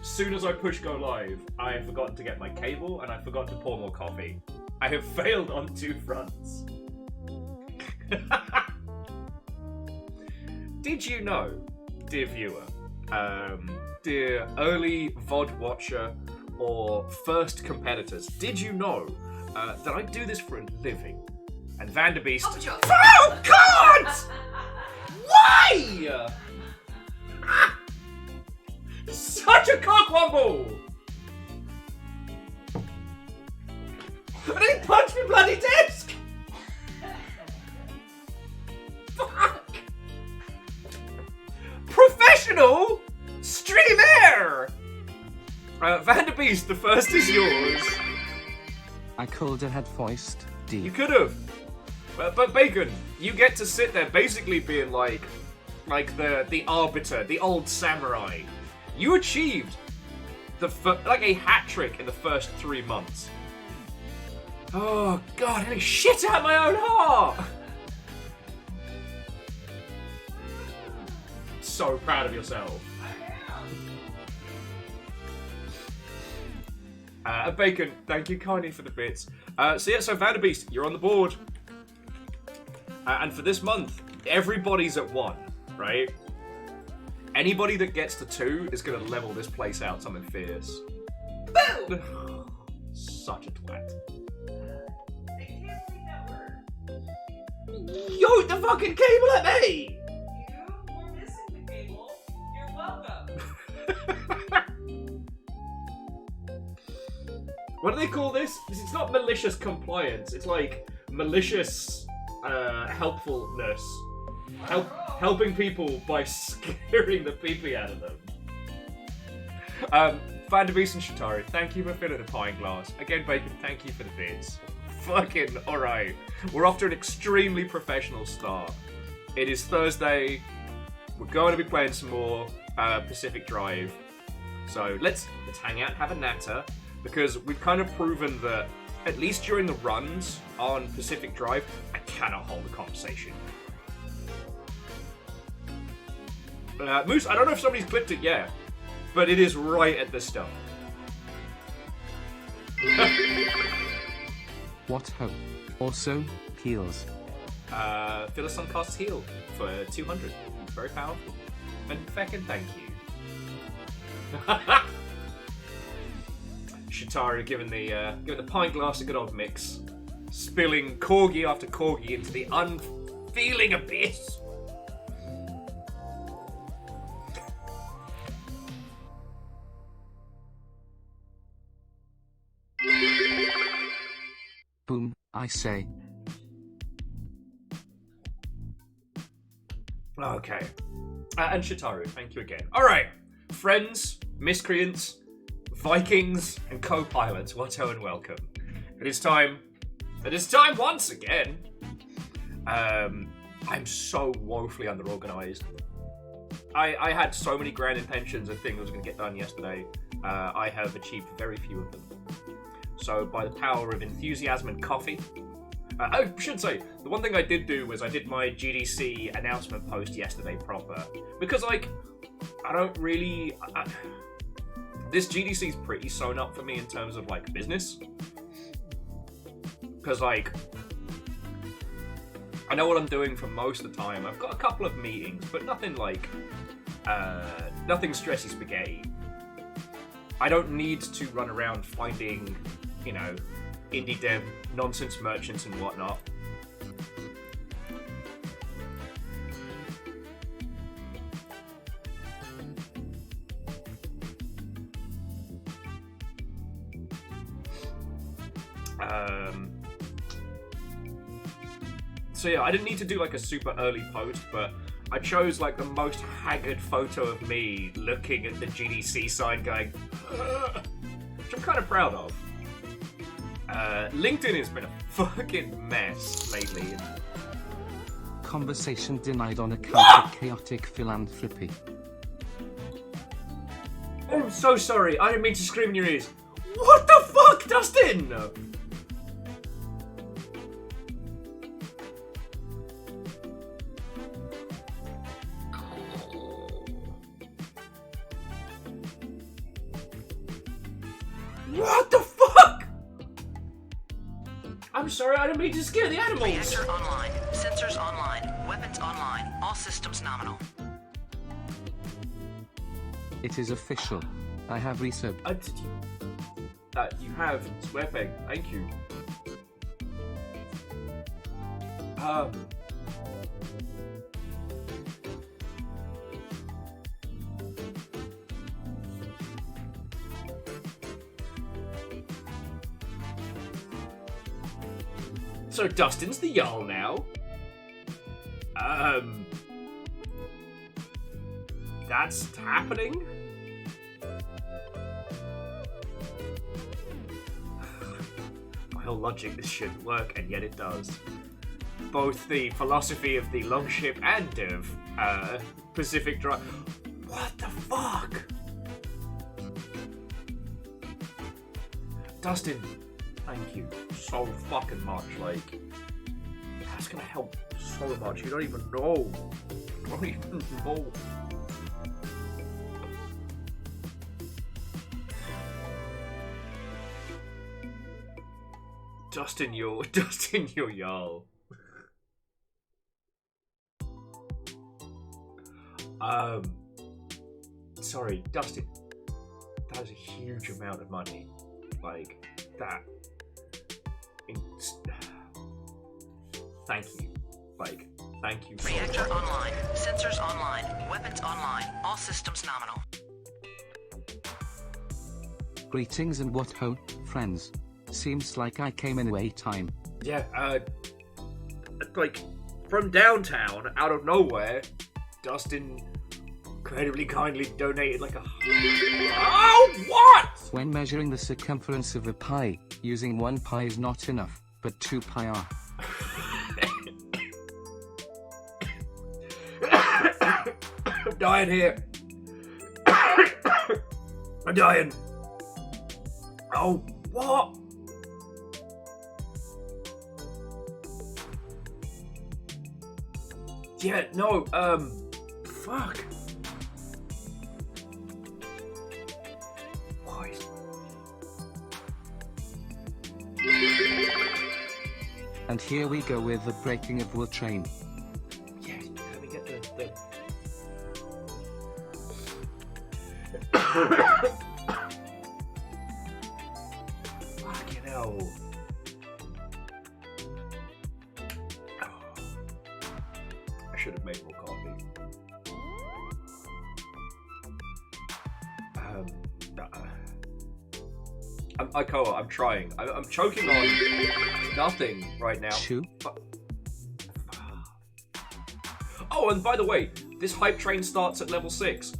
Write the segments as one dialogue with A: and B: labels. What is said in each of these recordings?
A: Soon as I push go live, I have forgotten to get my cable and I forgot to pour more coffee. I have failed on 2 fronts. Did you know, dear viewer, dear early VOD watcher or first competitors, did you know that I do this for a living? And Vanderbeest... Oh God! Why? Such a cockwomble! I didn't punch my bloody disc! Fuck! Professional streamer! Vanderbeest, the first is yours.
B: I could have had voiced D.
A: You could have. But Bacon, you get to sit there basically being like the arbiter, the old samurai. You achieved like a hat trick in the first 3 months. Oh God, I nearly shit out my own heart. So proud of yourself. Bacon, thank you kindly for the bits. So Vanderbeest, you're on the board. And for this month, everybody's at 1, right? Anybody that gets to 2 is going to level this place out something fierce. Boom! Such a twat.
C: I can't read that word.
A: Yo, the fucking cable at me!
C: You were missing the cable. You're welcome.
A: What do they call this? It's not malicious compliance. It's like malicious helpfulness. Helping people by scaring the pee-pee out of them. Vanderbeest and Shatari, thank you for filling the pint glass. Again, Bacon, thank you for the bits. Fucking alright. We're off to an extremely professional start. It is Thursday. We're going to be playing some more Pacific Drive. So let's hang out, have a natter, because we've kind of proven that, at least during the runs on Pacific Drive, I cannot hold a conversation. Moose, I don't know if somebody's clipped it yet, but it is right at the start.
B: What hope? Also, heals.
A: Philistine costs heal for 200. Very powerful. And feckin' thank you. Shatari giving the pint glass a good old mix, spilling corgi after corgi into the unfeeling abyss.
B: Boom, I say.
A: Okay. And Shitaru, thank you again. Alright. Friends, miscreants, Vikings, and co-pilots, whatto and welcome. It is time once again. I'm so woefully under-organised. I had so many grand intentions of things I was going to get done yesterday. I have achieved very few of them. So by the power of enthusiasm and coffee, I should say, the one thing I did do was I did my GDC announcement post yesterday proper. Because, like, I don't really... this GDC's pretty sewn up for me in terms of, like, business. Because, like, I know what I'm doing for most of the time. I've got a couple of meetings, but nothing like... nothing stressy spaghetti. I don't need to run around finding, you know, indie dev nonsense merchants and whatnot. So yeah, I didn't need to do like a super early post, but I chose like the most haggard photo of me looking at the GDC sign going, which I'm kind of proud of. LinkedIn has been a fucking mess lately.
B: Conversation denied on account of chaotic philanthropy.
A: Oh, I'm so sorry. I didn't mean to scream in your ears. What the fuck, Dustin? What the fuck? I'm sorry, I didn't mean to scare the animals.
D: Reactor online. Sensors online. Weapons online. All systems nominal.
B: It is official. I have resubbed.
A: You have square peg. Thank you. So Dustin's the Jarl now. That's happening? By all logic, this shouldn't work, and yet it does. Both the philosophy of the Longship and of Pacific Drive. What the fuck? Dustin, thank you so fucking much. Like, that's gonna help so much. You don't even know. You don't even know. Dustin, you're Jarl. Sorry, Dustin. That is a huge amount of money. Like, that. Thank you. Like, thank you so much.
D: Reactor online. Sensors online. Weapons online. All systems nominal.
B: Greetings and what ho, friends. Seems like I came in way time.
A: Yeah, like, from downtown, out of nowhere, Dustin incredibly kindly donated like a... Oh, what?!
B: When measuring the circumference of a pie, using 1 pie is not enough, but 2 pie are.
A: I'm dying here. I'm dying. Oh, what? Yeah, no, fuck. Why?
B: And here we go with the breaking of wool train.
A: Yeah, let me get the... Fucking hell. I should have made more coffee. I'm trying. I'm choking on nothing right now.
B: Chew?
A: Oh, and by the way, this hype train starts at level 6.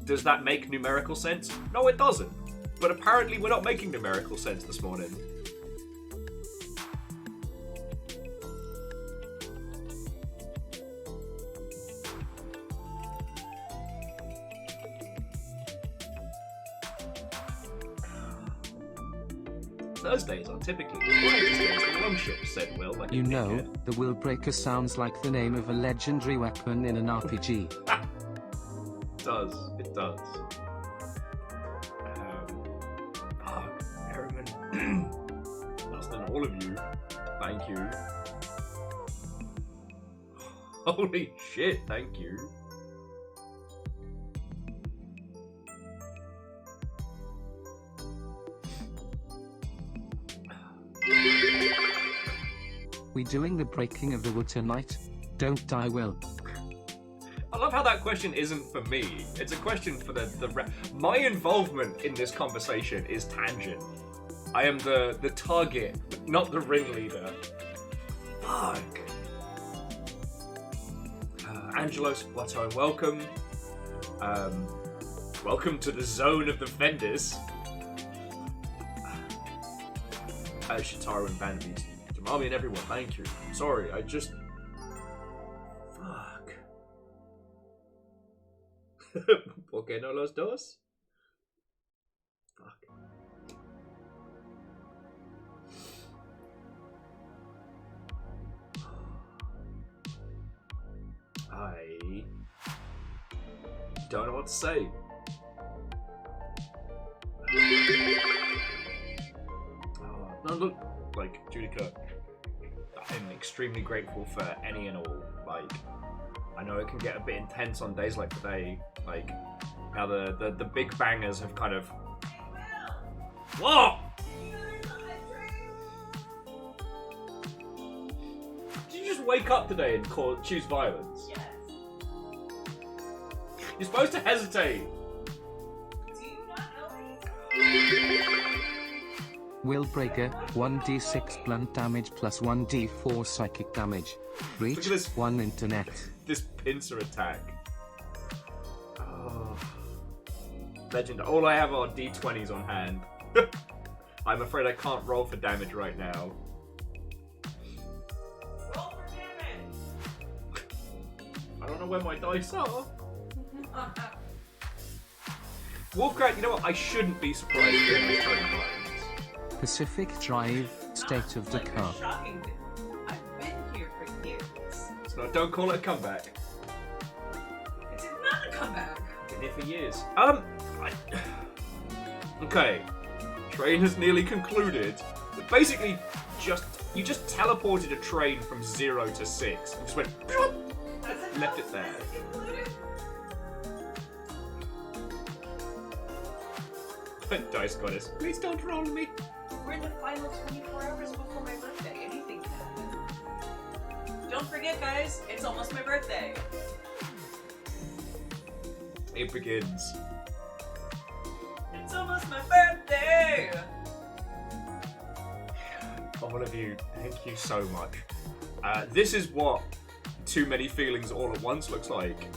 A: Does that make numerical sense? No, it doesn't. But apparently we're not making numerical sense this morning. Thursdays are typically the quietest days in Longship, said Will. Like
B: You know, the will breaker sounds like the name of a legendary weapon in an RPG.
A: It does. It does. Merriman. Less than all of you. Thank you. Holy shit, thank you.
B: We doing the breaking of the wood tonight? Don't die, Will.
A: I love how that question isn't for me. It's a question for my involvement in this conversation is tangent. I am the target, not the ringleader. Fuck. Angelos Plateau, welcome. Welcome to the zone of the Fenders. Shitaro and Banbeast. Tamami and everyone, thank you. Sorry, I just... Fuck. ¿Por qué no los dos? Fuck. I don't know what to say. look, like, Judica, I'm extremely grateful for any and all. Like, I know it can get a bit intense on days like today. Like, now the big bangers have kind of... What? Did you just wake up today and choose violence?
C: Yes.
A: You're supposed to hesitate.
C: Do you not know me?
B: Willbreaker, 1d6 blunt damage plus 1d4 psychic damage. Reach,
A: Look at this.
B: 1 internet.
A: This pincer attack. Oh. Legend. All I have are d20s on hand. I'm afraid I can't roll for damage right now.
C: Roll for damage.
A: I don't know where my dice are. Wolfcrat, you know what? I shouldn't be surprised during this turn of violence.
B: Pacific Drive, State of
C: Like
B: Dakar.
C: a shocking thing. I've been here for years.
A: So don't call it a comeback.
C: It is not a comeback.
A: Been here for years. Okay. Train has nearly concluded. But basically, you just teleported a train from 0 to 6 and just went left it there. Dice goddess, please don't roll me.
C: We're in the final 24 hours before my birthday. Anything can happen. Don't forget, guys, it's almost my birthday.
A: It begins.
C: It's almost my birthday!
A: All of you, thank you so much. This is what too many feelings all at once looks like.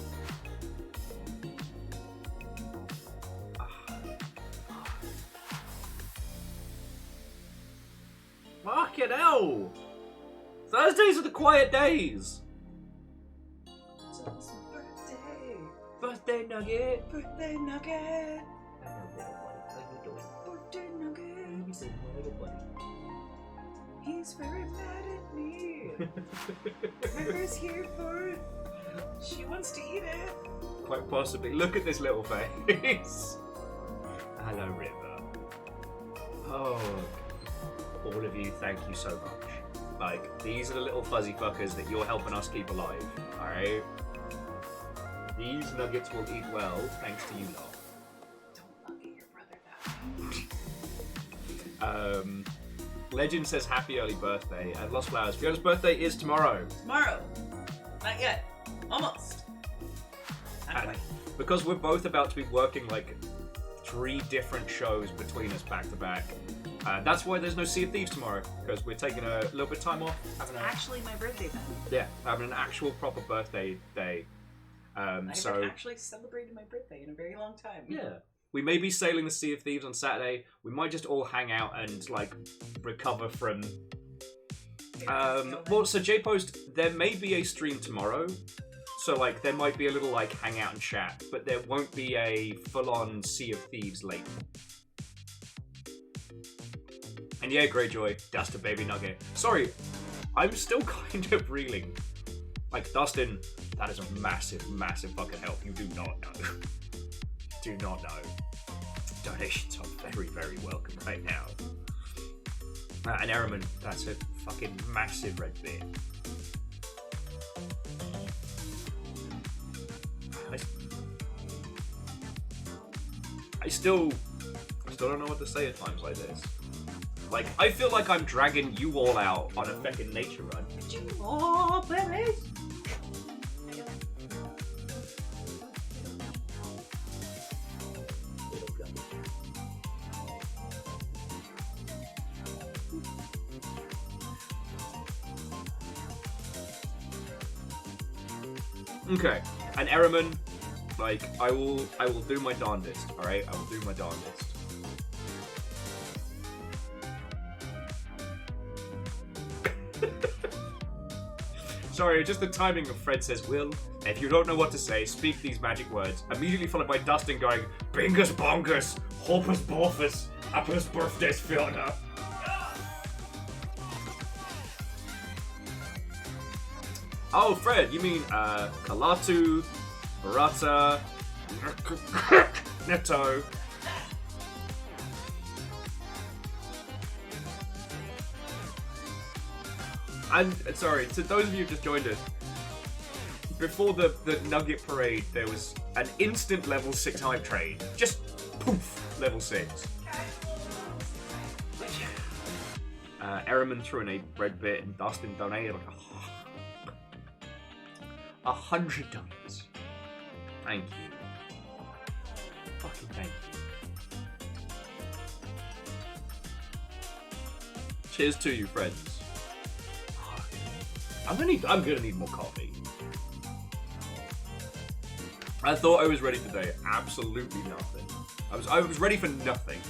A: Fucking hell! Thursdays are the quiet days!
C: It's almost my birthday.
A: Birthday nugget!
C: Birthday nugget!
A: How
C: Birthday nugget! He's very mad at me. River's here for it. She wants to eat it.
A: Quite possibly. Look at this little face. Hello, River. Oh, all of you, thank you so much. Like, these are the little fuzzy fuckers that you're helping us keep alive. Alright? These nuggets will eat well, thanks to you lot.
C: Don't nugget your brother down.
A: Legend says happy early birthday. And Lost Flowers. Fiona's birthday is tomorrow.
C: Tomorrow. Not yet. Almost. Not
A: And
C: quite.
A: because we're both about to be working like 3 different shows between us back to back, that's why there's no Sea of Thieves tomorrow, because we're taking a little bit of time off.
C: Actually, my birthday then.
A: Having an actual proper birthday day.
C: I haven't
A: So
C: actually celebrated my birthday in a very long time.
A: yeah, we may be sailing the Sea of Thieves on Saturday. We might just all hang out and like recover from. Well, so J-Post, there may be a stream tomorrow. So, like, there might be a little, like, hang out and chat, but there won't be a full-on Sea of Thieves late. And yeah, Greyjoy, Dust a baby nugget. Sorry, I'm still kind of reeling. Like, Dustin, that is a massive, massive fucking help. You do not know. Do not know. Donations are very, very welcome right now. And Ehrman, that's a fucking massive red beer. I still don't know what to say at times like this. Like, I feel like I'm dragging you all out on a fucking nature run.
C: Oh, baby!
A: Okay, and Ehrman, like, I will do my darndest, alright? I will do my darndest. Sorry, just the timing of Fred says, Will, if you don't know what to say, speak these magic words. Immediately followed by Dustin going, Bingus bongus, hopus borfus, appus birthdays Fiona. Oh, Fred, you mean, Kalatu, Barata, Netto. And sorry, to those of you who just joined us, before the Nugget Parade, there was an instant level 6 hype train. Just poof, level 6. Ehrman threw in a bread bit and Dustin donated like 100 dollars. Thank you. Fucking thank you. Cheers to you, friends. I'm gonna need more coffee. I thought I was ready today. Absolutely nothing. I was ready for nothing.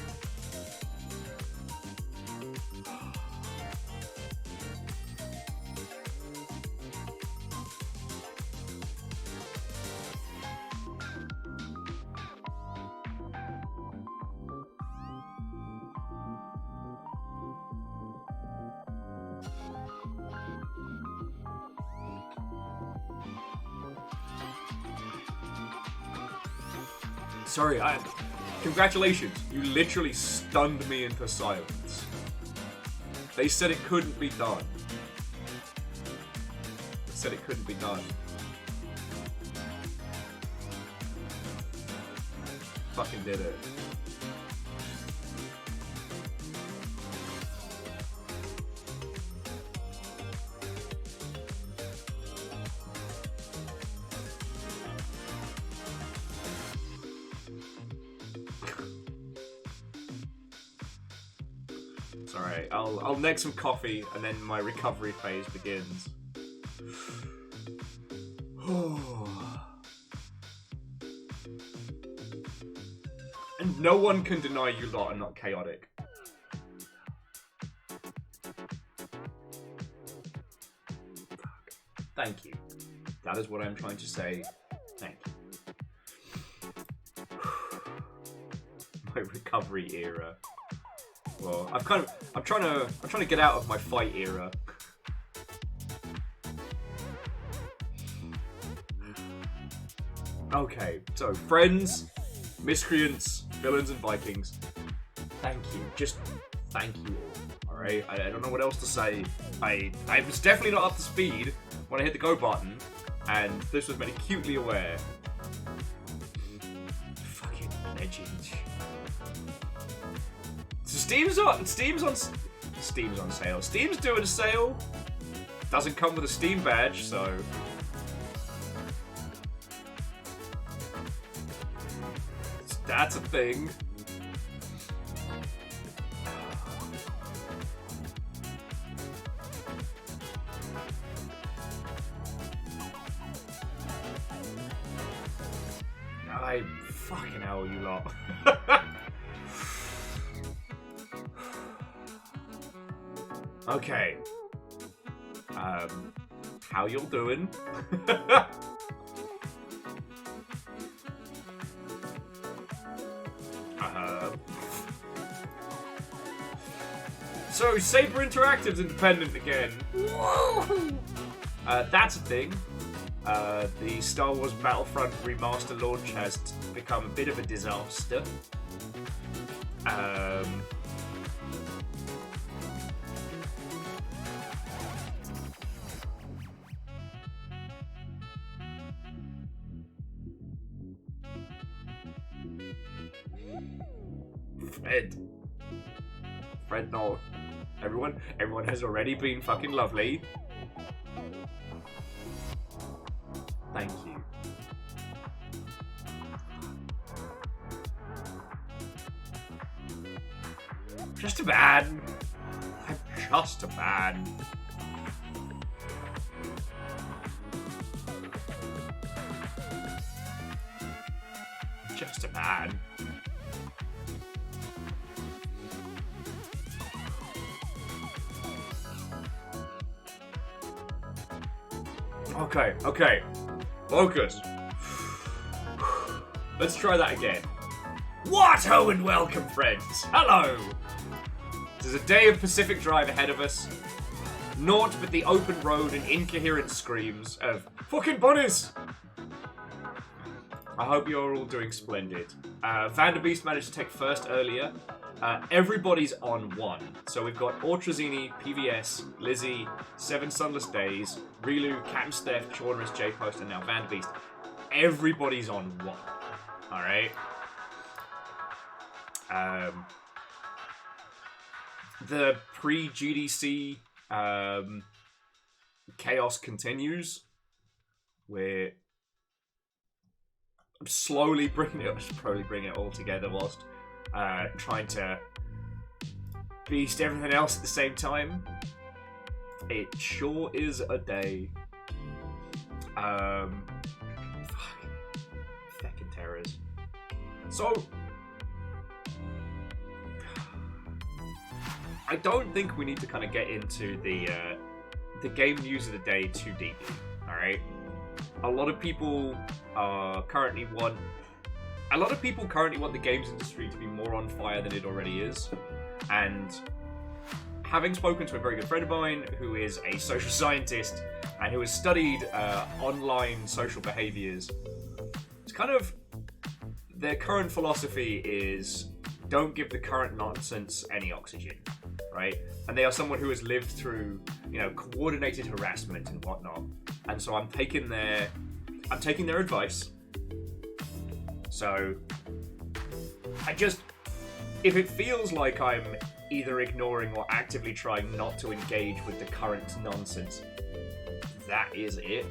A: Sorry, congratulations. You literally stunned me into silence. They said it couldn't be done. They said it couldn't be done. Fucking did it. Alright, I'll neck some coffee and then my recovery phase begins. And no one can deny you lot are not chaotic. Thank you. That is what I'm trying to say. Thank you. My recovery era. Well, I'm trying to get out of my fight era. Okay, so friends, miscreants, villains, and Vikings. Thank you. Just thank you all. Alright? I don't know what else to say. I was definitely not up to speed when I hit the go button, and this was made acutely aware. Fucking legend. So Steam's on sale. Steam's doing a sale. Doesn't come with a Steam badge, so that's a thing. I fucking hell, you lot. Okay. How y'all doing? So, Saber Interactive's independent again. That's a thing. The Star Wars Battlefront remaster launch has become a bit of a disaster. Fred, no. Everyone has already been fucking lovely. Thank you. Just a man. I'm just a man. Just a man. Okay. Focus. Let's try that again. What? Oh, and welcome, friends. Hello. There's a day of Pacific Drive ahead of us. Naught but the open road and incoherent screams of fucking bunnies. I hope you're all doing splendid. Vanderbeest managed to take first earlier. Everybody's on one. So we've got Ortrazini, PVS, Lizzie, Seven Sunless Days, Rilu, Captain Steph, Chornerus, J-Post, and now Vanderbeest. Everybody's on one. Alright? The pre-GDC chaos continues. I'm slowly bringing it all together whilst trying to beast everything else at the same time. It sure is a day. Feckin' terrors. So, I don't think we need to kind of get into the game news of the day too deeply. All right. A lot of people currently want the games industry to be more on fire than it already is. And having spoken to a very good friend of mine who is a social scientist and who has studied online social behaviors, it's kind of their current philosophy is don't give the current nonsense any oxygen, right? And they are someone who has lived through, coordinated harassment and whatnot. And so I'm taking their advice. So if it feels like I'm either ignoring or actively trying not to engage with the current nonsense, that is it.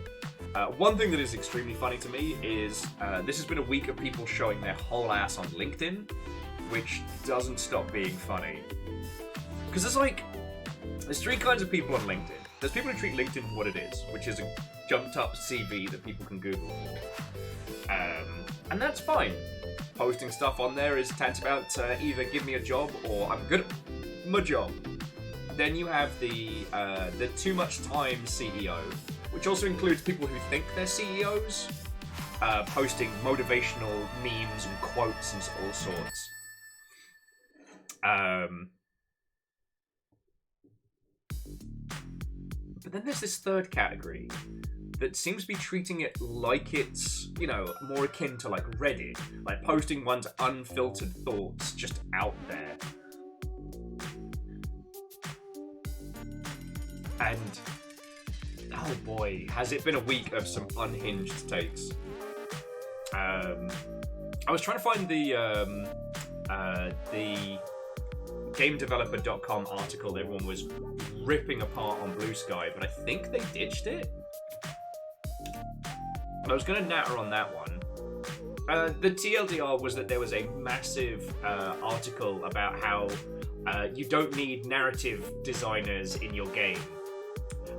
A: One thing that is extremely funny to me is this has been a week of people showing their whole ass on LinkedIn, which doesn't stop being funny. Because there's three kinds of people on LinkedIn. There's people who treat LinkedIn for what it is, which is a jumped up CV that people can Google. And that's fine. Posting stuff on there is tantamount to either give me a job or I'm good at my job. Then you have the too much time CEO, which also includes people who think they're CEOs, posting motivational memes and quotes and all sorts. But then there's this third category that seems to be treating it like it's, more akin to like Reddit, like posting one's unfiltered thoughts just out there. And oh boy, has it been a week of some unhinged takes. I was trying to find the GameDeveloper.com article that everyone was ripping apart on Blue Sky, but I think they ditched it. I was going to natter on that one. The TLDR was that there was a massive article about how you don't need narrative designers in your game.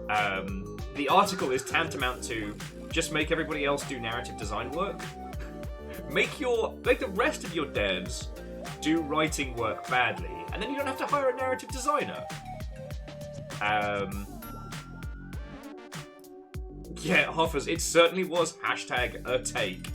A: The article is tantamount to just make everybody else do narrative design work. Make the rest of your devs do writing work badly, and then you don't have to hire a narrative designer. Yeah, Hoffers, it certainly was hashtag a take.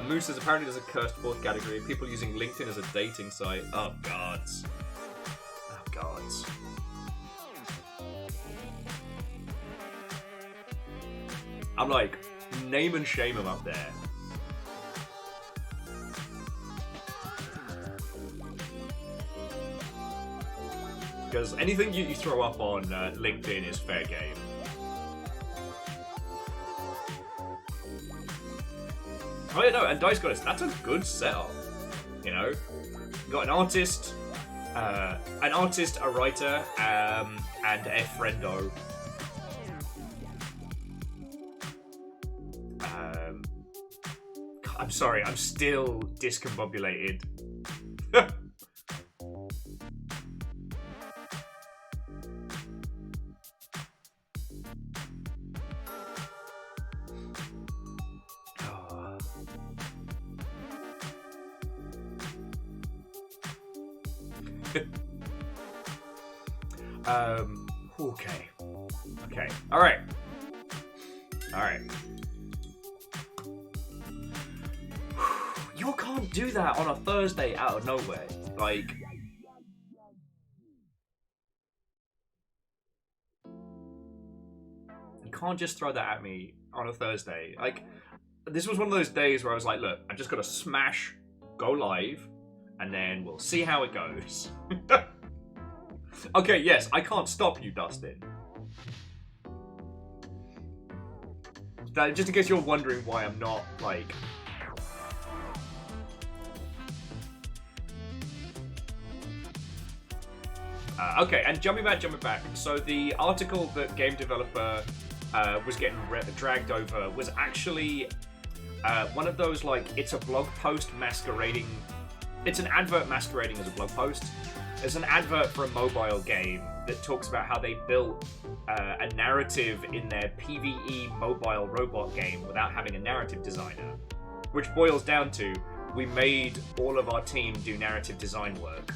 A: Moose says apparently there's a cursed fourth category of people using LinkedIn as a dating site. Oh gods. Oh gods. I'm like, name and shame them up there. Because anything you throw up on LinkedIn is fair game. Oh yeah, no, and Dice Goddess, that's a good setup. You know? You got an artist, a writer, and a friendo. I'm sorry, I'm still discombobulated. Okay. Alright. You can't do that on a Thursday out of nowhere. Like, can't just throw that at me on a Thursday. Like, this was one of those days where I was like, look, I just got to smash, go live, and then we'll see how it goes. Okay, yes, I can't stop you, Dustin. That, just in case you're wondering why I'm not, like... Okay, and jumping back. So the article that Game Developer was getting dragged over was actually one of those, like, it's a blog post masquerading... It's an advert masquerading as a blog post. It's an advert for a mobile game that talks about how they built a narrative in their PvE mobile robot game without having a narrative designer. Which boils down to, we made all of our team do narrative design work.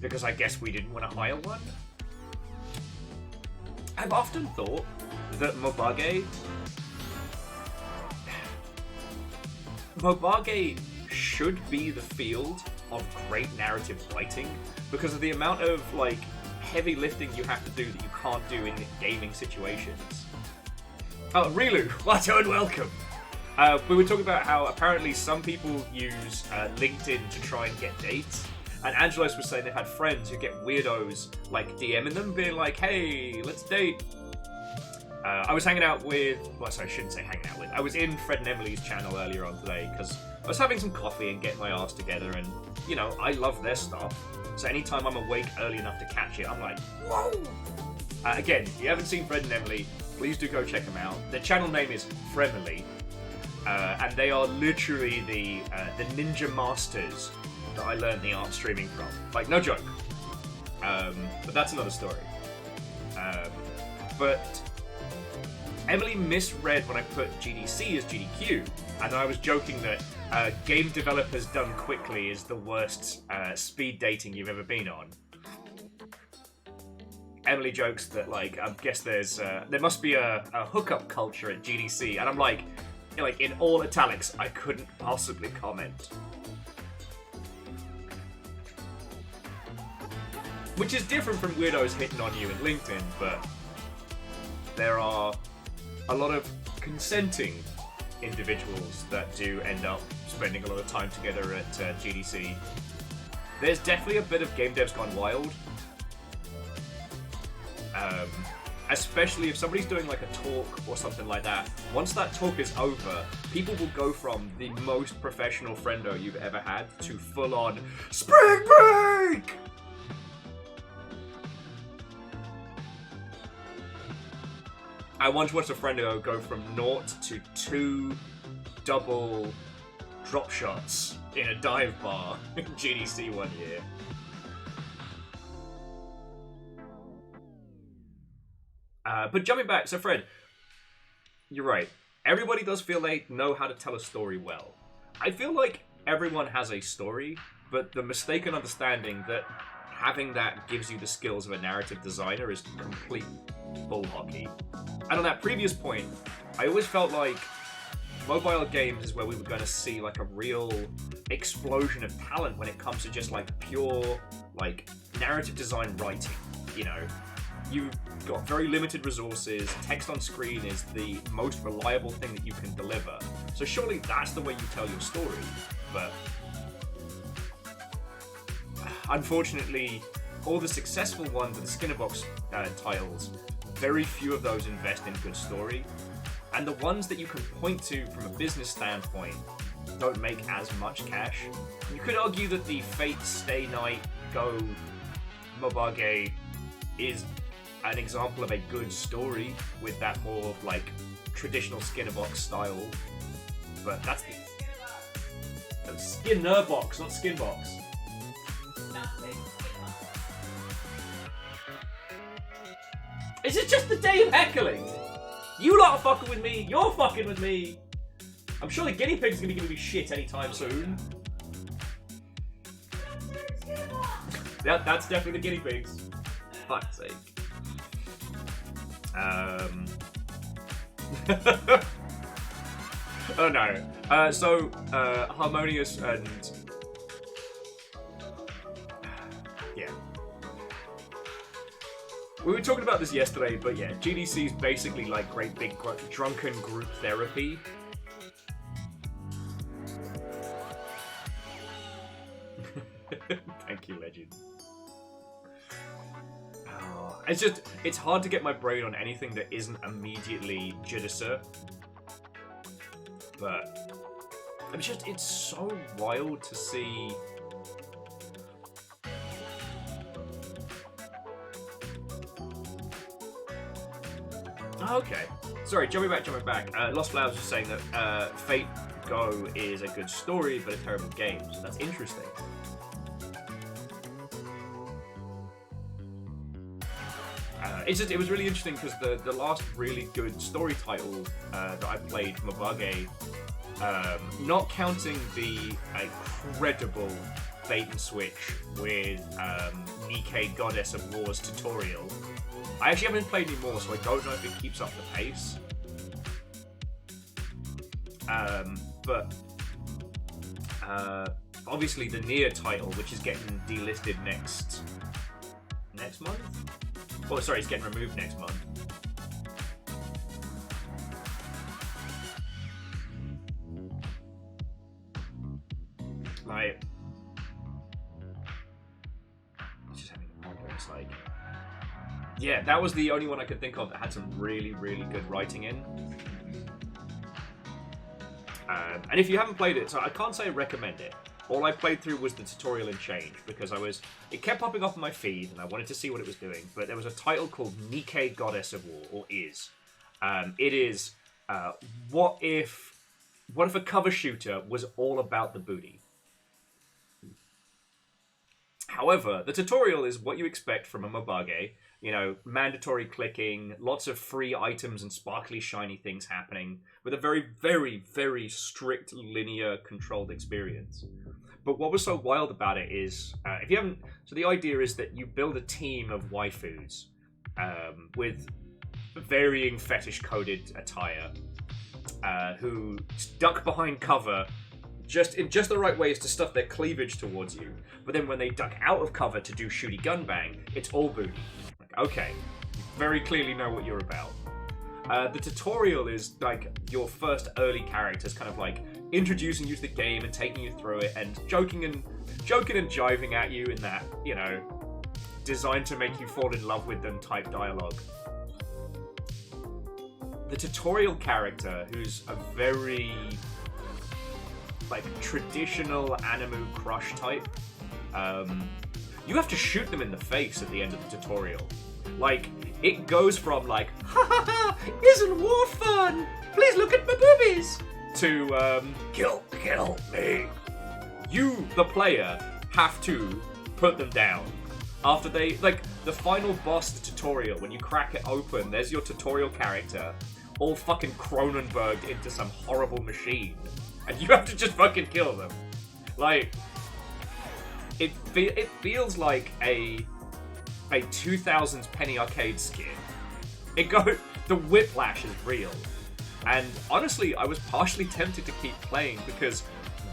A: Because I guess we didn't want to hire one. I've often thought that Mobage should be the field of great narrative writing because of the amount of, like, heavy lifting you have to do that you can't do in gaming situations. Oh, Rilu, what and welcome! We were talking about how apparently some people use LinkedIn to try and get dates. And Angelos was saying they've had friends who get weirdos, like, DMing them, being like, hey, let's date. I was hanging out with... Well, sorry, I shouldn't say hanging out with. I was in Fred and Emily's channel earlier on today, because I was having some coffee and getting my ass together, and, you know, I love their stuff. So anytime I'm awake early enough to catch it, I'm like, whoa! Again, if you haven't seen Fred and Emily, please do go check them out. Their channel name is Fremily, and they are literally the ninja masters that I learned the art streaming from. Like, no joke. But that's another story. But Emily misread when I put GDC as GDQ, and I was joking that game developers done quickly is the worst speed dating you've ever been on. Emily jokes that, like, I guess there must be a hookup culture at GDC, and I'm like in all italics, I couldn't possibly comment. Which is different from weirdos hitting on you in LinkedIn, but there are a lot of consenting individuals that do end up spending a lot of time together at GDC. There's definitely a bit of game devs gone wild. Especially if somebody's doing like a talk or something like that. Once that talk is over, people will go from the most professional friendo you've ever had to full-on spring break! I once watched a friendo go from 0 to 2 double drop shots in a dive bar in GDC one year. But jumping back, so Fred, you're right. Everybody does feel they know how to tell a story well. I feel like everyone has a story, but the mistaken understanding that having that gives you the skills of a narrative designer is complete bull hockey. And on that previous point, I always felt like mobile games is where we were going to see like a real explosion of talent when it comes to just like pure like narrative design writing. You know, you've got very limited resources, text on screen is the most reliable thing that you can deliver. So surely that's the way you tell your story. But unfortunately, all the successful ones, the Skinnerbox titles, very few of those invest in good story. And the ones that you can point to from a business standpoint don't make as much cash. You could argue that the Fate Stay Night Go Mobage is an example of a good story with that more like traditional Skinnerbox style. But that's the Skinnerbox, not Skinbox. Is it just the day of heckling? You lot are fucking with me, you're fucking with me. I'm sure the guinea pig's gonna be giving me shit anytime soon. Yeah, that's definitely the guinea pigs. Fuck's sake. Oh no. So, Harmonious and... Yeah. We were talking about this yesterday, but yeah, GDC is basically like great big drunken group therapy. Thank you, Legend. Oh, it's hard to get my brain on anything that isn't immediately Judisa. But it's so wild to see. Okay. Sorry, jumping back. Lost Flowers was saying that Fate Go is a good story, but a terrible game. So that's interesting. It was really interesting because the last really good story title that I played from Mabage, not counting the incredible bait and switch with Nikke Goddess of War's tutorial. I actually haven't played any more, so I don't know if it keeps up the pace. But obviously the Nier title, which is getting delisted next month. Oh, sorry, it's getting removed next month. Like, just having a moment. It's like, yeah, that was the only one I could think of that had some really, really good writing in. And if you haven't played it, so I can't say I recommend it. All I played through was the tutorial and change because it kept popping up on my feed and I wanted to see what it was doing. But there was a title called Nikke Goddess of War, or is. It is what if a cover shooter was all about the booty? However, the tutorial is what you expect from a Mabage. You know, mandatory clicking, lots of free items and sparkly shiny things happening, with a very, very, very strict linear controlled experience. But what was so wild about it is, if you haven't, so the idea is that you build a team of waifus with varying fetish-coded attire, who duck behind cover just in just the right ways to stuff their cleavage towards you. But then when they duck out of cover to do shooty gun bang, it's all booty. Okay, you very clearly know what you're about. The tutorial is like your first early characters kind of like introducing you to the game and taking you through it and joking and jiving at you in that, you know, designed to make you fall in love with them type dialogue. The tutorial character, who's a very like traditional anime crush type, you have to shoot them in the face at the end of the tutorial. Like, it goes from like, ha ha ha, isn't war fun? Please look at my boobies! To, kill me. You, the player, have to put them down. After they, like, the final boss tutorial, when you crack it open, there's your tutorial character, all fucking Cronenberged into some horrible machine. And you have to just fucking kill them. Like, it feels like a 2000s penny arcade skin. The whiplash is real. And honestly, I was partially tempted to keep playing because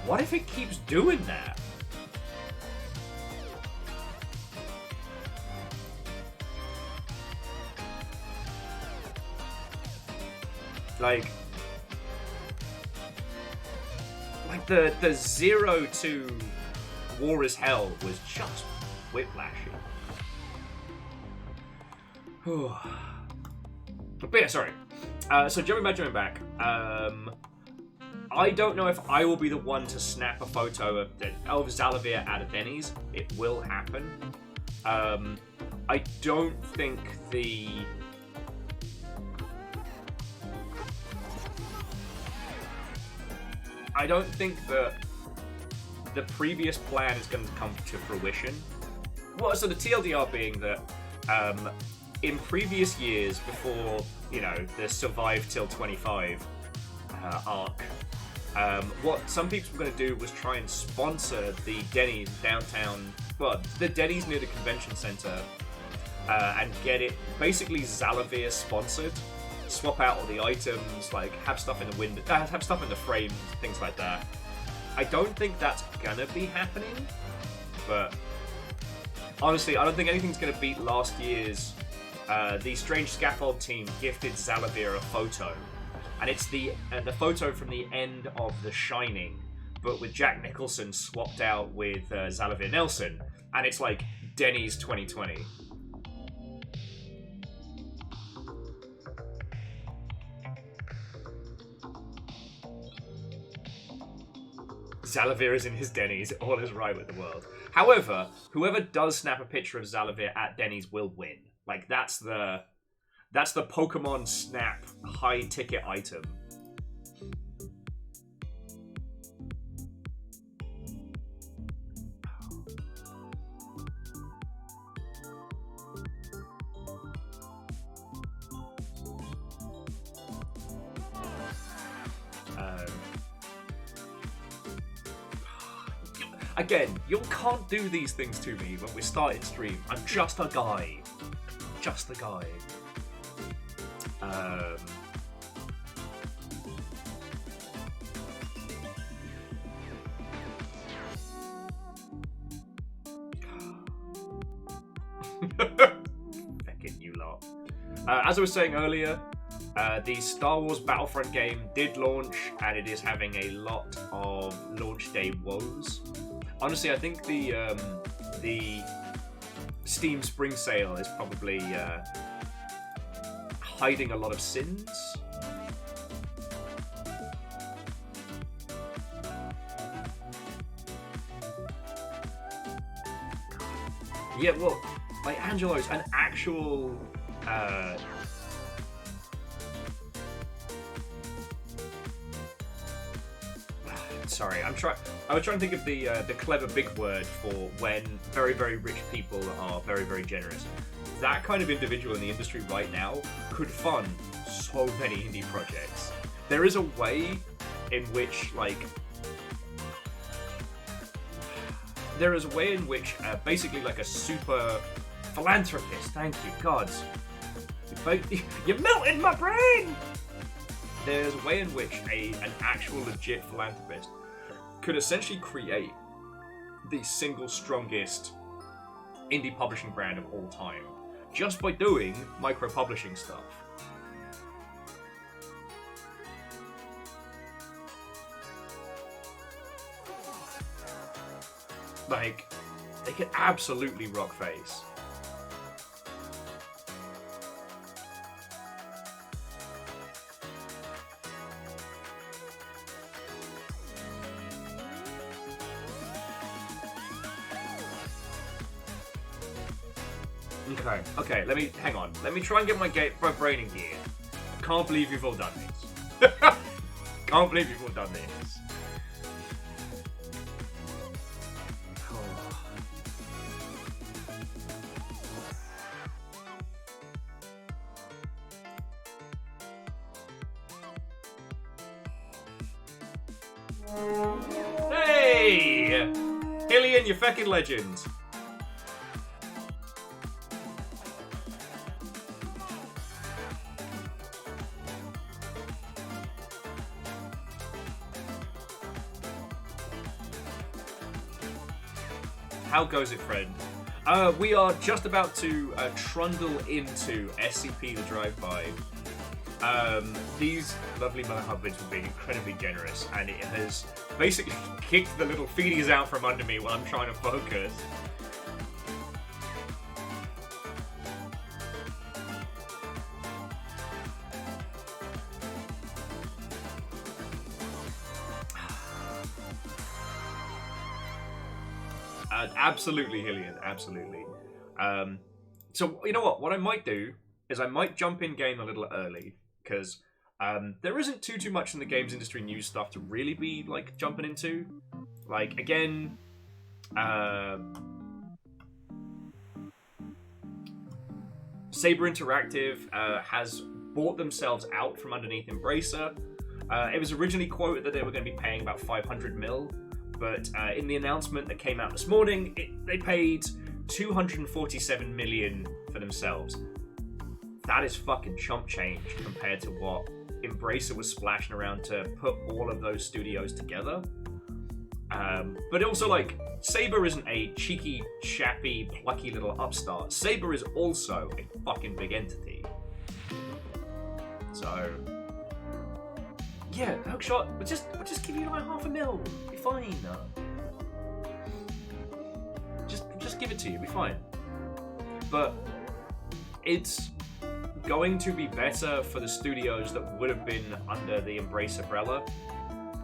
A: what if it keeps doing that? Like the 0 to War is Hell was just whiplashing. But yeah, sorry. So jumping back. I don't know if I will be the one to snap a photo of Zalavir at a Denny's. It will happen. I don't think that the previous plan is going to come to fruition. Well, so the TLDR being that in previous years, before, you know, the Survive Till 25 arc, what some people were going to do was try and sponsor the Denny's downtown, well, the Denny's near the convention center, and get it basically Zalavir sponsored. Swap out all the items, like have stuff in the window, have stuff in the frames, things like that. I don't think that's gonna be happening, but honestly, I don't think anything's gonna beat last year's the Strange Scaffold team gifted Zalavir a photo, and it's the photo from the end of The Shining, but with Jack Nicholson swapped out with Zalavir Nelson, and it's like Denny's 2020. Zalavir is in his Denny's, all is right with the world. However, whoever does snap a picture of Zalavir at Denny's will win. Like, that's the Pokemon Snap high ticket item. Again, you can't do these things to me when we're starting stream. I'm just a guy. Just a guy. Fucking you lot. As I was saying earlier, the Star Wars Battlefront game did launch, and it is having a lot of launch day woes. Honestly, I think the Steam Spring Sale is probably hiding a lot of sins. Yeah, well, like Angelo's an actual sorry, I was trying to think of the clever big word for when very, very rich people are very, very generous. That kind of individual in the industry right now could fund so many indie projects. There is a way in which, basically like a super philanthropist, thank you, gods. You're melting my brain! There's a way in which an actual legit philanthropist could essentially create the single strongest indie publishing brand of all time just by doing micro-publishing stuff. Like, they could absolutely rock face. Okay, hang on. Let me try and get my brain in gear. I can't believe you've all done this. Can't believe you've all done this. Hey! Hillian, you fucking legend. How goes it, friend? We are just about to trundle into SCP the Drive-By. These lovely mother hubbards were being incredibly generous, and it has basically kicked the little feedies out from under me while I'm trying to focus. Absolutely, Hillian, absolutely. So, you know what I might do is I might jump in game a little early, because there isn't too much in the games industry news stuff to really be, like, jumping into. Like, again, Saber Interactive has bought themselves out from underneath Embracer. It was originally quoted that they were going to be paying about 500 mil, but in the announcement that came out this morning, they paid 247 million for themselves. That is fucking chump change compared to what Embracer was splashing around to put all of those studios together. But also, like, Saber isn't a cheeky, chappy, plucky little upstart. Saber is also a fucking big entity. So, yeah, Hookshot, we'll just give you like $500,000. Be fine. Just give it to you. Be fine. But it's going to be better for the studios that would have been under the Embrace umbrella,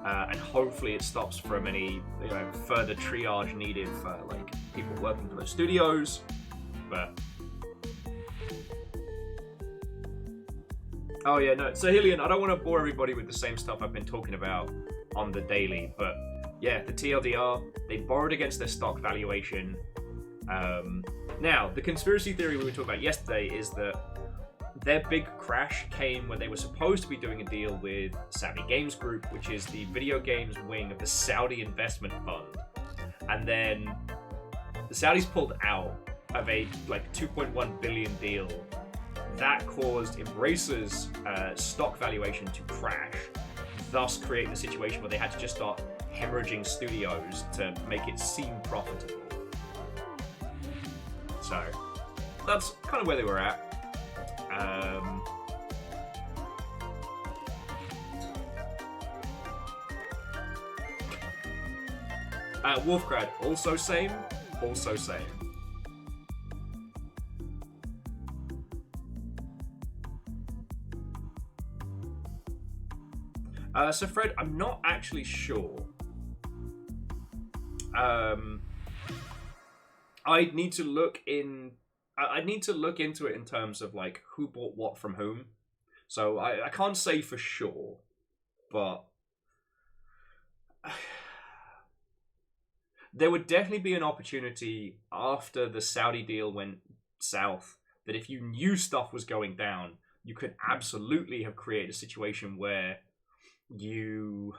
A: and hopefully it stops from any further triage needed for like people working for those studios. But oh yeah, no. So Hillian, I don't want to bore everybody with the same stuff I've been talking about on the daily, but yeah, the TLDR, they borrowed against their stock valuation. Now, the conspiracy theory we were talking about yesterday is that their big crash came when they were supposed to be doing a deal with Saudi Games Group, which is the video games wing of the Saudi investment fund. And then the Saudis pulled out of a like 2.1 billion deal. That caused Embracer's stock valuation to crash, thus creating a situation where they had to just start hemorrhaging studios to make it seem profitable. So that's kind of where they were at. Wolfgrad, also same. So Fred, I'm not actually sure. I'd need to look into it in terms of like who bought what from whom. So I can't say for sure, but there would definitely be an opportunity after the Saudi deal went south that if you knew stuff was going down, you could absolutely have created a situation where you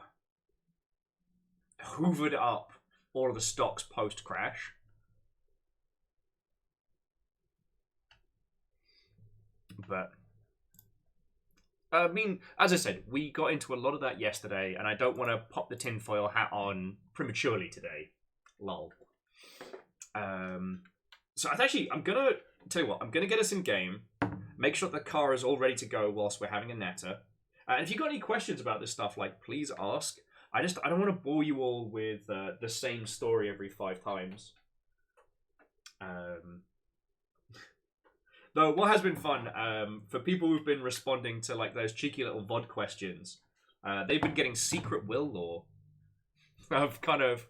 A: hoovered up all of the stocks post-crash. But I mean, as I said, we got into a lot of that yesterday, and I don't want to pop the tinfoil hat on prematurely today. Lol. So I'm gonna tell you what, I'm gonna get us in game, make sure the car is all ready to go whilst we're having a natter. And if you've got any questions about this stuff, like, please ask. I don't want to bore you all with the same story every 5 times. Though what has been fun, for people who've been responding to like those cheeky little VOD questions, they've been getting secret will lore. I've kind of,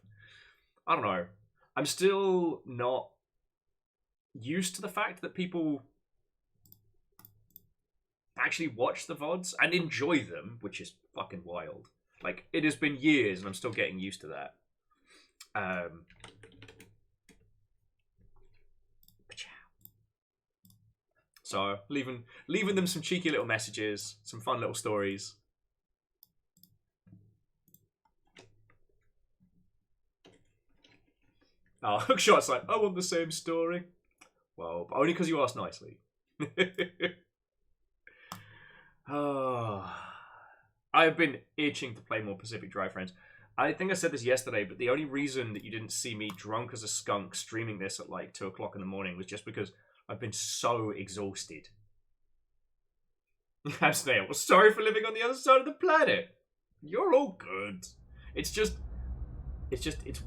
A: I don't know. I'm still not used to the fact that people actually watch the VODs and enjoy them, which is fucking wild. Like, it has been years and I'm still getting used to that. So, leaving them some cheeky little messages, some fun little stories. Oh, Hookshot's like, I want the same story. Well, but only because you asked nicely. Oh, I've been itching to play more Pacific Drive, friends. I think I said this yesterday, but the only reason that you didn't see me drunk as a skunk streaming this at like 2 o'clock in the morning was just because I've been so exhausted. I'm Snail. Well, sorry for living on the other side of the planet. You're all good. It's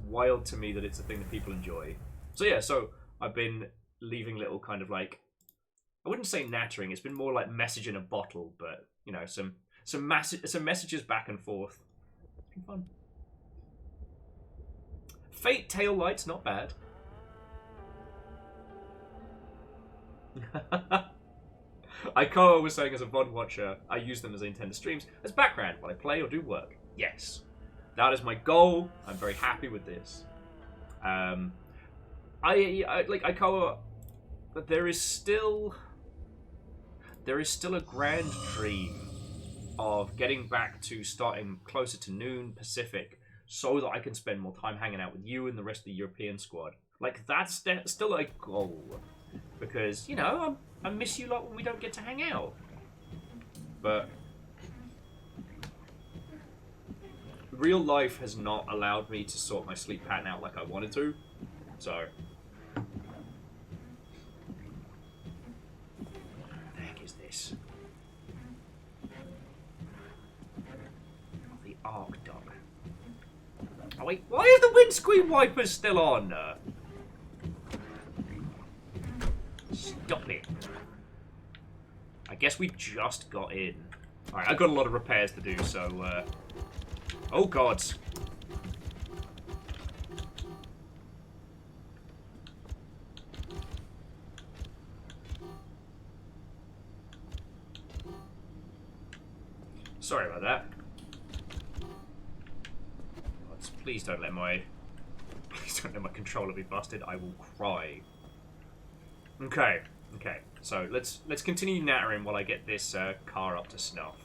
A: wild to me that it's a thing that people enjoy. So yeah, so I've been leaving little kind of like, I wouldn't say nattering. It's been more like message in a bottle, but you know, some messages back and forth. It's been fun. Fate tail lights, not bad. Ikoa was saying as a VOD watcher, I use them as I intend to streams as background while I play or do work. Yes, that is my goal. I'm very happy with this. I like Ikoa, but there is still a grand dream of getting back to starting closer to noon Pacific so that I can spend more time hanging out with you and the rest of the European squad. Like, that's still a goal. Because, you know, I miss you lot when we don't get to hang out. But real life has not allowed me to sort my sleep pattern out like I wanted to. So... What the heck is this? The Ark Dog. Oh wait, why are the windscreen wipers still on? Stop it. I guess we just got in. Alright, I've got a lot of repairs to do, so... Oh, God. Sorry about that. Please don't let my... Please don't let my controller be busted. I will cry. Okay. Okay. So, let's continue nattering while I get this car up to snuff.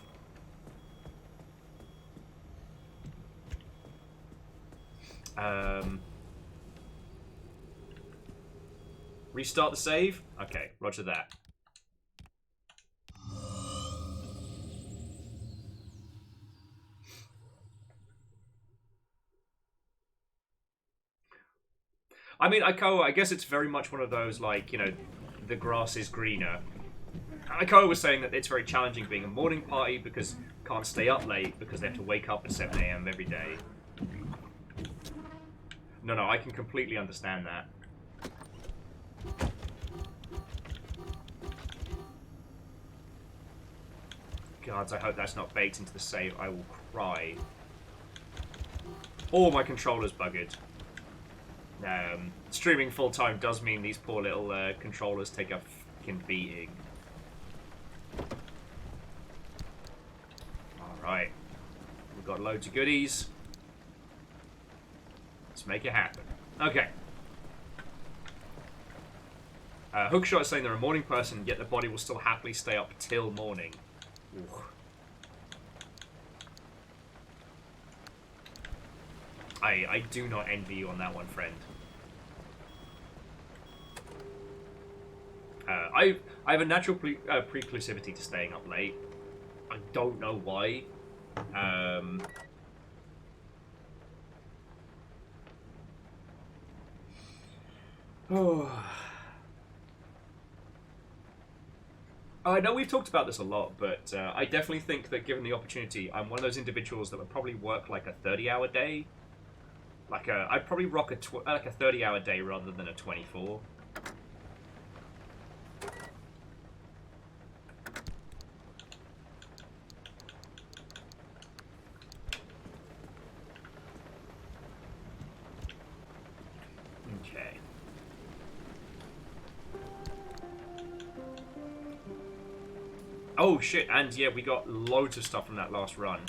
A: Restart the save? Okay, roger that. I mean, I guess it's very much one of those, like, you know, the grass is greener. Ikoa was saying that it's very challenging being a morning party because can't stay up late because they have to wake up at 7 AM every day. No, I can completely understand that. Gods, I hope that's not baked into the save. I will cry. Oh, my controller's buggered. Streaming full-time does mean these poor little controllers take a fucking beating. Alright. We've got loads of goodies. Let's make it happen. Okay. Hookshot is saying they're a morning person, yet the body will still happily stay up till morning. Ooh. I do not envy you on that one, friend. I have a natural preclusivity to staying up late. I don't know why. I know we've talked about this a lot, but I definitely think that given the opportunity, I'm one of those individuals that would probably work like a 30-hour day. Like I'd probably rock a 30-hour day rather than a 24. Okay. Oh shit! And yeah, we got loads of stuff from that last run.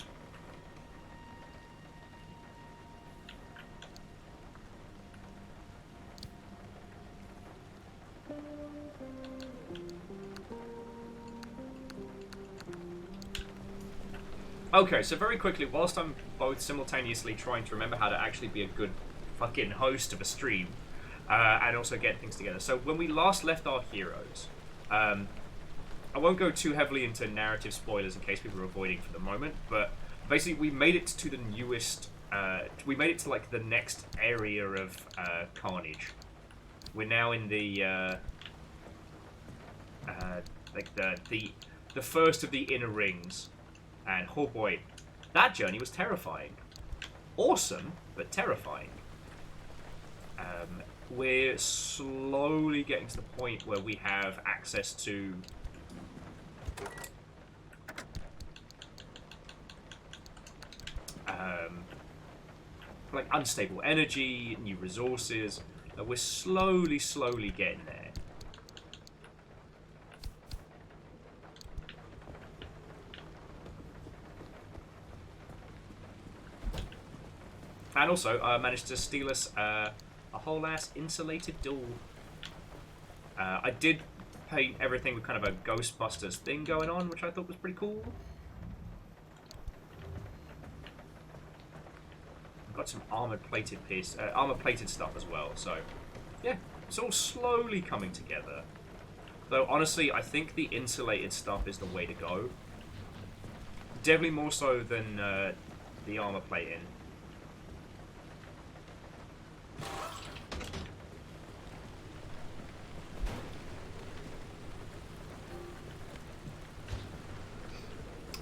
A: Okay, so very quickly, whilst I'm both simultaneously trying to remember how to actually be a good fucking host of a stream, and also get things together. So when we last left our heroes, I won't go too heavily into narrative spoilers in case people are avoiding for the moment, but basically we made it to the newest, we made it to like the next area of Carnage. We're now in the, like the first of the inner rings. And, oh boy, that journey was terrifying. Awesome, but terrifying. We're slowly getting to the point where we have access to... like, unstable energy, new resources. We're slowly getting there. And also, I managed to steal us a whole-ass insulated door. I did paint everything with kind of a Ghostbusters thing going on, which I thought was pretty cool. I've got some armor-plated stuff as well, so... yeah, it's all slowly coming together. Though, honestly, I think the insulated stuff is the way to go. Definitely more so than the armor plating.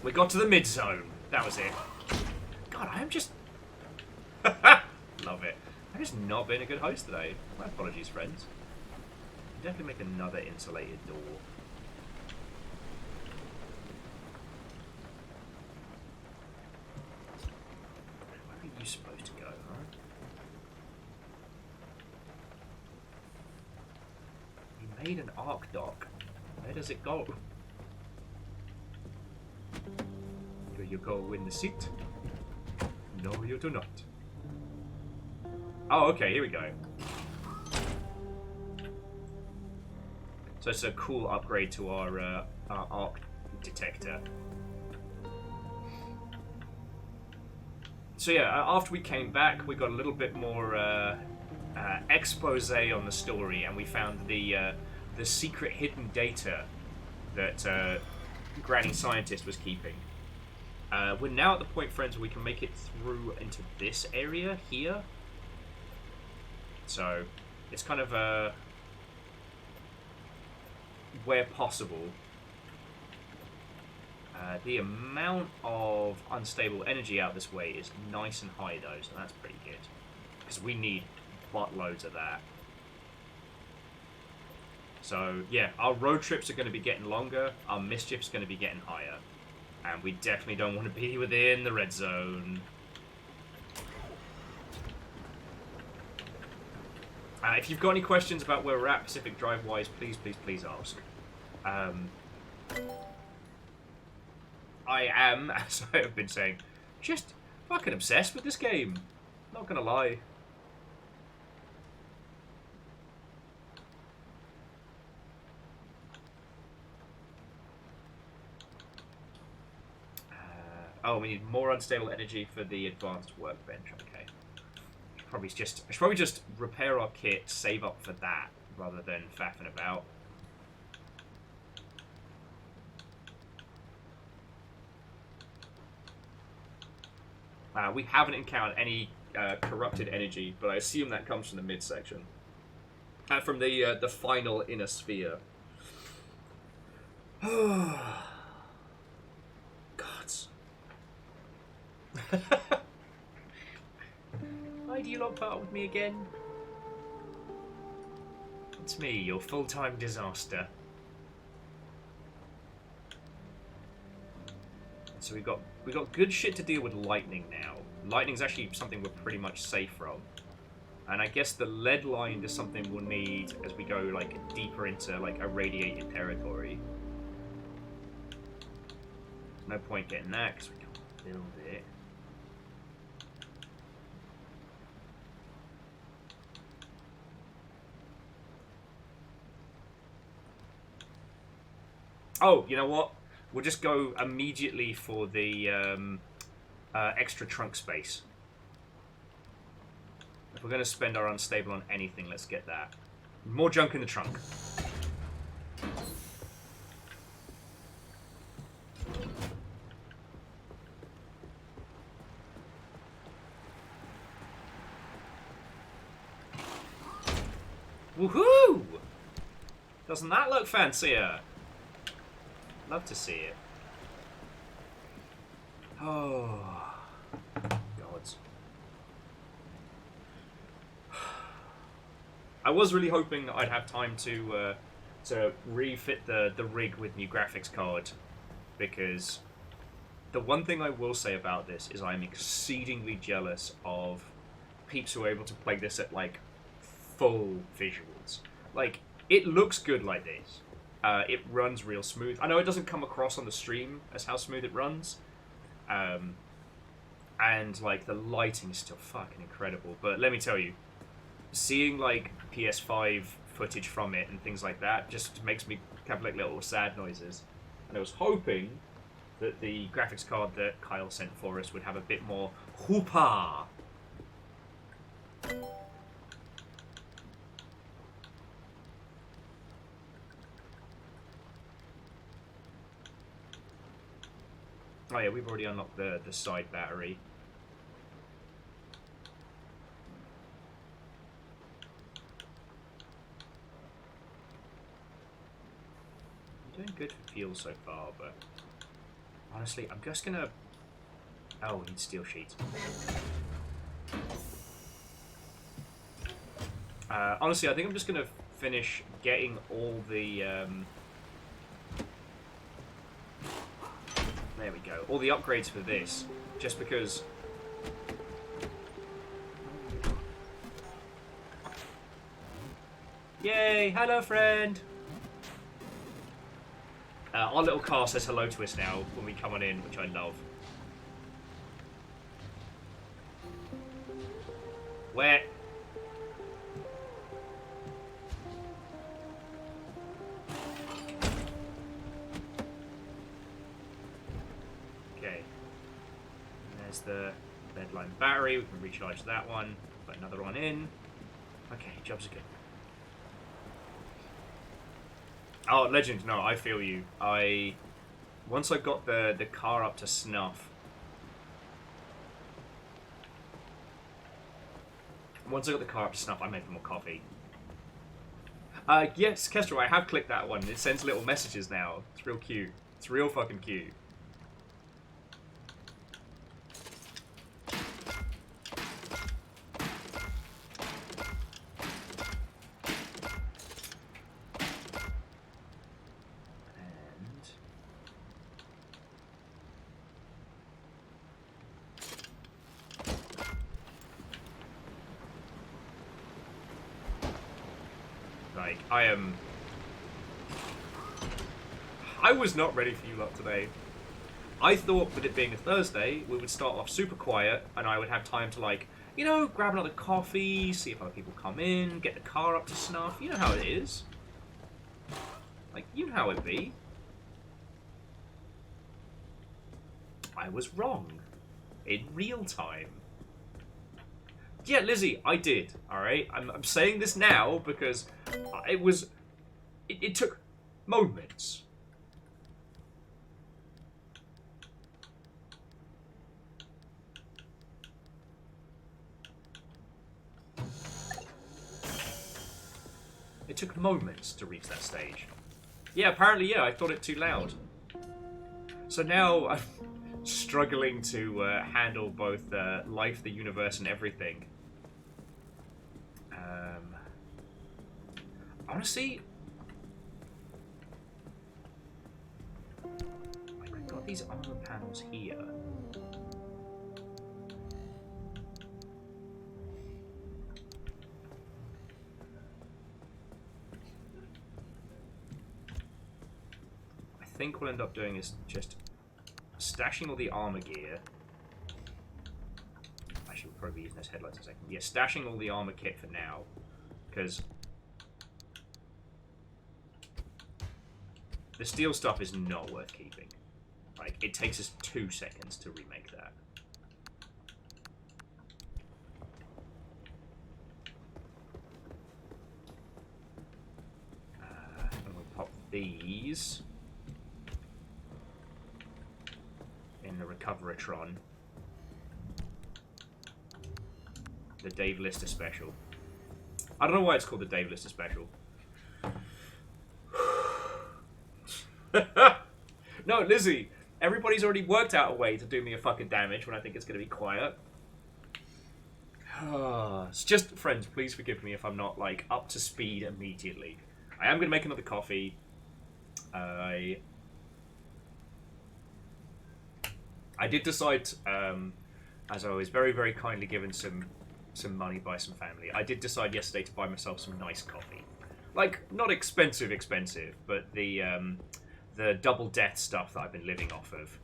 A: We got to the mid zone. That was it. God, I am just... Love it. I've just not been a good host today. My apologies, friends. Definitely make another insulated door. Where are you supposed to go, huh? You made an arc dock. Where does it go? Do you go in the seat? No, you do not. Oh, okay, here we go. So it's a cool upgrade to our arc detector. So yeah, after we came back, we got a little bit more expose on the story, and we found the secret hidden data that Granny Scientist was keeping. We're now at the point, friends, where we can make it through into this area here. So it's kind of where possible. The amount of unstable energy out this way is nice and high, though, so that's pretty good. Because we need buttloads of that. So, yeah, our road trips are going to be getting longer, our mischief's going to be getting higher. And we definitely don't want to be within the red zone. If you've got any questions about where we're at Pacific Drive-wise, please, please, please ask. I am, as I have been saying, just fucking obsessed with this game. Not gonna lie. Oh, we need more unstable energy for the advanced workbench. Okay. I should probably just repair our kit, save up for that, rather than faffing about. We haven't encountered any corrupted energy, but I assume that comes from the midsection. From the final inner sphere. Gods. Why do you not part with me again? It's me, your full-time disaster. So we got good shit to deal with lightning now. Lightning's actually something we're pretty much safe from. And I guess the lead line is something we'll need as we go like deeper into like irradiated territory. No point getting that because we can't build it. Oh, you know what? We'll just go immediately for the extra trunk space. If we're going to spend our unstable on anything, let's get that. More junk in the trunk. Woohoo! Doesn't that look fancier? Love to see it. Oh, gods. I was really hoping I'd have time to refit the rig with new graphics card, because the one thing I will say about this is I'm exceedingly jealous of peeps who are able to play this at like full visuals. Like, it looks good like this. It runs real smooth. I know it doesn't come across on the stream as how smooth it runs. And, like, the lighting's still fucking incredible. But let me tell you, seeing, like, PS5 footage from it and things like that just makes me have, like, little sad noises. And I was hoping that the graphics card that Kyle sent for us would have a bit more whoopah. Oh yeah, we've already unlocked the side battery. I'm doing good for fuel so far, but Honestly, I'm just gonna... Oh, we need steel sheets. Honestly, I think I'm just gonna finish getting all the... There we go. All the upgrades for this. Just because... Yay! Hello, friend! Our little car says hello to us now when we come on in, which I love. Where? Okay. And there's the bedline battery. We can recharge that one. Put another one in. Okay, jobs are good. Oh, Legend, no, I feel you. Once I got the car up to snuff... Once I got the car up to snuff, I made more coffee. Yes, Kestrel, I have clicked that one. It sends little messages now. It's real cute. It's real fucking cute. Like, I was not ready for you lot today. I thought with it being a Thursday, we would start off super quiet, and I would have time to, like, you know, grab another coffee, see if other people come in, get the car up to snuff. You know how it is. Like, you know how it be. I was wrong. In real time. Yeah, Lizzie, I did, alright? I'm saying this now because it took moments. It took moments to reach that stage. Yeah, apparently, yeah, I thought it too loud. So now I'm struggling to handle both life, the universe, and everything. Honestly, like, we've got these armor panels here. I think we'll end up doing is just stashing all the armor gear. Actually, we'll probably be using those headlights in a second. Yeah, stashing all the armor kit for now, because the steel stuff is not worth keeping. Like, it takes us 2 seconds to remake that. And we'll pop these in the Recoveratron. The Dave Lister Special. I don't know why it's called the Dave Lister Special. No, Lizzie, everybody's already worked out a way to do me a fucking damage when I think it's going to be quiet. It's just, friends, please forgive me if I'm not, like, up to speed immediately. I am going to make another coffee. I did decide, as I was very, very kindly given some money by some family, I did decide yesterday to buy myself some nice coffee. Like, not expensive, but the double death stuff that I've been living off of.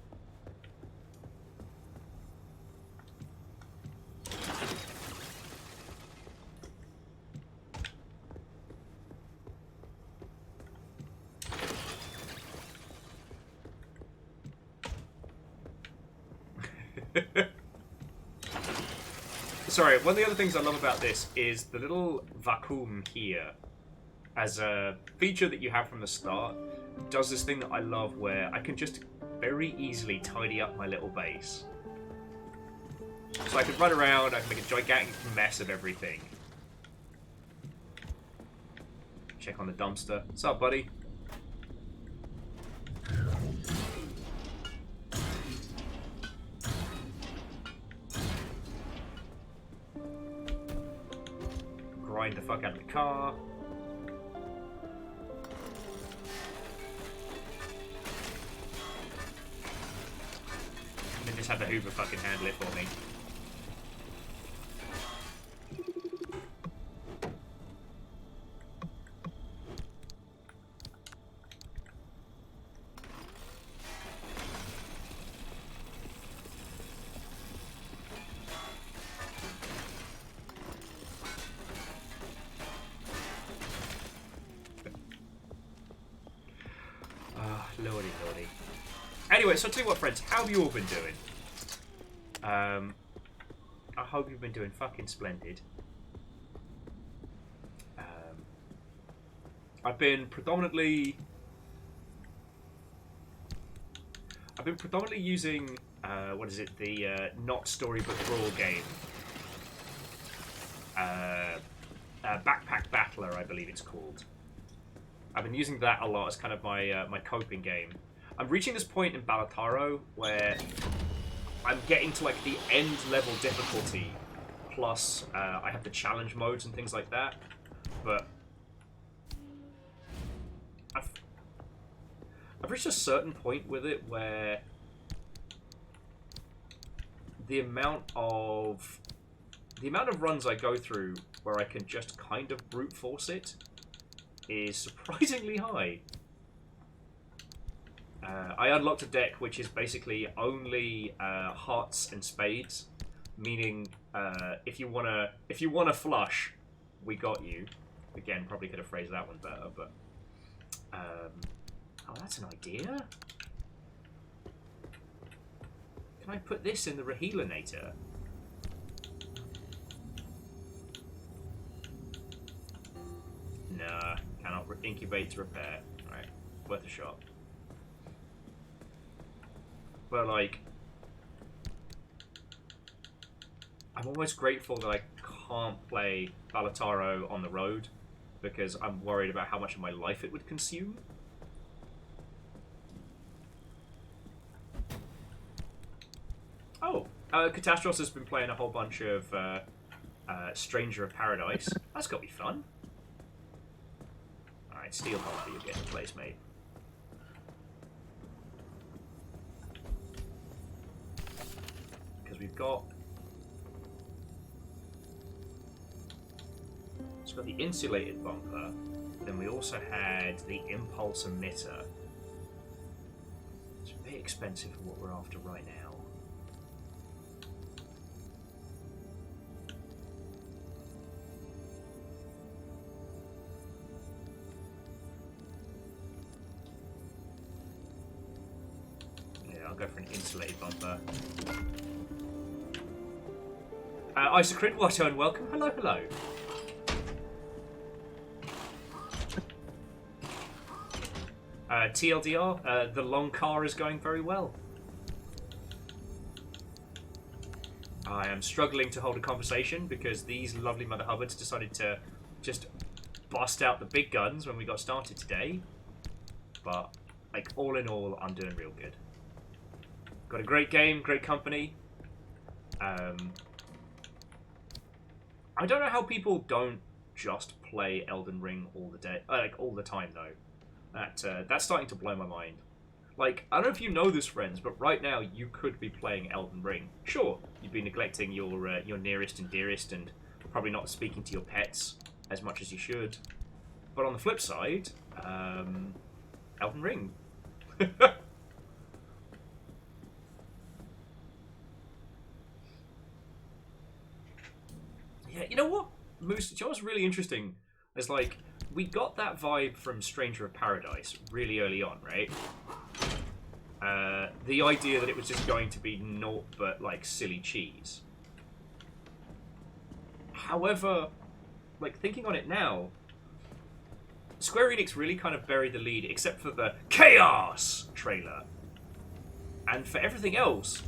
A: Sorry, one of the other things I love about this is the little vacuum here. As a feature that you have from the start, does this thing that I love where I can just very easily tidy up my little base. So I can run around, I can make a gigantic mess of everything. Check on the dumpster. What's up, buddy? fuck out of the car. And then just have the Hoover fucking handle it for me. Lordy, lordy. Anyway, so I'll tell you what, friends, how have you all been doing? I hope you've been doing fucking splendid. I've been predominantly using what is it? The not storybook brawl game. Backpack Battler, I believe it's called. I've been using that a lot as kind of my my coping game. I'm reaching this point in Balataro where I'm getting to like the end level difficulty, plus I have the challenge modes and things like that. But I've reached a certain point with it where the amount of runs I go through where I can just kind of brute force it is surprisingly high. I unlocked a deck which is basically only hearts and spades, meaning if you wanna flush, we got you. Again, probably could have phrased that one better, but oh, that's an idea. Can I put this in the Rahilinator? Nah, cannot incubate to repair. Alright, worth a shot. But, like, I'm almost grateful that I can't play Balataro on the road, because I'm worried about how much of my life it would consume. Oh, Catastros has been playing a whole bunch of Stranger of Paradise. That's got to be fun. Alright, Steel Harper, you're getting a place, mate. Because we've got... It's got the insulated bumper, then we also had the impulse emitter. It's a bit expensive for what we're after right now. I'll go for an insulated bumper. Isocrit, Watto, and welcome. Hello, hello. TLDR, the long car is going very well. I am struggling to hold a conversation because these lovely Mother Hubbards decided to just bust out the big guns when we got started today. But, like, all in all, I'm doing real good. Got a great game, great company. I don't know how people don't just play Elden Ring all the day, like all the time though. That's starting to blow my mind. Like, I don't know if you know this, friends, but right now you could be playing Elden Ring. Sure, you'd be neglecting your nearest and dearest, and probably not speaking to your pets as much as you should. But on the flip side, Elden Ring. Yeah, you know what, Moose? You know what's really interesting? Is like we got that vibe from Stranger of Paradise really early on, right? The idea that it was just going to be naught but like silly cheese. However, like thinking on it now, Square Enix really kind of buried the lead, except for the Chaos trailer, and for everything else,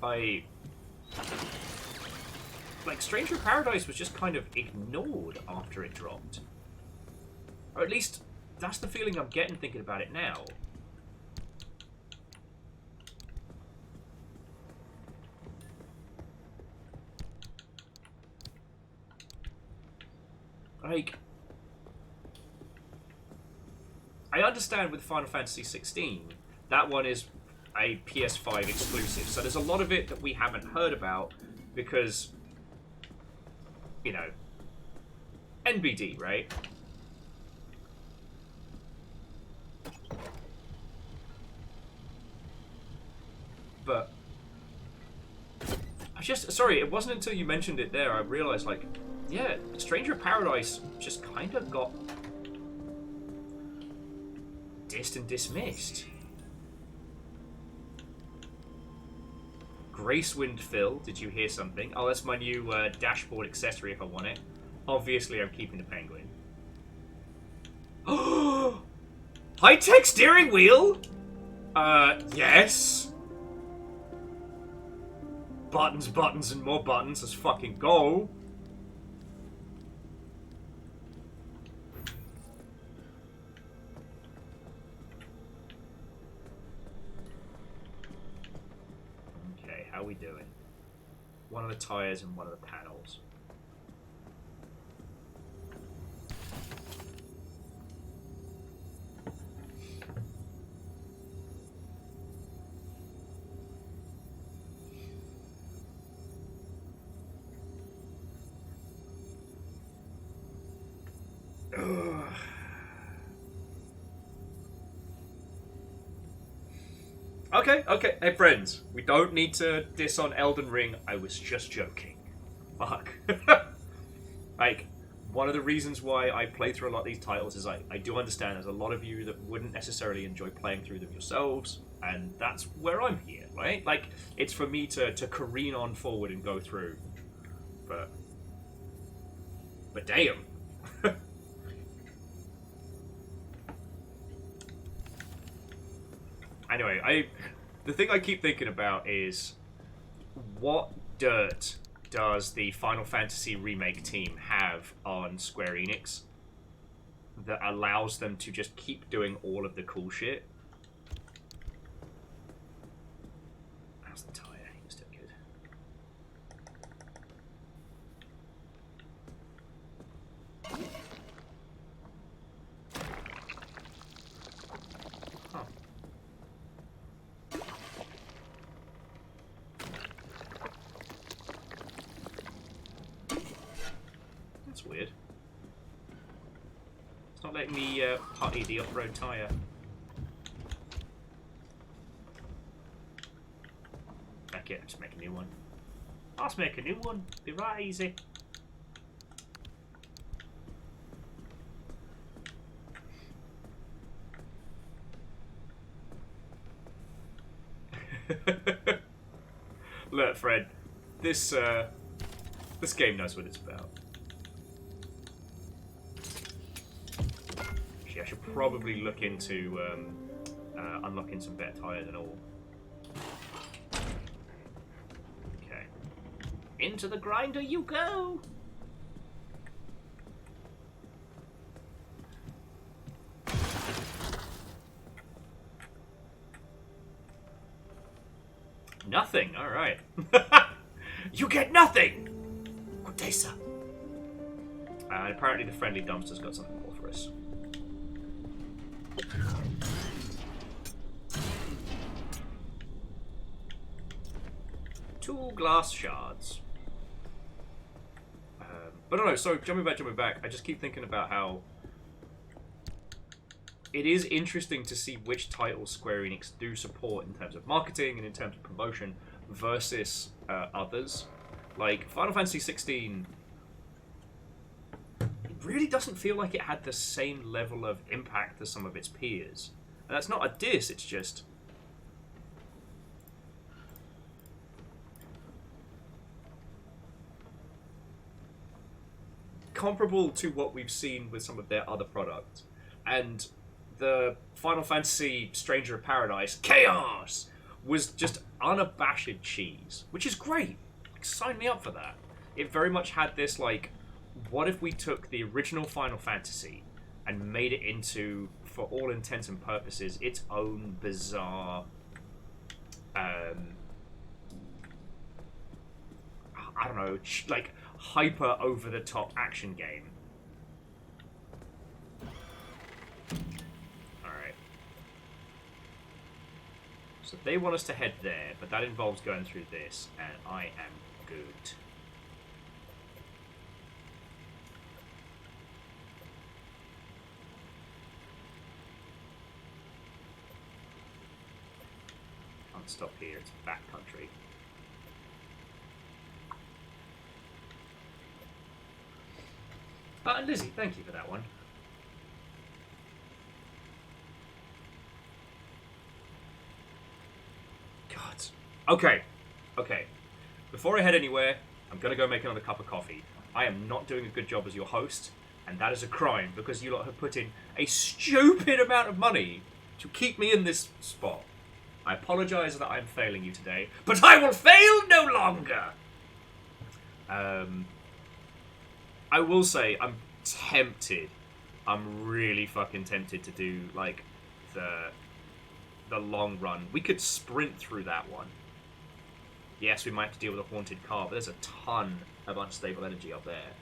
A: like, Stranger of Paradise was just kind of ignored after it dropped. Or at least, that's the feeling I'm getting thinking about it now. like, I understand with Final Fantasy 16, that one is a PS5 exclusive, so there's a lot of it that we haven't heard about because, you know, NBD, right? But I just, sorry, it wasn't until you mentioned it there I realized, like, yeah, Stranger of Paradise just kind of got dissed and dismissed. Gracewind Phil, did you hear something? Oh, that's my new dashboard accessory if I want it. Obviously, I'm keeping the penguin. Oh! High-tech steering wheel? Yes. Buttons, buttons, and more buttons. Let's fucking go. Okay, how we doing? One of the tires and one of the panels. Okay. Hey, friends. We don't need to diss on Elden Ring. I was just joking. Fuck. Like, one of the reasons why I play through a lot of these titles is I do understand there's a lot of you that wouldn't necessarily enjoy playing through them yourselves, and that's where I'm here, right? Like, it's for me to careen on forward and go through. But damn. Anyway, the thing I keep thinking about is what dirt does the Final Fantasy Remake team have on Square Enix that allows them to just keep doing all of the cool shit? How's the tire? It's still good. Huh. That's weird. It's not letting me putty the off-road tyre. Back it, just make a new one. I'll just make a new one. Be right easy. Look, Fred, this game knows what it's about. Actually, I should probably look into unlocking some better tires and all. Okay, into the grinder you go. Nothing. All right. You get nothing. Odessa. And apparently, the friendly dumpster's got something more for us. Two glass shards. But no. So jumping back. I just keep thinking about how it is interesting to see which titles Square Enix do support in terms of marketing and in terms of promotion versus others. Like, Final Fantasy 16, it really doesn't feel like it had the same level of impact as some of its peers. And that's not a diss, it's just... comparable to what we've seen with some of their other products. And the Final Fantasy Stranger of Paradise Chaos was just unabashed cheese, which is great. Like, sign me up for that. It very much had this, like, what if we took the original Final Fantasy and made it into, for all intents and purposes, its own bizarre, I don't know, like, hyper over-the-top action game. So they want us to head there, but that involves going through this, and I am good. Can't stop here, it's backcountry. Lizzie, thank you for that one. God. Okay. Before I head anywhere, I'm gonna go make another cup of coffee. I am not doing a good job as your host, and that is a crime because you lot have put in a stupid amount of money to keep me in this spot. I apologise that I'm failing you today, but I will fail no longer! I will say, I'm tempted. I'm really fucking tempted to do, like, the long run. We could sprint through that one. Yes, we might have to deal with a haunted car, but there's a ton of unstable energy up there.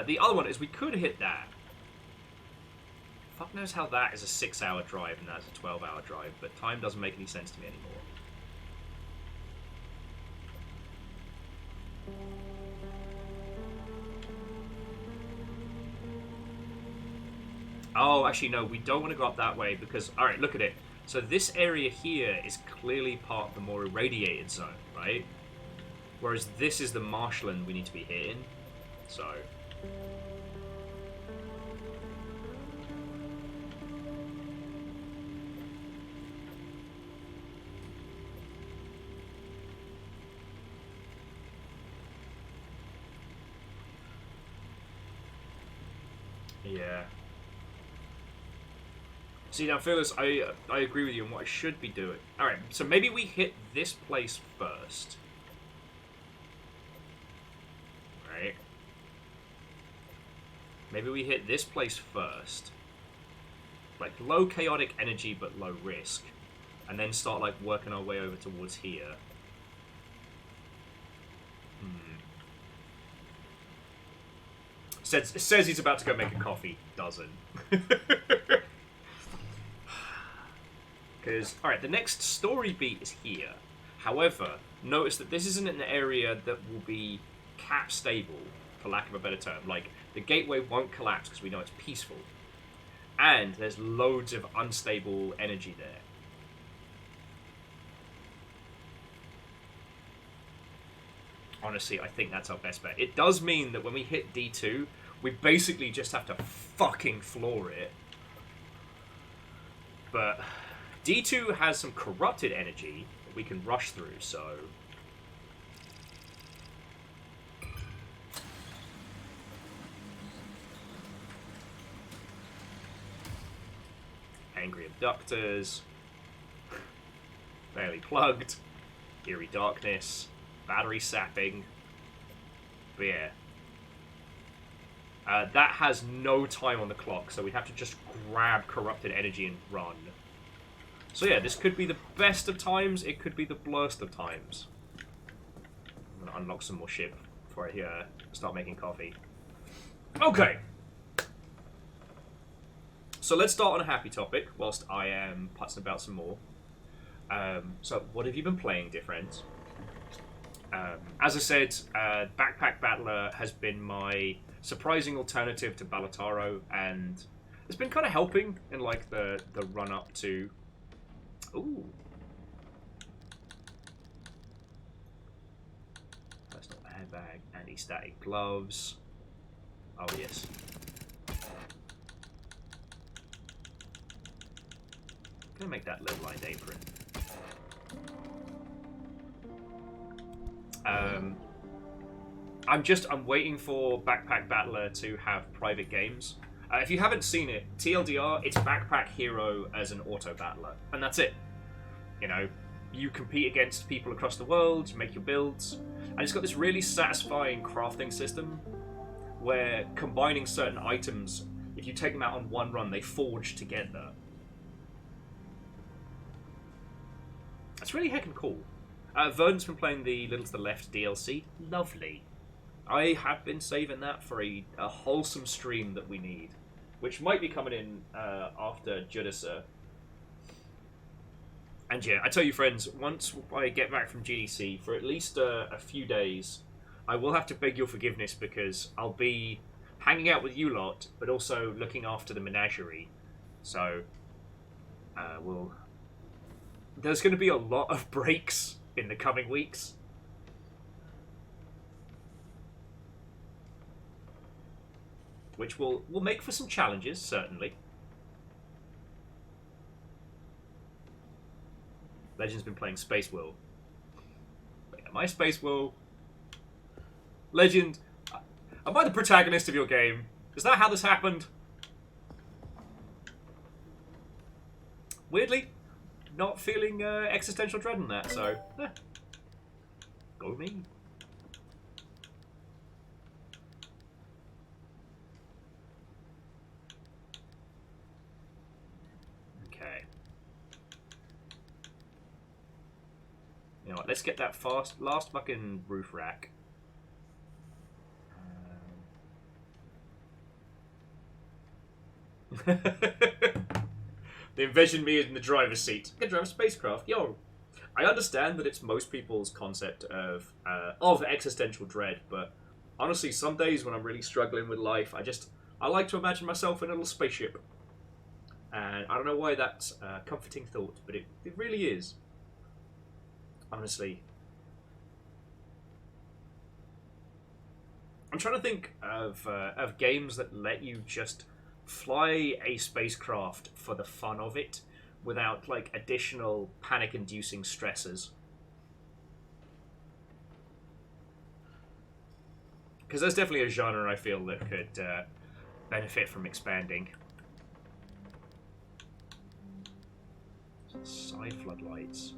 A: The other one is we could hit that. Fuck knows how that is a 6-hour drive and that's a 12-hour drive, but time doesn't make any sense to me anymore. Oh, actually, no, we don't want to go up that way because... Alright, look at it. So this area here is clearly part of the more irradiated zone, right? Whereas this is the marshland we need to be hitting. So... yeah. See, now, Phyllis, I agree with you on what I should be doing. Alright, so maybe we hit this place first. Right? Maybe we hit this place first. Like, low chaotic energy, but low risk. And then start, like, working our way over towards here. Says he's about to go make a coffee. Doesn't. Because, alright, the next story beat is here. However, notice that this isn't an area that will be cap stable, for lack of a better term. Like, the gateway won't collapse because we know it's peaceful. And there's loads of unstable energy there. Honestly, I think that's our best bet. It does mean that when we hit D2, we basically just have to fucking floor it. But D2 has some corrupted energy that we can rush through, so... Angry abductors. Barely plugged. Eerie darkness. Battery sapping. But yeah. That has no time on the clock, so we'd have to just grab corrupted energy and run. So yeah, this could be the best of times, it could be the blurst of times. I'm gonna unlock some more ship before I start making coffee. Okay! So let's start on a happy topic, whilst I am putzing about some more. So, what have you been playing, dear friends? As I said, Backpack Battler has been my surprising alternative to Balataro, and it's been kind of helping in like the run up to. Ooh. Personal airbag, anti-static gloves. Oh yes. Gonna make that little lined apron. I'm waiting for Backpack Battler to have private games. If you haven't seen it, TLDR, it's Backpack Hero as an auto battler, and that's it. You know, you compete against people across the world, you make your builds, and it's got this really satisfying crafting system where combining certain items, if you take them out on one run, they forge together. That's really heckin' cool. Vern's been playing the Little to the Left DLC. Lovely. I have been saving that for a wholesome stream that we need, which might be coming in after Judisa. And yeah, I tell you, friends, once I get back from GDC for at least a few days, I will have to beg your forgiveness because I'll be hanging out with you lot, but also looking after the menagerie. So, there's going to be a lot of breaks in the coming weeks. Which will make for some challenges, certainly. Legend's been playing Space Will. Am I Space Will? Legend, am I the protagonist of your game? Is that how this happened? Weirdly, not feeling existential dread in that, so go me. Okay. You know what? Let's get that last fucking roof rack. They envision me in the driver's seat. I can drive a spacecraft. Yo, I understand that it's most people's concept of existential dread, but honestly, some days when I'm really struggling with life, I like to imagine myself in a little spaceship. And I don't know why that's a comforting thought, but it really is. Honestly. I'm trying to think of games that let you just fly a spacecraft for the fun of it without like additional panic-inducing stresses. Because there's definitely a genre I feel that could benefit from expanding. Side floodlights.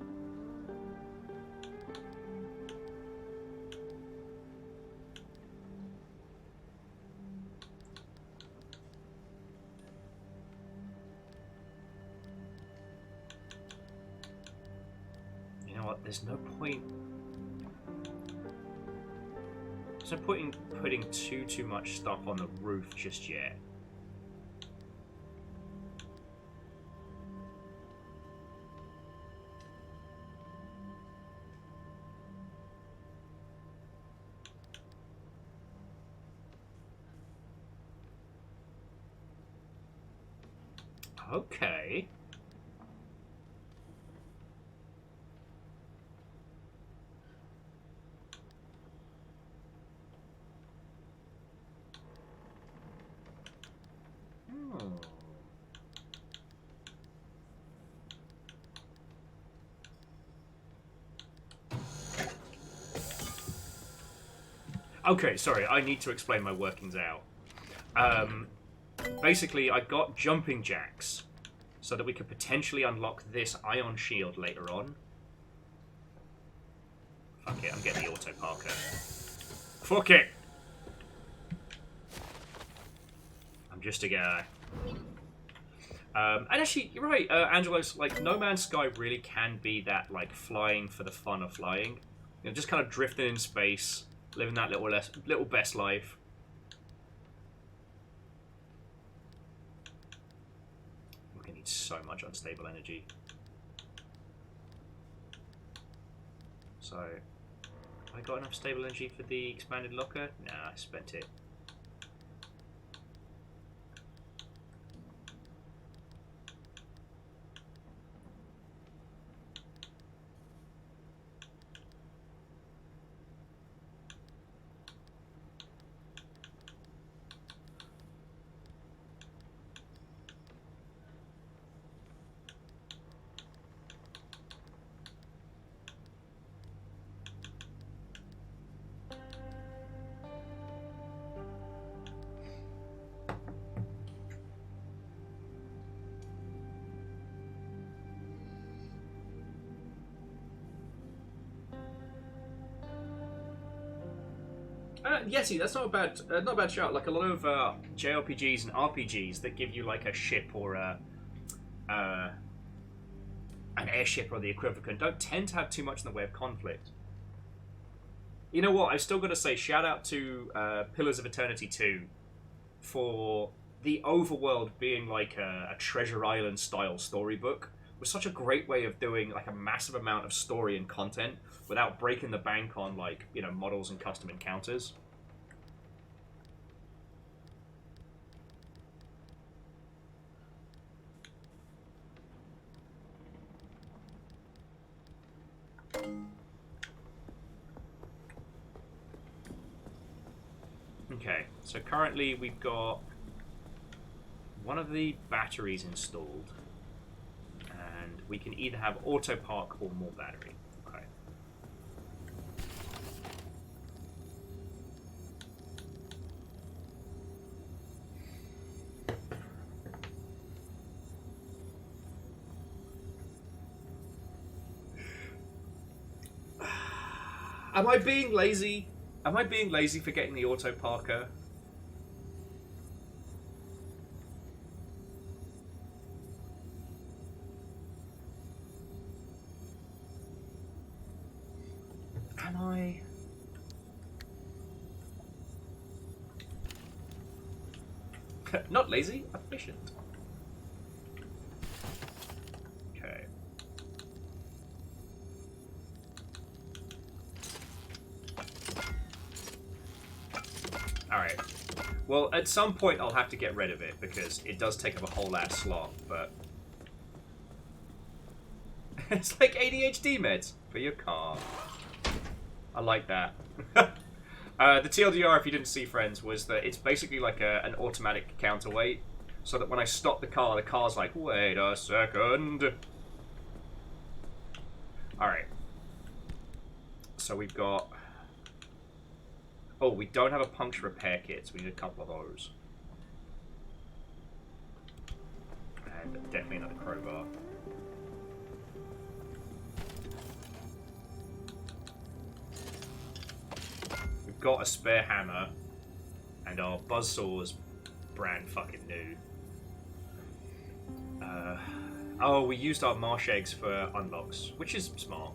A: You know what? There's no point. There's no point in putting too much stuff on the roof just yet. Okay. Okay, sorry, I need to explain my workings out. Basically, I got jumping jacks so that we could potentially unlock this ion shield later on. Fuck it, I'm getting the auto parker. Fuck it! I'm just a guy. And actually, you're right, Angelos, like, No Man's Sky really can be that, like, flying for the fun of flying. You know, just kind of drifting in space, living that little best life. We're gonna need so much unstable energy. So, have I got enough stable energy for the expanded locker? Nah, I spent it. Yeah, see, that's not a bad shout. Like a lot of JRPGs and RPGs that give you like a ship or a an airship or the equivalent don't tend to have too much in the way of conflict. You know what? I've still got to say shout out to Pillars of Eternity 2 for the overworld being like a Treasure Island style storybook. It was such a great way of doing like a massive amount of story and content without breaking the bank on like, you know, models and custom encounters. Okay, so currently we've got one of the batteries installed, and we can either have auto park or more battery. Okay. Am I being lazy? Am I being lazy for getting the auto parker? Am I? Not lazy, efficient. Okay. Alright. Well, at some point I'll have to get rid of it because it does take up a whole ass slot, but... It's like ADHD meds for your car. I like that. The TLDR, if you didn't see, friends, was that it's basically like an automatic counterweight, so that when I stop the car's like, wait a second. Alright. So we've got... Oh, we don't have a puncture repair kit, so we need a couple of those. And definitely another crowbar. We've got a spare hammer, and our buzzsaw's brand fucking new. Oh, we used our marsh eggs for unlocks, which is smart.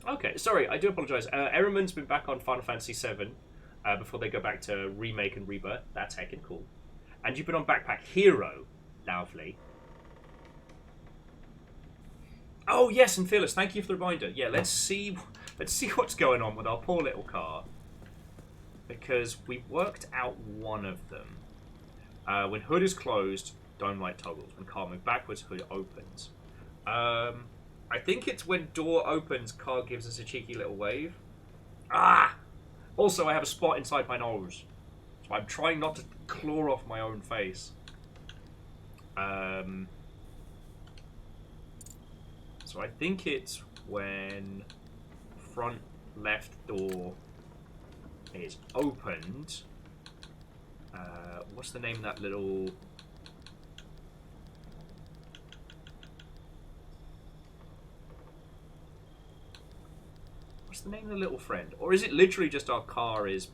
A: Okay, sorry, I do apologise. Errorman's been back on Final Fantasy VII before they go back to Remake and Rebirth. That's heckin' cool. And you've been on Backpack Hero. Lovely. Oh, yes, and Fearless, thank you for the reminder. Yeah, let's see what's going on with our poor little car. Because we worked out one of them. When hood is closed, dome light toggles. When car moves backwards, hood opens. I think it's when door opens, car gives us a cheeky little wave. Ah! Also, I have a spot inside my nose. So I'm trying not to claw off my own face. So I think it's when front left door is opened. What's the name of that little... What's the name of the little friend? Or is it literally just our car's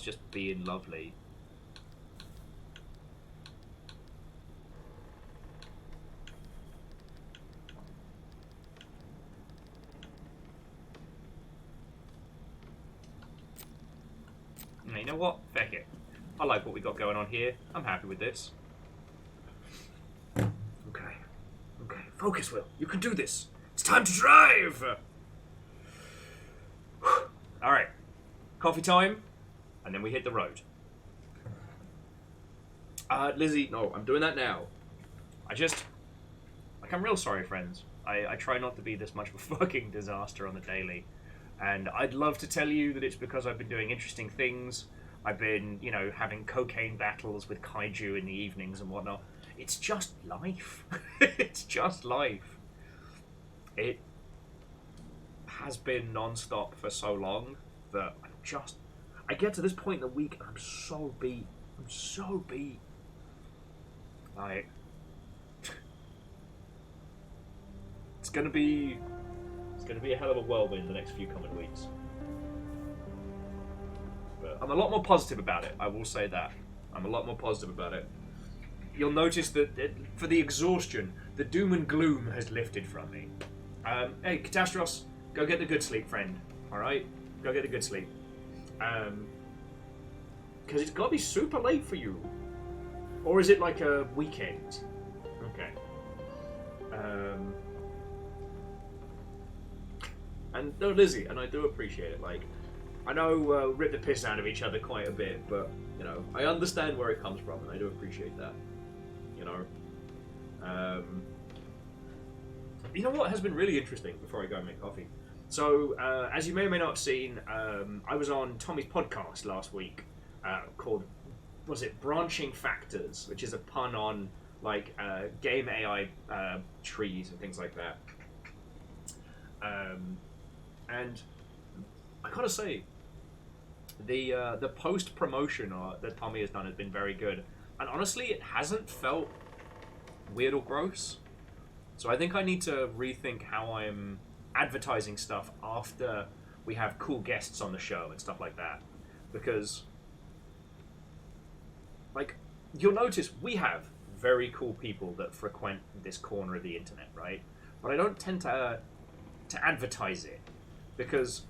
A: just being lovely? You know what? Feck it. I like what we got going on here. I'm happy with this. Okay. Okay. Focus, Will. You can do this. It's time to drive! Alright. Coffee time. And then we hit the road. Lizzie, no, I'm doing that now. I'm real sorry, friends. I try not to be this much of a fucking disaster on the daily. And I'd love to tell you that it's because I've been doing interesting things. I've been, you know, having cocaine battles with kaiju in the evenings and whatnot. It's just life. It's just life. It has been non-stop for so long that I get to this point in the week and I'm so beat. I'm so beat. Like, it's gonna be a hell of a whirlwind the next few coming weeks. But I'm a lot more positive about it. I will say that. I'm a lot more positive about it. You'll notice that for the exhaustion, the doom and gloom has lifted from me. Hey, Catastros, go get the good sleep, friend. All right, go get the good sleep. Because it's got to be super late for you. Or is it like a weekend? Okay. And no, Lizzie, and I do appreciate it. Like, I know rip the piss out of each other quite a bit, but you know, I understand where it comes from, and I do appreciate that. You know. You know what has been really interesting before I go and make coffee? So, as you may or may not have seen, I was on Tommy's podcast last week called, was it Branching Factors, which is a pun on like game AI trees and things like that. And I gotta say, the post promotion that Tommy has done has been very good, and honestly, it hasn't felt weird or gross. So I think I need to rethink how I'm advertising stuff after we have cool guests on the show and stuff like that, because like you'll notice we have very cool people that frequent this corner of the internet, right? But I don't tend to advertise it, because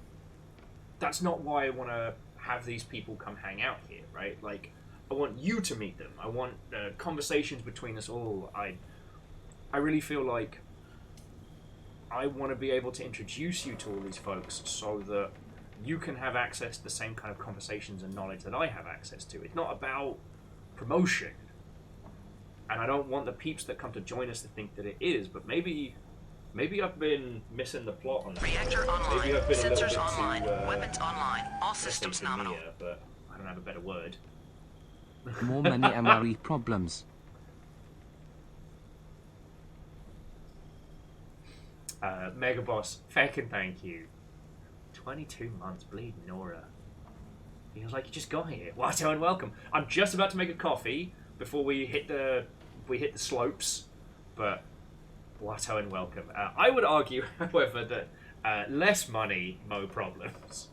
A: that's not why I want to have these people come hang out here, right? Like, I want you to meet them. I want conversations between us all. I really feel like I want to be able to introduce you to all these folks so that you can have access to the same kind of conversations and knowledge that I have access to. It's not about promotion. And I don't want the peeps that come to join us to think that it is, but maybe I've been missing the plot on that.
D: Reactor online.
A: Maybe I've been a little
D: Sensors
A: bit
D: online.
A: too,
D: Weapons online. All systems nominal.
A: Mia, but I don't have a better word.
B: More money MRE problems.
A: Mega Boss, feckin' thank you. 22 months, bleed Nora. Feels like you just got here. Watto and welcome. I'm just about to make a coffee before we hit the slopes, but Watto and welcome. I would argue, however, that less money, mo problems.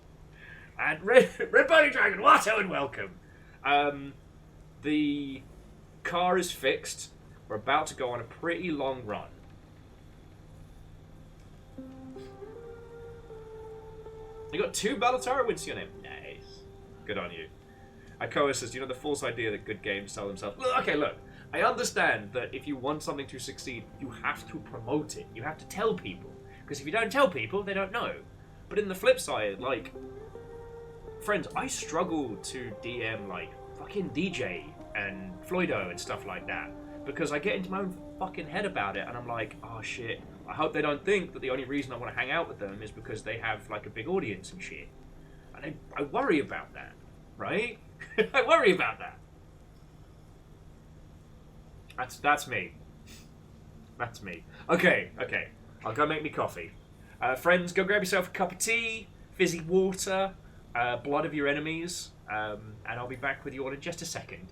A: And Red Bunny Dragon, Watto and welcome. The car is fixed. We're about to go on a pretty long run. You got 2 Balatara wins to your name. Nice. Good on you. Akoa says, you know the false idea that good games sell themselves. Okay, look. I understand that if you want something to succeed, you have to promote it. You have to tell people. Because if you don't tell people, they don't know. But in the flip side, like, friends, I struggle to DM, like, fucking DJ and Floydo and stuff like that. Because I get into my own fucking head about it, and I'm like, oh shit, I hope they don't think that the only reason I want to hang out with them is because they have, like, a big audience and shit. And I worry about that, right? I worry about that. That's me. That's me. Okay. I'll go make me coffee. Friends, go grab yourself a cup of tea, fizzy water, blood of your enemies, and I'll be back with you all in just a second.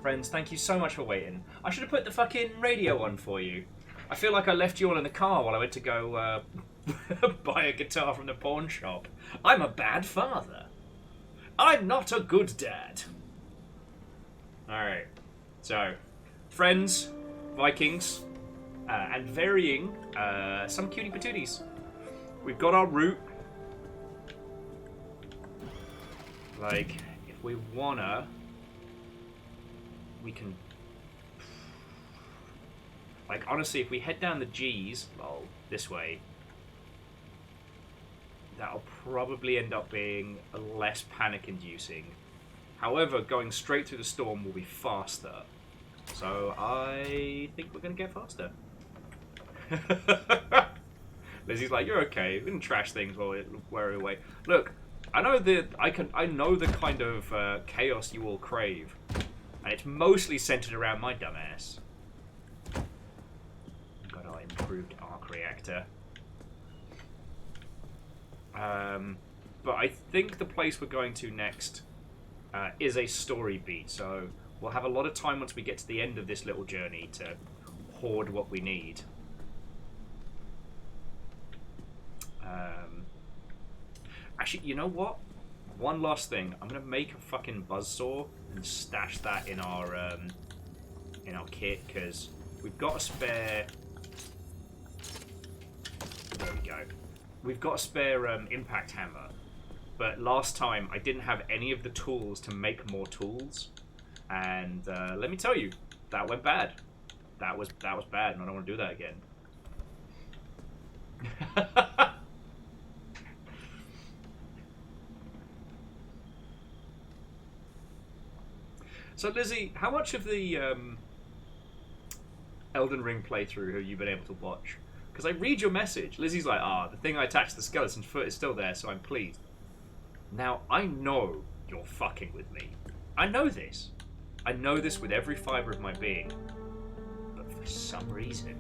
A: Friends, thank you so much for waiting. I should have put the fucking radio on for you. I feel like I left you all in the car while I went to go buy a guitar from the pawn shop. I'm a bad father. I'm not a good dad. Alright. So, friends, Vikings, and varying some cutie patooties. We've got our route. Like, if we wanna, we can... Like, honestly, if we head down the G's, well, this way, that'll probably end up being less panic-inducing. However, going straight through the storm will be faster. So, I think we're going to get faster. Lizzie's like, you're okay. We can trash things while we're away. Look, I know the kind of chaos you all crave, and it's mostly centered around my dumbass. Got our improved arc reactor. But I think the place we're going to next is a story beat, so we'll have a lot of time once we get to the end of this little journey to hoard what we need. Actually, you know what? One last thing. I'm gonna make a fucking buzzsaw and stash that in our kit, because we've got a spare. There we go. We've got a spare impact hammer, but last time I didn't have any of the tools to make more tools, and let me tell you, that went bad. That was bad, and I don't want to do that again. So Lizzie, how much of the Elden Ring playthrough have you been able to watch? Because I read your message. Lizzie's like, the thing I attached to the skeleton's foot is still there, so I'm pleased. Now, I know you're fucking with me. I know this. I know this with every fibre of my being. But for some reason...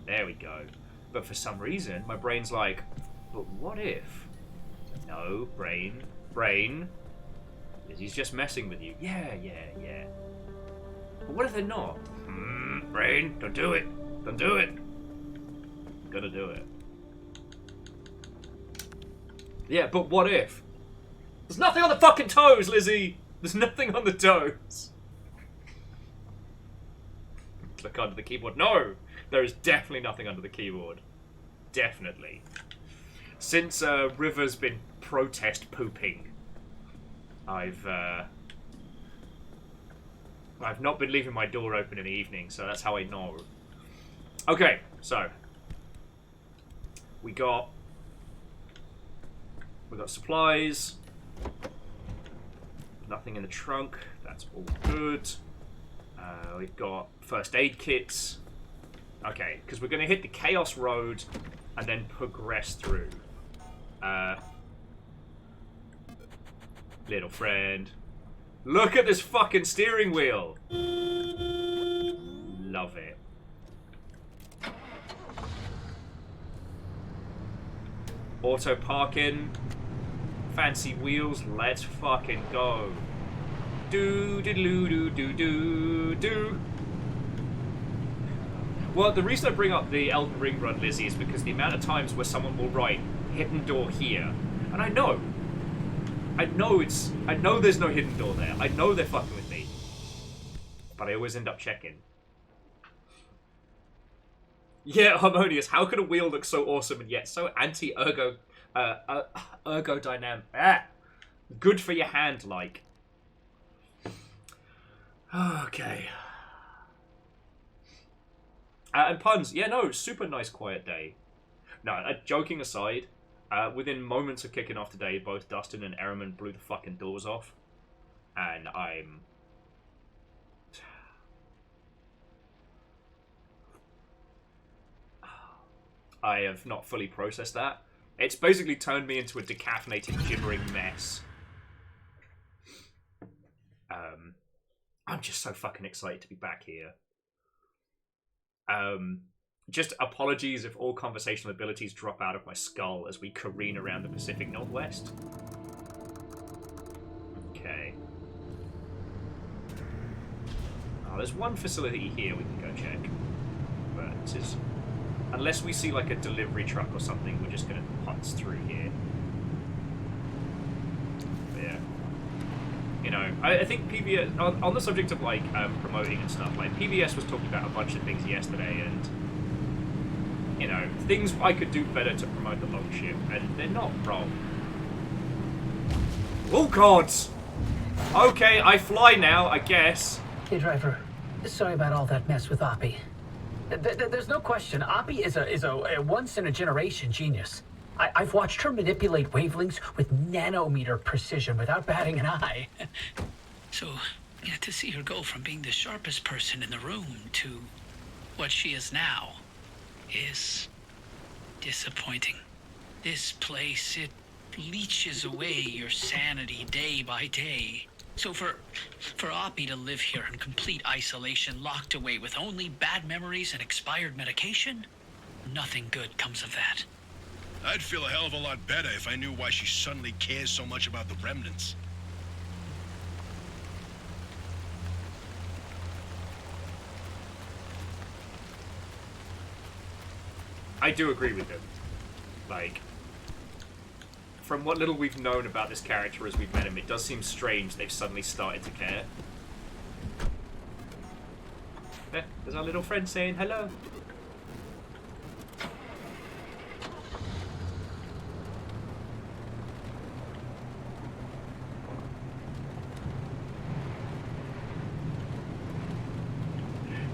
A: There we go. But for some reason, my brain's like, but what if? No, brain. Lizzie's just messing with you. Yeah. But what if they're not? Brain, don't do it. Don't do it. I'm gonna do it. Yeah, but what if? There's nothing on the fucking toes, Lizzie! There's nothing on the toes. Click under the keyboard. No! There is definitely nothing under the keyboard. Definitely. Since River's been protest pooping, I've not been leaving my door open in the evening, so that's how I know. Okay, so we got supplies. Nothing in the trunk. That's all good. We've got first aid kits. Okay, because we're going to hit the Chaos Road and then progress through. Little friend. Look at this fucking steering wheel. Love it. Auto parking. Fancy wheels. Let's fucking go. Do do do do do do. Well, the reason I bring up the Elden Ring run, Lizzie, is because the amount of times where someone will write hidden door here, and I know there's no hidden door there. I know they're fucking with me, but I always end up checking. Yeah, Harmonious. How could a wheel look so awesome and yet so ergodynamic? Good for your hand, like. Okay. And puns. Yeah, no, super nice quiet day. No, joking aside, within moments of kicking off today, both Dustin and Ehrman blew the fucking doors off. And I have not fully processed that. It's basically turned me into a decaffeinated, gibbering mess. I'm just so fucking excited to be back here. Just apologies if all conversational abilities drop out of my skull as we careen around the Pacific Northwest. Oh, there's one facility here we can go check. But this is... Unless we see like a delivery truck or something, we're just going to putz through here. But yeah. You know, I think PBS... On the subject of like promoting and stuff, like PBS was talking about a bunch of things yesterday and... You know, things I could do better to promote the Longship, and they're not wrong. Oh, God! Okay, I fly now, I guess.
E: Hey, driver. Sorry about all that mess with Oppie. There's no question, Oppie is a once-in-a-generation genius. I've watched her manipulate wavelengths with nanometer precision without batting an eye.
F: So, yeah, to see her go from being the sharpest person in the room to what she is now is disappointing. This place, it leeches away your sanity day by day. So for Oppie to live here in complete isolation, locked away with only bad memories and expired medication, nothing good comes of that.
G: I'd feel a hell of a lot better if I knew why she suddenly cares so much about the remnants.
A: I do agree with him. Like, from what little we've known about this character as we've met him, it does seem strange they've suddenly started to care. There's our little friend saying hello.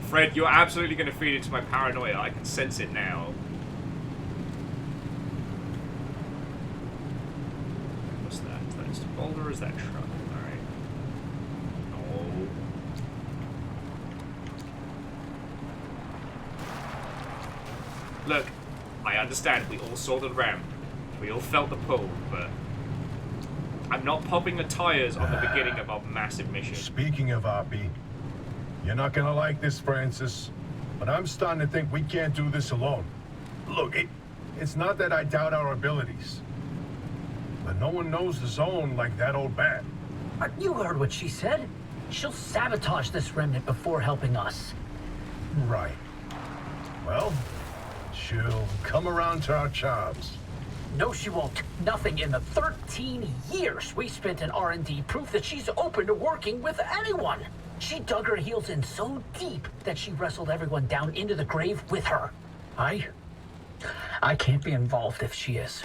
A: Fred, you're absolutely going to feed into my paranoia. I can sense it now. What's that? Is that just a boulder or is that a truck? Alright. Oh. Look, I understand we all saw the ramp. We all felt the pull, but I'm not popping the tires on the beginning of our massive mission.
H: Speaking of Oppie, you're not gonna like this, Francis, but I'm starting to think we can't do this alone. Look, it's not that I doubt our abilities, but no one knows the zone like that old bat.
E: You heard what she said. She'll sabotage this remnant before helping us.
H: Right. Well, she'll come around to our charms.
E: No, she won't. Nothing in the 13 years we spent in R&D proof that she's open to working with anyone. She dug her heels in so deep that she wrestled everyone down into the grave with her. I can't be involved if she is.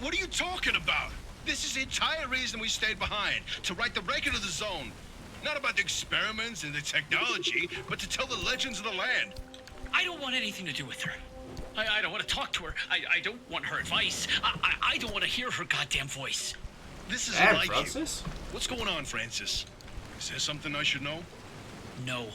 G: What are you talking about? This is the entire reason we stayed behind, to write the record of the zone. Not about the experiments and the technology, but to tell the legends of the land.
F: I don't want anything to do with her. I don't want to talk to her. I don't want her advice. I don't want to hear her goddamn voice.
G: This isn't like
A: Francis?
G: you. What's going on, Francis? Is there something I should know?
F: No.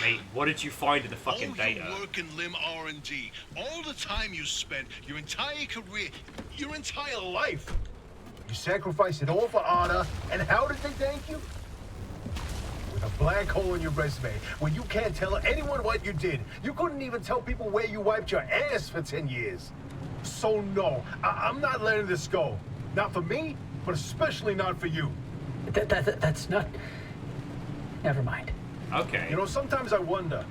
A: Mate, what did you find in the fucking
G: all
A: data?
G: Your work in limb R&D, all the time you spent, your entire career, your entire life.
H: You sacrificed it all for honor, and how did they thank you? With a black hole in your resume, where you can't tell anyone what you did. You couldn't even tell people where you wiped your ass for 10 years. So no, I'm not letting this go. Not for me, but especially not for you.
E: That's not... Never mind.
A: Okay.
H: You know, sometimes I wonder,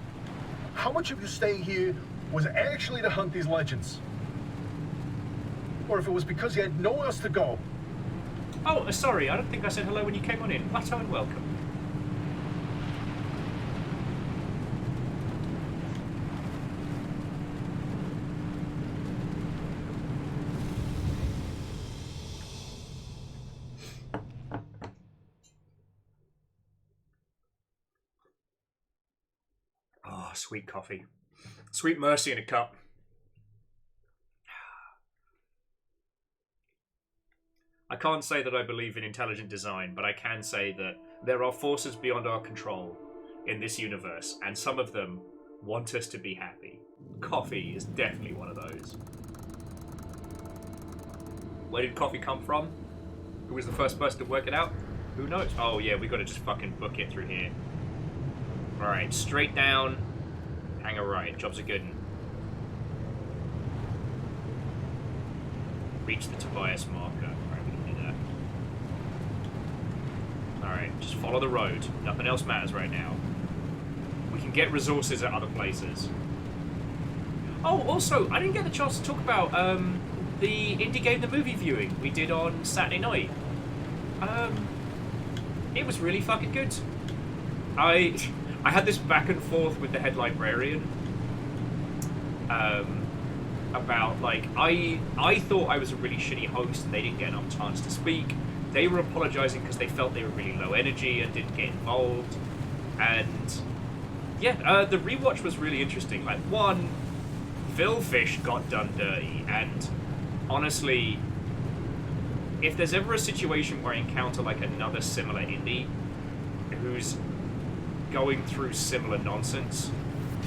H: how much of you staying here was actually to hunt these legends? Or if it was because you had nowhere else to go.
A: Oh, sorry, I don't think I said hello when you came on in. Utter and welcome. Oh, sweet coffee. Sweet mercy in a cup. I can't say that I believe in intelligent design, but I can say that there are forces beyond our control in this universe, and some of them want us to be happy. Coffee is definitely one of those. Where did coffee come from? Who was the first person to work it out? Who knows? Oh yeah, we gotta just fucking book it through here. Alright, straight down, hang a right, job's a good one. Reach the Tobias marker. Alright, we can do that. Alright, just follow the road. Nothing else matters right now. We can get resources at other places. Oh, also, I didn't get the chance to talk about the Indie Game the Movie viewing we did on Saturday night. It was really fucking good. I had this back and forth with the head librarian about, like, I thought I was a really shitty host and they didn't get enough chance to speak. They were apologizing because they felt they were really low energy and didn't get involved. And yeah, the rewatch was really interesting. Like, one, Phil Fish got done dirty, and honestly, if there's ever a situation where I encounter like another similar indie who's going through similar nonsense,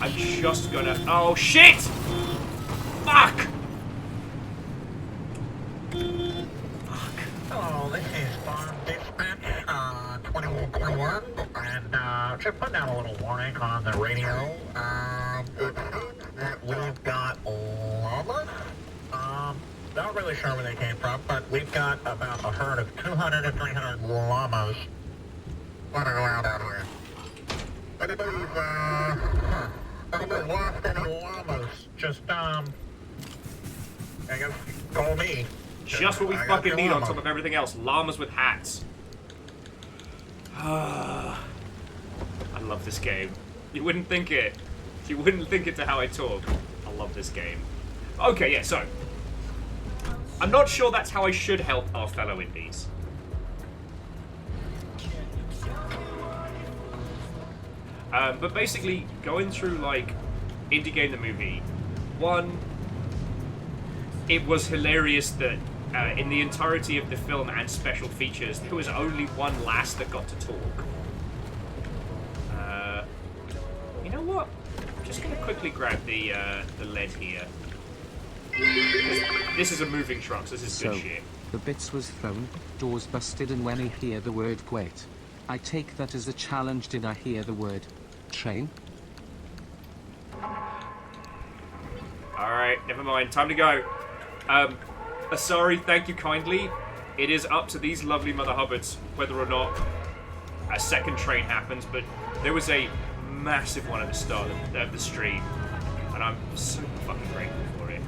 A: I'm just gonna... Oh, shit! Fuck!
E: Oh, this is Farm Dispatch 2121, and just putting out a little warning on the radio. It seems that we've got llamas. Not really sure where they came from, but we've got about a herd of 200 to 300 llamas running around out here. Anybody lost any llamas? Just, I guess, call me.
A: Just what we fucking need on top of everything else. Llamas with hats. I love this game. You wouldn't think it. You wouldn't think it to how I talk. I love this game. Okay, yeah, so. I'm not sure that's how I should help our fellow indies. But basically, going through, like, Indie Game the Movie, one, it was hilarious that in the entirety of the film and special features, there was only one lass that got to talk. You know what? I'm just going to quickly grab the lead here. This is a moving truck, so this is good shit.
B: The bits was thrown, doors busted, and when I hear the word wait, I take that as a challenge. Did I hear the word train?
A: Alright, never mind. Time to go. Sorry, thank you kindly. It is up to these lovely Mother Hubbards whether or not a second train happens, but there was a massive one at the start of the stream, and I'm super fucking grateful for it.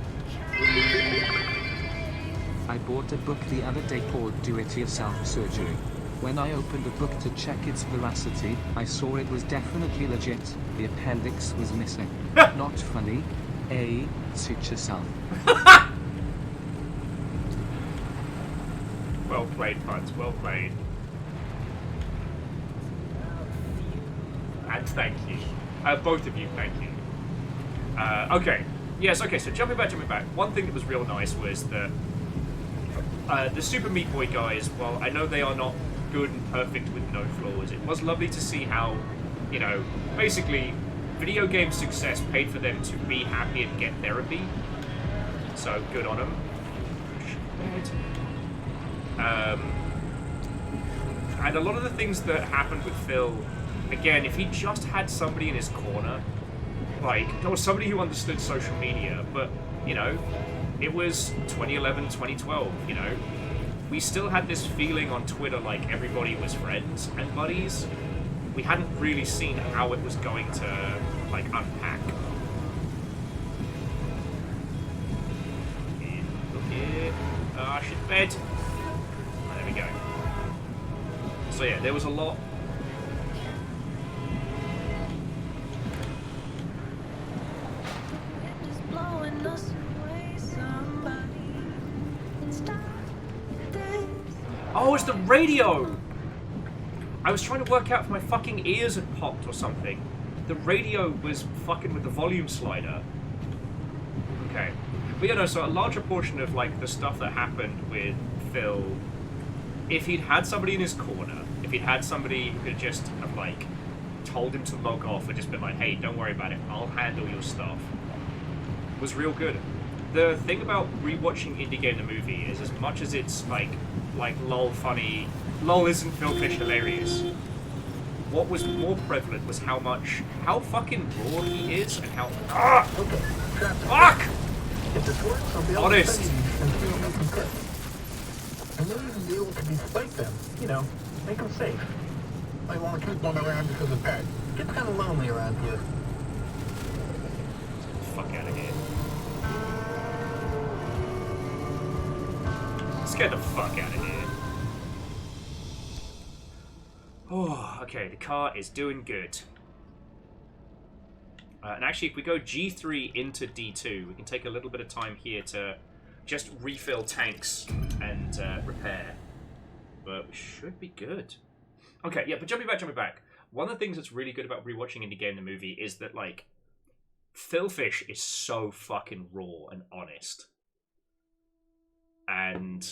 B: I bought a book the other day called Do-It-Yourself Surgery. When I opened the book to check its veracity, I saw it was definitely legit. The appendix was missing. Not funny. Suit yourself.
A: Well played, Puds. Well played. And thank you. Both of you, thank you. Okay. Yes, okay, so jumping back. One thing that was real nice was that the Super Meat Boy guys, well, I know they are not good and perfect with no flaws. It was lovely to see how, you know, basically video game success paid for them to be happy and get therapy. So good on them. And a lot of the things that happened with Phil, again, if he just had somebody in his corner, like, or somebody who understood social media, but, you know, it was 2011, 2012, you know, we still had this feeling on Twitter like everybody was friends and buddies. We hadn't really seen how it was going to, like, unpack. Look here. Ah, shit, bed. There we go. So yeah, there was a lot. Oh, it's the radio! I was trying to work out if my fucking ears had popped or something. The radio was fucking with the volume slider. Okay. But yeah, no, so a larger portion of, like, the stuff that happened with Phil, if he'd had somebody in his corner, if he'd had somebody who could just have, like, told him to log off and just been like, hey, don't worry about it, I'll handle your stuff, was real good. The thing about rewatching Indie Game the Movie is, as much as it's, like lol funny, lol isn't Phil Fish hilarious, what was more prevalent was how fucking raw he is and how... Fuck!
E: If this works, I'll be able
A: Honest.
E: to study and feel make them good. And then even be able to deflate them, you know, make them safe.
H: I want to keep one around because of pet. It's kind of lonely around here.
A: Fuck out of here. Let's get the fuck out of here. Oh, okay, the car is doing good. And actually, if we go G3 into D2, we can take a little bit of time here to just refill tanks and repair. But we should be good. Okay, yeah, but jumping back. One of the things that's really good about rewatching Indie Game the movie is that, like, Philfish is so fucking raw and honest. And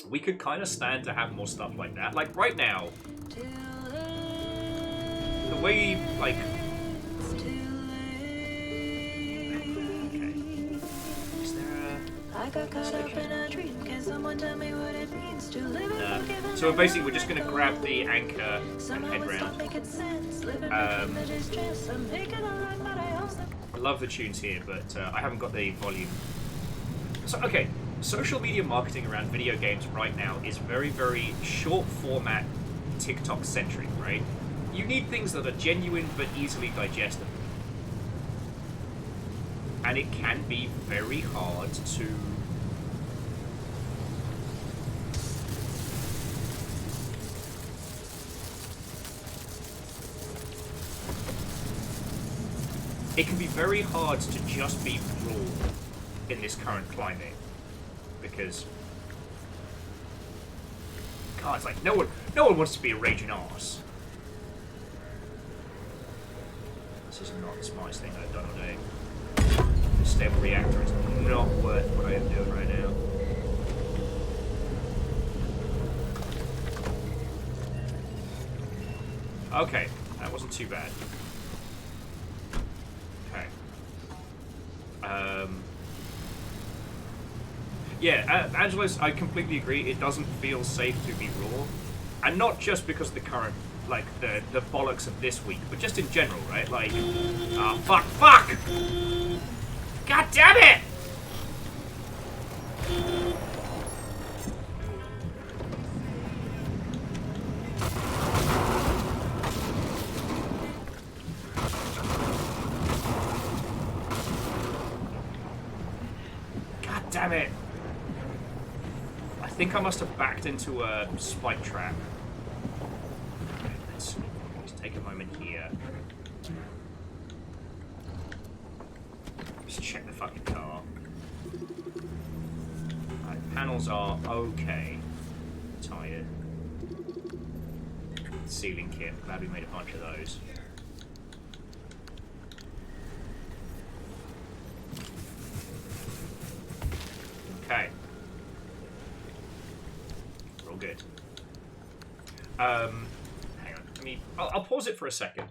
A: we could kind of stand to have more stuff like that. Like, right now, the way, like... Okay. Is there a...
I: I got caught up in a dream. Can someone tell me what it means to live in forgiven?
A: So basically, we're just going to grab the anchor and head round. I love the tunes here, but I haven't got the volume. So, okay, social media marketing around video games right now is very, very short format, TikTok centric, right? You need things that are genuine but easily digestible. And it can be very hard to... It can be very hard to just be raw in this current climate. Because... God, it's like, no one wants to be a raging arse. This is not the smartest thing I've done all day. The stable reactor is not worth what I am doing right now. Okay, that wasn't too bad. Okay. Yeah, Angelos, I completely agree. It doesn't feel safe to be raw. And not just because of the current, like, the bollocks of this week, but just in general, right? Like, fuck! God damn it! God damn it! I think I must have backed into a spike trap. Okay, let's take a moment here. Just check the fucking car. Right, panels are okay. Tired. Ceiling kit. Glad we made a bunch of those. Okay. We're all good. Hang on. I'll pause it for a second.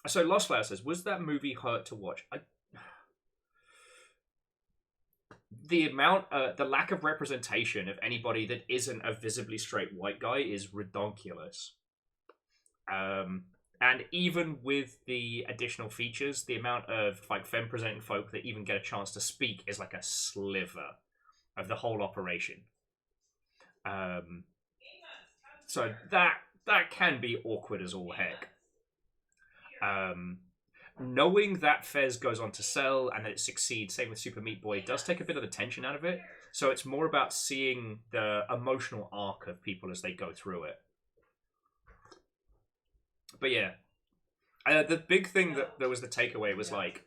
A: So Lost Flower says, was that movie hurt to watch? The amount, the lack of representation of anybody that isn't a visibly straight white guy is redonkulous. And even with the additional features, the amount of like femme presenting folk that even get a chance to speak is like a sliver of the whole operation. So that can be awkward as all heck. Knowing that Fez goes on to sell and that it succeeds, same with Super Meat Boy, does take a bit of the tension out of it. So it's more about seeing the emotional arc of people as they go through it. But yeah, the big thing that was the takeaway was like,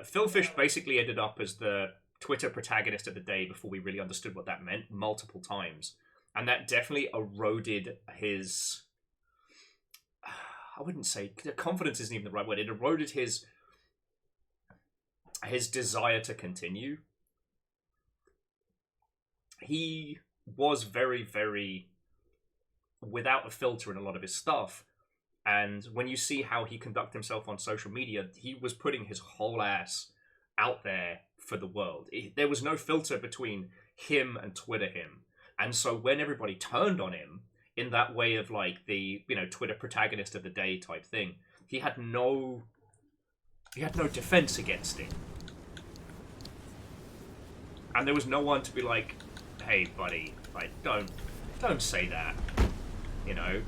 A: Philfish basically ended up as the Twitter protagonist of the day before we really understood what that meant multiple times. And that definitely eroded his... I wouldn't say... confidence isn't even the right word. It eroded his desire to continue. He was very, very without a filter in a lot of his stuff. And when you see how he conducted himself on social media, he was putting his whole ass out there for the world. There was no filter between him and Twitter him. And so when everybody turned on him in that way of like the, Twitter protagonist of the day type thing, he had no He had no defense against it. And there was no one to be like, hey, buddy, like, don't say that, you know?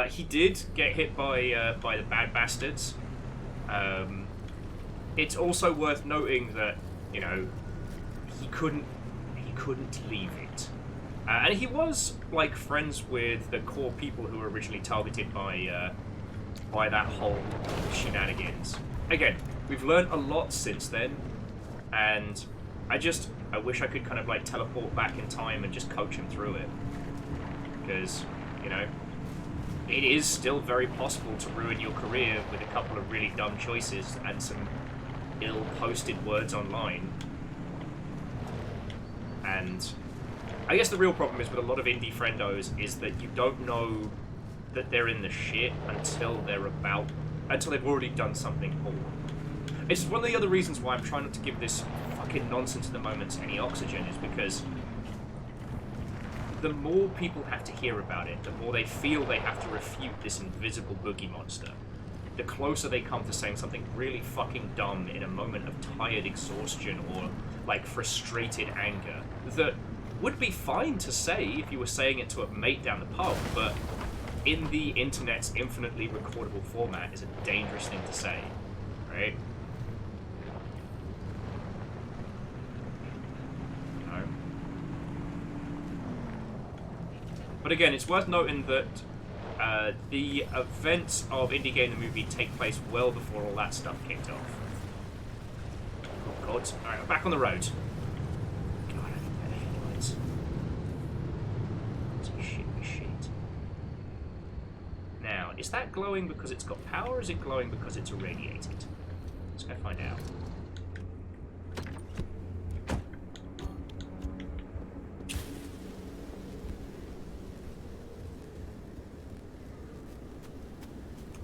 A: He did get hit by the bad bastards. It's also worth noting that, you know, he couldn't leave it. And he was, like, friends with the core people who were originally targeted by that whole shenanigans. Again, we've learned a lot since then, and I wish I could kind of, like, teleport back in time and just coach him through it. Because, you know, it is still very possible to ruin your career with a couple of really dumb choices and some ill-posted words online. And I guess the real problem is with a lot of indie friendos is that you don't know that they're in the shit until they've already done something poor. It's one of the other reasons why I'm trying not to give this fucking nonsense at the moment any oxygen, is because the more people have to hear about it, the more they feel they have to refute this invisible boogie monster, the closer they come to saying something really fucking dumb in a moment of tired exhaustion or, like, frustrated anger that would be fine to say if you were saying it to a mate down the pub, but in the internet's infinitely recordable format is a dangerous thing to say, right? No. But again, it's worth noting that the events of Indie Game the Movie take place well before all that stuff kicked off. Oh god. Alright, we're back on the road. God, I think better headlights. Shit. Now, is that glowing because it's got power, or is it glowing because it's irradiated? Let's go find out.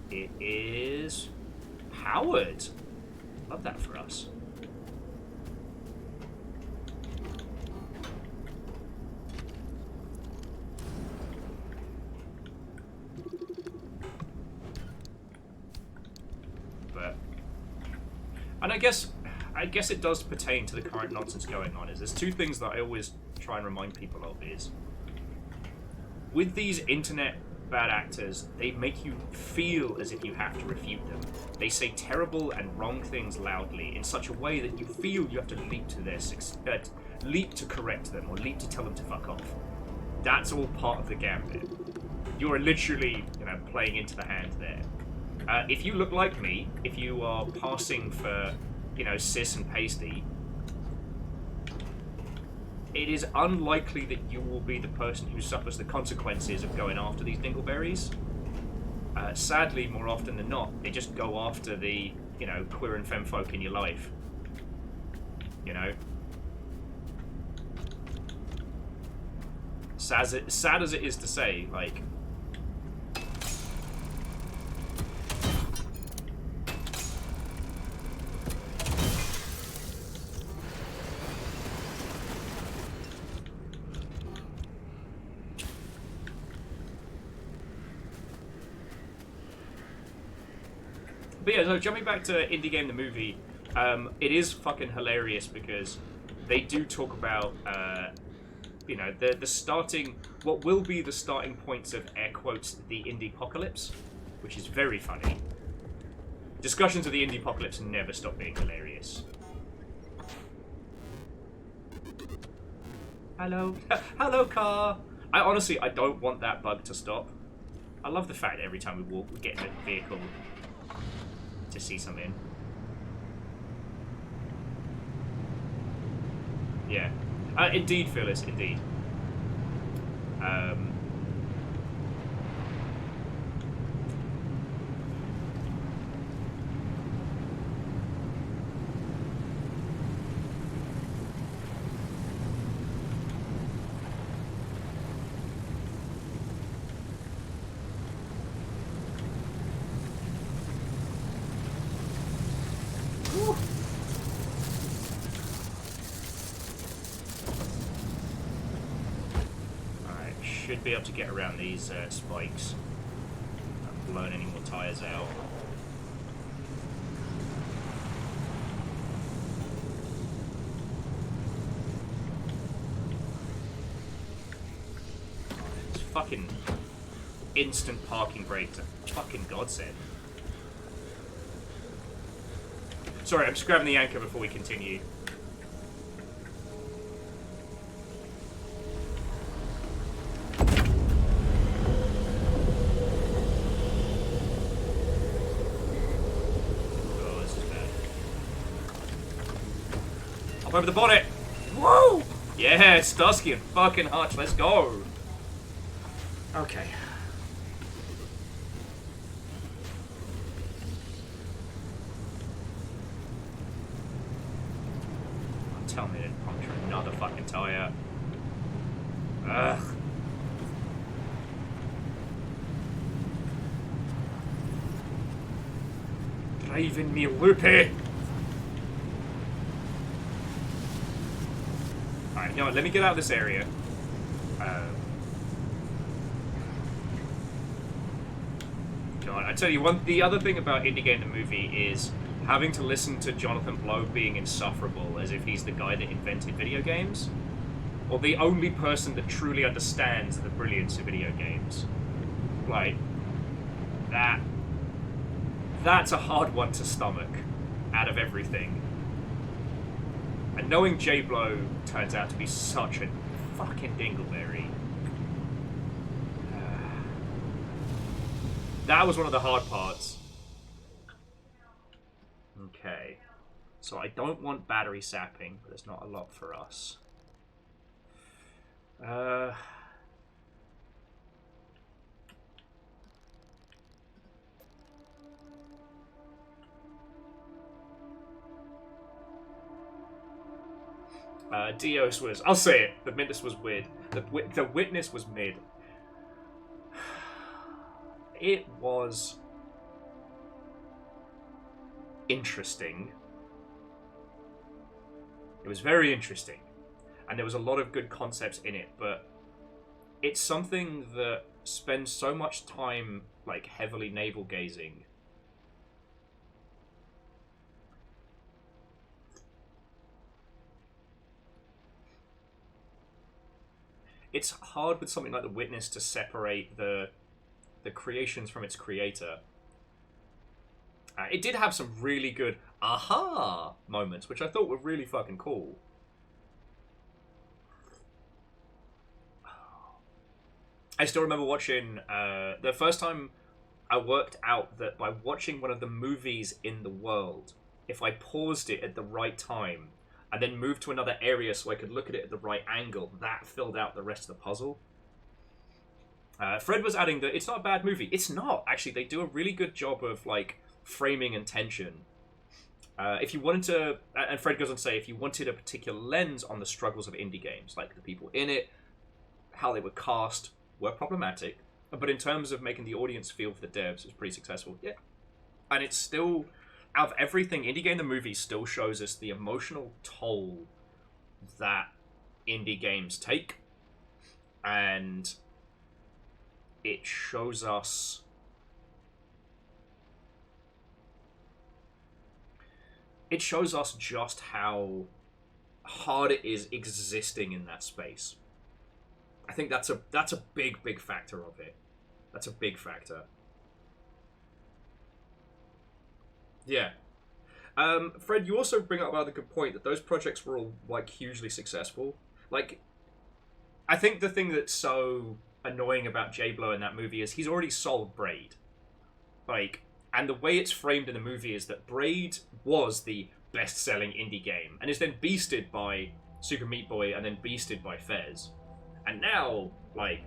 A: It is powered. Love that for us. And I guess it does pertain to the current nonsense going on. Is there's two things that I always try and remind people of is with these internet bad actors, they make you feel as if you have to refute them. They say terrible and wrong things loudly in such a way that you feel you have to leap to correct them, or leap to tell them to fuck off. That's all part of the gambit. You're literally, you know, playing into the hand there. If you look like me, if you are passing for, you know, cis and pasty, it is unlikely that you will be the person who suffers the consequences of going after these dingleberries. Sadly, more often than not, they just go after the, you know, queer and femme folk in your life. You know? Sad as it is to say, like, but yeah, so jumping back to Indie Game the Movie, it is fucking hilarious because they do talk about, you know, the starting, what will be the starting points of, air quotes, the indie-pocalypse, which is very funny. Discussions of the indie-pocalypse never stop being hilarious. Hello. Hello, car. I don't want that bug to stop. I love the fact that every time we walk, we get in a vehicle to see something. Yeah. Indeed, Phyllis, indeed. should be able to get around these spikes. Not blowing any more tires out. It's fucking instant parking brakes. A fucking godsend. Sorry, I'm just grabbing the anchor before we continue. Oh, this is bad. Up over the bonnet! Woo! Yeah, Starsky and fucking Hutch, let's go! Okay. Tell me to puncture another fucking tire. Ugh. Driving me loopy. Alright, you know what? Let me get out of this area. God, I tell you, the other thing about Indie Game the movie is having to listen to Jonathan Blow being insufferable as if he's the guy that invented video games. Or the only person that truly understands the brilliance of video games. Like, that's a hard one to stomach out of everything. And knowing J Blow turns out to be such a fucking dingleberry. That was one of the hard parts. Okay. So I don't want battery sapping, but there's not a lot for us. Dios was... I'll say it. The Witness was weird. The Witness was mid. It was... interesting. It was very interesting. And there was a lot of good concepts in it, but it's something that spends so much time, like, heavily navel-gazing. It's hard with something like The Witness to separate the creations from its creator. It did have some really good aha moments, which I thought were really fucking cool. I still remember watching the first time I worked out that by watching one of the movies in the world, if I paused it at the right time and then moved to another area so I could look at it at the right angle, that filled out the rest of the puzzle. Fred was adding that it's not a bad movie. It's not, actually. They do a really good job of, like, framing and tension. If you wanted to, and Fred goes on to say, if you wanted a particular lens on the struggles of indie games, like the people in it, how they were cast, were problematic, but in terms of making the audience feel for the devs, it was pretty successful. Yeah. And it's still, out of everything, Indie Game the movie still shows us the emotional toll that indie games take. And it shows us just how hard it is existing in that space. I think that's a big factor of it. That's a big factor. Yeah. Fred, you also bring up another good point that those projects were all, like, hugely successful. Like, I think the thing that's so annoying about J Blow in that movie is he's already sold Braid. Like, and the way it's framed in the movie is that Braid was the best-selling indie game and is then beasted by Super Meat Boy and then beasted by Fez. And now, like,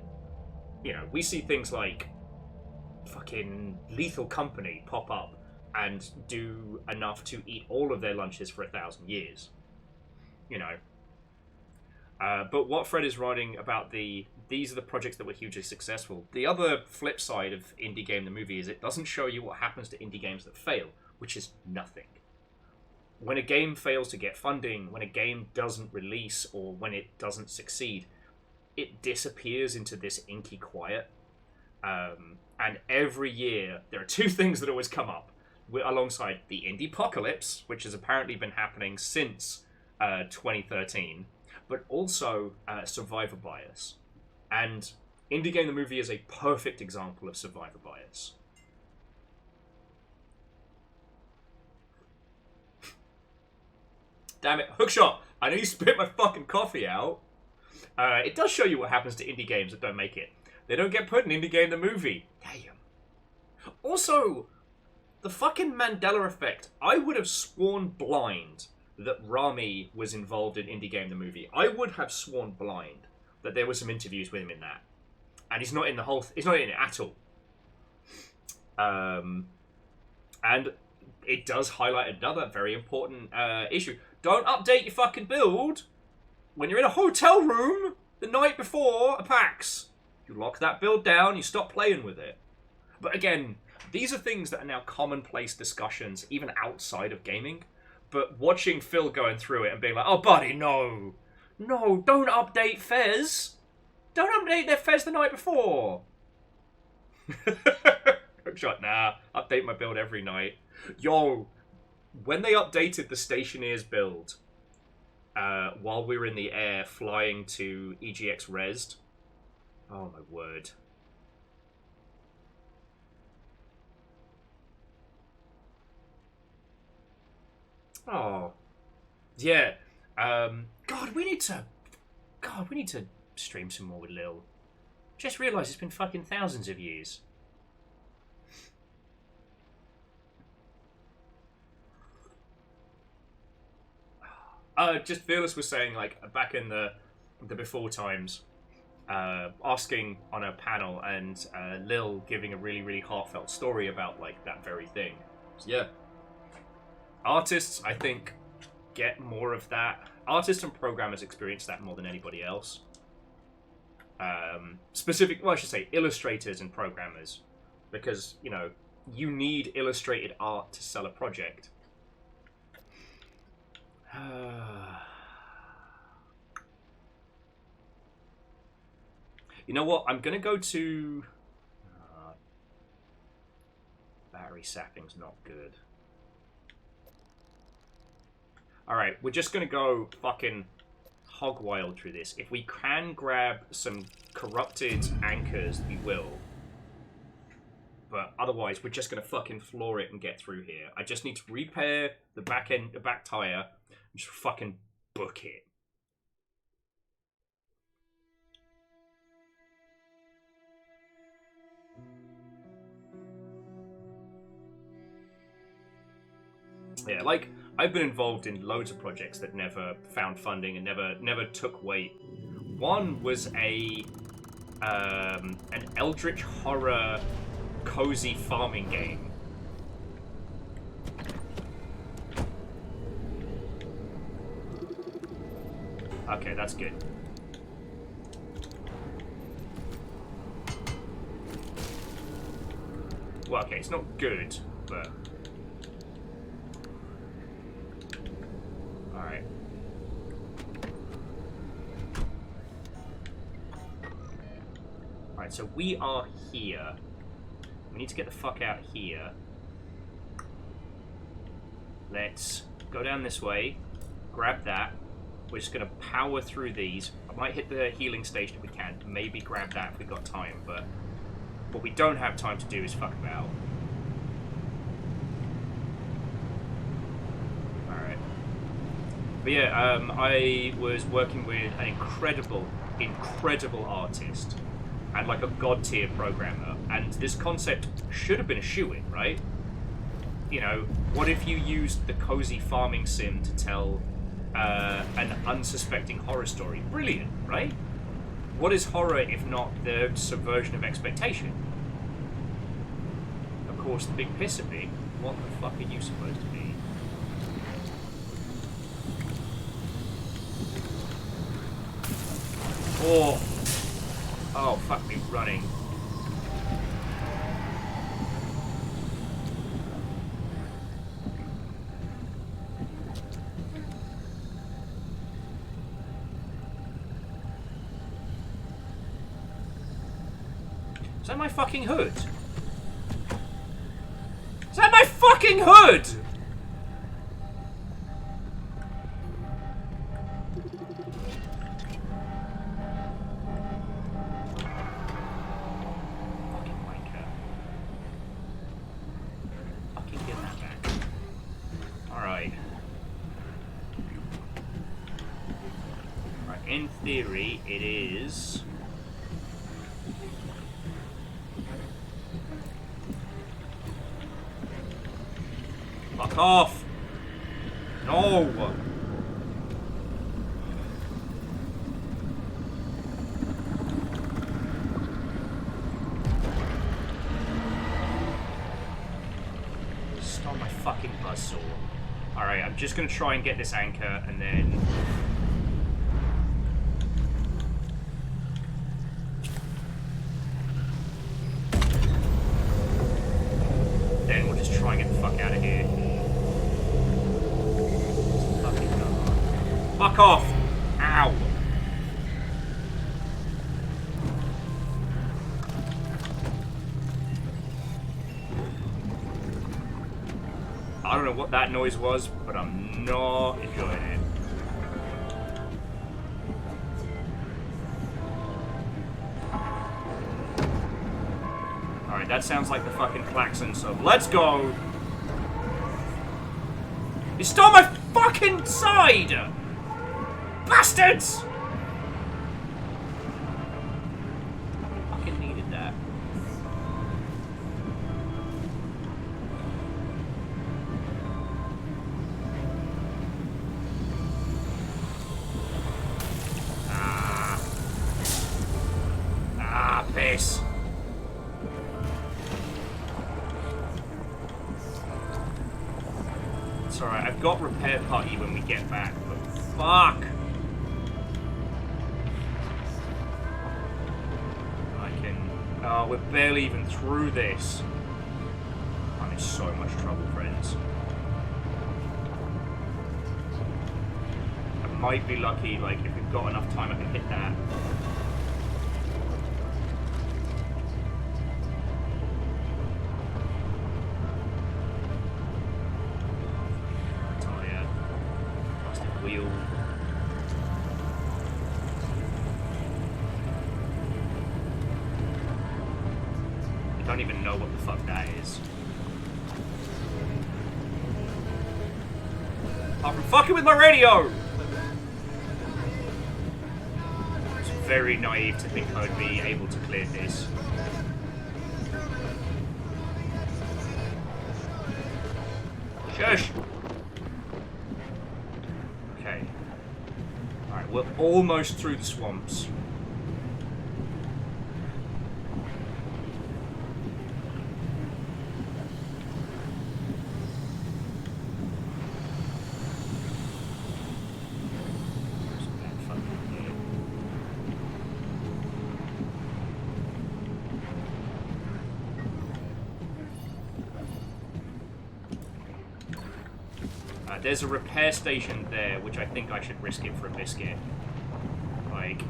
A: you know, we see things like fucking Lethal Company pop up and do enough to eat all of their lunches for 1,000 years. You know. But what Fred is writing about these are the projects that were hugely successful. The other flip side of Indie Game the movie is it doesn't show you what happens to indie games that fail, which is nothing. When a game fails to get funding, when a game doesn't release, or when it doesn't succeed, it disappears into this inky quiet. And every year, there are two things that always come up alongside the indie apocalypse, which has apparently been happening since 2013, but also survivor bias. And Indie Game the Movie is a perfect example of survivor bias. Damn it, Hookshot! I know you spit my fucking coffee out. It does show you what happens to indie games that don't make it. They don't get put in Indie Game the Movie. Damn. Also, the fucking Mandela effect. I would have sworn blind that Rami was involved in Indie Game the Movie. I would have sworn blind that there were some interviews with him in that. And he's not in the whole... he's not in it at all. And it does highlight another very important issue. Don't update your fucking build when you're in a hotel room the night before a PAX. You lock that build down, you stop playing with it. But again, these are things that are now commonplace discussions, even outside of gaming. But watching Phil going through it and being like, oh, buddy, no. No, don't update Fez. Don't update their Fez the night before. Hookshot, nah. Update my build every night. Yo, when they updated the Stationeer's build, while we were in the air flying to EGX Resd, oh my word. Oh. Yeah. God, we need to stream some more with Lil. Just realised it's been fucking thousands of years. Just Fearless was saying, like, back in the before times, asking on a panel and Lil giving a really, really heartfelt story about, like, that very thing. So, yeah. Artists, I think, get more of that. Artists and programmers experience that more than anybody else. Well, I should say illustrators and programmers. Because, you know, you need illustrated art to sell a project. You know what? I'm going to go to... battery sapping's not good. Alright, we're just going to go fucking hog wild through this. If we can grab some corrupted anchors, we will. But otherwise, we're just going to fucking floor it and get through here. I just need to repair the back tire and just fucking book it. Yeah, like, I've been involved in loads of projects that never found funding and never took weight. One was an eldritch horror cozy farming game. Okay, that's good. Well, okay, it's not good, but... Alright. Alright, so we are here. We need to get the fuck out here. Let's go down this way. Grab that. We're just going to power through these. I might hit the healing station if we can. Maybe grab that if we got time, but what we don't have time to do is fuck about. Alright. But yeah, I was working with an incredible artist and like a god tier programmer, and this concept should have been a shoo-in, right? You know, what if you used the cozy farming sim to tell an unsuspecting horror story? Brilliant, right? What is horror if not the subversion of expectation? Of course, the big piss at me. What the fuck are you supposed to be? Oh! Oh, fuck me running. that my fucking hood? Is that my fucking hood? Fucking wanker. Fucking get that back. Alright. Right, in theory, it is... Fuck off! No! Stop my fucking buzzsaw. Alright, I'm just gonna try and get this anchor and then... Then we'll just try and get the fuck out of here. Fuck off! Ow! I don't know what that noise was, but I'm not enjoying it. Alright, that sounds like the fucking klaxons of let's go! You stole my fucking side! Bastards! Fucking needed that. Piss. It's alright, I've got repair party when we get back, but fuck! Oh, we're barely even through this. I'm in so much trouble, friends. I might be lucky, like, if we've got enough time I can hit that. Tire. Plastic wheel. I don't even know what the fuck that is. Apart from fucking with my radio! It's very naive to think I'd be able to clear this. Shush! Okay. Alright, we're almost through the swamps. There's a repair station there, which I think I should risk it for a biscuit. Like,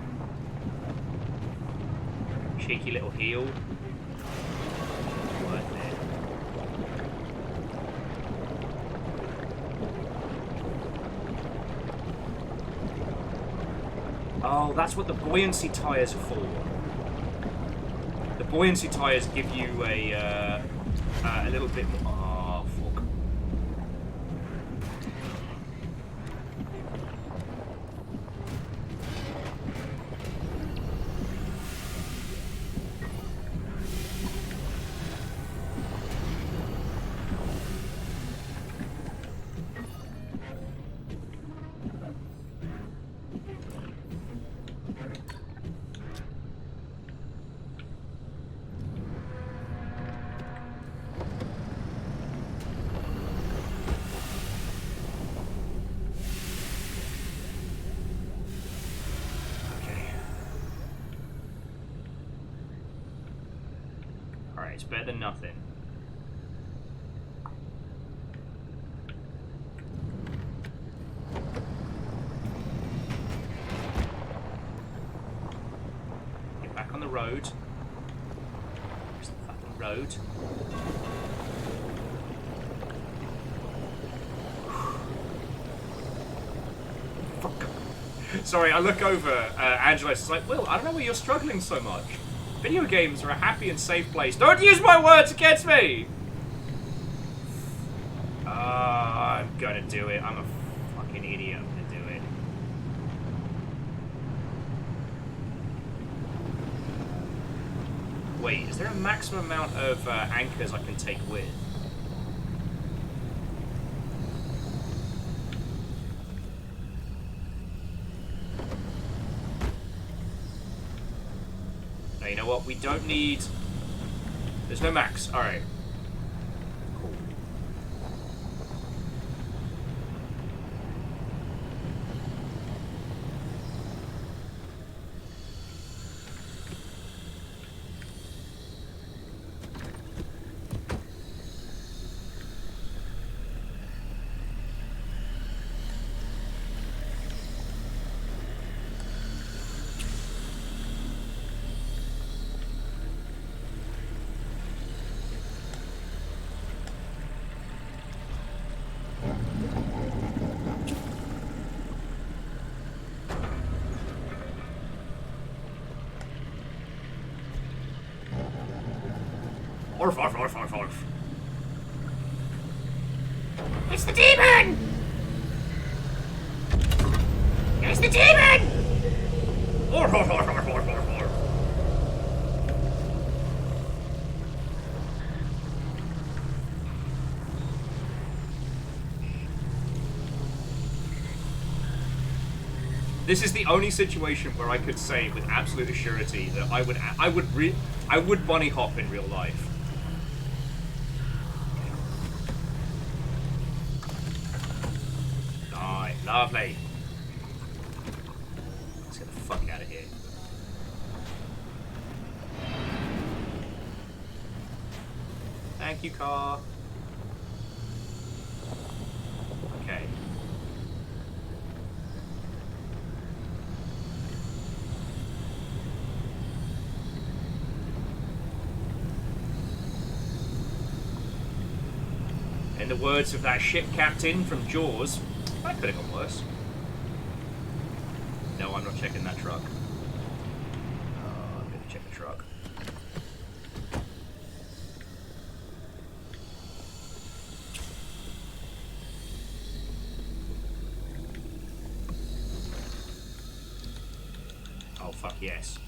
A: cheeky little heal. Worth it. Oh, that's what the buoyancy tires are for. The buoyancy tires give you a little bit more. Oh, fuck. It's better than nothing. Get back on the road. road. Fuck. Sorry, I look over, Angela is like, Will, I don't know why you're struggling so much. Video games are a happy and safe place. Don't use my words against me! I'm gonna do it. I'm a fucking idiot. I'm gonna do it. Wait, is there a maximum amount of anchors I can take with? Now, you know what? We don't need... There's no max. Alright. Cool. Orf. It's the demon! It's the demon! Orf. This is the only situation where I could say with absolute surety that I would bunny hop in real life. Lovely. Let's get the fuck out of here. Thank you, car. Okay. In the words of that ship captain from Jaws, that could have gone worse. No, I'm not checking that truck. I'm going to check the truck. Oh, fuck yes.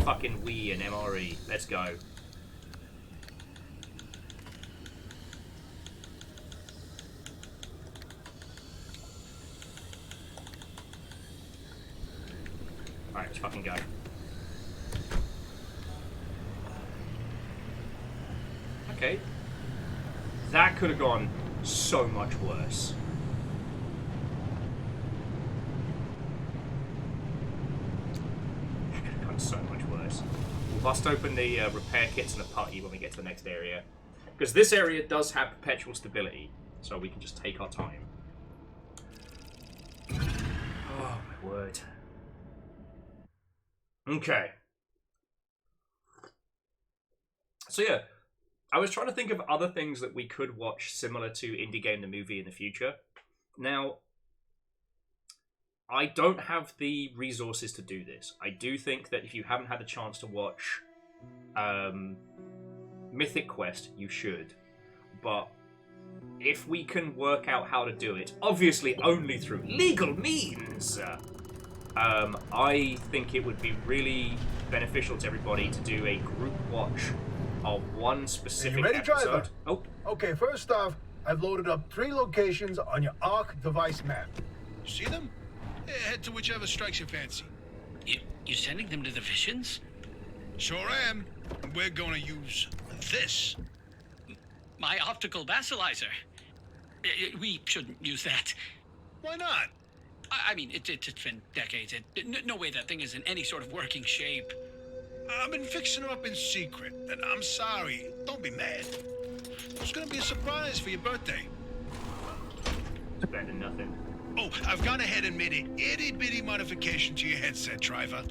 A: Fucking Wii and MRE. Let's go. Alright, let's fucking go. Okay. That could have gone so much worse. So much worse. We'll bust open the repair kits and a putty when we get to the next area. Because this area does have perpetual stability, so we can just take our time. Oh, my word. Okay. So yeah, I was trying to think of other things that we could watch similar to Indie Game the Movie in the future. Now, I don't have the resources to do this. I do think that if you haven't had a chance to watch Mythic Quest, you should. But if we can work out how to do it, obviously only through legal means, I think it would be really beneficial to everybody to do a group watch of one specific
H: you ready,
A: episode.
H: driver?
A: Oh.
H: Okay, first off, I've loaded up 3 locations on your ARC device map.
G: You see them? Head to whichever strikes your fancy.
F: You're sending them to the Visions?
G: Sure am. We're gonna use this.
F: My optical basilizer. We shouldn't use that.
G: Why not?
F: I mean, it's been decades. No way that thing is in any sort of working shape.
G: I've been fixing her up in secret, and I'm sorry. Don't be mad. It's gonna be a surprise for your birthday.
A: It's better than nothing.
G: Oh, I've gone ahead and made an itty-bitty modification to your headset, driver.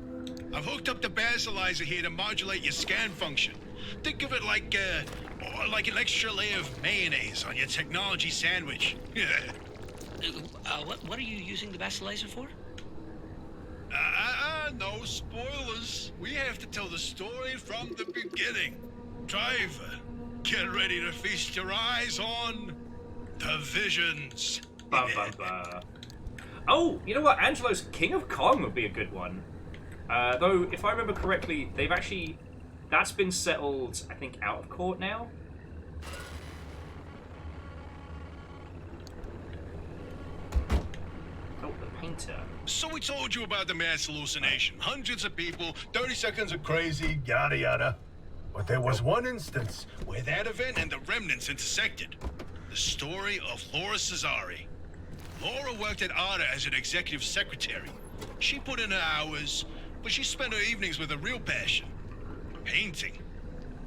G: I've hooked up the basilizer here to modulate your scan function. Think of it like an extra layer of mayonnaise on your technology sandwich.
F: What are you using the basilizer for?
G: No spoilers. We have to tell the story from the beginning. Driver, get ready to feast your eyes on the visions.
A: Ba, ba, ba. Oh, you know what? Angelo's King of Kong would be a good one. Though, if I remember correctly, that's been settled, I think, out of court now. Oh, the painter.
G: So we told you about the mass hallucination. Hundreds of people,
H: 30 seconds of crazy, yada yada. But there was one instance
G: where that event and the remnants intersected. The story of Laura Cesari. Laura worked at ARDA as an executive secretary. She put in her hours, but she spent her evenings with a real passion. Painting.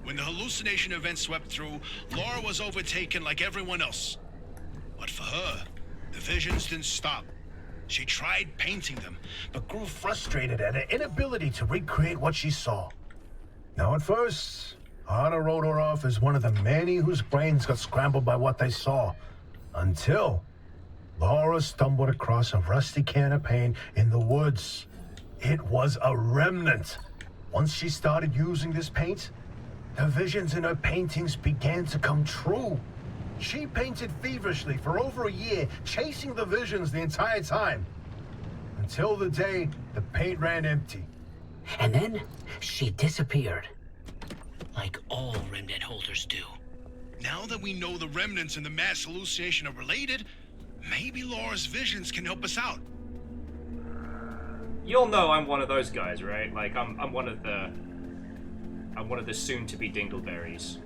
G: When the hallucination event swept through, Laura was overtaken like everyone else. But for her, the visions didn't stop. She tried painting them, but
H: grew frustrated at her inability to recreate what she saw. Now at first, Anna wrote her off as one of the many whose brains got scrambled by what they saw. Until Laura stumbled across a rusty can of paint in the woods. It was a remnant. Once she started using this paint, the visions in her paintings began to come true. She painted feverishly for over a year, chasing the visions the entire time. Until the day the paint ran empty.
E: And then she disappeared.
F: Like all remnant holders do.
G: Now that we know the remnants and the mass hallucination are related, maybe Laura's visions can help us out.
A: You'll know I'm one of those guys, right? Like I'm one of the soon-to-be dingleberries.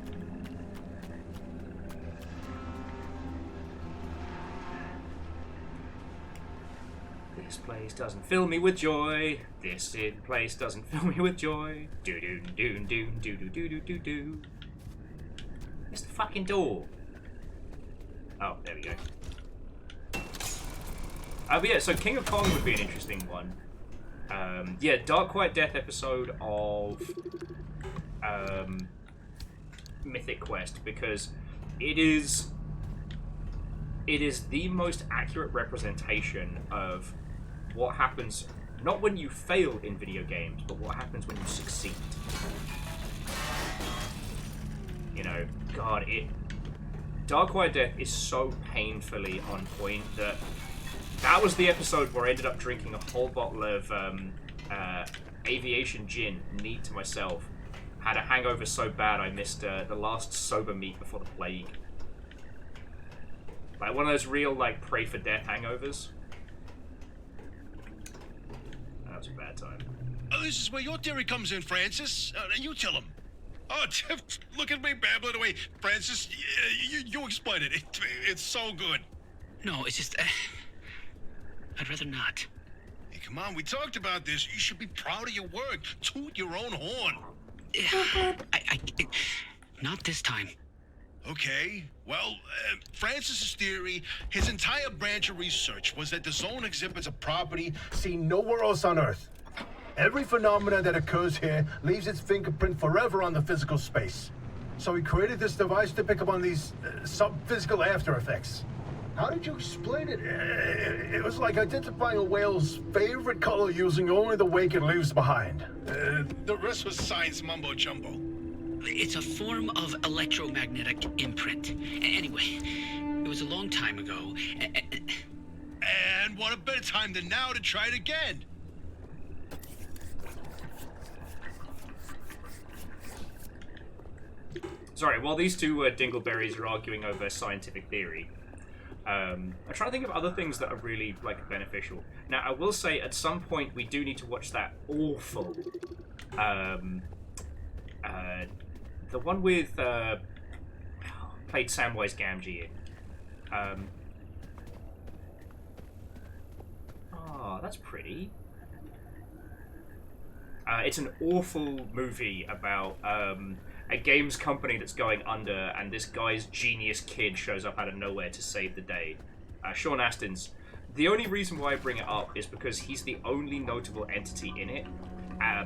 A: This place doesn't fill me with joy. This place doesn't fill me with joy. Do do do do do do do do do do. It's the fucking door. Oh, there we go. But yeah, so King of Kong would be an interesting one. Yeah, Dark Quiet Death episode of Mythic Quest, because it is the most accurate representation of what happens, not when you fail in video games, but what happens when you succeed. You know, God, Dark Quiet Death is so painfully on point that was the episode where I ended up drinking a whole bottle of aviation gin, neat to myself. Had a hangover so bad I missed the last sober meet before the plague. Like one of those real, like, pray for death hangovers. That was a bad time.
G: Oh, this is where your theory comes in, Francis. You tell him. Oh, look at me babbling away. Francis, you explain it. It's so good.
F: No, it's just... I'd rather not.
G: Hey, come on, we talked about this. You should be proud of your work. Toot your own horn.
F: Not this time.
G: Okay, well, Francis's theory, his entire branch of research was that the zone exhibits a property
H: seen nowhere else on Earth. Every phenomena that occurs here leaves its fingerprint forever on the physical space. So he created this device to pick up on these sub-physical after effects. How did you explain it? It was like identifying a whale's favorite color using only the wake it leaves behind.
G: The rest was science mumbo-jumbo.
F: It's a form of electromagnetic imprint. Anyway, it was a long time ago.
G: And what a better time than now to try it again.
A: Sorry, while these two dingleberries are arguing over scientific theory, I'm trying to think of other things that are really, like, beneficial. Now, I will say, at some point, we do need to watch that awful, the one with, played Samwise Gamgee in. Oh, that's pretty. It's an awful movie about a games company that's going under, and this guy's genius kid shows up out of nowhere to save the day. Sean Astin's. The only reason why I bring it up is because he's the only notable entity in it,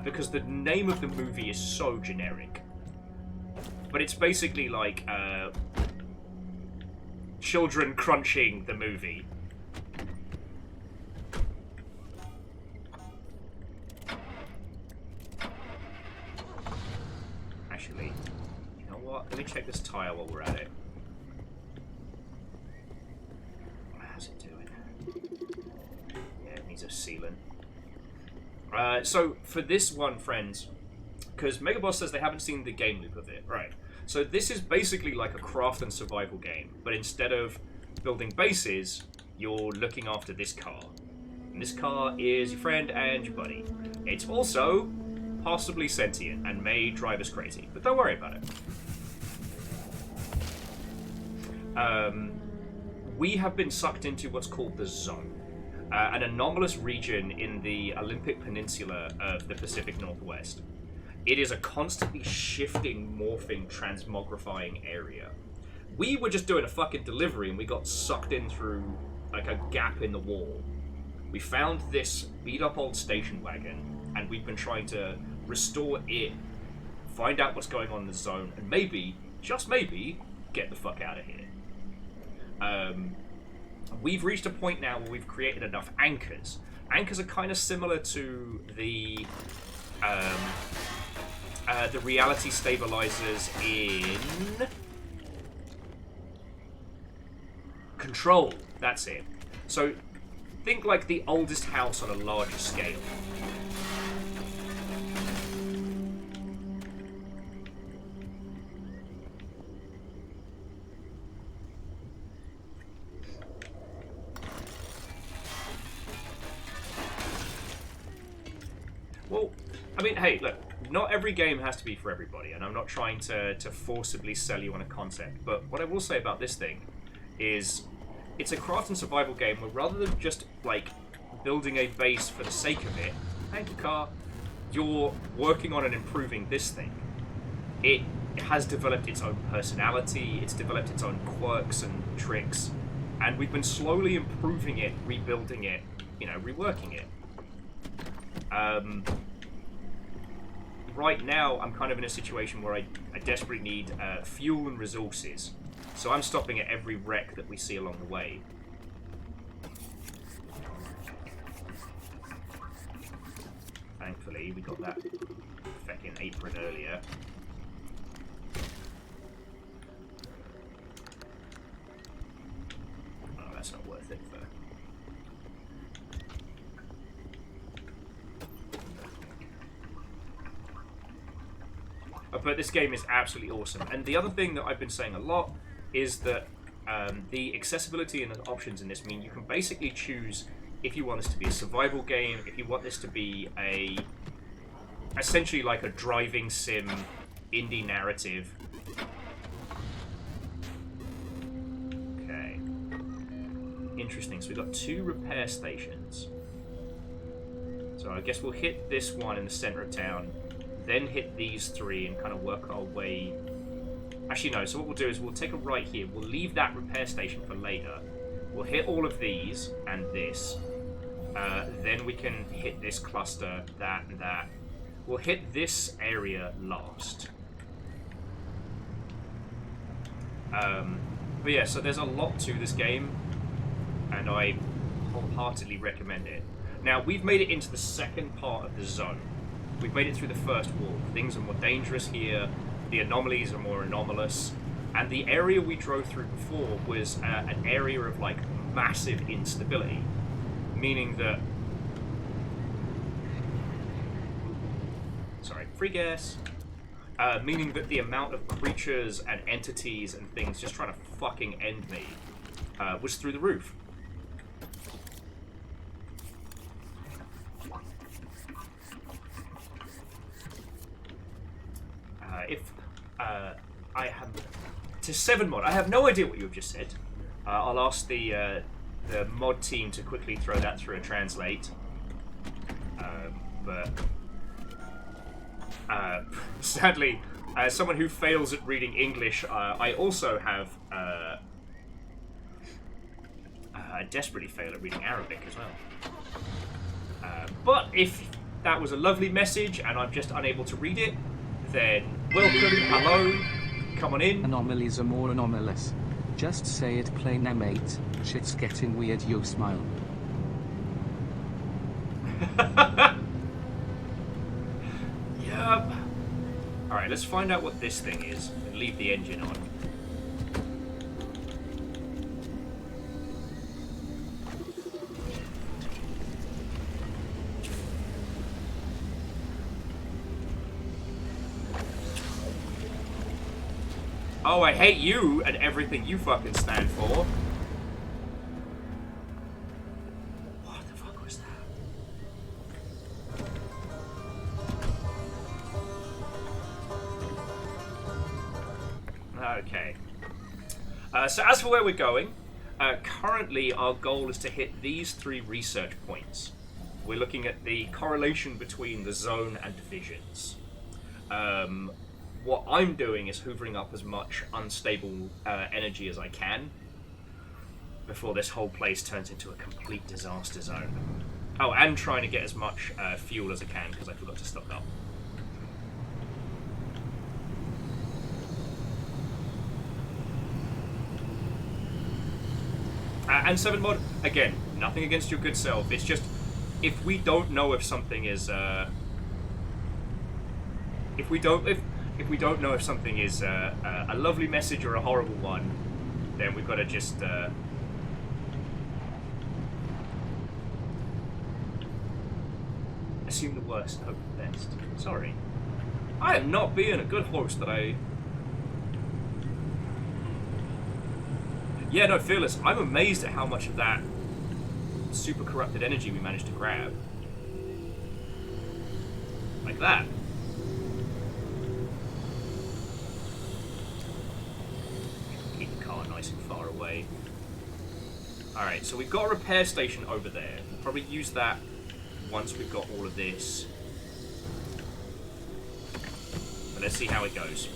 A: because the name of the movie is so generic. But it's basically like children crunching the movie. Actually, you know what? Let me check this tire while we're at it. How's it doing? Yeah, it needs a sealant. So, for this one, friends, because Megaboss says they haven't seen the game loop of it, right? So this is basically like a craft and survival game, but instead of building bases, you're looking after this car. And this car is your friend and your buddy. It's also possibly sentient and may drive us crazy, but don't worry about it. We have been sucked into what's called the Zone, an anomalous region in the Olympic Peninsula of the Pacific Northwest. It is a constantly shifting, morphing, transmogrifying area. We were just doing a fucking delivery and we got sucked in through like a gap in the wall. We found this beat up old station wagon and we've been trying to restore it, find out what's going on in the zone, and maybe, just maybe, get the fuck out of here. We've reached a point now where we've created enough anchors. Anchors are kind of similar to the reality stabilizers in Control. That's it. So think like the oldest house on a larger scale. Well, I mean, hey, look, not every game has to be for everybody, and I'm not trying to forcibly sell you on a concept, but what I will say about this thing is it's a craft and survival game where rather than just, like, building a base for the sake of it, thank you, car, you're working on and improving this thing. It has developed its own personality, it's developed its own quirks and tricks, and we've been slowly improving it, rebuilding it, you know, reworking it. Right now, I'm kind of in a situation where I desperately need fuel and resources. So I'm stopping at every wreck that we see along the way. Thankfully, we got that fucking apron earlier. Oh, that's not worth it for... But this game is absolutely awesome. And the other thing that I've been saying a lot is that the accessibility and the options in this mean you can basically choose if you want this to be a survival game, if you want this to be essentially like a driving sim indie narrative. Okay. Interesting. So we've got 2 repair stations. So I guess we'll hit this one in the center of town, then hit these 3 and kind of work our way... Actually, no. So what we'll do is we'll take a right here. We'll leave that repair station for later. We'll hit all of these and this. Then we can hit this cluster, that and that. We'll hit this area last. But yeah, so there's a lot to this game, and I wholeheartedly recommend it. Now, we've made it into the second part of the zone. We've made it through the first wall. Things are more dangerous here. The anomalies are more anomalous. And the area we drove through before was an area of, like, massive instability. Meaning that... Sorry, free gas. Meaning that the amount of creatures and entities and things just trying to fucking end me was through the roof. I have to 7 mod. I have no idea what you have just said. I'll ask the mod team to quickly throw that through a translate. But sadly, as someone who fails at reading English, I also have I desperately fail at reading Arabic as well. But if that was a lovely message and I'm just unable to read it, then welcome, hello, come on in.
B: Anomalies are more anomalous. Just say it plain, mate. Shit's getting weird, yo smile.
A: Yep. Alright, let's find out what this thing is and leave the engine on. Oh, I hate you and everything you fucking stand for. What the fuck was that? Okay. So as for where we're going, currently our goal is to hit these 3 research points. We're looking at the correlation between the zone and divisions. What I'm doing is hoovering up as much unstable energy as I can before this whole place turns into a complete disaster zone. Oh, and trying to get as much fuel as I can because I forgot to stock up. And 7 mod, again, nothing against your good self. It's just, if we don't know if something is, if we don't know if something is a lovely message or a horrible one, then we've got to just assume the worst and hope the best. Sorry. I am not being a good host today. Yeah, no, Fearless, I'm amazed at how much of that super corrupted energy we managed to grab. Like that. Keep the car nice and far away. Alright, so we've got a repair station over there. We'll probably use that once we've got all of this. But let's see how it goes.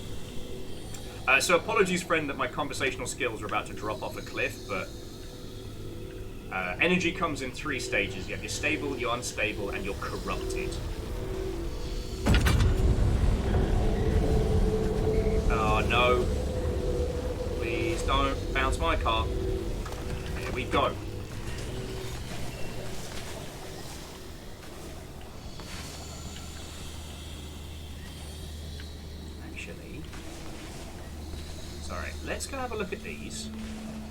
A: So apologies, friend, that my conversational skills are about to drop off a cliff, but energy comes in 3 stages. You have your stable, your unstable, and your corrupted. Oh no. Please don't bounce my car. There we go. Alright, let's go have a look at these.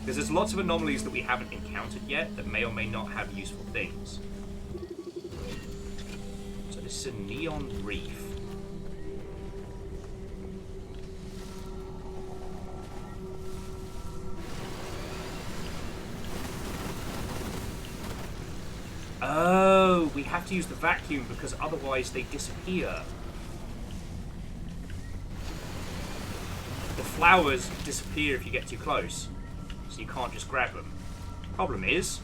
A: Because there's lots of anomalies that we haven't encountered yet that may or may not have useful things. So this is a neon reef. Oh, we have to use the vacuum because otherwise they disappear. The flowers disappear if you get too close, so you can't just grab them. Problem is,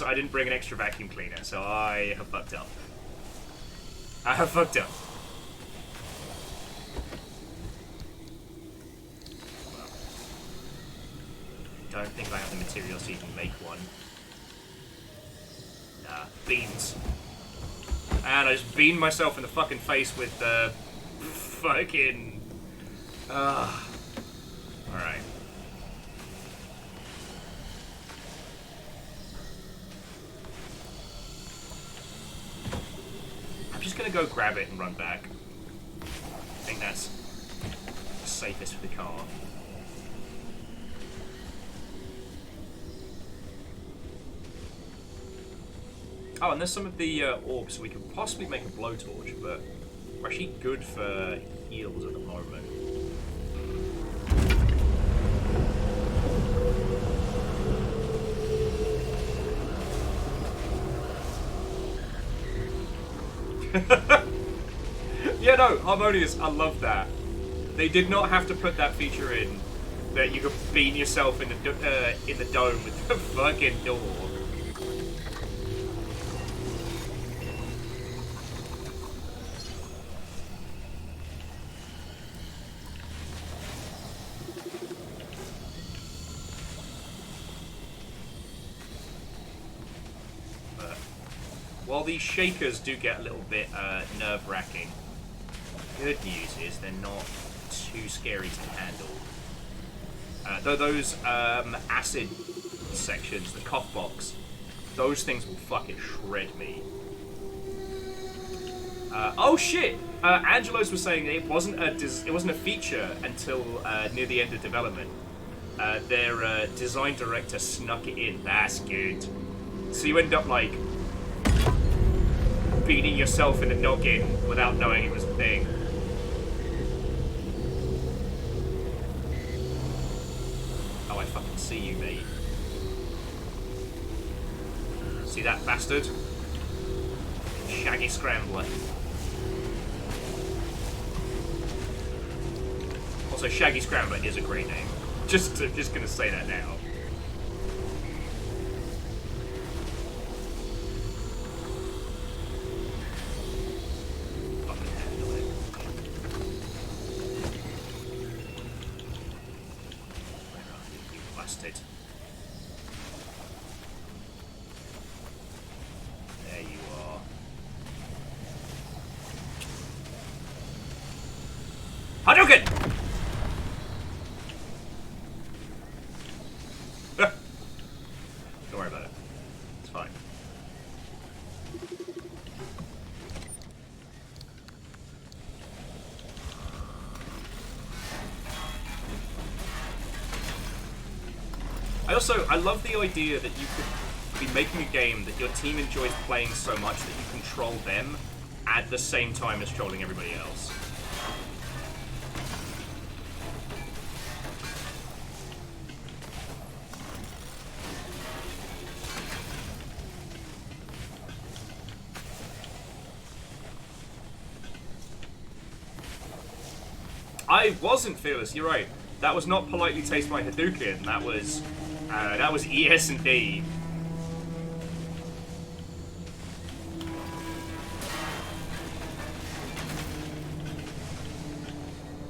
A: I didn't bring an extra vacuum cleaner, so I have fucked up. I have fucked up. Well, don't think I have the materials to even make one. Nah, beans. And I just beamed myself in the fucking face with the fucking... Alright. I'm just gonna go grab it and run back. I think that's the safest for the car. Oh, and there's some of the orbs, so we could possibly make a blowtorch, but we're actually good for heals at the moment. Yeah, no, harmonious, I love that. They did not have to put that feature in that you could beam yourself in the dome with the fucking door. While these shakers do get a little bit nerve-wracking, good news is they're not too scary to handle. Though those acid sections, the cough box, those things will fucking shred me. Oh shit! Angelos was saying it wasn't a feature until near the end of development. Their design director snuck it in. That's good. So you end up like beating yourself in the noggin without knowing it was a thing. Oh, I fucking see you, mate. See that bastard? Shaggy Scrambler. Also, Shaggy Scrambler is a great name. Just gonna say that now. There you are. Hadouken! Don't worry about it. It's fine. I love the idea that you could be making a game that your team enjoys playing so much that you control them at the same time as trolling everybody else. I wasn't fearless, you're right. That was not politely taste my Hadouken, that was ES&D.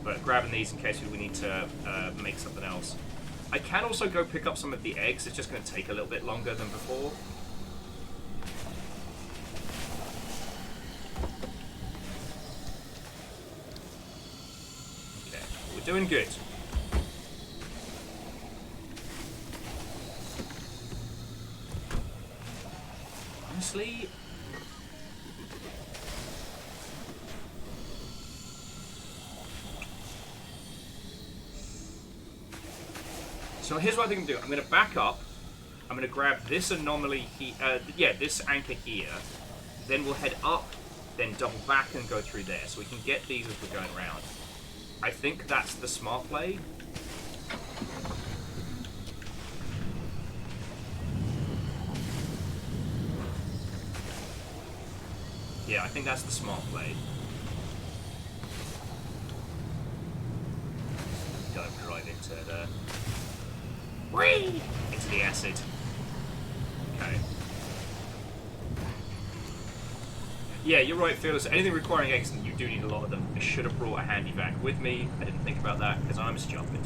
A: But grabbing these in case we need to make something else. I can also go pick up some of the eggs, it's just going to take a little bit longer than before. Okay, we're doing good. Honestly, so here's what I think I'm doing. I'm going to back up. I'm going to grab this anomaly here. This anchor here. Then we'll head up, then double back and go through there. So we can get these as we're going around. I think that's the smart play. Yeah, I think that's the smart play. Don't drive into the... Whee! Into the acid. Okay. Yeah, you're right, Fearless. Anything requiring eggs, you do need a lot of them. I should have brought a handy vac with me. I didn't think about that, because I'm stupid.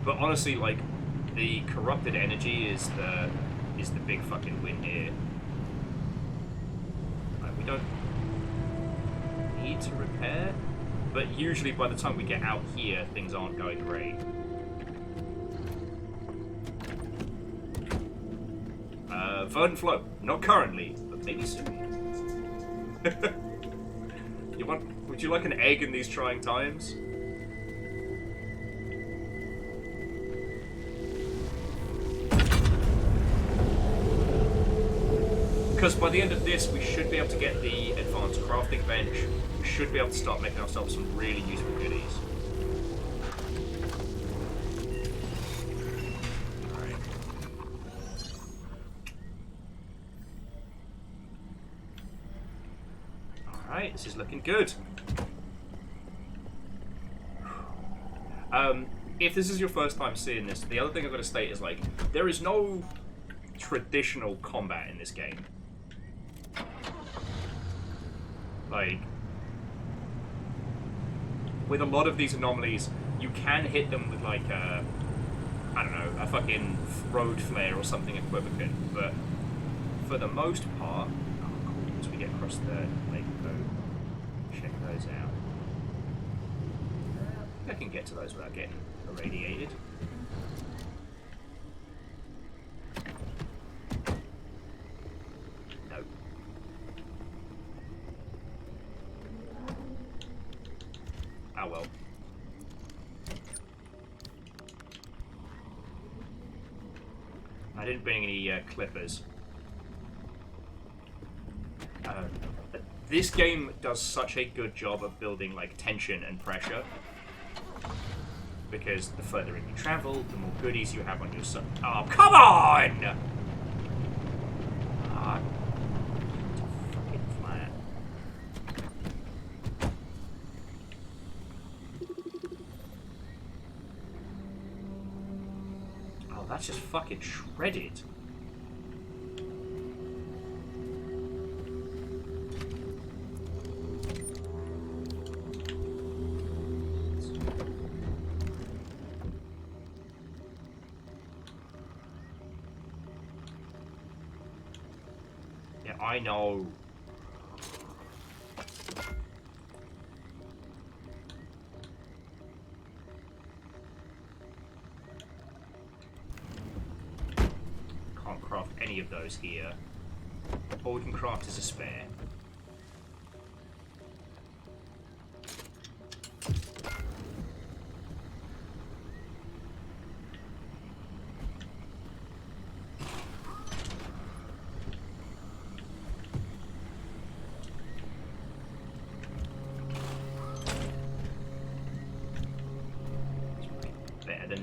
A: But honestly, like, the corrupted energy is the big fucking win here. Like, we don't need to repair, but usually by the time we get out here, things aren't going great. Verdant Flow, not currently, but maybe soon. Would you like an egg in these trying times? Because by the end of this, we should be able to get the advanced crafting bench. We should be able to start making ourselves some really useful goodies. Alright. Alright, this is looking good. If this is your first time seeing this, the other thing I've got to state is, like, there is no traditional combat in this game. Like, with a lot of these anomalies, you can hit them with, like, I don't know, a fucking road flare or something equivalent, but for the most part, oh cool, once we get across the lake, go check those out. I can get to those without getting irradiated. Nope. Oh well. I didn't bring any clippers. This game does such a good job of building like tension and pressure, because the further in you travel, the more goodies you have on your side. Oh, come on! Ah, fucking flat. Oh, that's just fucking shredded. I know. Can't craft any of those here. All we can craft is a spare.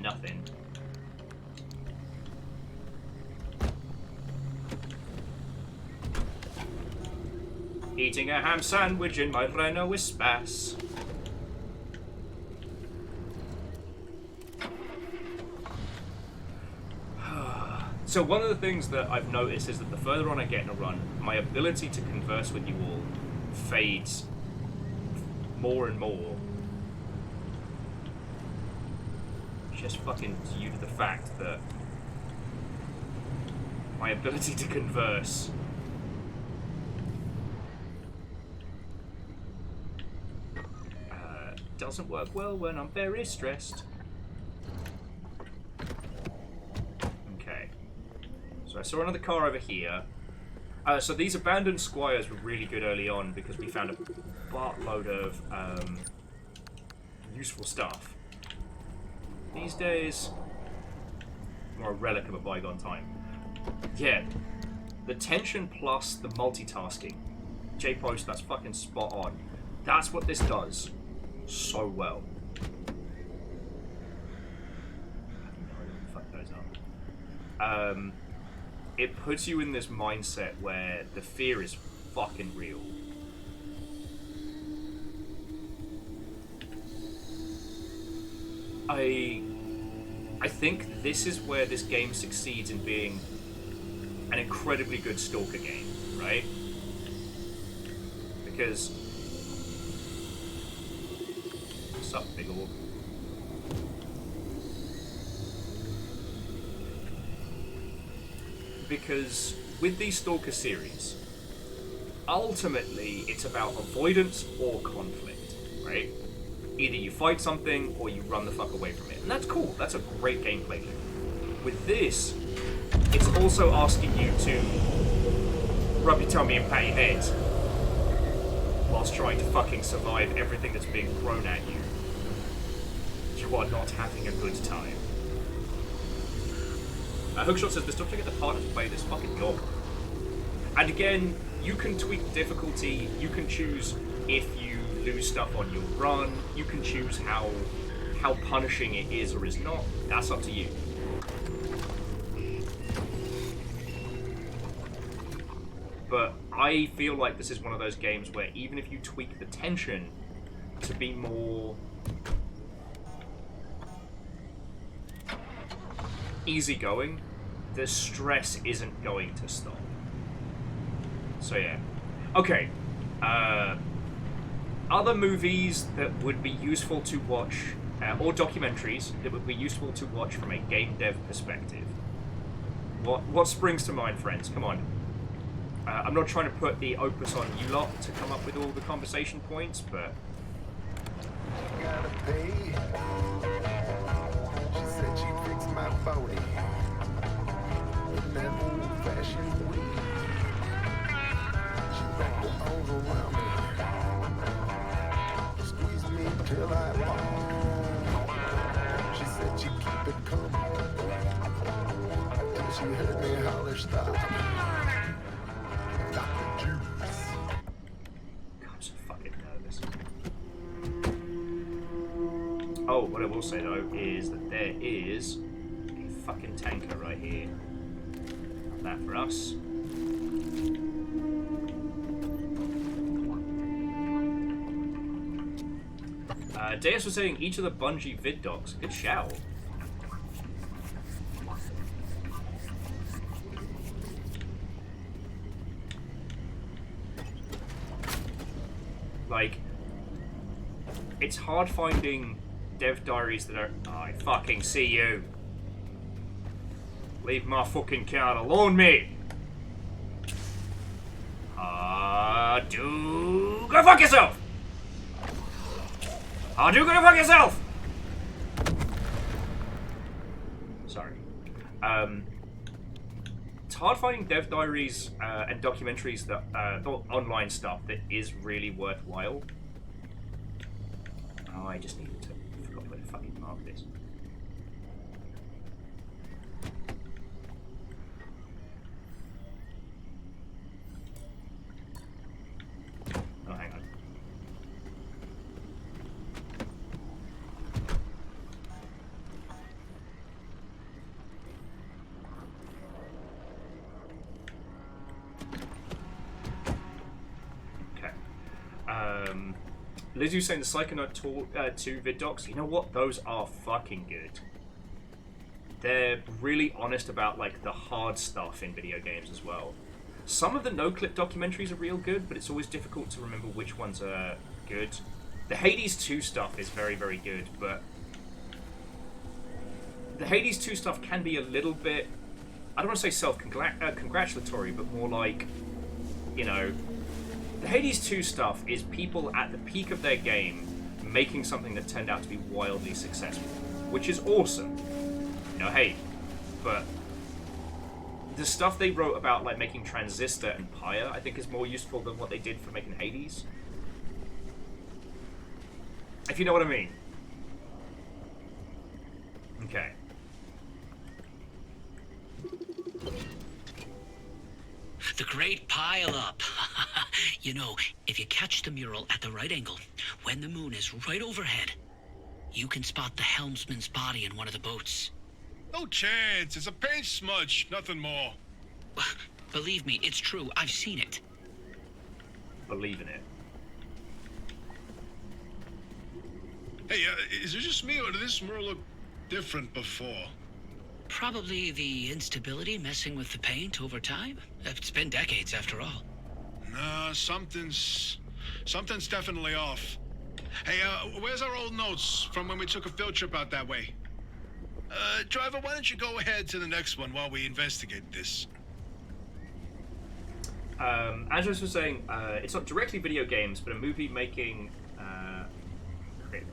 A: Nothing. Eating a ham sandwich in my Renault Espace. So one of the things that I've noticed is that the further on I get in a run, my ability to converse with you all fades more and more. Just fucking due to the fact that my ability to converse doesn't work well when I'm very stressed. Okay. So I saw another car over here. So these abandoned squires were really good early on because we found a buttload of useful stuff. These days, more a relic of a bygone time. Yeah, the tension plus the multitasking. J-Post, that's fucking spot on. That's what this does so well. Fuck those up. It puts you in this mindset where the fear is fucking real. I think this is where this game succeeds in being an incredibly good stalker game, right? Because what's up, big orb? Because with these stalker series, ultimately it's about avoidance or conflict, right? Either you fight something or you run the fuck away from it. And that's cool. That's a great gameplay loop. With this, it's also asking you to rub your tummy and pat your head whilst trying to fucking survive everything that's being thrown at you. You are not having a good time. Hookshot says, there's still to get the partner to play this fucking job. And again, you can tweak difficulty, you can choose if you lose stuff on your run, you can choose how punishing it is or is not. That's up to you. But I feel like this is one of those games where even if you tweak the tension to be more easygoing, the stress isn't going to stop. So yeah. Okay. Other movies that would be useful to watch, or documentaries that would be useful to watch from a game dev perspective. What springs to mind, friends? Come on. I'm not trying to put the opus on you lot to come up with all the conversation points, but...
J: Gotta pay. She said she'd fix my body in that old-fashioned way. She wrapped her arms around me, squeezed me till I popped. She said she'd keep it coming till she heard me holler stop. Dr. Juice.
A: God, I'm so fucking nervous. Oh, what I will say though is that there is a fucking tanker right here. That for us. Deus was saying each of the Bungie vid docs. Good shout. Like, it's hard finding dev diaries that are... I fucking see you. Leave my fucking card alone, mate. Do go fuck yourself. Do go fuck yourself. Sorry. It's hard finding dev diaries and documentaries that online stuff that is really worthwhile. Oh, I just needed to. I forgot where to fucking mark this. Oh, hang on. Lizzie's saying the Psychonaut 2 vid docs. You know what? Those are fucking good. They're really honest about like the hard stuff in video games as well. Some of the no-clip documentaries are real good, but it's always difficult to remember which ones are good. The Hades 2 stuff is very, very good, but the Hades 2 stuff can be a little bit, I don't want to say self-congratulatory, but more like, you know, the Hades 2 stuff is people at the peak of their game making something that turned out to be wildly successful, which is awesome. You know, hey, but the stuff they wrote about like making Transistor and Pyre, I think is more useful than what they did for making Hades. If you know what I mean. Okay.
F: The Great Pile Up. You know, if you catch the mural at the right angle, when the moon is right overhead, you can spot the helmsman's body in one of the boats.
G: No chance. It's a paint smudge. Nothing more.
F: Believe me, it's true. I've seen it.
A: Believe in it.
G: Hey, is it just me, or did this mural look different before?
F: Probably the instability messing with the paint over time. It's been decades after all.
G: Nah, something's definitely off. Hey, where's our old notes from when we took a field trip out that way? Driver, why don't you go ahead to the next one while we investigate this?
A: Andrews was saying, it's not directly video games, but a movie making... okay.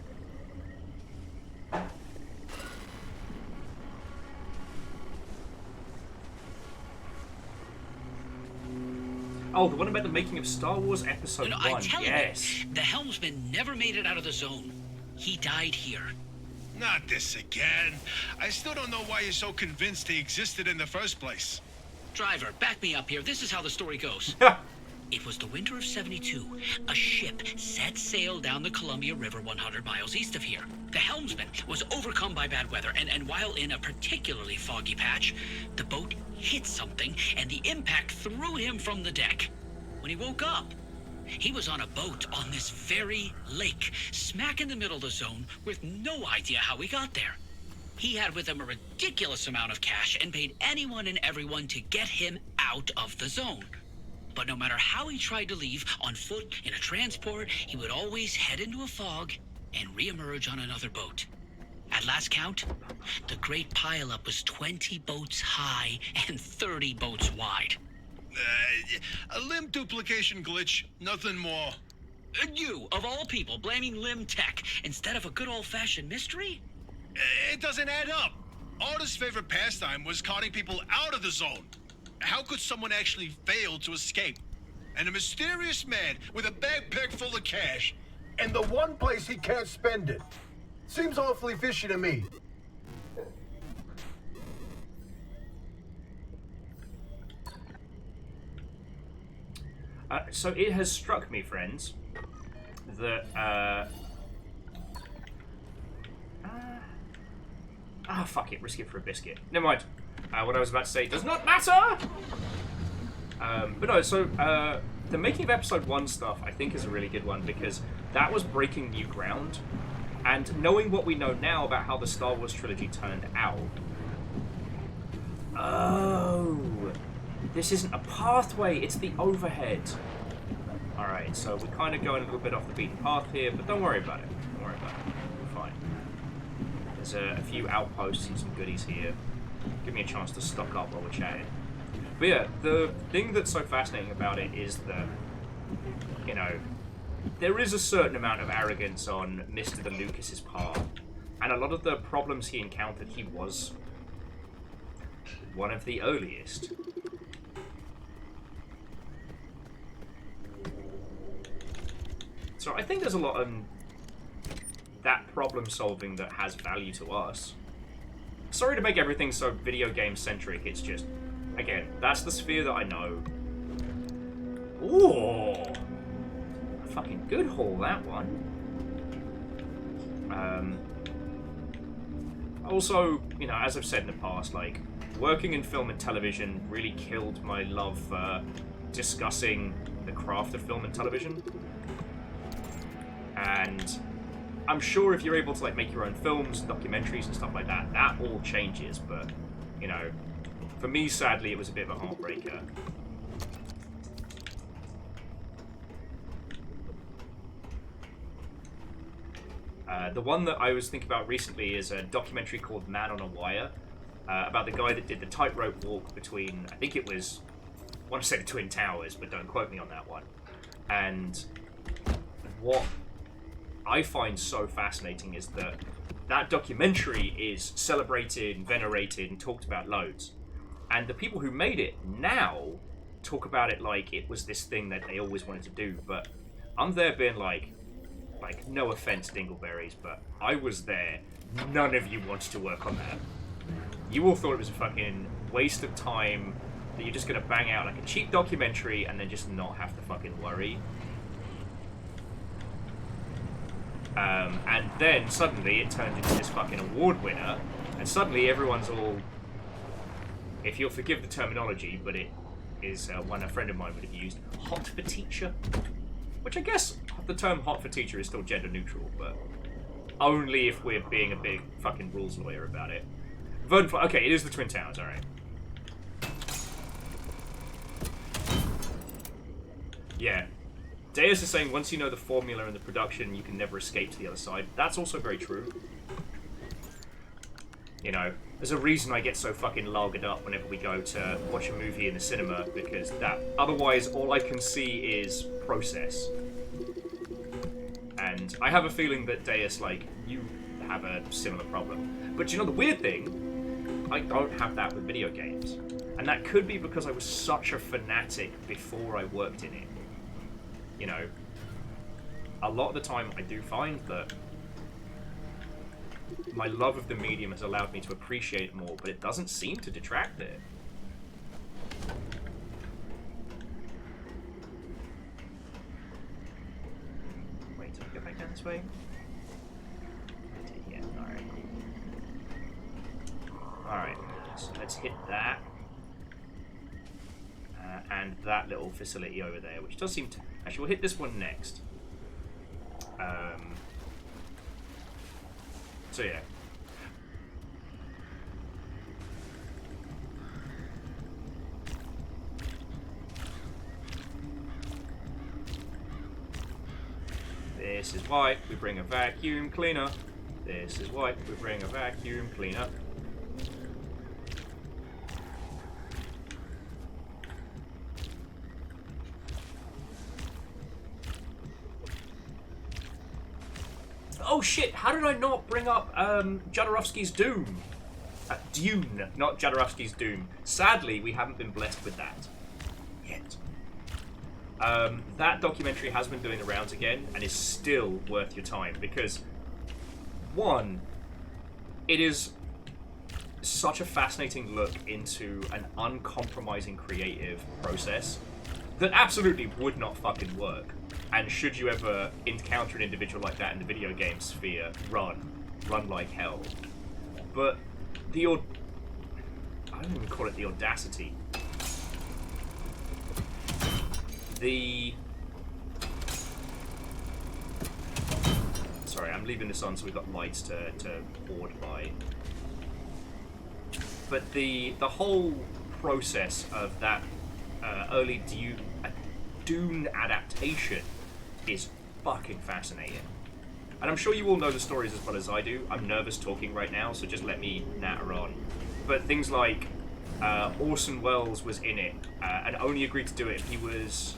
A: Oh, the one about the making of Star Wars Episode 1,
F: I tell
A: yes.
F: you, the helmsman never made it out of the zone. He died here.
G: Not this again. I still don't know why you're so convinced he existed in the first place.
F: Driver, back me up here. This is how the story goes. It was the winter of 72. A ship set sail down the Columbia River 100 miles east of here. The helmsman was overcome by bad weather, and while in a particularly foggy patch, the boat hit something, and the impact threw him from the deck. When he woke up, he was on a boat on this very lake, smack in the middle of the zone, with no idea how he got there. He had with him a ridiculous amount of cash and paid anyone and everyone to get him out of the zone. But no matter how he tried to leave, on foot, in a transport, he would always head into a fog and reemerge on another boat. At last count, the great pileup was 20 boats high and 30 boats wide.
G: A limb duplication glitch, nothing more.
F: You, of all people, blaming Limb Tech instead of a good old-fashioned mystery?
G: It doesn't add up. Arda's favorite pastime was carting people out of the zone. How could someone actually fail to escape? And a mysterious man with a backpack full of cash.
H: And the one place he can't spend it. Seems awfully fishy to me.
A: So it has struck me, friends, that fuck it, risk it for a biscuit. Never mind. What I was about to say does not matter. But no, so the making of episode 1 stuff I think is a really good one, because that was breaking new ground, and knowing what we know now about how the Star Wars trilogy turned out. Oh, this isn't a pathway, it's the overhead. Alright, so we're kind of going a little bit off the beaten path here, but don't worry about it. Don't worry about it. We're fine. There's a few outposts and some goodies here. Give me a chance to stock up while we're chatting. But yeah, the thing that's so fascinating about it is that, you know, there is a certain amount of arrogance on Mr. DeLucas's part. And a lot of the problems he encountered, he was one of the earliest. So I think there's a lot on that problem solving that has value to us. Sorry to make everything so video game centric, it's just, again, that's the sphere that I know. Ooh! A fucking good haul, that one. Also, you know, as I've said in the past, like, working in film and television really killed my love for discussing the craft of film and television. And I'm sure if you're able to, like, make your own films, documentaries and stuff like that, that all changes, but, you know, for me, sadly, it was a bit of a heartbreaker. The one that I was thinking about recently is a documentary called Man on a Wire, about the guy that did the tightrope walk between, I think it was, I want to say the Twin Towers, but don't quote me on that one. And what I find so fascinating is that that documentary is celebrated and venerated and talked about loads. And the people who made it now talk about it like it was this thing that they always wanted to do. But I'm there being like, no offense, Dingleberries, but I was there. None of you wanted to work on that. You all thought it was a fucking waste of time, that you're just going to bang out like a cheap documentary and then just not have to fucking worry. And then suddenly it turned into this fucking award winner, and suddenly everyone's all, if you'll forgive the terminology, but it is one a friend of mine would have used, hot for teacher. Which I guess the term hot for teacher is still gender neutral, but only if we're being a big fucking rules lawyer about it. Okay, it is the Twin Towers, alright. Yeah. Deus is saying once you know the formula and the production, you can never escape to the other side. That's also very true. You know, there's a reason I get so fucking lagered up whenever we go to watch a movie in the cinema, because that otherwise all I can see is process. And I have a feeling that Deus, like, you have a similar problem. But you know the weird thing? I don't have that with video games. And that could be because I was such a fanatic before I worked in it. You know, a lot of the time I do find that my love of the medium has allowed me to appreciate it more, but it doesn't seem to detract it. Did I go back down this way? I did, yeah. Alright, cool. Alright, so let's hit that. And that little facility over there, which does seem to... Actually, we'll hit this one next. So, yeah. This is why we bring a vacuum cleaner. This is why we bring a vacuum cleaner. Oh shit, how did I not bring up Jodorowsky's Doom? Dune, not Jodorowsky's Doom. Sadly, we haven't been blessed with that yet. That documentary has been doing the rounds again and is still worth your time because, one, it is such a fascinating look into an uncompromising creative process that absolutely would not fucking work. And should you ever encounter an individual like that in the video game sphere, run like hell. But I don't even call it the audacity. Sorry, I'm leaving this on so we've got lights to board by. But the whole process of that early Dune adaptation is fucking fascinating. And I'm sure you all know the stories as well as I do. I'm nervous talking right now, so just let me natter on. But things like Orson Welles was in it and only agreed to do it if he was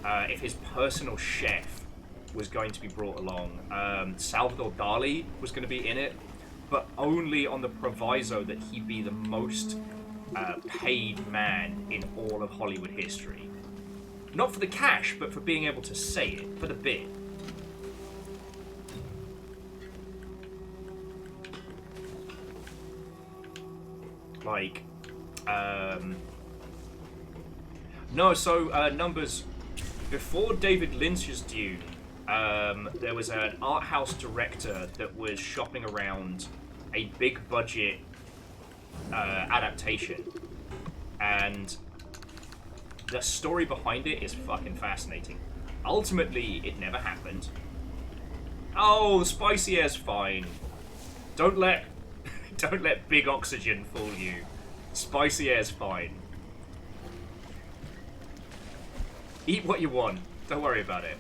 A: if his personal chef was going to be brought along. Salvador Dali was going to be in it, but only on the proviso that he be the most paid man in all of Hollywood history. Not for the cash, but for being able to say it, for the bit. Like, no, so, numbers, before David Lynch's Dune, there was an art house director that was shopping around a big budget adaptation, and the story behind it is fucking fascinating. Ultimately, it never happened. Oh, the spicy air's fine. Don't let big oxygen fool you. Spicy air's fine. Eat what you want. Don't worry about it.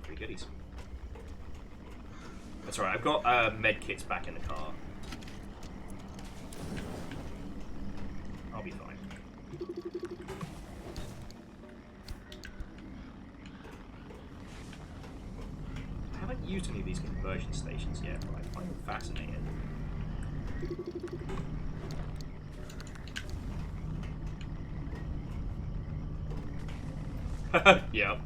A: Free goodies. That's alright, I've got med kits back in the car. I'll be fine. I haven't used any of these conversion stations yet, but I find them fascinating. Yeah.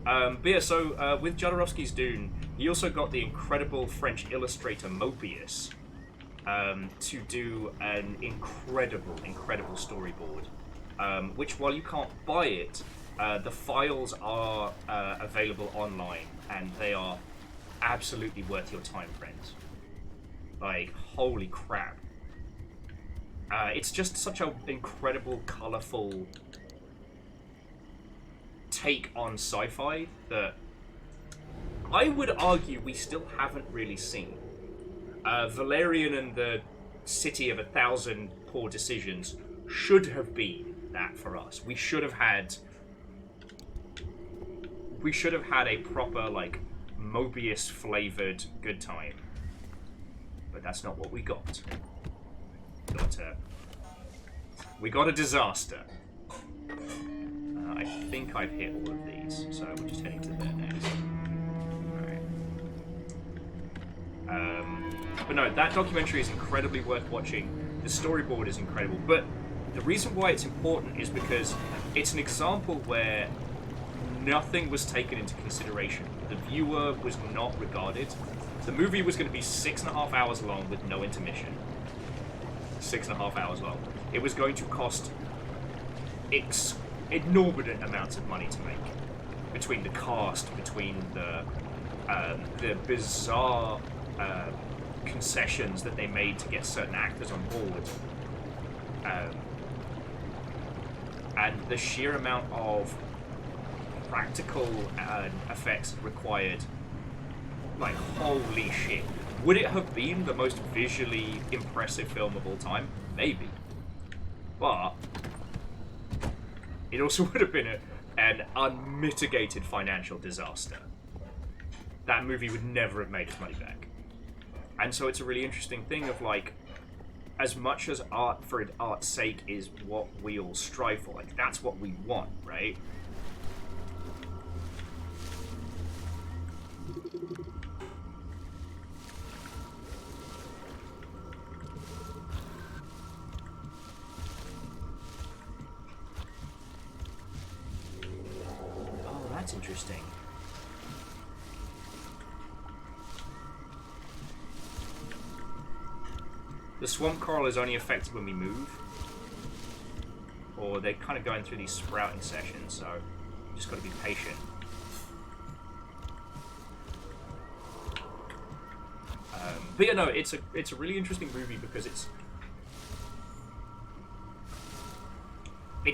A: But yeah, so with Jodorowsky's Dune, he also got the incredible French illustrator Mobius to do an incredible storyboard, which, while you can't buy it, the files are available online, and they are absolutely worth your time, friends. Like, holy crap. It's just such an incredible, colourful take on sci-fi that I would argue we still haven't really seen. Valerian and the City of 1,000 Poor Decisions should have been that for us. We should have had a proper, like, Mobius-flavoured good time. But that's not what we got. We got a disaster. I think I've hit all of these, so we're just heading to there next. Alright. But no, that documentary is incredibly worth watching. The storyboard is incredible, but the reason why it's important is because it's an example where nothing was taken into consideration. The viewer was not regarded. The movie was going to be 6.5 hours long with no intermission. 6.5 hours long. It was going to cost exorbitant amounts of money to make. Between the cast, between the bizarre concessions that they made to get certain actors on board, and the sheer amount of practical effects required. Like, holy shit. Would it have been the most visually impressive film of all time? Maybe. But it also would have been an unmitigated financial disaster. That movie would never have made its money back. And so it's a really interesting thing of, like, as much as art for art's sake is what we all strive for, like, that's what we want, right? Oh, that's interesting. The swamp coral is only affected when we move. Or they're kind of going through these sprouting sessions, so you just got to be patient. But yeah, no, it's a really interesting movie because it's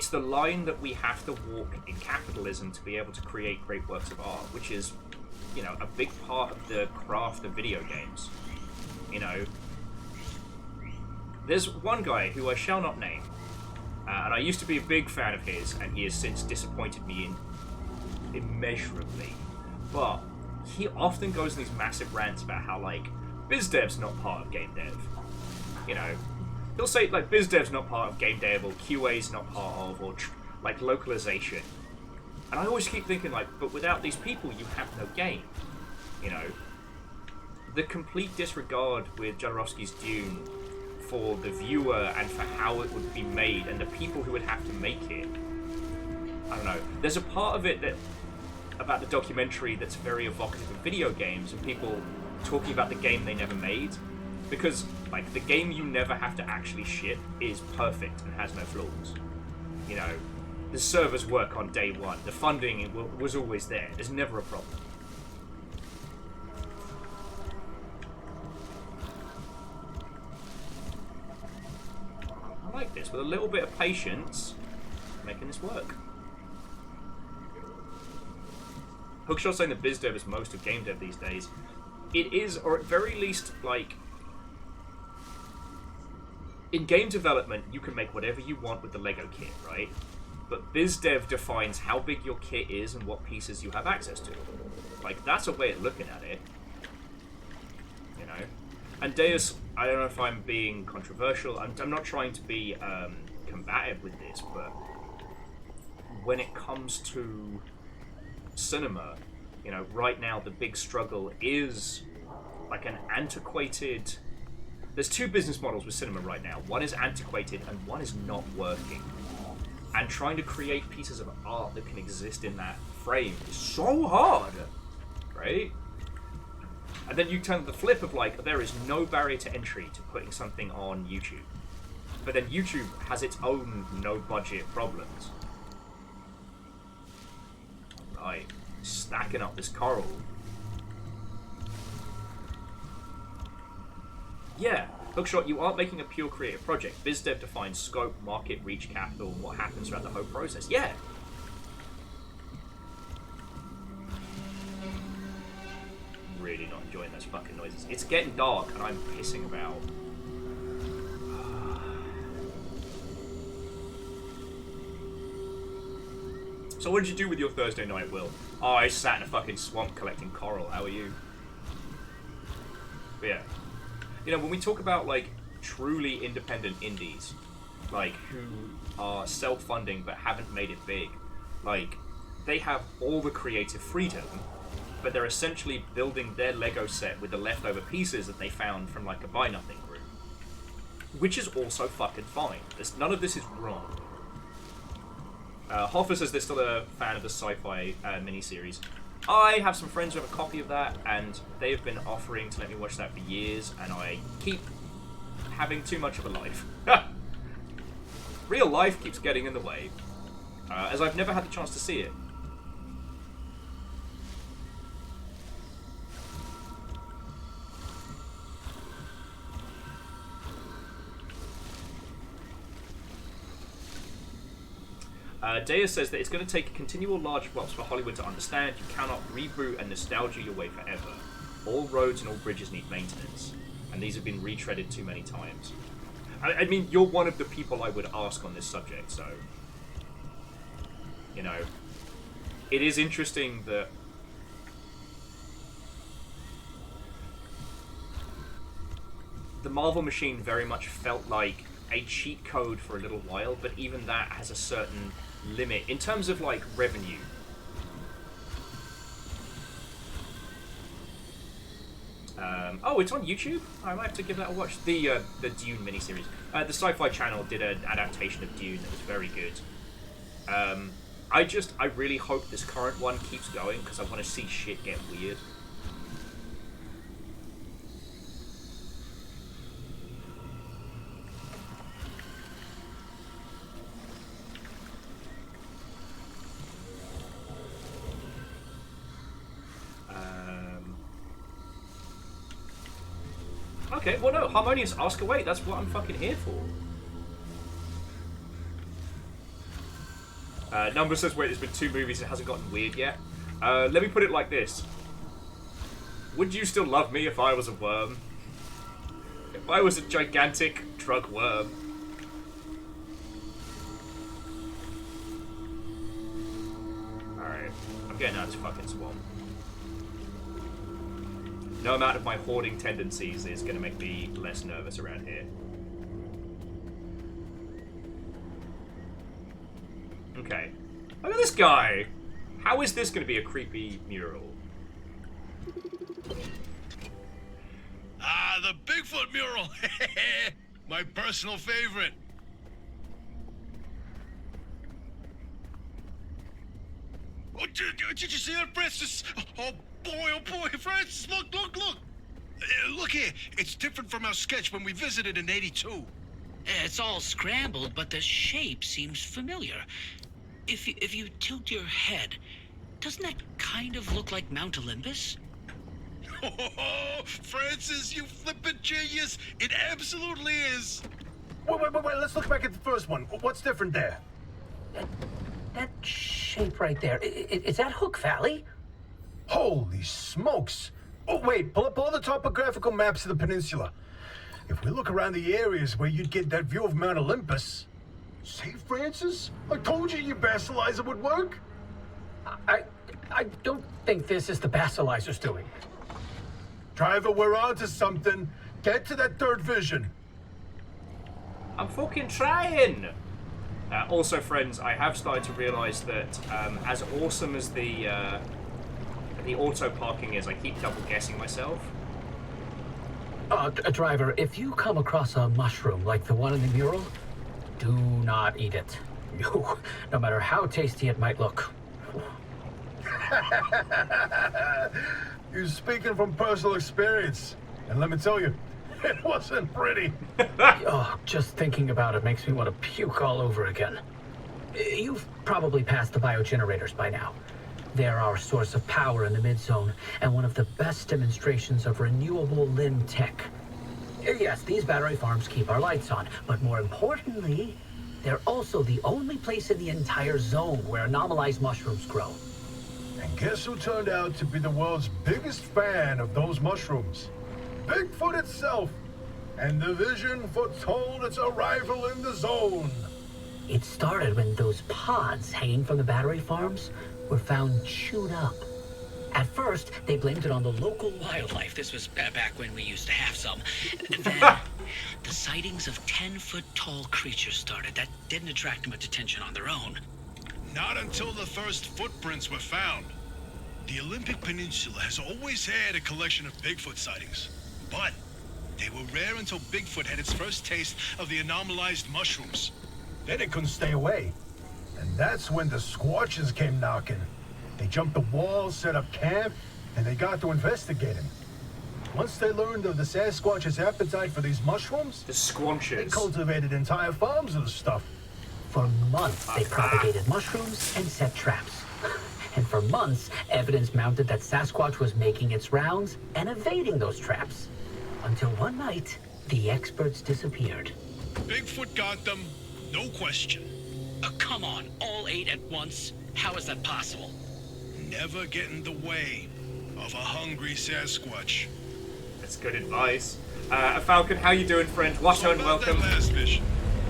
A: the line that we have to walk in capitalism to be able to create great works of art, which is, you know, a big part of the craft of video games. You know, there's one guy who I shall not name, and I used to be a big fan of his, and he has since disappointed me immeasurably. But he often goes in these massive rants about how, like, biz dev's not part of game dev. You know, he'll say, like, biz dev's not part of game dev, or QA's not part of, or, like, localization. And I always keep thinking, like, but without these people, you have no game. You know, the complete disregard with Jodorowsky's Dune for the viewer and for how it would be made and the people who would have to make it. I don't know. There's a part of it that about the documentary that's very evocative of video games and people talking about the game they never made, because, like, the game you never have to actually ship is perfect and has no flaws. You know, the servers work on day one. The funding was always there. There's never a problem. I like this. With a little bit of patience, making this work. Hookshot saying that biz dev is most of game dev these days. It is, or at very least, like, in game development, you can make whatever you want with the Lego kit, right? But biz dev defines how big your kit is and what pieces you have access to. Like, that's a way of looking at it. You know? And Deus, I don't know if I'm being controversial. I'm not trying to be combative with this, but when it comes to cinema, you know, right now the big struggle is like an antiquated... There's two business models with cinema right now. One is antiquated and one is not working. And trying to create pieces of art that can exist in that frame is so hard, right? And then you turn the flip of, like, there is no barrier to entry to putting something on YouTube. But then YouTube has its own no-budget problems. Right, stacking up this coral. Yeah, Hookshot, you aren't making a pure creative project. BizDev defines scope, market, reach, capital, and what happens throughout the whole process. Yeah. Really not enjoying those fucking noises. It's getting dark and I'm pissing about. So what did you do with your Thursday night, Will? Oh, I sat in a fucking swamp collecting coral. How are you? But yeah. You know, when we talk about, like, truly independent indies, like, who are self-funding but haven't made it big, like, they have all the creative freedom, but they're essentially building their Lego set with the leftover pieces that they found from, like, a buy-nothing group. Which is also fucking fine. None of this is wrong. Hoffa says they're still a fan of the sci-fi miniseries. I have some friends who have a copy of that, and they've been offering to let me watch that for years, and I keep having too much of a life. Real life keeps getting in the way, as I've never had the chance to see it. Dea says that it's going to take continual large flops for Hollywood to understand you cannot reboot and nostalgia your way forever. All roads and all bridges need maintenance, and these have been retreaded too many times. I mean, you're one of the people I would ask on this subject, so... You know, it is interesting that... The Marvel machine very much felt like a cheat code for a little while, but even that has a certain limit in terms of like revenue. Oh, it's on YouTube? I might have to give that a watch. The Dune miniseries. The Sci-Fi Channel did an adaptation of Dune that was very good. I really hope this current one keeps going because I want to see shit get weird. Okay, well no, Harmonious, ask away, that's what I'm fucking here for. Number says, wait, there's been 2 movies, it hasn't gotten weird yet. Let me put it like this. Would you still love me if I was a worm? If I was a gigantic drug worm? Alright, I'm getting out of this fucking swamp. No amount of my hoarding tendencies is going to make me less nervous around here. Okay. Look at this guy! How is this going to be a creepy mural?
G: Ah, the Bigfoot mural! My personal favorite. Oh, did you see that, Francis? Oh boy, Francis, look! Look here, it's different from our sketch when we visited in '82.
F: It's all scrambled, but the shape seems familiar. If you tilt your head, doesn't that kind of look like Mount Olympus?
G: Oh, Francis, you flippin' genius! It absolutely is!
H: Wait, let's look back at the first one. What's different there?
E: That shape right there, is that Hook Valley?
H: Holy smokes! Oh, wait, pull up all the topographical maps of the peninsula. If we look around the areas where you'd get that view of Mount Olympus... See, Francis? I told you your basilizer would work.
E: I don't think this is the basilizer's doing.
H: Driver, we're on to something. Get to that third vision.
A: I'm fucking trying! Also, friends, I have started to realise that as awesome as the auto parking is, I keep double guessing myself.
E: Driver, if you come across a mushroom like the one in the mural, do not eat it. No matter how tasty it might look.
H: You're speaking from personal experience. And let me tell you, it wasn't pretty.
E: Just thinking about it makes me want to puke all over again. You've probably passed the biogenerators by now. They're our source of power in the mid-zone, and one of the best demonstrations of renewable limb tech. Yes, these battery farms keep our lights on, but more importantly, they're also the only place in the entire zone where anomalized mushrooms grow.
H: And guess who turned out to be the world's biggest fan of those mushrooms? Bigfoot itself. And the vision foretold its arrival in the zone.
E: It started when those pods hanging from the battery farms were found chewed up. At first, they blamed it on the local wildlife.
F: This was back when we used to have some. Then, the sightings of 10-foot-tall creatures started. That didn't attract much attention on their own.
G: Not until the first footprints were found. The Olympic Peninsula has always had a collection of Bigfoot sightings, but they were rare until Bigfoot had its first taste of the anomalized mushrooms.
H: Then it couldn't stay away. And that's when the Squatches came knocking. They jumped the wall, set up camp, and they got to investigating. Once they learned of the Sasquatch's appetite for these mushrooms,
A: The
H: they
A: squanches.
H: cultivated entire farms of the stuff.
E: For months, they propagated mushrooms and set traps. And for months, evidence mounted that Sasquatch was making its rounds and evading those traps. Until one night, the experts disappeared.
G: Bigfoot got them, no question.
F: Come on, all 8 at once? How is that possible?
G: Never get in the way of a hungry Sasquatch.
A: That's good advice. Falcon, how you doing, friend?
G: So
A: and
G: about that
A: welcome.
G: last mission.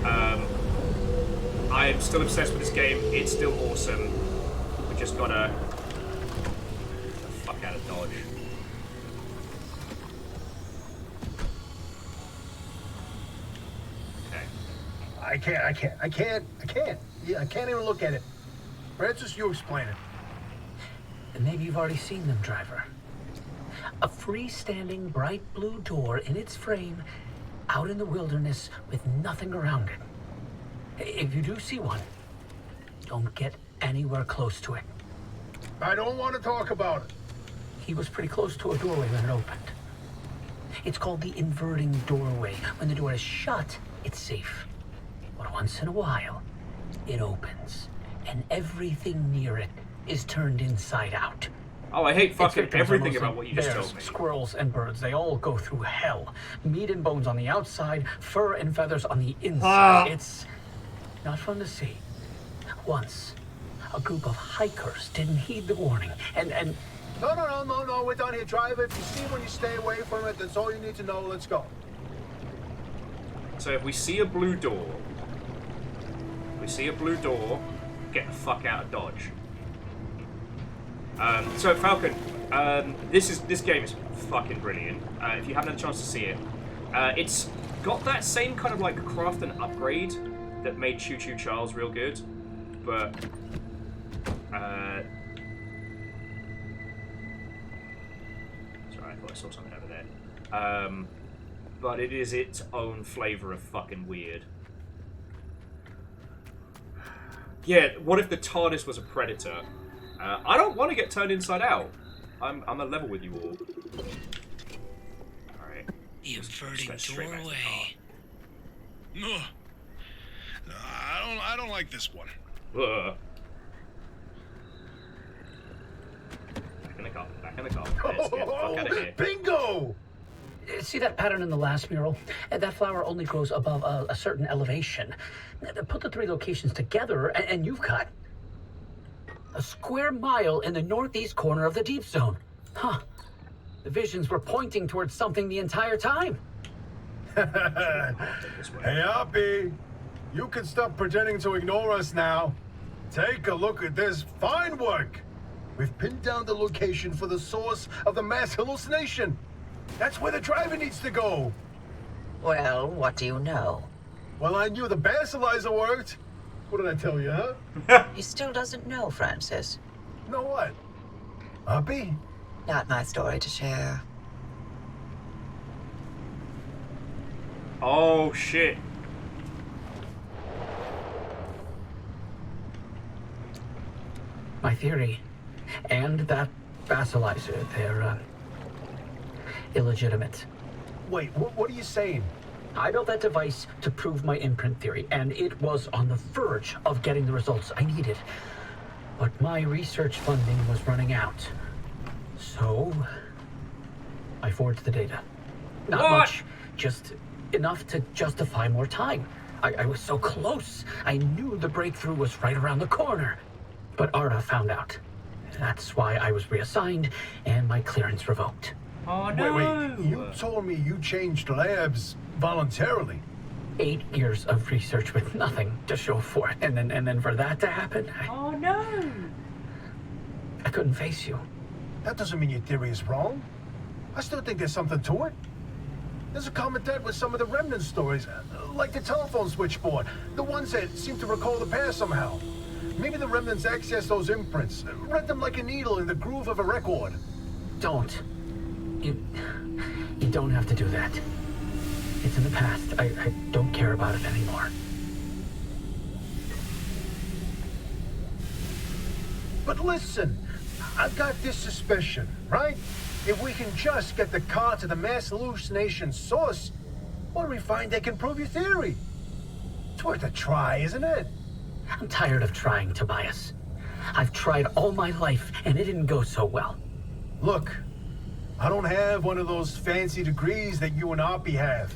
A: I am still obsessed with this game. It's still awesome. We just gotta get the fuck out of Dodge. Okay.
H: I can't. Yeah, I can't even look at it. Francis, you explain it.
E: And maybe you've already seen them, driver. A freestanding bright blue door in its frame, out in the wilderness with nothing around it. If you do see one, don't get anywhere close to it.
H: I don't want to talk about it.
E: He was pretty close to a doorway when it opened. It's called the inverting doorway. When the door is shut, it's safe. But once in a while, it opens, and everything near it is turned inside out.
A: Oh, I hate
E: Its
A: fucking
E: victims are
A: everything
E: mostly
A: about what you just
E: bears,
A: told me.
E: Squirrels and birds, they all go through hell. Meat and bones on the outside, fur and feathers on the inside. It's not fun to see. Once, a group of hikers didn't heed the warning, and
H: No, we're done here, driver. If you see one, you stay away from it. That's all you need to know. Let's go.
A: So if we see a blue door, get the fuck out of Dodge. So Falcon, this game is fucking brilliant. If you haven't had a chance to see it, it's got that same kind of like craft and upgrade that made Choo Choo Charles real good, but sorry, I thought I saw something over there. But it is its own flavor of fucking weird. Yeah, what if the TARDIS was a predator? I don't want to get turned inside out. I'm a level with you all. Alright.
F: The inverting
A: go straight back to the
F: doorway.
G: No, I don't like this one.
A: Ugh. Back in the car. Let's get the fuck out of here.
H: Bingo!
E: see that pattern in the last mural? That flower only grows above a certain elevation. Put the 3 locations together, and you've got a square mile in the northeast corner of the deep zone. Huh. The visions were pointing towards something the entire time.
H: Hey, Uppy, you can stop pretending to ignore us now. Take a look at this fine work. We've pinned down the location for the source of the mass hallucination. That's where the driver needs to go.
K: Well, what do you know?
H: Well, I knew the basilizer worked. What did I tell you, huh?
K: He still doesn't know, Francis.
H: Know what? Uppy?
K: Not my story to share.
A: Oh, shit.
E: My theory, and that basilizer, they're illegitimate.
H: Wait, what are you saying?
E: I built that device to prove my imprint theory, and it was on the verge of getting the results I needed. But my research funding was running out. So, I forged the data. Not
A: What?
E: much, just enough to justify more time. I was so close. I knew the breakthrough was right around the corner. But Arda found out. That's why I was reassigned and my clearance revoked.
A: Oh, no.
H: Wait, you told me you changed labs voluntarily.
E: 8 years of research with nothing to show for it, and then for that to happen,
A: Oh, no.
E: I couldn't face you.
H: That doesn't mean your theory is wrong. I still think there's something to it. There's a common thread with some of the remnant stories, like the telephone switchboard, the ones that seem to recall the past somehow. Maybe the remnants access those imprints, read them like a needle in the groove of a record.
E: Don't. You don't have to do that. It's in the past. I don't care about it anymore.
H: But listen, I've got this suspicion, right? If we can just get the car to the mass hallucination source, what do we find that can prove your theory? It's worth a try, isn't it?
E: I'm tired of trying, Tobias. I've tried all my life, and it didn't go so well.
H: Look, I don't have one of those fancy degrees that you and Oppie have.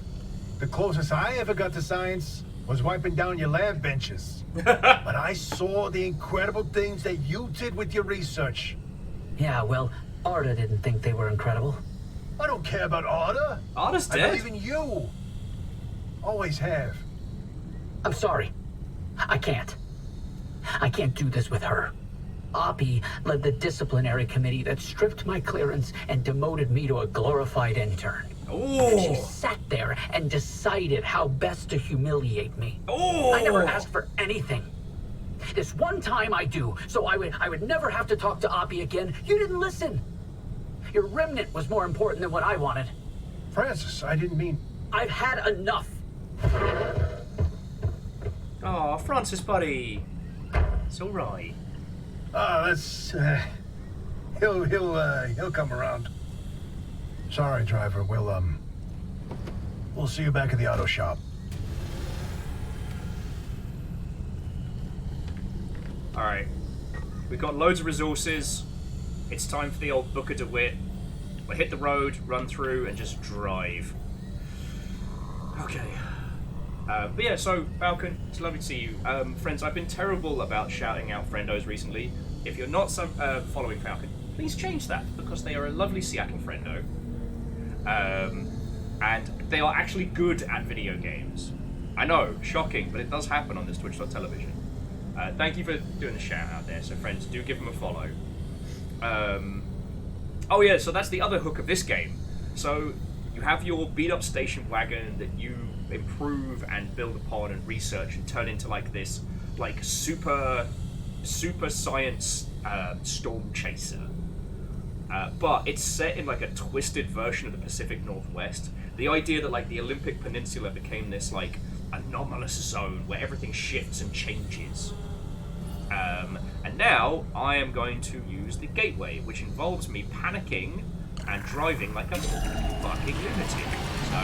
H: The closest I ever got to science was wiping down your lab benches. But I saw the incredible things that you did with your research.
E: Yeah, well, Arda didn't think they were incredible.
H: I don't care about Arda.
A: Arda's
H: I
A: dead.
H: believe in you. Always have.
E: I'm sorry. I can't. I can't do this with her. Oppie led the disciplinary committee that stripped my clearance and demoted me to a glorified intern. And she sat there and decided how best to humiliate me. I never asked for anything. This one time I do, so I would never have to talk to Oppie again. You didn't listen. Your remnant was more important than what I wanted.
H: Francis, I didn't mean...
E: I've had enough.
A: Oh, Francis, buddy. It's all right.
H: That's... He'll come around. Sorry, driver. We'll see you back at the auto shop.
A: Alright. We've got loads of resources. It's time for the old Booker DeWitt. We'll hit the road, run through, and just drive. Okay. But yeah, so, Falcon, it's lovely to see you. Friends, I've been terrible about shouting out friendos recently. If you're not following Falcon, please change that, because they are a lovely Seattle friendo. And they are actually good at video games. I know, shocking, but it does happen on this Twitch.television. Thank you for doing the shout out there, so friends, do give them a follow. Oh yeah, so that's the other hook of this game. So, you have your beat up station wagon that you improve and build upon and research and turn into like this, like super science storm chaser. But it's set in like a twisted version of the Pacific Northwest. The idea that like the Olympic Peninsula became this like anomalous zone where everything shifts and changes. And now I am going to use the gateway, which involves me panicking and driving like a fucking lunatic. So,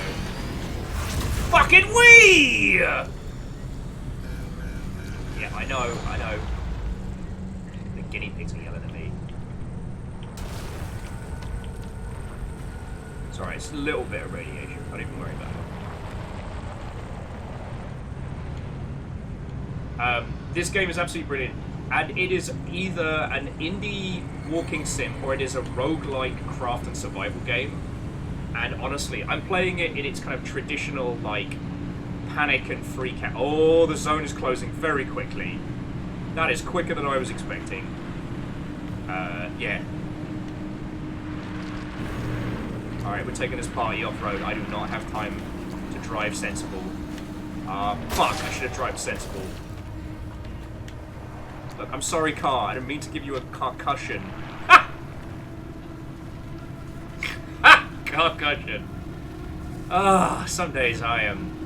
A: fucking wee! Yeah, I know. The guinea pigs are yelling at me. Sorry, it's a little bit of radiation. Don't even worry about it. This game is absolutely brilliant, and it is either an indie walking sim or it is a roguelike craft and survival game. And honestly, I'm playing it in its kind of traditional, like, panic and freak out. Oh, the zone is closing very quickly. That is quicker than I was expecting. Yeah. Alright, we're taking this party off-road. I do not have time to drive sensible. Fuck, I should have driven sensible. Look, I'm sorry, car. I didn't mean to give you a concussion. Ha! Ha! Concussion. Some days I am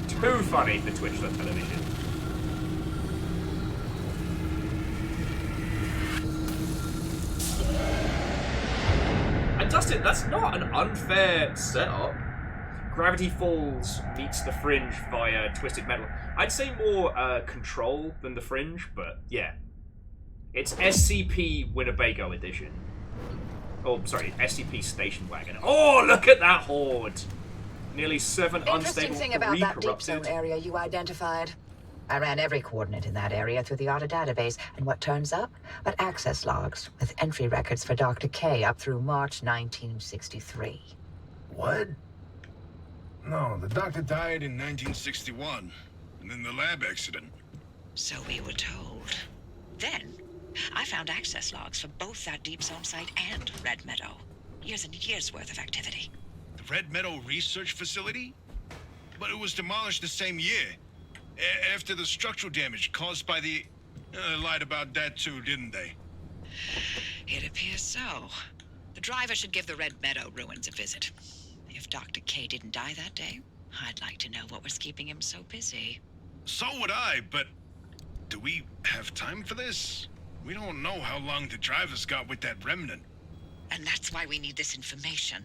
A: too funny for Twitch.television. And Dustin, that's not an unfair setup. Gravity Falls meets The Fringe via Twisted Metal. I'd say more Control than The Fringe, but yeah. It's SCP Winnebago edition. Oh, sorry, SCP Station Wagon. Oh, look at that horde! Nearly 7 unstable,
K: Interesting thing about
A: 3
K: that deep
A: corrupted.
K: zone area you identified. I ran every coordinate in that area through the auto database, and what turns up? But access logs with entry records for Dr. K up through March 1963.
H: What?
G: No, the doctor died in 1961, and then the lab accident.
D: So we were told. Then, I found access logs for both that deep zone site and Red Meadow. Years and years worth of activity.
G: The Red Meadow Research Facility? But it was demolished the same year. After the structural damage caused by the... lied about that too, didn't they?
D: It appears so. The driver should give the Red Meadow ruins a visit. If Dr. K didn't die that day, I'd like to know what was keeping him so busy.
G: So would I, but... do we have time for this? We don't know how long the driver's got with that remnant.
D: And that's why we need this information.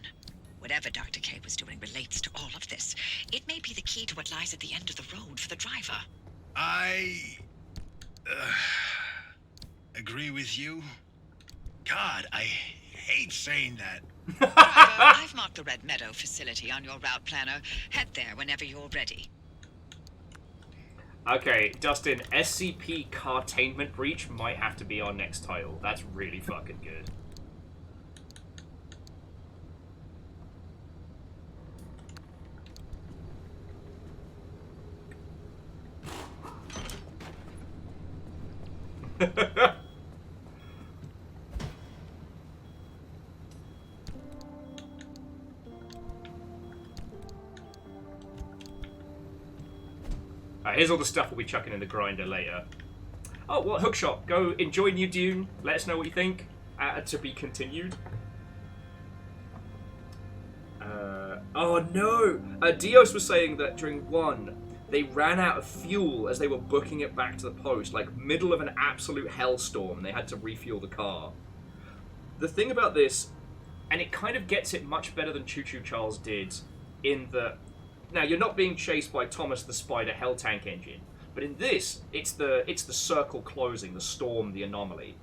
D: Whatever Dr. K was doing relates to all of this. It may be the key to what lies at the end of the road for the driver.
G: I... agree with you. God, I hate saying that.
D: Driver, I've marked the Red Meadow facility on your route planner. Head there whenever you're ready.
A: Okay, Dustin, SCP Cartainment Breach might have to be our next title. That's really fucking good. Here's all the stuff we'll be chucking in the grinder later. Oh, what? Hookshot. Go enjoy New Dune. Let us know what you think. To be continued. Oh no! Dios was saying that during 1, they ran out of fuel as they were booking it back to the post. Like, middle of an absolute hellstorm. They had to refuel the car. The thing about this, and it kind of gets it much better than Choo Choo Charles did, in that... Now, you're not being chased by Thomas the Spider Hell Tank engine, but in this, it's the circle closing, the storm, the anomaly.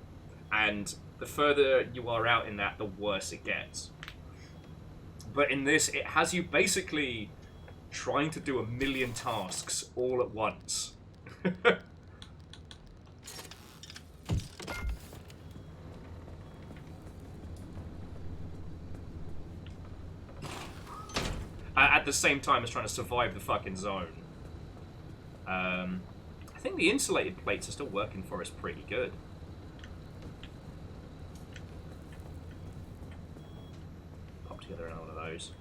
A: And the further you are out in that, the worse it gets. But in this, it has you basically trying to do 1,000,000 tasks all at once. At the same time as trying to survive the fucking zone. I think the insulated plates are still working for us pretty good. Pop together another one of those.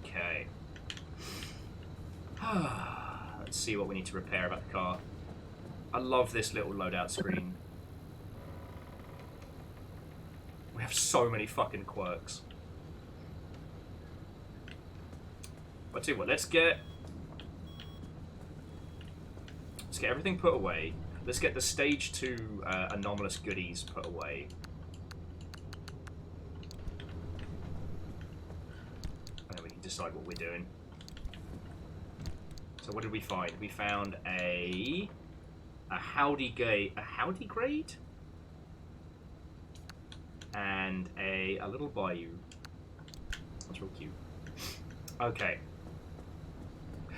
A: Okay. Let's see what we need to repair about the car. I love this little loadout screen. We have so many fucking quirks. But tell you what, let's get everything put away. Let's get the stage 2 anomalous goodies put away. And then we can decide what we're doing. So what did we find? We found a howdy grade? And a little bayou. That's real cute. Okay.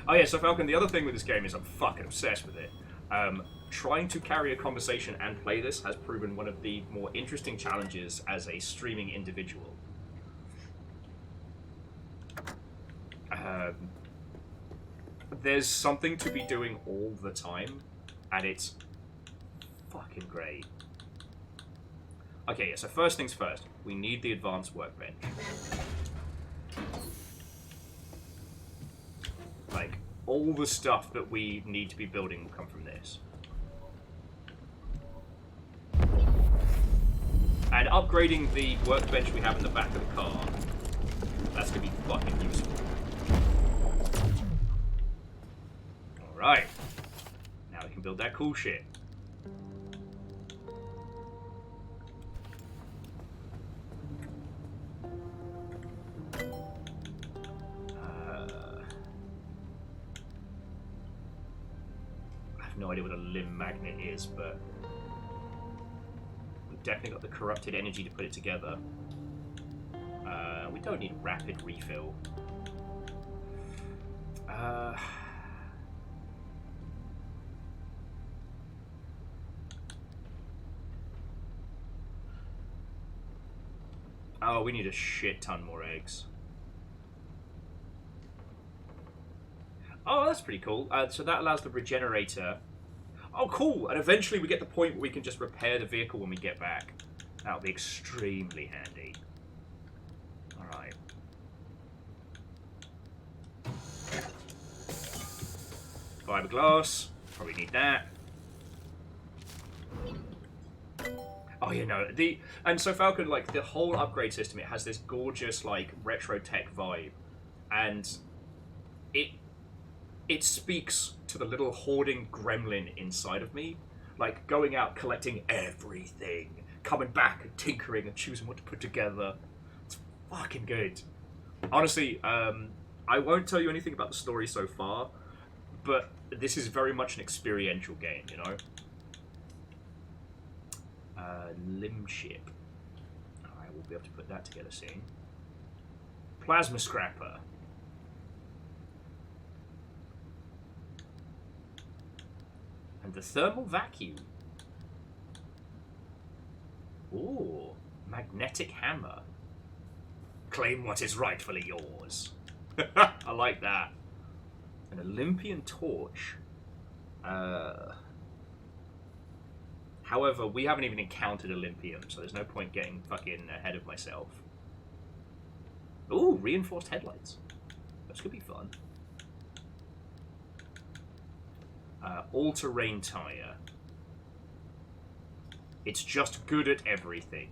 A: Oh yeah, so Falcon, the other thing with this game is I'm fucking obsessed with it. Trying to carry a conversation and play this has proven one of the more interesting challenges as a streaming individual. There's something to be doing all the time, and it's fucking great. Okay, yeah, so first things first, we need the advanced workbench. Like, all the stuff that we need to be building will come from this. And upgrading the workbench we have in the back of the car, that's going to be fucking useful. Alright. Now we can build that cool shit. I have no idea what a limb magnet is, but we've definitely got the corrupted energy to put it together. We don't need rapid refill. Oh, we need a shit ton more eggs. Oh, that's pretty cool. So that allows the regenerator. Oh, cool. And eventually we get the point where we can just repair the vehicle when we get back. That'll be extremely handy. Alright. Fiberglass. Probably need that. Oh, you know, and so Falcon, like, the whole upgrade system, it has this gorgeous, like, retro tech vibe, and it speaks to the little hoarding gremlin inside of me, like, going out, collecting everything, coming back and tinkering and choosing what to put together. It's fucking good. Honestly, I won't tell you anything about the story so far, but this is very much an experiential game, you know? Longship. I will be able to put that together soon. Plasma Scrapper. And the Thermal Vacuum. Ooh. Magnetic Hammer. Claim what is rightfully yours. I like that. An Olympian Torch. However, we haven't even encountered Olympium, so there's no point getting fucking ahead of myself. Ooh, reinforced headlights. This could be fun. All-terrain tire. It's just good at everything.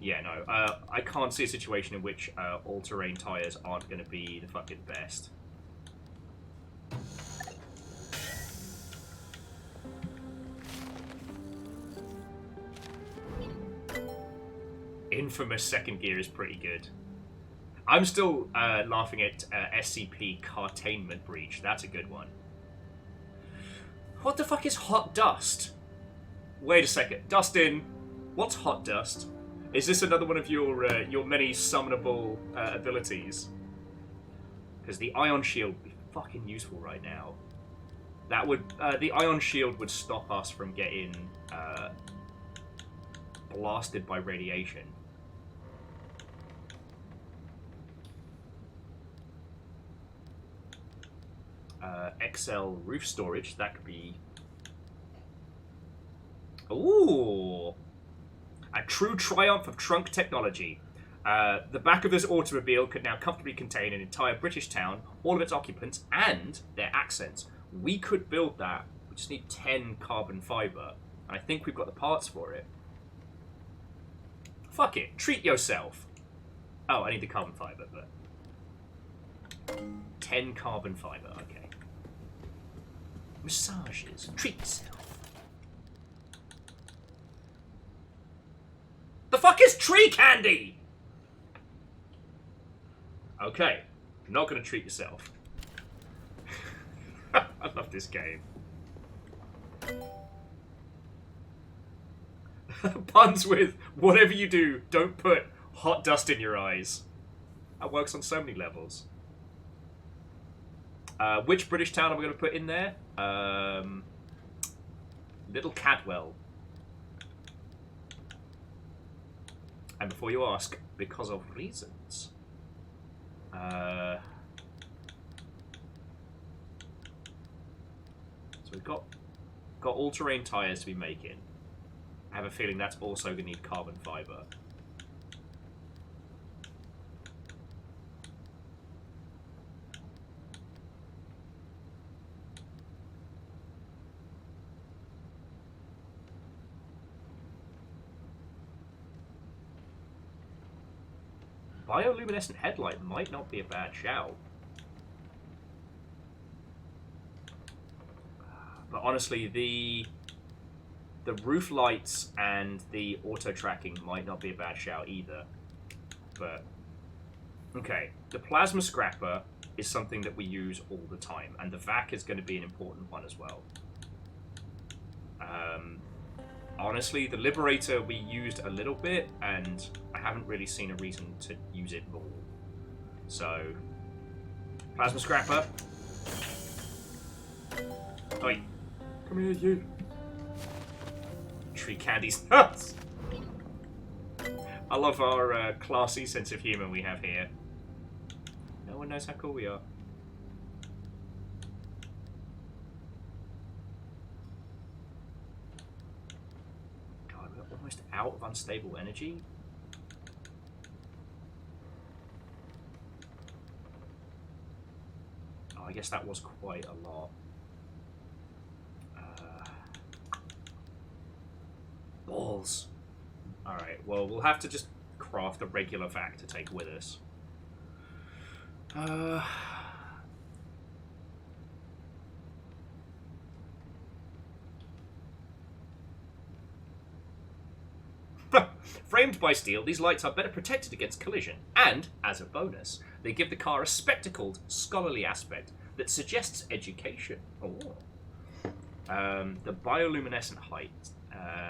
A: Yeah, no, I can't see a situation in which all-terrain tires aren't going to be the fucking best. Infamous second gear is pretty good. I'm still laughing at SCP Cartainment Breach. That's a good one. What the fuck is hot dust? Wait a second. Dustin, what's hot dust? Is this another one of your many summonable abilities? Because the ion shield would be fucking useful right now. That would the ion shield would stop us from getting blasted by radiation. XL roof storage, that could be... Ooh! A true triumph of trunk technology. The back of this automobile could now comfortably contain an entire British town, all of its occupants, and their accents. We could build that. We just need 10 carbon fiber. And I think we've got the parts for it. Fuck it. Treat yourself. Oh, I need the carbon fiber, but... 10 carbon fiber, okay. Massages. Treat yourself. The fuck is tree candy? Okay. You're not gonna treat yourself. I love this game. Puns with, whatever you do, don't put hot dust in your eyes. That works on so many levels. Which British town am I going to put in there? Little Cadwell. And before you ask, because of reasons. So we've got all-terrain tyres to be making. I have a feeling that's also going to need carbon fibre. Bioluminescent headlight might not be a bad shout. But honestly, the roof lights and the auto tracking might not be a bad shout either. But okay, the plasma scrapper is something that we use all the time, and the vac is going to be an important one as well. Honestly, the Liberator we used a little bit, and I haven't really seen a reason to use it more. So, plasma scrapper. Oi, come here, you. Tree candy's nuts. I love our classy sense of humour we have here. No one knows how cool we are. Almost out of unstable energy. Oh, I guess that was quite a lot. materials. Alright, well, we'll have to just craft a regular vac to take with us. Framed by steel, these lights are better protected against collision, and, as a bonus, they give the car a spectacled, scholarly aspect that suggests education. Oh. The bioluminescent height,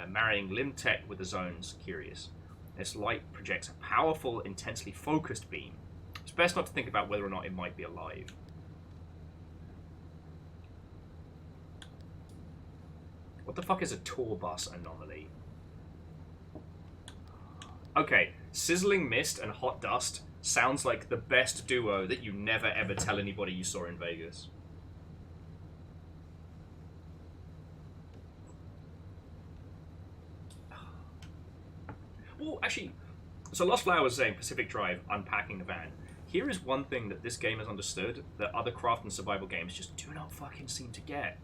A: marrying limb tech with the zone's curious. This light projects a powerful, intensely focused beam. It's best not to think about whether or not it might be alive. What the fuck is a tour bus anomaly? Okay, sizzling mist and hot dust sounds like the best duo that you never ever tell anybody you saw in Vegas. Well, actually, so Lost Flower was saying Pacific Drive, unpacking the van. Here is one thing that this game has understood that other craft and survival games just do not fucking seem to get.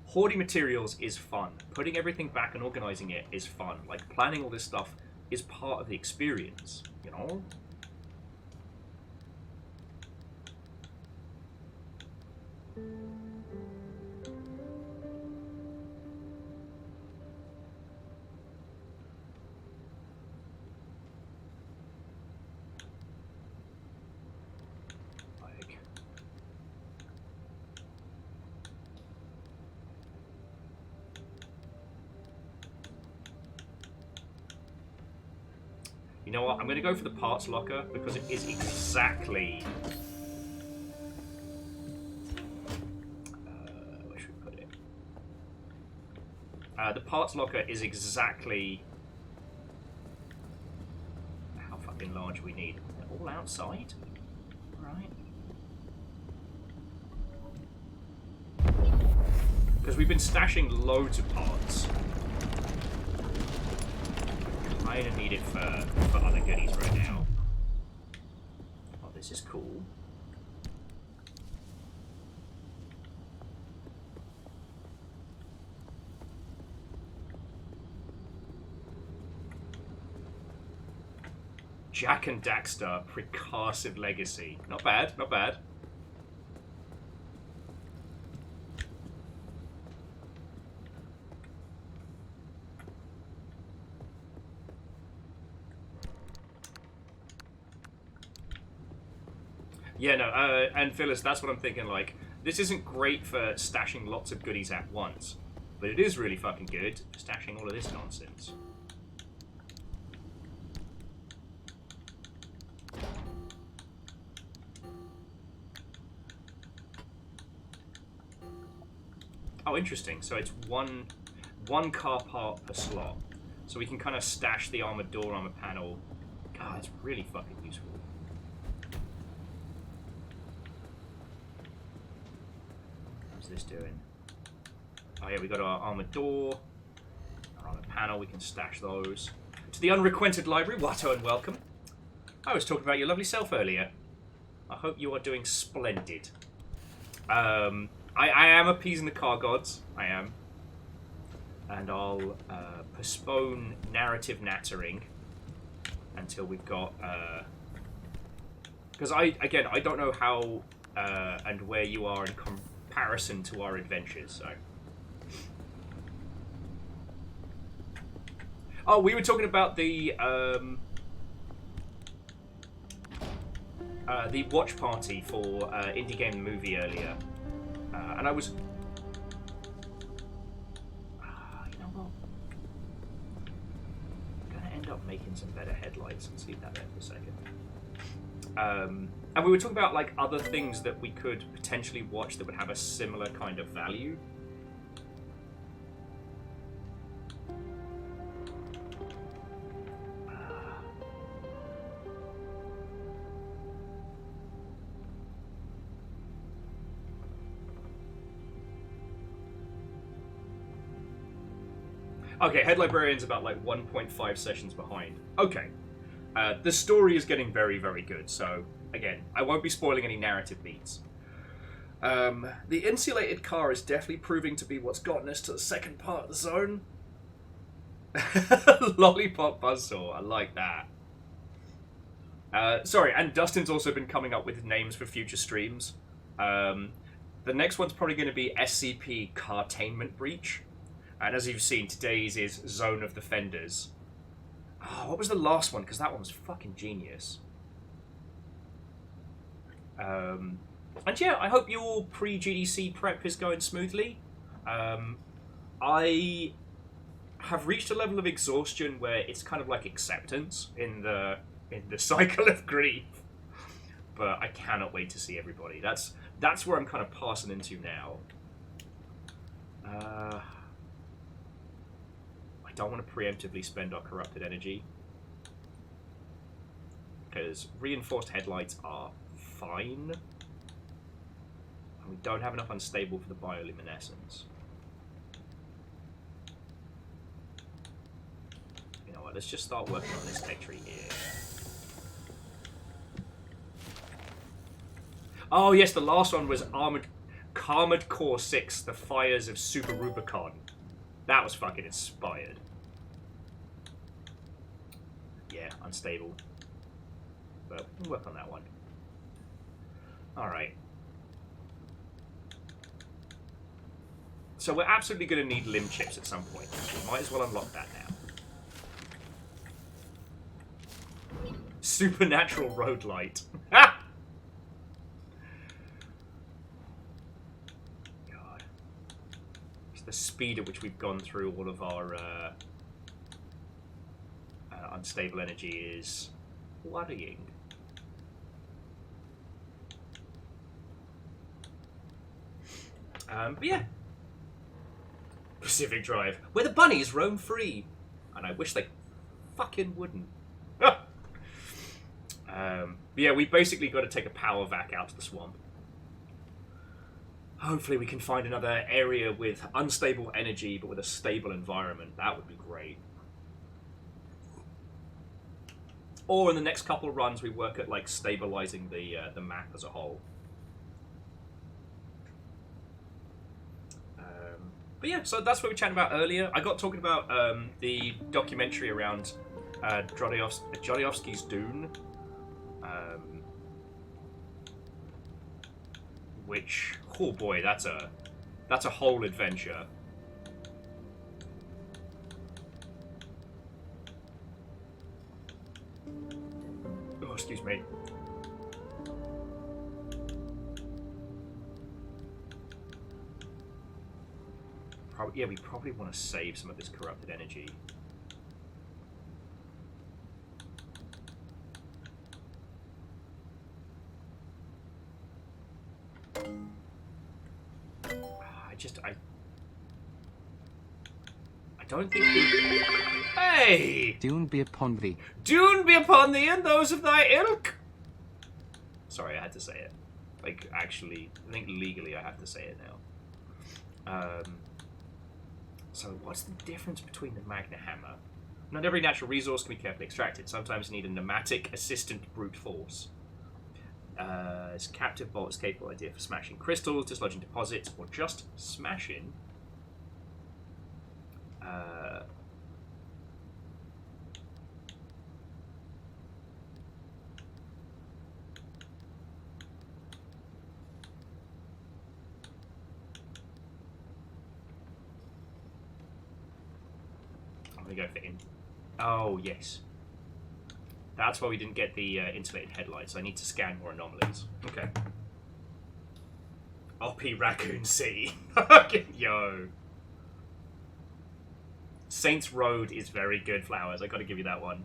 A: Hoarding materials is fun. Putting everything back and organizing it is fun. Like, planning all this stuff is part of the experience, you know? Like... You know what? I'm going to go for the parts locker because it is exactly... where should we put it? The parts locker is exactly how fucking large we need. They're all outside? Right. Because we've been stashing loads of parts. I don't need it for other goodies right now. Oh, this is cool. Jack and Daxter, Precursive Legacy. Not bad, not bad. Yeah, no, and Phyllis, that's what I'm thinking, like, this isn't great for stashing lots of goodies at once, but it is really fucking good for stashing all of this nonsense. Oh, interesting. So it's one car part per slot. So we can kind of stash the armored door, armored panel. God, it's really fucking useful. What's this doing? Oh yeah, we got our armored door, our armored panel. We can stash those. To the unrequented library, Watto, and welcome. I was talking about your lovely self earlier. I hope you are doing splendid. I am appeasing the car gods. I am. And I'll postpone narrative nattering until we've got... Because I don't know how and where you are in comparison to our adventures, so... Oh, we were talking about the watch party for Indie Game the Movie earlier. And I was... you know what? I'm going to end up making some better headlights. Let's leave that there for a second. And we were talking about like other things that we could potentially watch that would have a similar kind of value. Okay, Head Librarian's about like 1.5 sessions behind. Okay. The story is getting very, very good, so again, I won't be spoiling any narrative beats. The insulated car is definitely proving to be what's gotten us to the second part of the zone. Lollipop buzzsaw. I like that. Sorry, and Dustin's also been coming up with names for future streams. The next one's probably going to be SCP Cartainment Breach. And as you've seen, today's is Zone of the Fenders. Oh, what was the last one? Because that one was fucking genius. And yeah, I hope your pre-GDC prep is going smoothly. I have reached a level of exhaustion where it's kind of like acceptance in the cycle of grief. But I cannot wait to see everybody. That's where I'm kind of passing into now. I don't want to preemptively spend our corrupted energy, because reinforced headlights are fine, and we don't have enough unstable for the bioluminescence. You know what, let's just start working on this tech tree here. Oh yes, the last one was Armored Core 6, The Fires of Super Rubicon. That was fucking inspired. Yeah, unstable. But we'll work on that one. Alright. So we're absolutely going to need limb chips at some point. We might as well unlock that now. Supernatural road light. Ha! God. It's the speed at which we've gone through all of our unstable energy is worrying. But yeah. Pacific Drive, where the bunnies roam free. And I wish they fucking wouldn't. Yeah, we basically got to take a power vac out to the swamp. Hopefully we can find another area with unstable energy, but with a stable environment. That would be great. Or in the next couple of runs, we work at like stabilizing the map as a whole. But yeah, so that's what we were chatting about earlier. I got talking about the documentary around Jodorowsky's Dune, which, oh boy, that's a whole adventure. Oh, excuse me. Yeah, we probably want to save some of this corrupted energy. I don't think we... Hey!
B: Dune be upon thee.
A: Dune be upon thee and those of thy ilk! Sorry, I had to say it. Like, actually, I think legally I have to say it now. So what's the difference between the Magna Hammer? Not every natural resource can be carefully extracted. Sometimes you need a pneumatic assistant brute force. This captive bolt is capable idea for smashing crystals, dislodging deposits, or just smashing. I'm gonna go for in. Oh yes. That's why we didn't get the insulated headlights. I need to scan more anomalies. Okay. OP Raccoon City. Yo. Saints Road is very good, Flowers. I gotta give you that one.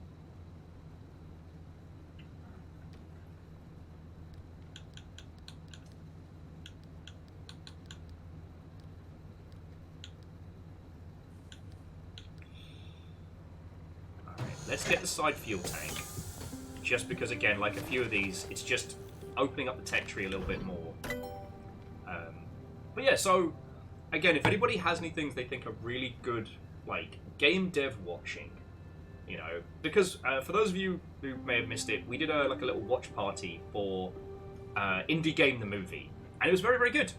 A: Alright, let's get the side fuel tank. Just because, again, like a few of these, it's just opening up the tech tree a little bit more. But yeah, so, again, if anybody has any things they think are really good, like, game dev watching, you know, because for those of you who may have missed it, we did a little watch party for Indie Game the Movie, and it was very, very good.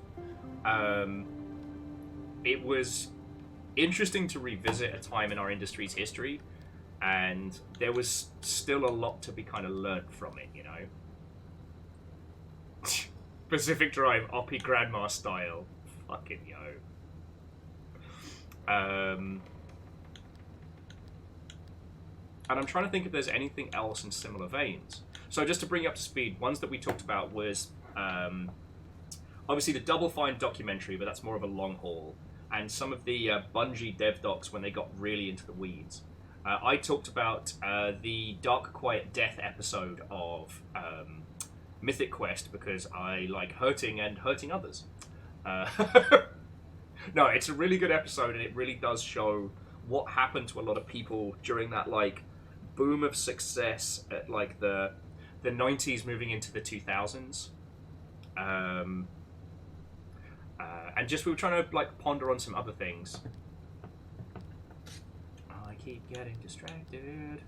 A: It was interesting to revisit a time in our industry's history, and there was still a lot to be kind of learnt from it, you know. Pacific Drive, Oppie Grandma style. Fucking yo. And I'm trying to think if there's anything else in similar veins. So just to bring you up to speed, ones that we talked about was obviously the Double Fine documentary, but that's more of a long haul, and some of the Bungie dev docs when they got really into the weeds. I talked about the Dark Quiet Death episode of Mythic Quest because I like hurting and hurting others. No, it's a really good episode, and it really does show what happened to a lot of people during that like boom of success at like the 90s moving into the 2000s. And just we were trying to like ponder on some other things. I keep getting distracted.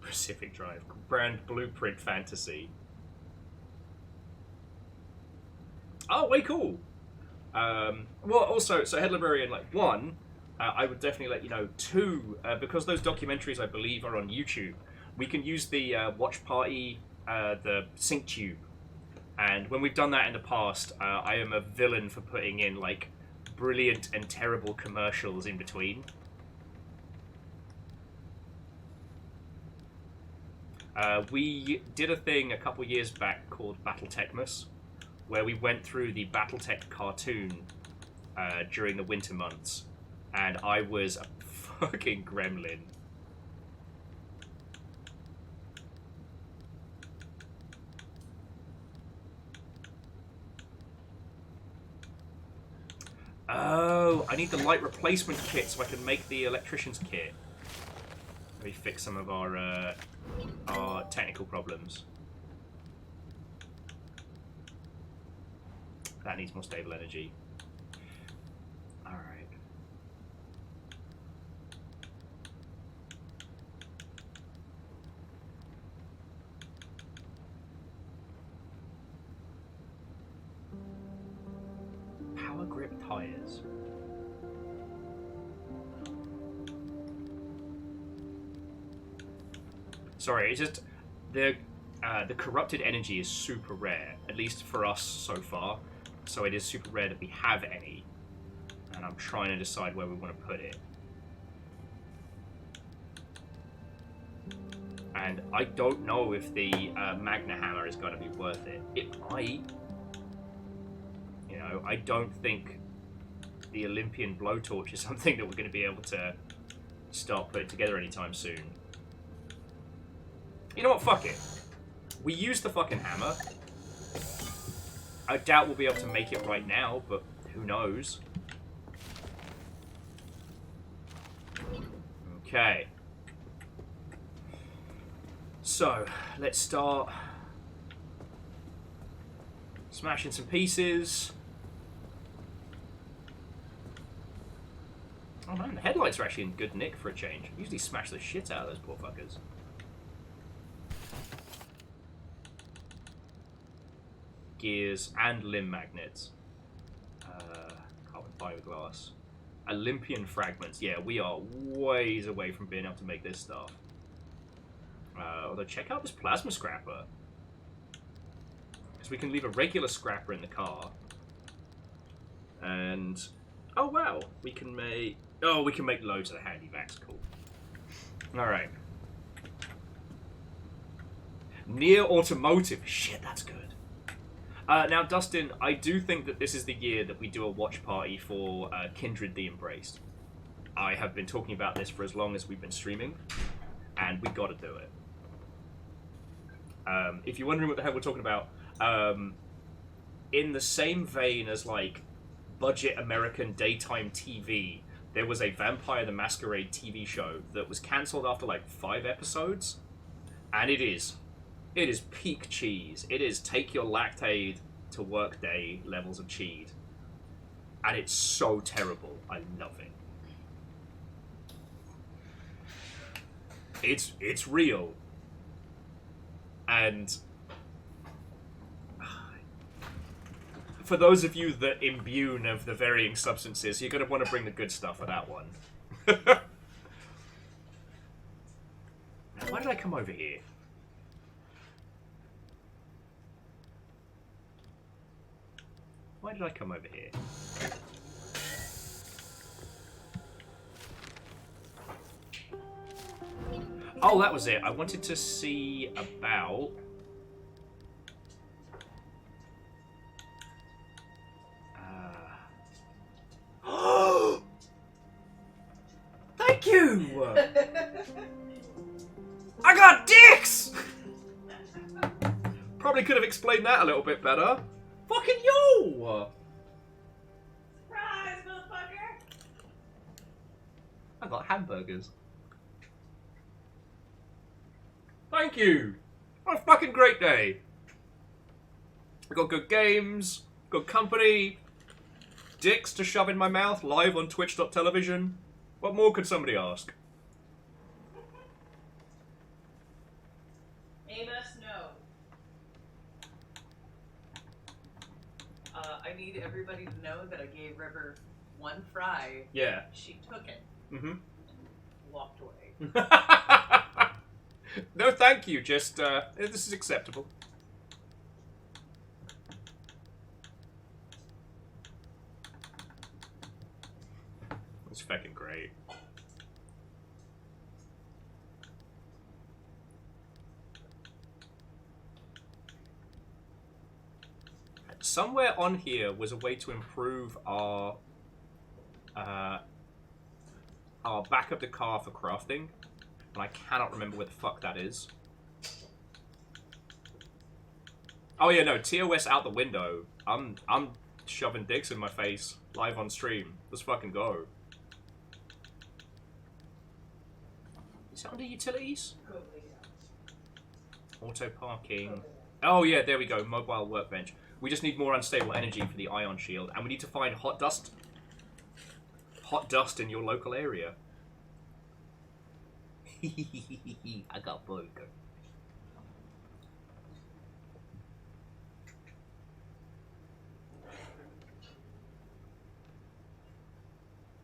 A: Pacific Drive, brand Blueprint Fantasy. Oh, way cool. Well, also, so Head Librarian, like, 1, I would definitely let you know. 2, because those documentaries, I believe, are on YouTube, we can use the watch party, the sync tube. And when we've done that in the past, I am a villain for putting in, like, brilliant and terrible commercials in between. We did a thing a couple years back called Battletechmas, where we went through the Battletech cartoon during the winter months, and I was a fucking gremlin. Oh, I need the light replacement kit so I can make the electrician's kit. Let me fix some of our technical problems. That needs more stable energy. Alright. Power grip tires. Sorry, it's just the corrupted energy is super rare, at least for us so far. So it is super rare that we have any, and I'm trying to decide where we want to put it. And I don't know if the Magna Hammer is going to be worth it. It might. You know, I don't think the Olympian blowtorch is something that we're going to be able to start putting together anytime soon. You know what? Fuck it. We use the fucking hammer. I doubt we'll be able to make it right now, but who knows? Okay. So, let's start smashing some pieces. Oh man, the headlights are actually in good nick for a change. I usually smash the shit out of those poor fuckers. Gears and limb magnets. Carbon fiberglass. Olympian fragments. Yeah, we are ways away from being able to make this stuff. Although, check out this plasma scrapper. Because we can leave a regular scrapper in the car. And... oh, wow. We can make... oh, we can make loads of the handy vacs. Cool. Alright. Near automotive. Shit, that's good. Now, Dustin, I do think that this is the year that we do a watch party for Kindred the Embraced. I have been talking about this for as long as we've been streaming, and we got to do it. If you're wondering what the hell we're talking about, in the same vein as, like, budget American daytime TV, there was a Vampire the Masquerade TV show that was cancelled after, like, 5 episodes, and it is peak cheese. It is take your Lactaid to Workday levels of cheat. And it's so terrible. I love it. It's real. And for those of you that imbue of the varying substances, you're going to want to bring the good stuff for that one. Why did I come over here? Why did I come over here? Oh, that was it. I wanted to see about... Thank you! I got dicks! Probably could have explained that a little bit better. Fucking yo!
C: Surprise, motherfucker!
A: I got hamburgers. Thank you! What a fucking great day! I got good games, good company, dicks to shove in my mouth live on twitch.television. What more could somebody ask?
C: Amos, no. I need everybody to know that I gave River one fry.
A: Yeah.
C: She took it.
A: Mm-hmm.
C: Walked away.
A: No, thank you. Just, this is acceptable. It's fucking great. Somewhere on here was a way to improve our back of the car for crafting, and I cannot remember where the fuck that is. Oh yeah, no, TOS out the window. I'm shoving dicks in my face live on stream. Let's fucking go. Is it under utilities? Auto parking. Oh yeah, there we go. Mobile workbench. We just need more unstable energy for the ion shield, and we need to find hot dust. Hot dust in your local area. I got burger.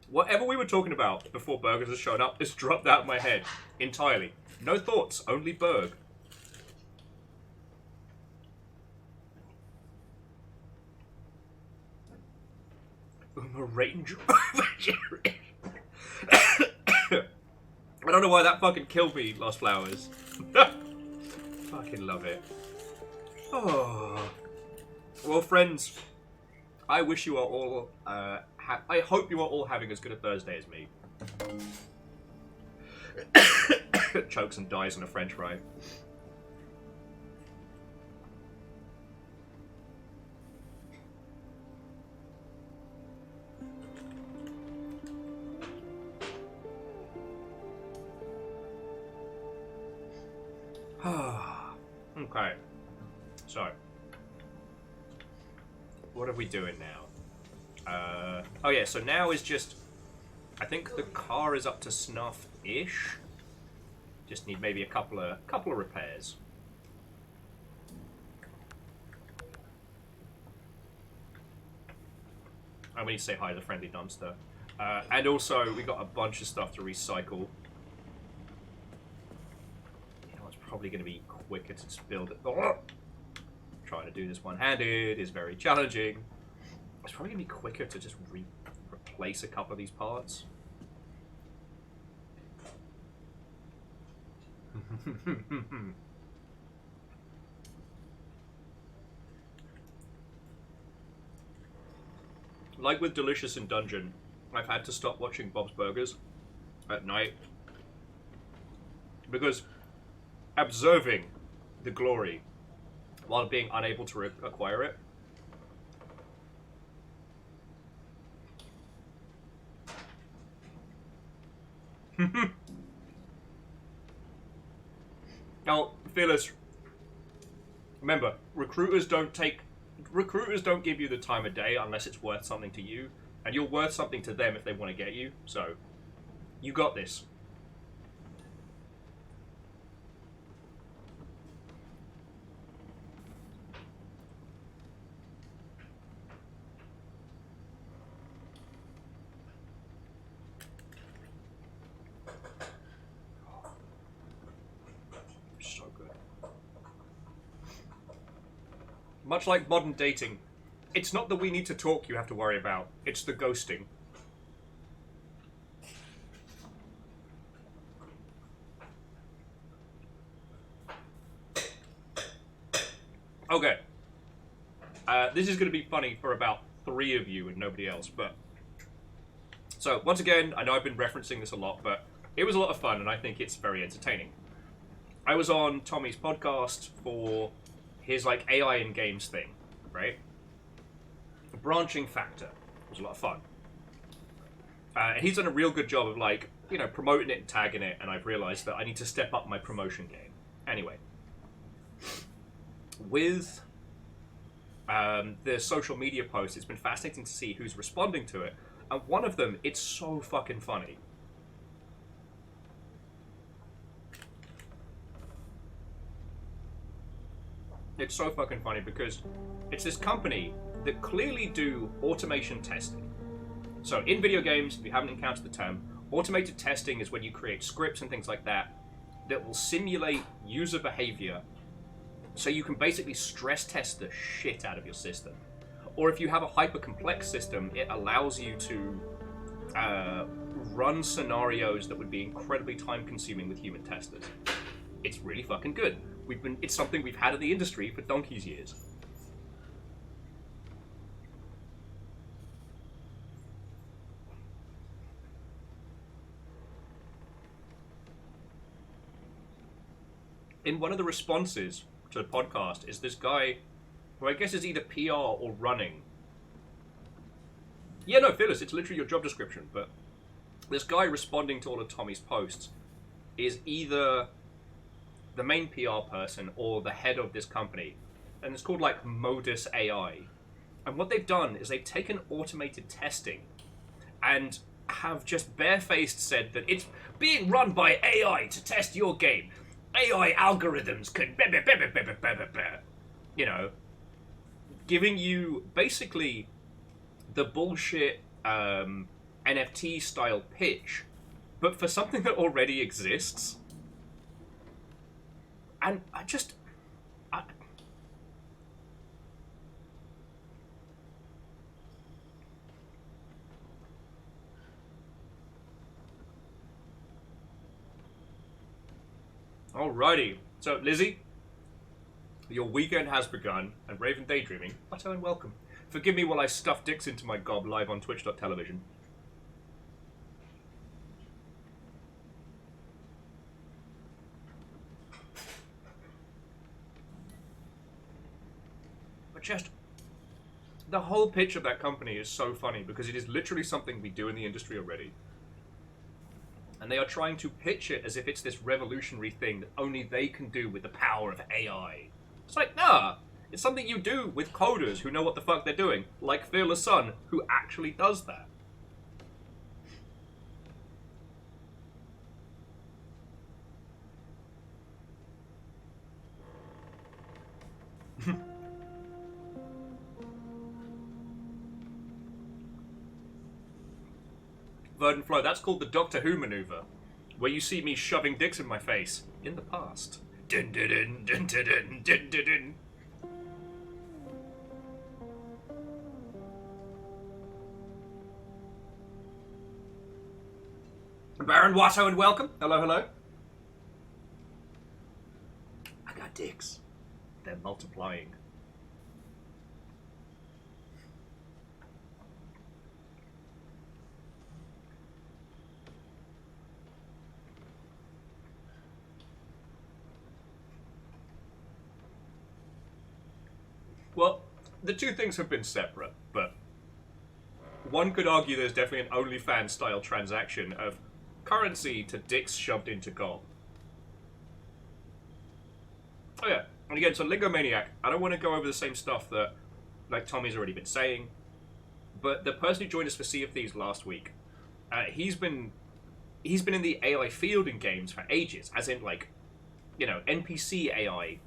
A: Whatever we were talking about before burgers has shown up, it's dropped out of my head entirely. No thoughts, only burg. Range Rover. I don't know why that fucking killed me, Lost Flowers. Fucking love it. Oh. Well, friends, I wish you are all. I hope you are all having as good a Thursday as me. Chokes and dies on a French fry. Okay, so what are we doing now? Oh yeah, so now is just, I think the car is up to snuff-ish. Just need maybe a couple of repairs. And we need to say hi to the friendly dumpster. And also, we got a bunch of stuff to recycle. Probably going to be quicker to just build it. Trying to do this one-handed is very challenging. It's probably going to be quicker to just replace a couple of these parts. Like with Delicious in Dungeon, I've had to stop watching Bob's Burgers at night because observing the glory while being unable to acquire it. Now, Fearless, remember, recruiters don't take recruiters don't give you the time of day unless it's worth something to you, and you're worth something to them if they want to get you. So, you got this. So good. Much like modern dating, it's not the we need to talk you have to worry about, it's the ghosting. Okay. This is going to be funny for about 3 of you and nobody else, but... So, once again, I know I've been referencing this a lot, but it was a lot of fun, and I think it's very entertaining. I was on Tommy's podcast for his, like, AI in games thing, right? The branching factor. It was a lot of fun. And he's done a real good job of, like, you know, promoting it and tagging it, and I've realized that I need to step up my promotion game. Anyway. With the social media posts, it's been fascinating to see who's responding to it. And one of them, it's so fucking funny. It's so fucking funny because it's this company that clearly do automation testing. So in video games, if you haven't encountered the term, automated testing is when you create scripts and things like that that will simulate user behavior so you can basically stress test the shit out of your system. Or if you have a hyper-complex system, it allows you to run scenarios that would be incredibly time-consuming with human testers. It's really fucking good. It's something we've had in the industry for donkey's years. In one of the responses to the podcast is this guy who I guess is either PR or running. Yeah, no, Phyllis, it's literally your job description, but this guy responding to all of Tommy's posts is either the main PR person or the head of this company, and it's called like Modus AI. And what they've done is they've taken automated testing and have just barefaced said that it's being run by AI to test your game. AI algorithms can you know, giving you basically the bullshit NFT style pitch, but for something that already exists. And Alrighty, so Lizzie, your weekend has begun, and Raven Daydreaming, utter and welcome. Forgive me while I stuff dicks into my gob live on twitch.television. But just, the whole pitch of that company is so funny, because it is literally something we do in the industry already. And they are trying to pitch it as if it's this revolutionary thing that only they can do with the power of AI. It's like, nah, it's something you do with coders who know what the fuck they're doing, like Fearless Sun, who actually does that. Verdant Flow, that's called the Doctor Who maneuver, where you see me shoving dicks in my face in the past. Dun dun dun dun dun dun dun dun dun. Baron Watto and welcome. Hello, hello. I got dicks. They're multiplying. Well, the two things have been separate, but one could argue there's definitely an OnlyFans style transaction of currency to dicks shoved into gob. Oh yeah, and again, so Lingomaniac, I don't want to go over the same stuff that like Tommy's already been saying. But the person who joined us for Sea of Thieves last week, he's been in the AI field in games for ages, as in, like, you know, NPC AI,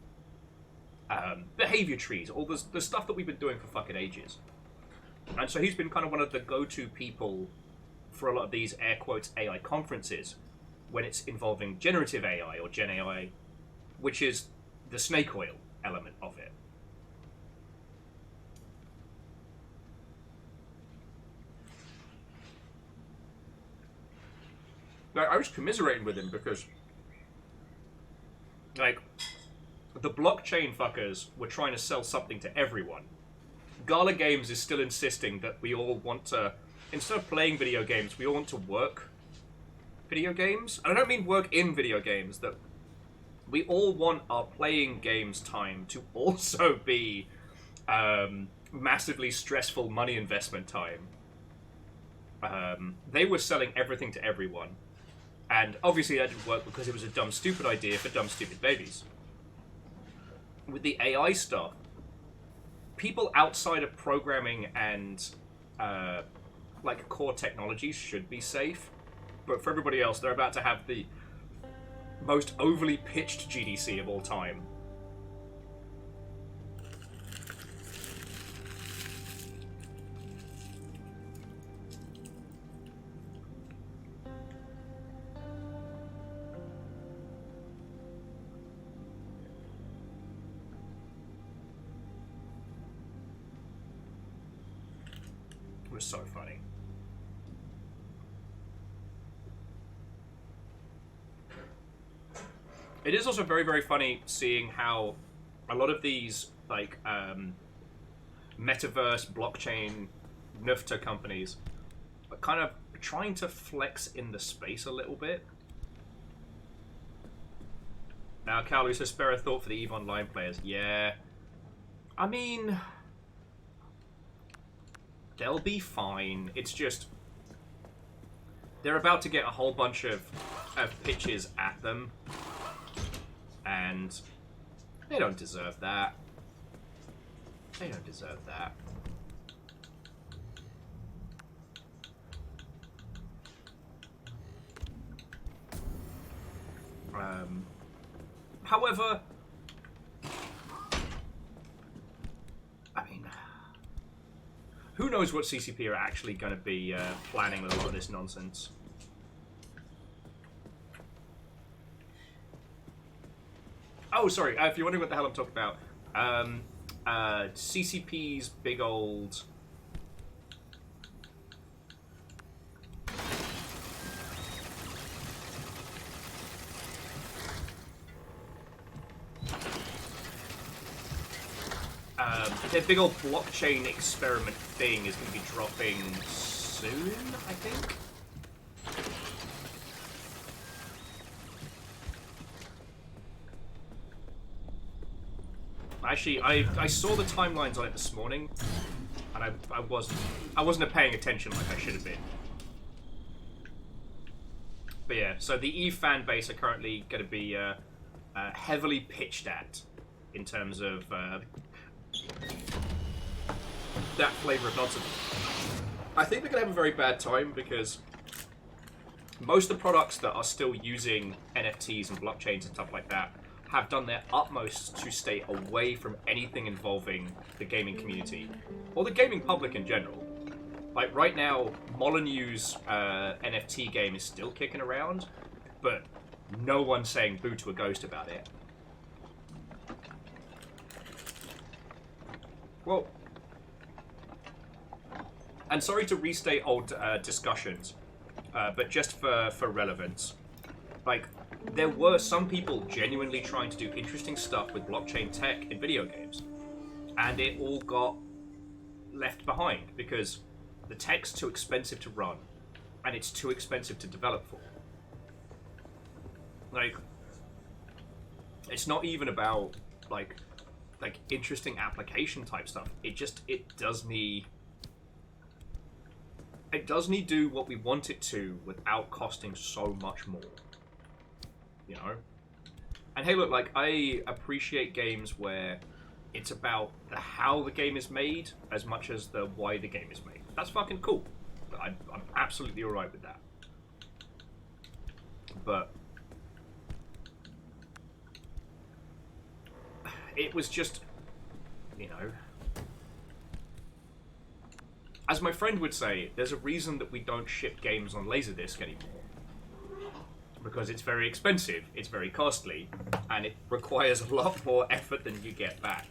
A: behavior trees, all the stuff that we've been doing for fucking ages. And so he's been kind of one of the go-to people for a lot of these air quotes AI conferences when it's involving generative AI or Gen AI, which is the snake oil element of it. Like, I was commiserating with him because, like, the blockchain fuckers were trying to sell something to everyone. Gala Games is still insisting that we all want to, instead of playing video games, we all want to work video games. And I don't mean work in video games, that we all want our playing games time to also be massively stressful money investment time. They were selling everything to everyone. And obviously that didn't work because it was a dumb, stupid idea for dumb, stupid babies. With the AI stuff, people outside of programming and like core technologies should be safe. But for everybody else, they're about to have the most overly pitched GDC of all time. It was so funny. It is also very, very funny seeing how a lot of these, like, metaverse, blockchain, NFTA companies are kind of trying to flex in the space a little bit. Now, Cowley says, spare a thought for the EVE Online players. Yeah. I mean, they'll be fine. It's just, they're about to get a whole bunch of pitches at them. And they don't deserve that. They don't deserve that. However, I mean, who knows what CCP are actually going to be planning with a lot of this nonsense. Oh, sorry, if you're wondering what the hell I'm talking about, CCP's big old... their big old blockchain experiment thing is going to be dropping soon, I think? Actually, I saw the timelines on it this morning, and I wasn't paying attention like I should have been. But yeah, so the EVE fan base are currently going to be heavily pitched at in terms of that flavor of nonsense. I think they're going to have a very bad time because most of the products that are still using NFTs and blockchains and stuff like that have done their utmost to stay away from anything involving the gaming community or the gaming public in general. Like right now, Molyneux's NFT game is still kicking around, but no one's saying boo to a ghost about it. Well, and sorry to restate old discussions, but just for relevance, like, there were some people genuinely trying to do interesting stuff with blockchain tech in video games, and it all got left behind because the tech's too expensive to run, and it's too expensive to develop for. Like, it's not even about like interesting application type stuff. It does need do what we want it to without costing so much more. You know? And hey, look, like, I appreciate games where It's about the how the game is made as much as the why the game is made. That's fucking cool. I'm absolutely alright with that. But it was just, you know, as my friend would say, there's a reason that we don't ship games on Laserdisc anymore. Because it's very expensive, it's very costly, and it requires a lot more effort than you get back.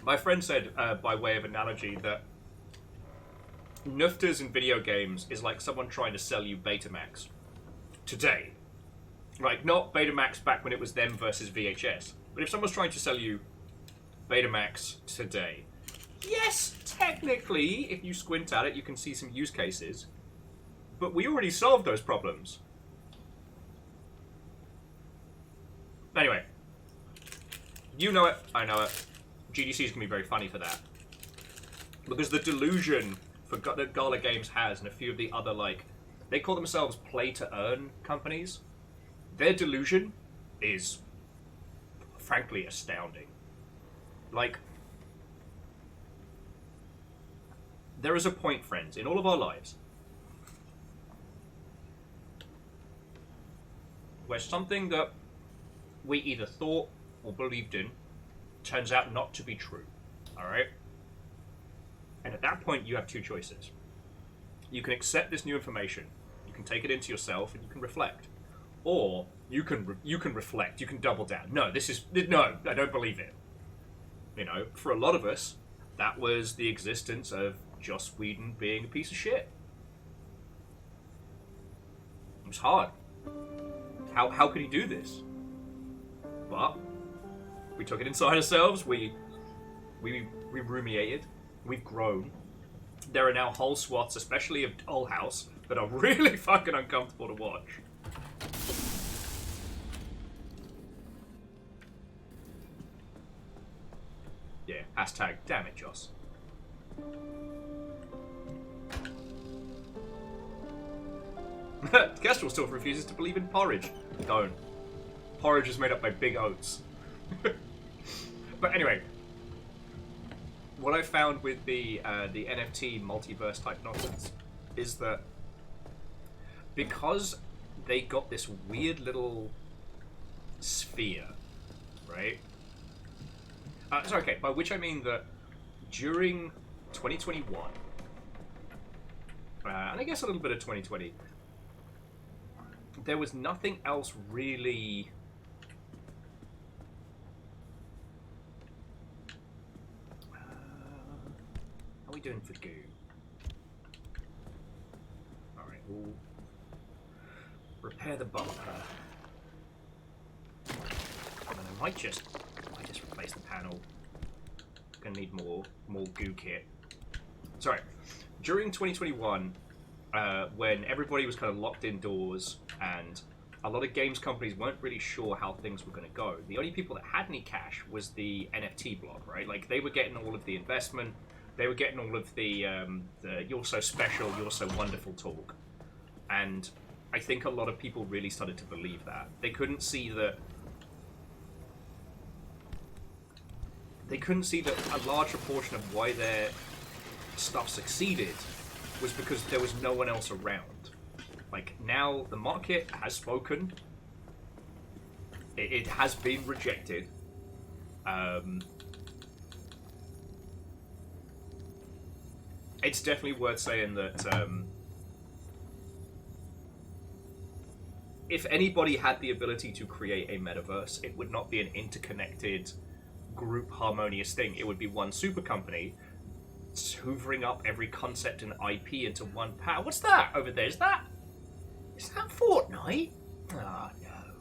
A: My friend said, by way of analogy, that nufters in video games is like someone trying to sell you Betamax today. Like, not Betamax back when it was them versus VHS, but if someone's trying to sell you Betamax today, yes, technically, if you squint at it, you can see some use cases, but we already solved those problems. Anyway, you know it, I know it. GDC is going to be very funny for that. Because the delusion that Gala Games has and a few of the other, like, they call themselves play-to-earn companies. Their delusion is, frankly, astounding. Like, there is a point, friends, in all of our lives where something that we either thought or believed in turns out not to be true. Alright? And at that point, you have two choices. You can accept this new information, you can take it into yourself, and you can reflect. Or you can reflect, you can double down. No, I don't believe it. You know, for a lot of us, that was the existence of Joss Whedon being a piece of shit. It was hard. How could he do this? But we took it inside ourselves, we ruminated, we've grown. There are now whole swaths, especially of Dollhouse, that are really fucking uncomfortable to watch. Yeah, hashtag, damn it, Joss. Kestrel still refuses to believe in porridge. Don't. Porridge is made up by big oats. But anyway, what I found with the NFT multiverse type nonsense is that because they got this weird little sphere, right? So okay, by which I mean that during 2021, and I guess a little bit of 2020, there was nothing else really. How are we doing for goo? Alright, we'll repair the bumper. And then I might just replace the panel. Gonna need more goo kit. Sorry. During 2021, when everybody was kind of locked indoors and a lot of games companies weren't really sure how things were going to go, the only people that had any cash was the NFT block, right? Like, they were getting all of the investment, they were getting all of the you're so special, you're so wonderful talk. And I think a lot of people really started to believe that. They couldn't see that a larger portion of why their stuff succeeded was because there was no one else around. Like, now the market has spoken. It has been rejected. It's definitely worth saying that if anybody had the ability to create a metaverse, it would not be an interconnected, group harmonious thing. It would be one super company hoovering up every concept and IP into one power. What's that over there? Is that Fortnite? Ah, no.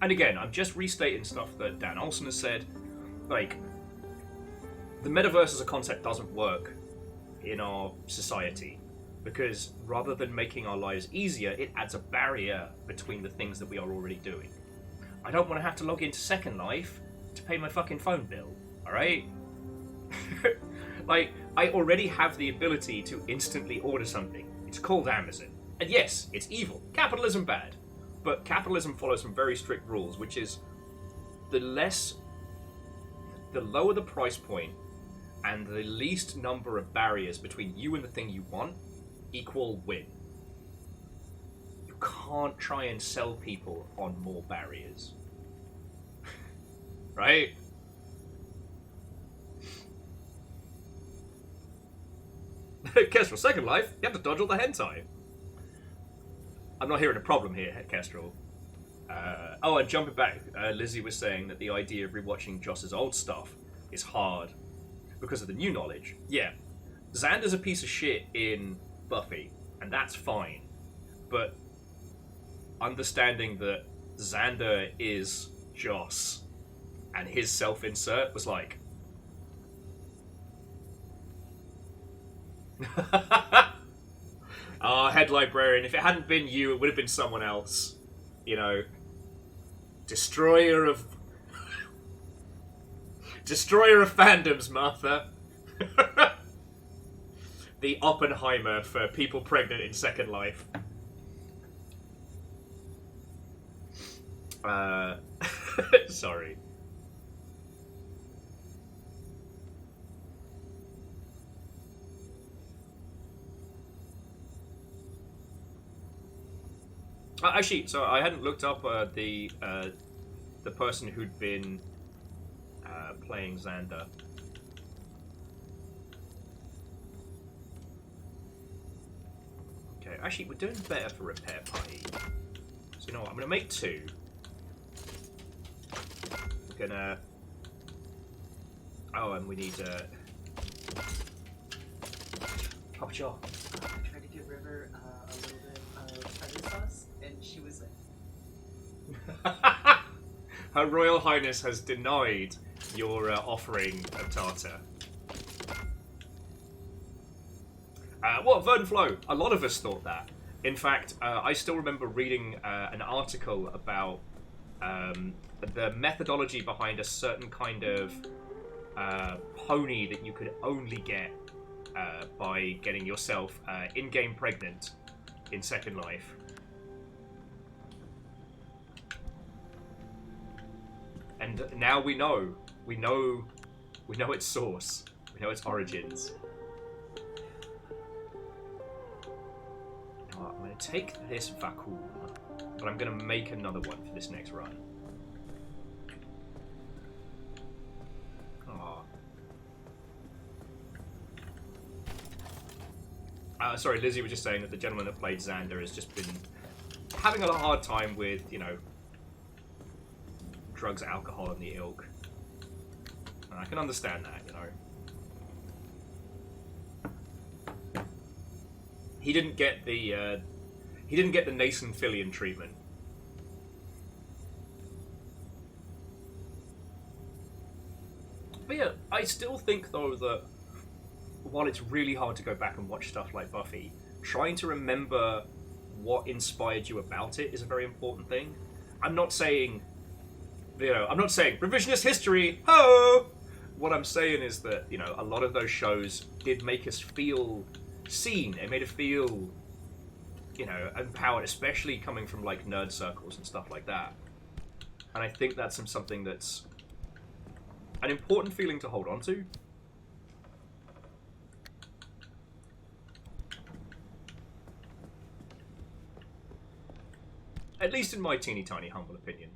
A: And again, I'm just restating stuff that Dan Olsen has said. Like, the metaverse as a concept doesn't work in our society because rather than making our lives easier, it adds a barrier between the things that we are already doing. I don't want to have to log into Second Life to pay my fucking phone bill, alright? Like, I already have the ability to instantly order something. It's called Amazon. And yes, it's evil. Capitalism bad. But capitalism follows some very strict rules, which is the lower the price point and the least number of barriers between you and the thing you want equal win. You can't try and sell people on more barriers. Right? Kestrel, Second Life, you have to dodge all the hentai. I'm not hearing a problem here, Kestrel. And jumping back, Lizzie was saying that the idea of rewatching Joss's old stuff is hard because of the new knowledge. Yeah, Xander's a piece of shit in Buffy, and that's fine. But understanding that Xander is Joss and his self-insert was like... Head librarian. If it hadn't been you, it would have been someone else. You know, destroyer of fandoms, Martha. The Oppenheimer for people pregnant in Second Life. Sorry. Actually, so I hadn't looked up the person who'd been playing Xander. Okay, actually, we're doing better for repair party. So you know what? I'm gonna make 2. We're gonna. Oh, and we need Papa Joe.
C: I tried to give River a little bit of tartar sauce, and she was like...
A: Her Royal Highness has denied your offering of tartar. Vern Flo? A lot of us thought that. In fact, I still remember reading an article about the methodology behind a certain kind of pony that you could only get by getting yourself in-game pregnant in Second Life. And now we know its source, we know its origins. Now I'm going to take this vacuum, but I'm going to make another one for this next run. Sorry, Lizzie was just saying that the gentleman that played Xander has just been having a hard time with, you know, drugs, alcohol, and the ilk. And I can understand that, you know. He didn't get the Nathan Fillion treatment. But yeah, I still think though that while it's really hard to go back and watch stuff like Buffy, trying to remember what inspired you about it is a very important thing. I'm not saying revisionist history, ho! What I'm saying is that, you know, a lot of those shows did make us feel seen. It made us feel, you know, empowered, especially coming from, like, nerd circles and stuff like that. And I think that's something that's an important feeling to hold on to. At least in my teeny tiny humble opinion.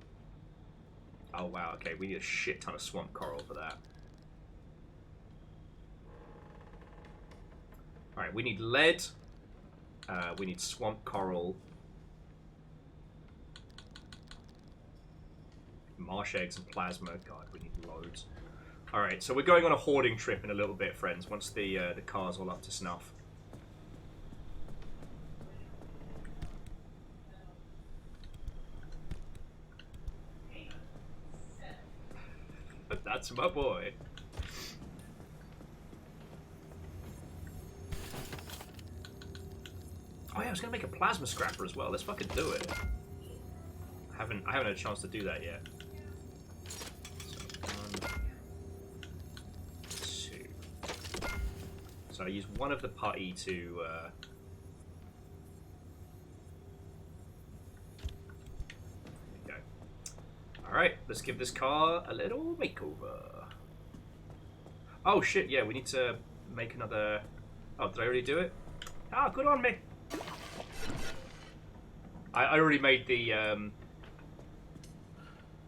A: Oh wow, okay, we need a shit ton of swamp coral for that. Alright, we need lead. We need swamp coral. Marsh eggs and plasma. God, we need loads. Alright, so we're going on a hoarding trip in a little bit, friends, once the car's all up to snuff. But that's my boy. Oh yeah, I was gonna make a plasma scrapper as well. Let's fucking do it. I haven't had a chance to do that yet. So 1, 2. I use one of the putty to... There we go. Alright, let's give this car a little makeover. Oh shit, yeah, we need to make another... Oh, did I already do it? Ah, good on me! I already made the...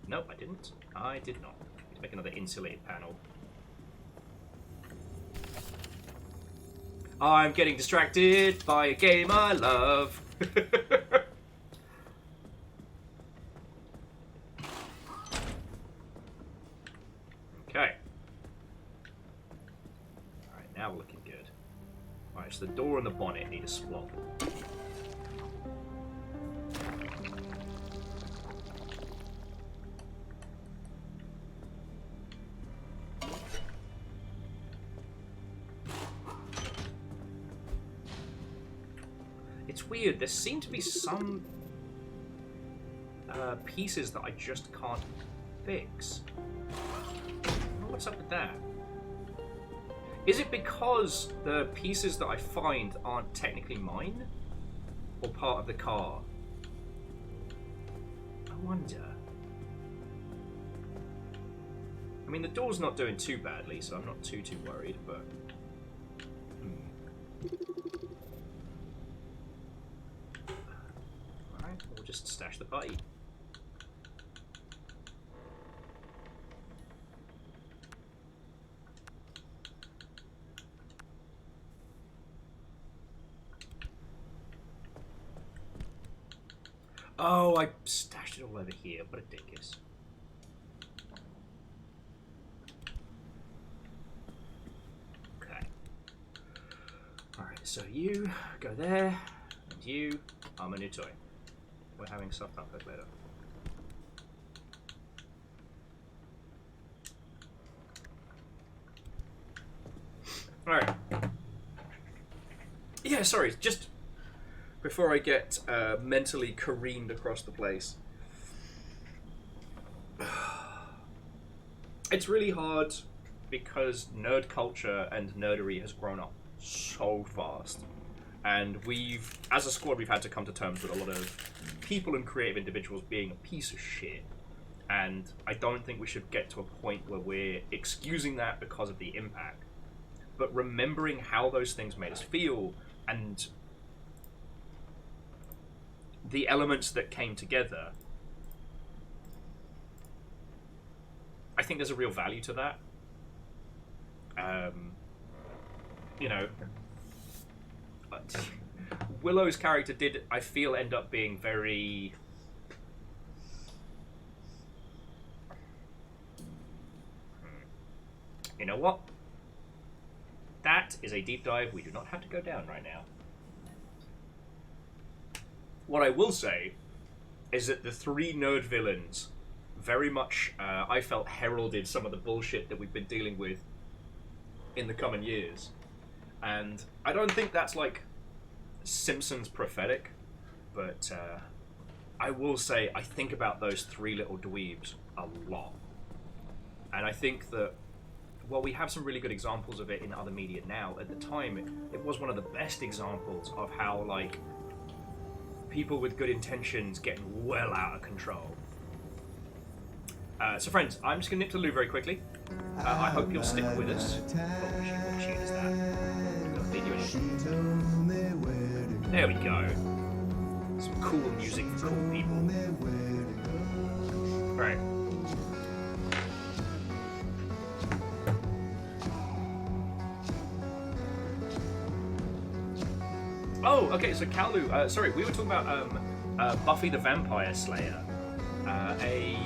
A: No, I didn't. I did not. Let's make another insulated panel. I'm getting distracted by a game I love. Okay. Alright, now we're looking good. Alright, so the door and the bonnet need a swap. It's weird, there seem to be some pieces that I just can't fix. What's up with that? Is it because the pieces that I find aren't technically mine? Or part of the car? I wonder. I mean, the door's not doing too badly, so I'm not too worried, but... Alright, we'll just stash the putty. Oh, I stashed it all over here. What a dinkus. Okay. Alright, so you go there, and you are my new toy. We're having soft upload later. Alright. Yeah, sorry, just... before I get mentally careened across the place. It's really hard because nerd culture and nerdery has grown up so fast. And we've, as a squad, we've had to come to terms with a lot of people and creative individuals being a piece of shit. And I don't think we should get to a point where we're excusing that because of the impact. But remembering how those things made us feel and the elements that came together, I think there's a real value to that. You know, Willow's character did, I feel, end up being very... You know what? That is a deep dive we do not have to go down right now. What I will say is that the three nerd villains very much, I felt, heralded some of the bullshit that we've been dealing with in the coming years. And I don't think that's like Simpsons prophetic, but I will say I think about those three little dweebs a lot. And I think that while we have some really good examples of it in other media now, at the time it was one of the best examples of how, like, people with good intentions getting well out of control. So friends, I'm just going to nip to the loo very quickly. I hope you'll stick with us. What machine is that? Got video in. There we go. Some cool music for cool people. Right. Oh, okay, so Kalu, sorry, we were talking about Buffy the Vampire Slayer, a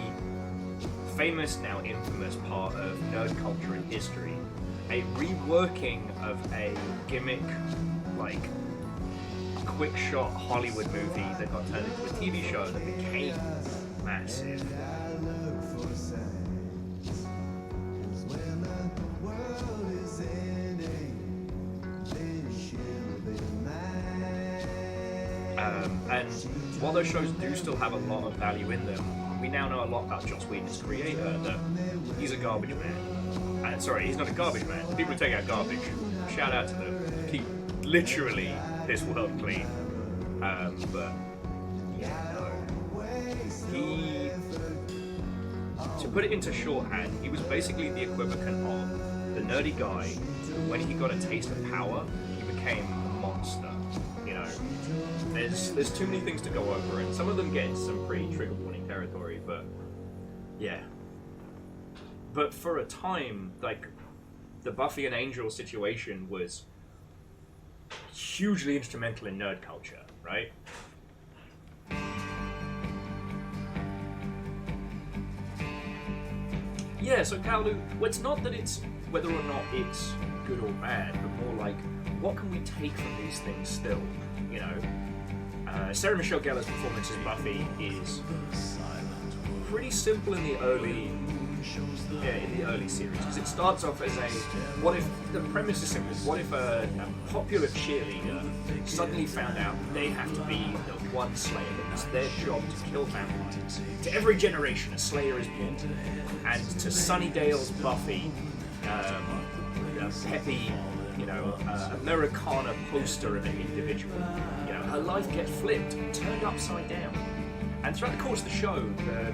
A: famous, now infamous part of nerd culture and history, a reworking of a gimmick, like, quick shot Hollywood movie that got turned into a TV show that became massive. And while those shows do still have a lot of value in them, we now know a lot about Joss Whedon's creator, that he's a garbage man. And sorry, he's not a garbage man. People who take out garbage Shout out to them. Keep literally this world clean. But yeah, no. He, to put it into shorthand, he was basically the equivalent of the nerdy guy who, when he got a taste of power, he became a monster. You know, there's too many things to go over, and some of them get into some pretty trigger warning territory. But yeah. But for a time, like, the Buffy and Angel situation was hugely instrumental in nerd culture, right? Yeah, so Kaolu, well, it's not that it's whether or not it's good or bad, but more like, what can we take from these things still, you know? Sarah Michelle Gellar's performance as Buffy is pretty simple in the early series, because it starts off as what if, the premise is simple, what if a popular cheerleader suddenly found out they have to be the one Slayer, that it's their job to kill vampires. To every generation, a Slayer is born, and to Sunnydale's Buffy, a peppy, you know, Americana poster of an individual, you know, her life gets flipped, turned upside down. And throughout the course of the show,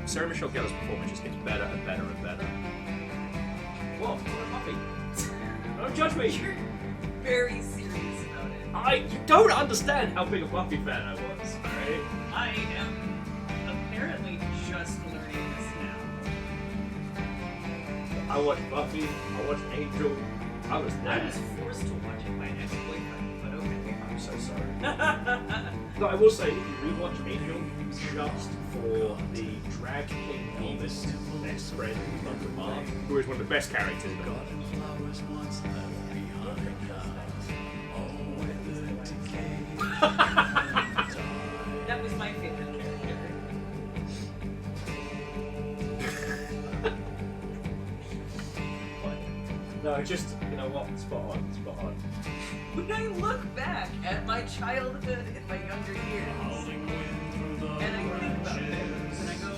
A: Sarah Michelle Gellar's performance just gets better and better and better. What? Buffy? Don't judge me!
C: You're very serious about it.
A: You don't understand how big a Buffy fan I was, alright?
C: I am apparently just learning this now.
A: I watched Buffy, I watched Angel, I was there.
C: I was forced to watch it by an ex-boyfriend, but okay.
A: I'm so sorry. No, I will say, if you rewatch Angel, just for the drag king Venus best friend Dr. Mark, who is one of the best characters in the God.
C: That was my favorite character.
A: No, just, you know what, spot on.
C: When I look back at my childhood in my younger years, and I think about things, and I go,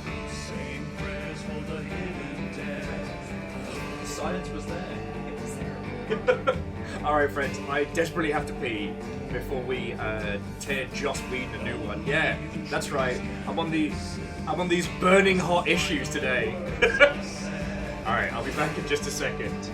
A: silence was there. It was there. Alright, friends, I desperately have to pee before we tear Joss Whedon a new one. Yeah, that's right. I'm on these burning hot issues today. Alright, I'll be back in just a second.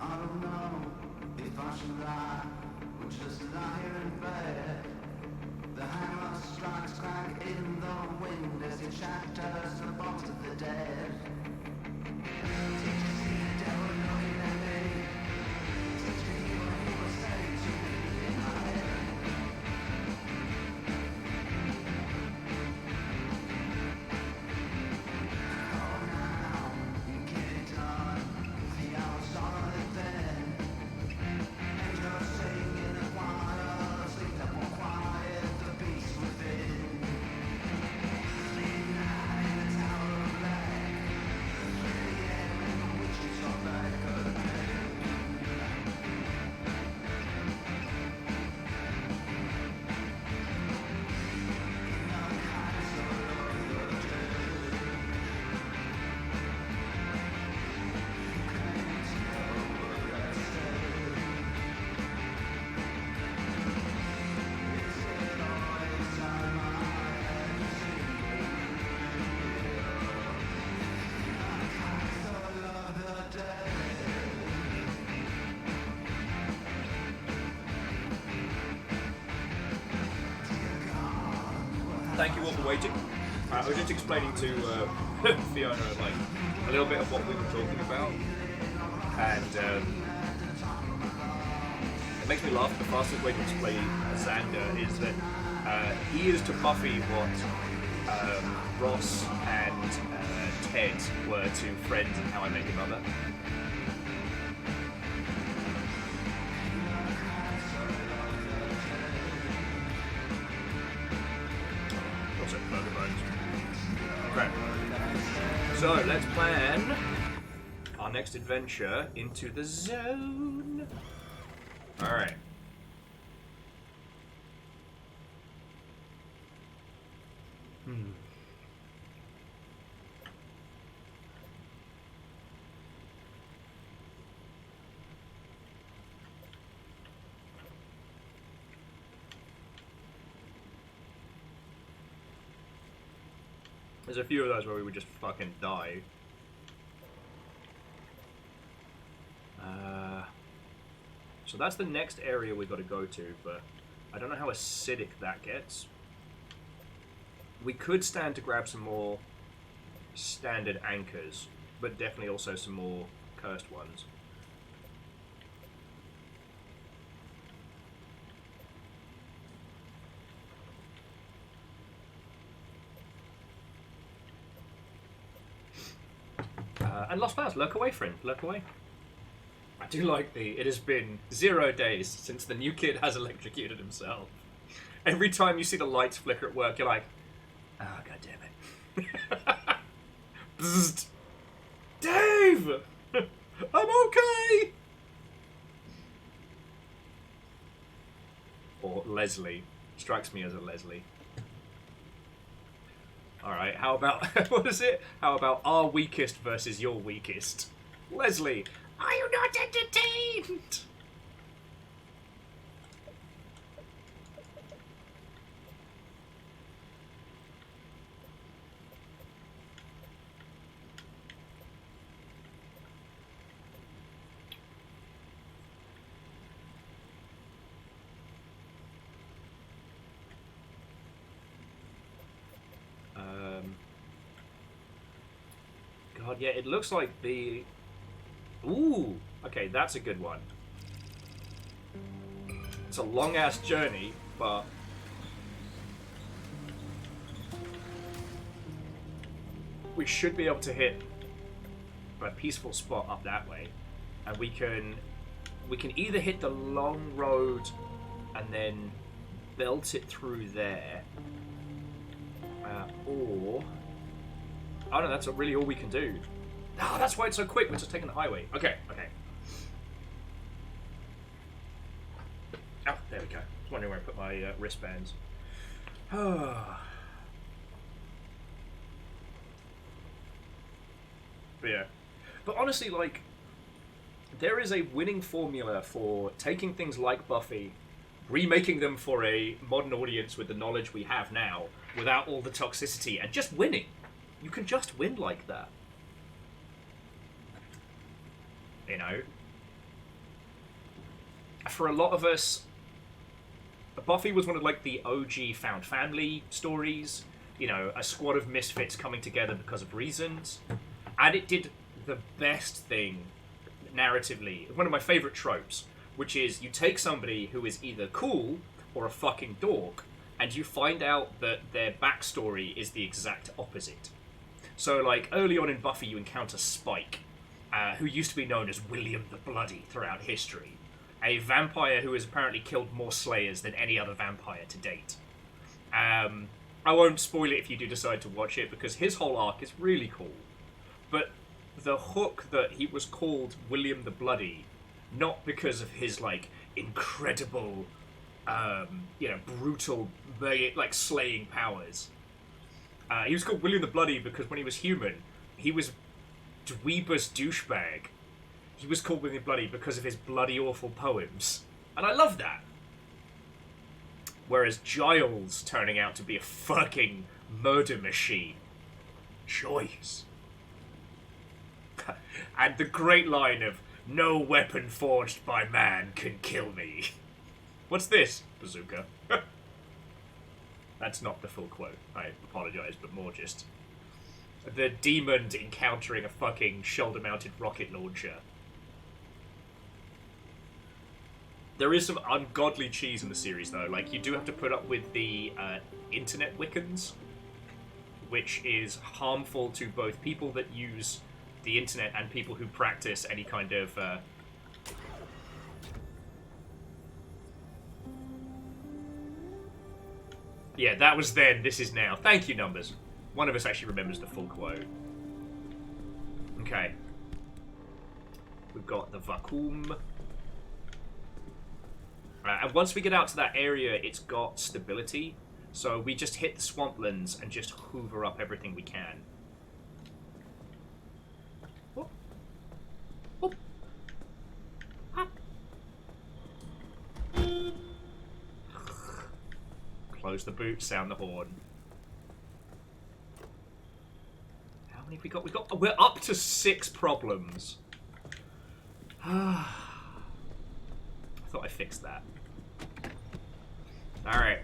J: I don't know if I should lie or just lie here in bed. The hammer strikes crack in the wind as it shatters the bones of the dead. Did you see the devil looking at me? Did you hear what he was saying to me in my head? Oh, now you get it done. The hours on it then. And you're singing the choir, sleep that will quiet the beast within. Sleep night in the tower of black. Through the air and the
A: Thank you all for waiting. I was just explaining to Fiona like a little bit of what we were talking about, and it makes me laugh. The fastest way to explain Xander is that he is to Buffy what Ross and Ted were to Friends and How I Met Your Mother. Okay. So let's plan our next adventure into the zone. Alright. There's a few of those where we would just fucking die. So that's the next area we got to go to, but I don't know how acidic that gets. We could stand to grab some more standard anchors, but definitely also some more cursed ones. And Lost Files, lurk away, friend, lurk away. I do like it has been 0 days since the new kid has electrocuted himself. Every time you see the lights flicker at work, you're like, oh, god damn it. Bzzzt. Dave! I'm okay! Or Leslie. Strikes me as a Leslie. Alright, how about, what is it? How about our weakest versus your weakest? Leslie, are you not entertained? God, yeah, it looks like the... Ooh! Okay, that's a good one. It's a long-ass journey, but... we should be able to hit a peaceful spot up that way. And we can either hit the long road and then belt it through there, or... Oh no, that's really all we can do. Oh, that's why it's so quick. We're just taking the highway. Okay, okay. Oh, there we go. I was wondering where I put my wristbands. But yeah. But honestly, like, there is a winning formula for taking things like Buffy, remaking them for a modern audience with the knowledge we have now, without all the toxicity, and just winning. You can just win like that. You know? For a lot of us, Buffy was one of like the OG found family stories. You know, a squad of misfits coming together because of reasons. And it did the best thing narratively. One of my favourite tropes, which is you take somebody who is either cool or a fucking dork, and you find out that their backstory is the exact opposite. So, like, early on in Buffy, you encounter Spike, who used to be known as William the Bloody throughout history. A vampire who has apparently killed more Slayers than any other vampire to date. I won't spoil it if you do decide to watch it, because his whole arc is really cool. But the hook that he was called William the Bloody, not because of his, like, incredible, brutal, like, slaying powers. He was called William the Bloody because when he was human, he was dweebus douchebag. He was called William the Bloody because of his bloody awful poems. And I love that. Whereas Giles turning out to be a fucking murder machine. Choice. And the great line of, no weapon forged by man can kill me. What's this? Bazooka. That's not the full quote. I apologize, but more just the demon encountering a fucking shoulder-mounted rocket launcher. There is some ungodly cheese in the series, though. Like, you do have to put up with the internet Wiccans, which is harmful to both people that use the internet and people who practice any kind of... Yeah, that was then, this is now. Thank you, Numbers. One of us actually remembers the full quote. Okay. We've got the vacuum. And once we get out to that area, it's got stability. So we just hit the swamplands and just hoover up everything we can. Whoop. Whoop. Hop. Close the boot, sound the horn. How many have we got? We're up to 6 problems. I thought I fixed that. Alright.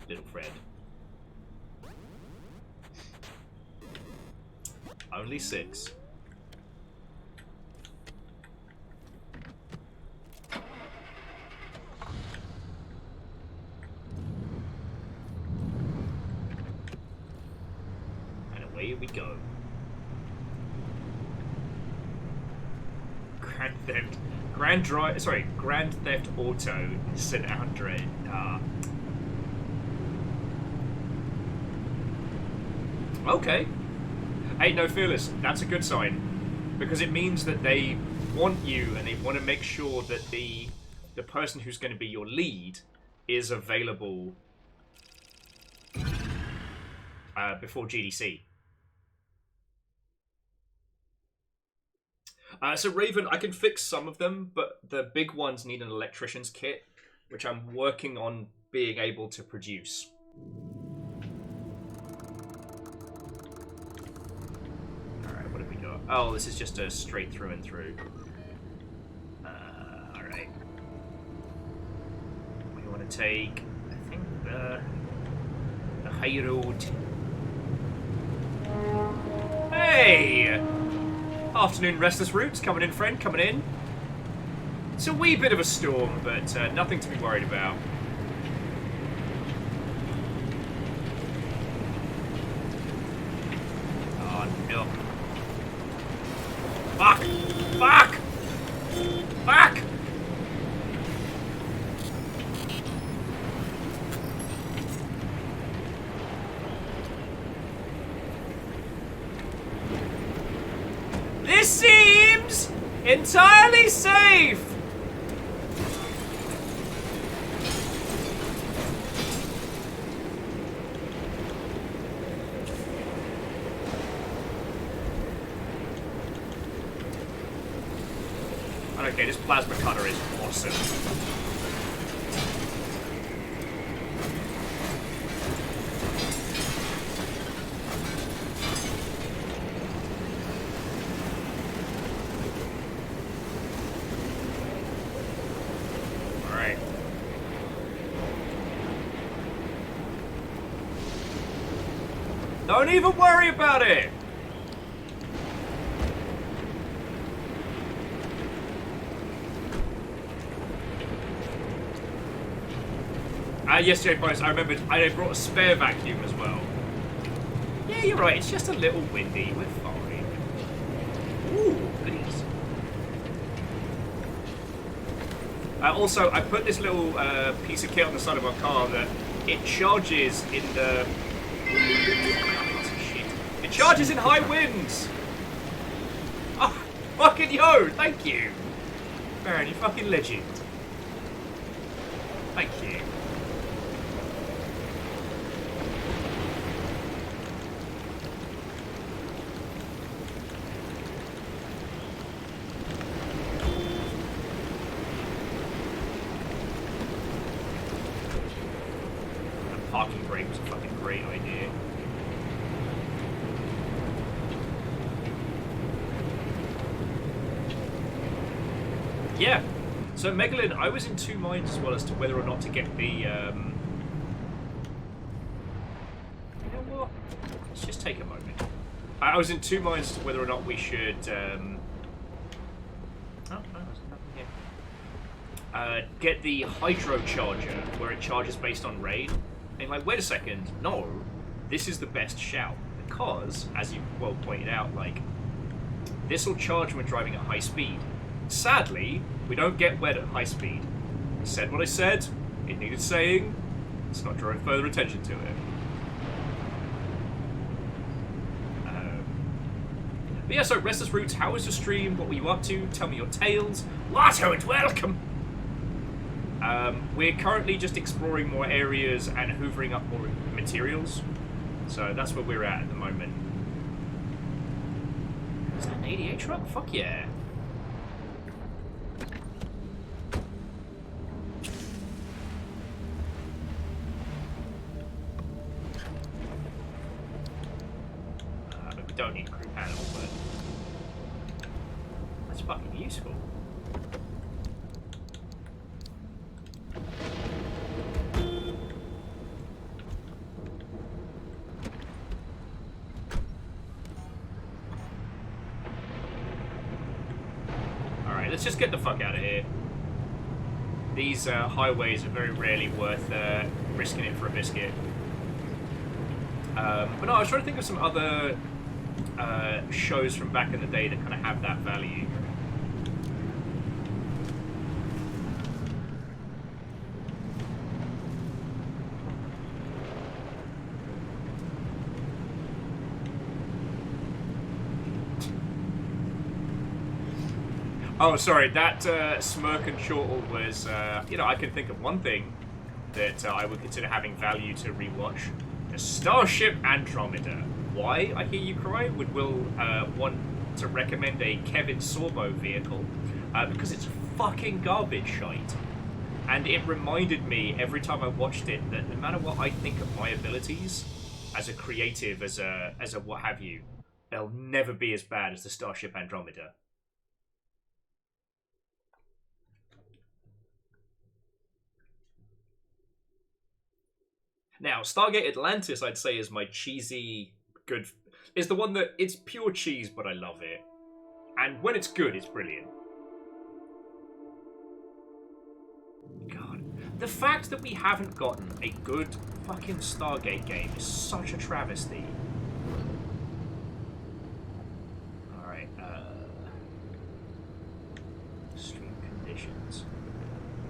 A: Little Fred. Only 6. And away we go. Grand Theft Auto San Andreas. Okay. Hey, no, Fearless, that's a good sign. Because it means that they want you and they want to make sure that the person who's going to be your lead is available before GDC. So Raven, I can fix some of them, but the big ones need an electrician's kit, which I'm working on being able to produce. Alright, what have we got? Oh, this is just a straight through and through. Alright. We want to take, I think, the high road. Hey! Afternoon, Restless Roots. Coming in, friend. Coming in. It's a wee bit of a storm, but nothing to be worried about. Oh, no. Fuck! Fuck! Fuck! This seems entirely safe. Okay, this plasma cutter is awesome. Don't even worry about it! Yesterday, boys, I remembered I brought a spare vacuum as well. Yeah, you're right, it's just a little windy. We're fine. Ooh, goodies. Also, I put this little piece of kit on the side of our car that it charges in the... It charges in high winds! Oh, fucking yo! Thank you! Baron, you fucking legend. Thank you. The parking brake was a fucking great idea. Yeah. So, Megalyn, I was in two minds as well as to whether or not to get the, You know what? Let's just take a moment. I was in two minds as to whether or not we should, Oh, no, there's nothing here. Get the hydro charger, where it charges based on rain. And like, wait a second, no, this is the best shout. Because, as you well pointed out, like, this will charge when driving at high speed. Sadly, we don't get wet at high speed. I said what I said, it needed saying, let's not draw further attention to it. But yeah, so Restless Roots, how was your stream? What were you up to? Tell me your tales. Watto and welcome! We're currently just exploring more areas and hoovering up more materials. So that's where we're at the moment. Is that an 88 truck? Fuck yeah. But we don't need a crew panel, but that's fucking useful. Let's just get the fuck out of here. These highways are very rarely worth risking it for a biscuit. But no, I was trying to think of some other shows from back in the day that kind of have that value. Oh, sorry, that smirk and chortle was, you know, I can think of one thing that I would consider having value to rewatch. The Starship Andromeda. Why, I hear you cry, would Will want to recommend a Kevin Sorbo vehicle? Because it's fucking garbage shite. And it reminded me every time I watched it that no matter what I think of my abilities as a creative, as a what have you, they'll never be as bad as the Starship Andromeda. Now, Stargate Atlantis, I'd say, is my cheesy good... Is the one that... It's pure cheese, but I love it. And when it's good, it's brilliant. God. The fact that we haven't gotten a good fucking Stargate game is such a travesty. Alright, stream conditions.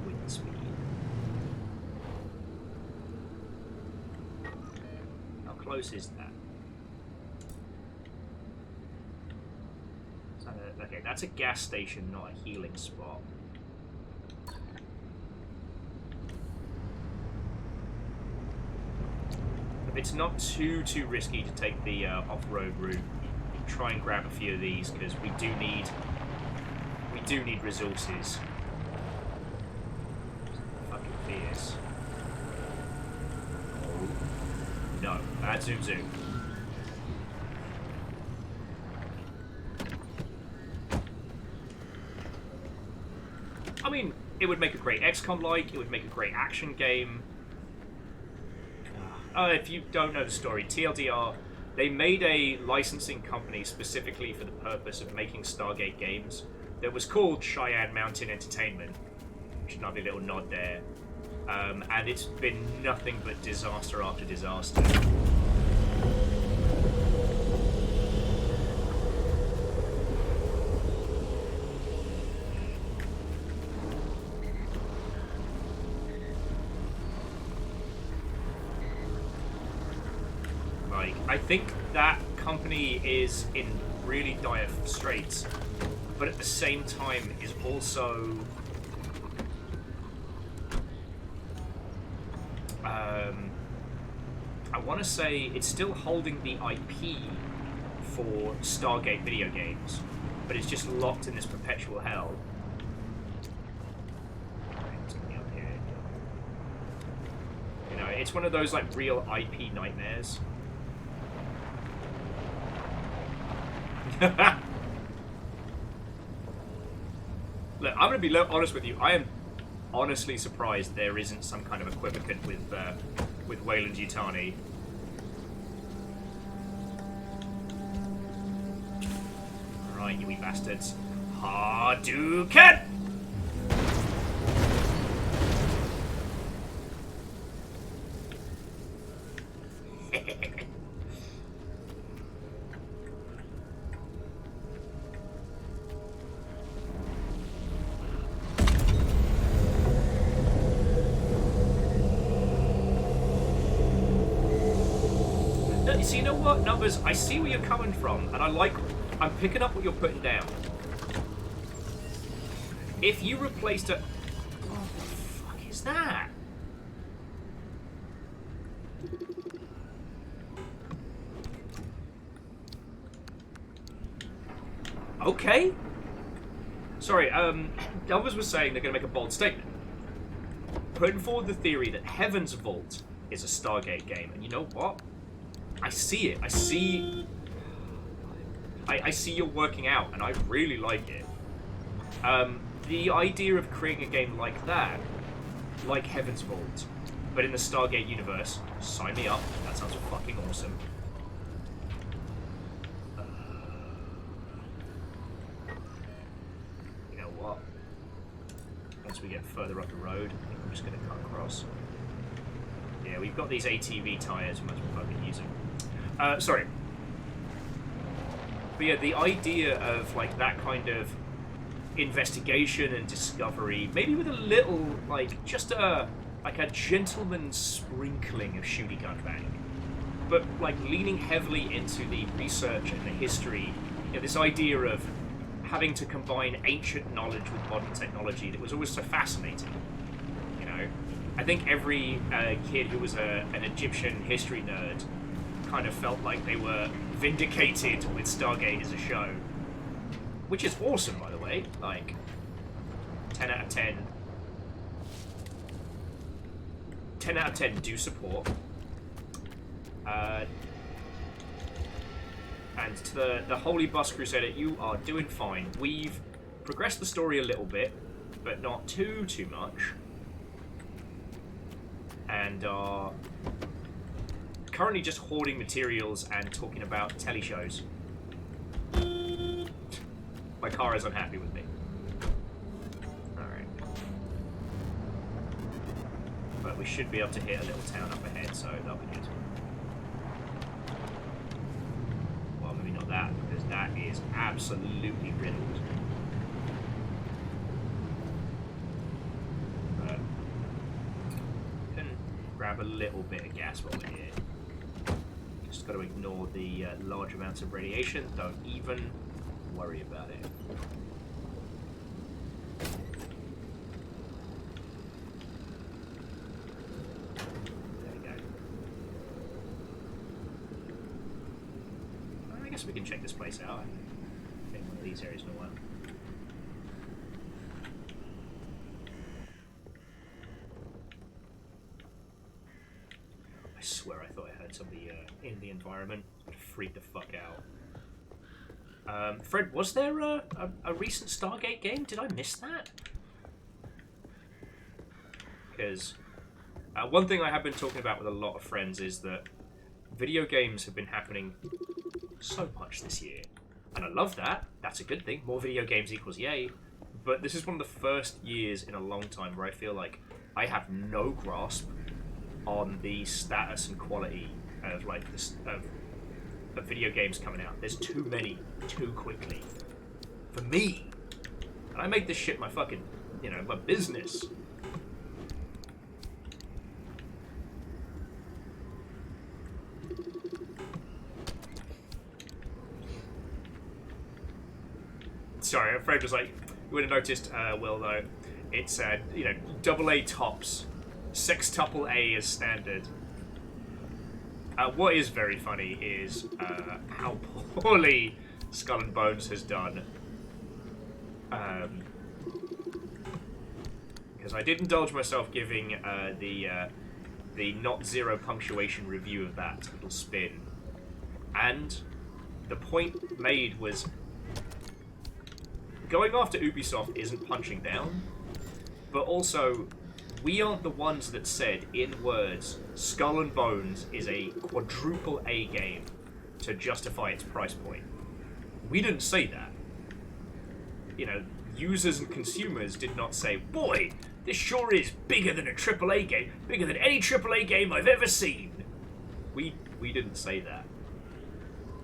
A: Wind speed. How close is that? Okay, that's a gas station, not a healing spot. If it's not too risky to take the off-road route, try and grab a few of these because we do need resources. Fucking fierce. Oh. No, bad zoom. I mean, it would make a great XCOM-like, it would make a great action game. If you don't know the story, TLDR, they made a licensing company specifically for the purpose of making Stargate games that was called Cheyenne Mountain Entertainment, which is another little nod there. And it's been nothing but disaster after disaster. I think that company is in really dire straits, but at the same time is also I want to say it's still holding the IP for Stargate video games, but it's just locked in this perpetual hell. You know, it's one of those like real IP nightmares. Look, I'm going to be honest with you. I am honestly surprised there isn't some kind of equivalent with Wayland Yutani. Right, you wee bastards. Hadouken! So you know what, Numbers? I see where you're coming from, and I'm picking up what you're putting down. If you replaced it... What the fuck is that? Okay. Sorry, Numbers was saying they're going to make a bold statement. Putting forward the theory that Heaven's Vault is a Stargate game, and you know what? I see it. I see you're working out, and I really like it. The idea of creating a game like that, like Heaven's Vault, but in the Stargate universe, sign me up. That sounds fucking awesome. You know what? Once we get further up the road, I think I'm just going to cut across. Yeah, we've got these ATV tyres, we might as well fucking use them. Sorry. But yeah, the idea of like that kind of investigation and discovery, maybe with a little, like, just a gentleman's sprinkling of shooty gun bang, but like leaning heavily into the research and the history. You know, this idea of having to combine ancient knowledge with modern technology that was always so fascinating. You know, I think every kid who was an Egyptian history nerd kind of felt like they were vindicated with Stargate as a show, which is awesome, by the way. Like, 10 out of 10. 10 out of 10 do support. And to the Holy Bus Crusader, you are doing fine. We've progressed the story a little bit, but not too much. And are currently just hoarding materials and talking about telly shows. My car is unhappy with me. Alright. But we should be able to hit a little town up ahead, so that'll be good. Well, maybe not that, because that is absolutely riddled. But we can grab a little bit of gas while we're here. Just got to ignore the large amounts of radiation. Don't even worry about it. There we go. I guess we can check this place out. I think one of these areas in a while. I swear I thought I heard somebody in the environment. I'd freak the fuck out. Fred, was there a recent Stargate game? Did I miss that? Because one thing I have been talking about with a lot of friends is that video games have been happening so much this year. And I love that. That's a good thing. More video games equals yay. But this is one of the first years in a long time where I feel like I have no grasp on the status and quality of like this of video games coming out. There's too many, too quickly. For me. And I make this shit my fucking, you know, my business. Sorry, Fred was like, you would have noticed, Will, though, it's, you know, AA tops. Sextuple A is standard. What is very funny is how poorly Skull and Bones has done. Because I did indulge myself giving the not zero punctuation review of that little spin. And the point made was going after Ubisoft isn't punching down, but also, we aren't the ones that said, in words, Skull and Bones is a quadruple A game to justify its price point. We didn't say that. You know, users and consumers did not say, boy, this sure is bigger than a AAA game, bigger than any AAA game I've ever seen. We didn't say that.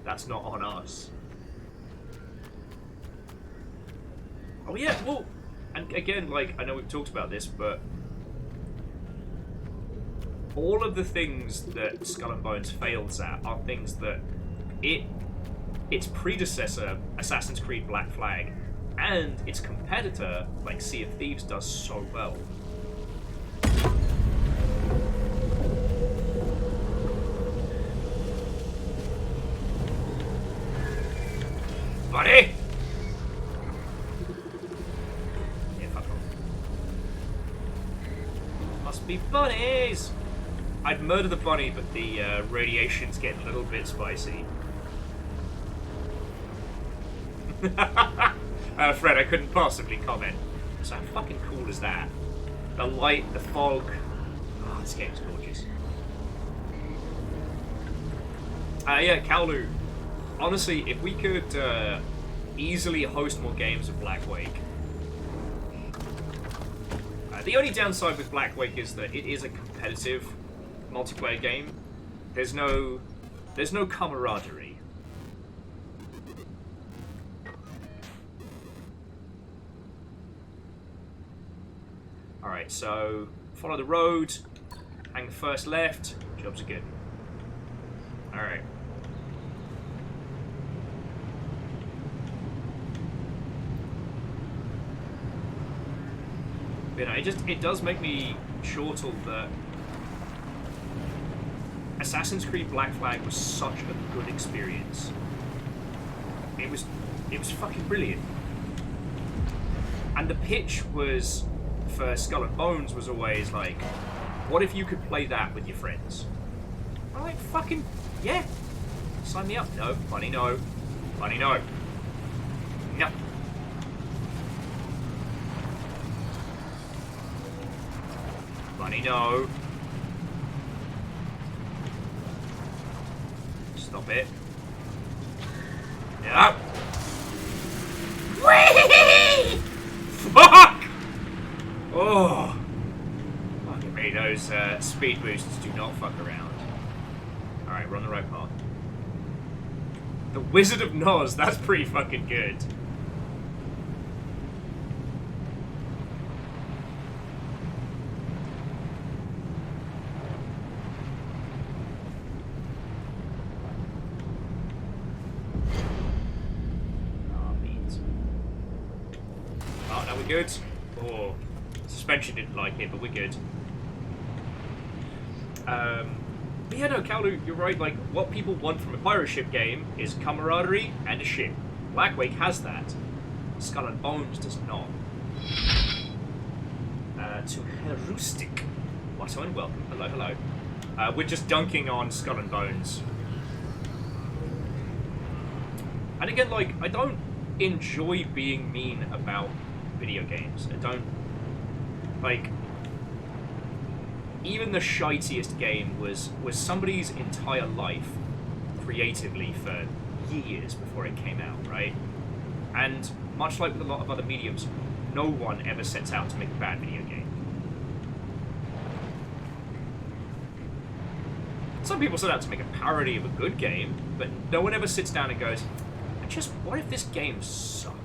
A: That's not on us. Oh yeah, well, and again, like, I know we've talked about this, but all of the things that Skull and Bones fails at are things that its predecessor, Assassin's Creed Black Flag, and its competitor, like Sea of Thieves, does so well. Buddy! Yeah, fuck off. Must be bunnies! I'd murder the bunny, but the radiation's getting a little bit spicy. Fred, I couldn't possibly comment. So how fucking cool is that? The light, the fog. Oh, this game's gorgeous. Yeah, Kaolu. Honestly, if we could easily host more games of Black Wake. The only downside with Black Wake is that it is a competitive multiplayer game. There's no camaraderie. Alright, so follow the road, hang the first left, jobs are good. Alright. You know, it does make me chortle that Assassin's Creed Black Flag was such a good experience. It was fucking brilliant. And the pitch was, for Skull and Bones, was always like, what if you could play that with your friends? I'm like, fucking, yeah. Sign me up. No, money no. Money no. No. Money no. Stop it. Yeah. Whee! Fuck! Oh. Fucking me, those speed boosts do not fuck around. Alright, we're on the right path. The Wizard of Noz, that's pretty fucking good. Good. Oh, suspension didn't like it, but we're good. But yeah, no, Kaolu, you're right. Like, what people want from a pirate ship game is camaraderie and a ship. Black Wake has that. Skull and Bones does not. To Herustic. What and welcome. Hello, hello. We're just dunking on Skull and Bones. And again, like, I don't enjoy being mean about video games. I don't like, even the shitiest game was somebody's entire life creatively for years before it came out, right? And much like with a lot of other mediums, no one ever sets out to make a bad video game. Some people set out to make a parody of a good game, but no one ever sits down and goes, what if this game sucked?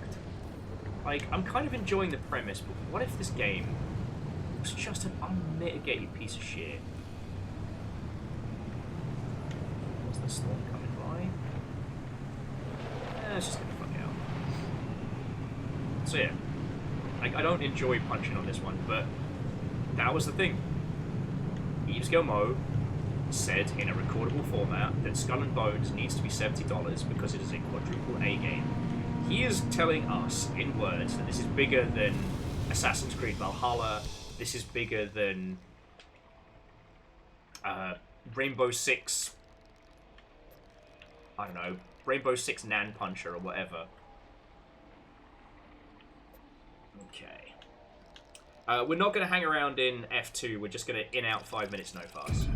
A: Like, I'm kind of enjoying the premise, but what if this game was just an unmitigated piece of shit? What's the storm coming by? It's just gonna fuck out. So yeah, like, I don't enjoy punching on this one, but that was the thing. Yves Guillemot said in a recordable format that Skull and Bones needs to be $70 because it is a quadruple A game. He is telling us, in words, that this is bigger than Assassin's Creed Valhalla, this is bigger than Rainbow Six, I don't know, Rainbow Six Nan Puncher or whatever. Okay. We're not going to hang around in F2. We're just going to in-out 5 minutes no fuss.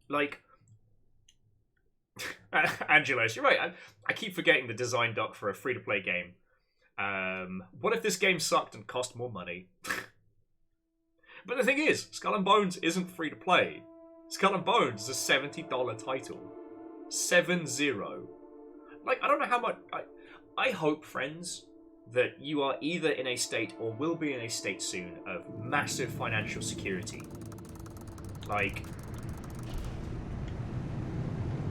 A: Like... Angelos, you're right. I keep forgetting the design doc for a free-to-play game. What if this game sucked and cost more money? But the thing is, Skull and Bones isn't free-to-play. Skull and Bones is a $70 title. 7-0. Like, I don't know how much... I hope, friends, that you are either in a state or will be in a state soon of massive financial security. Like...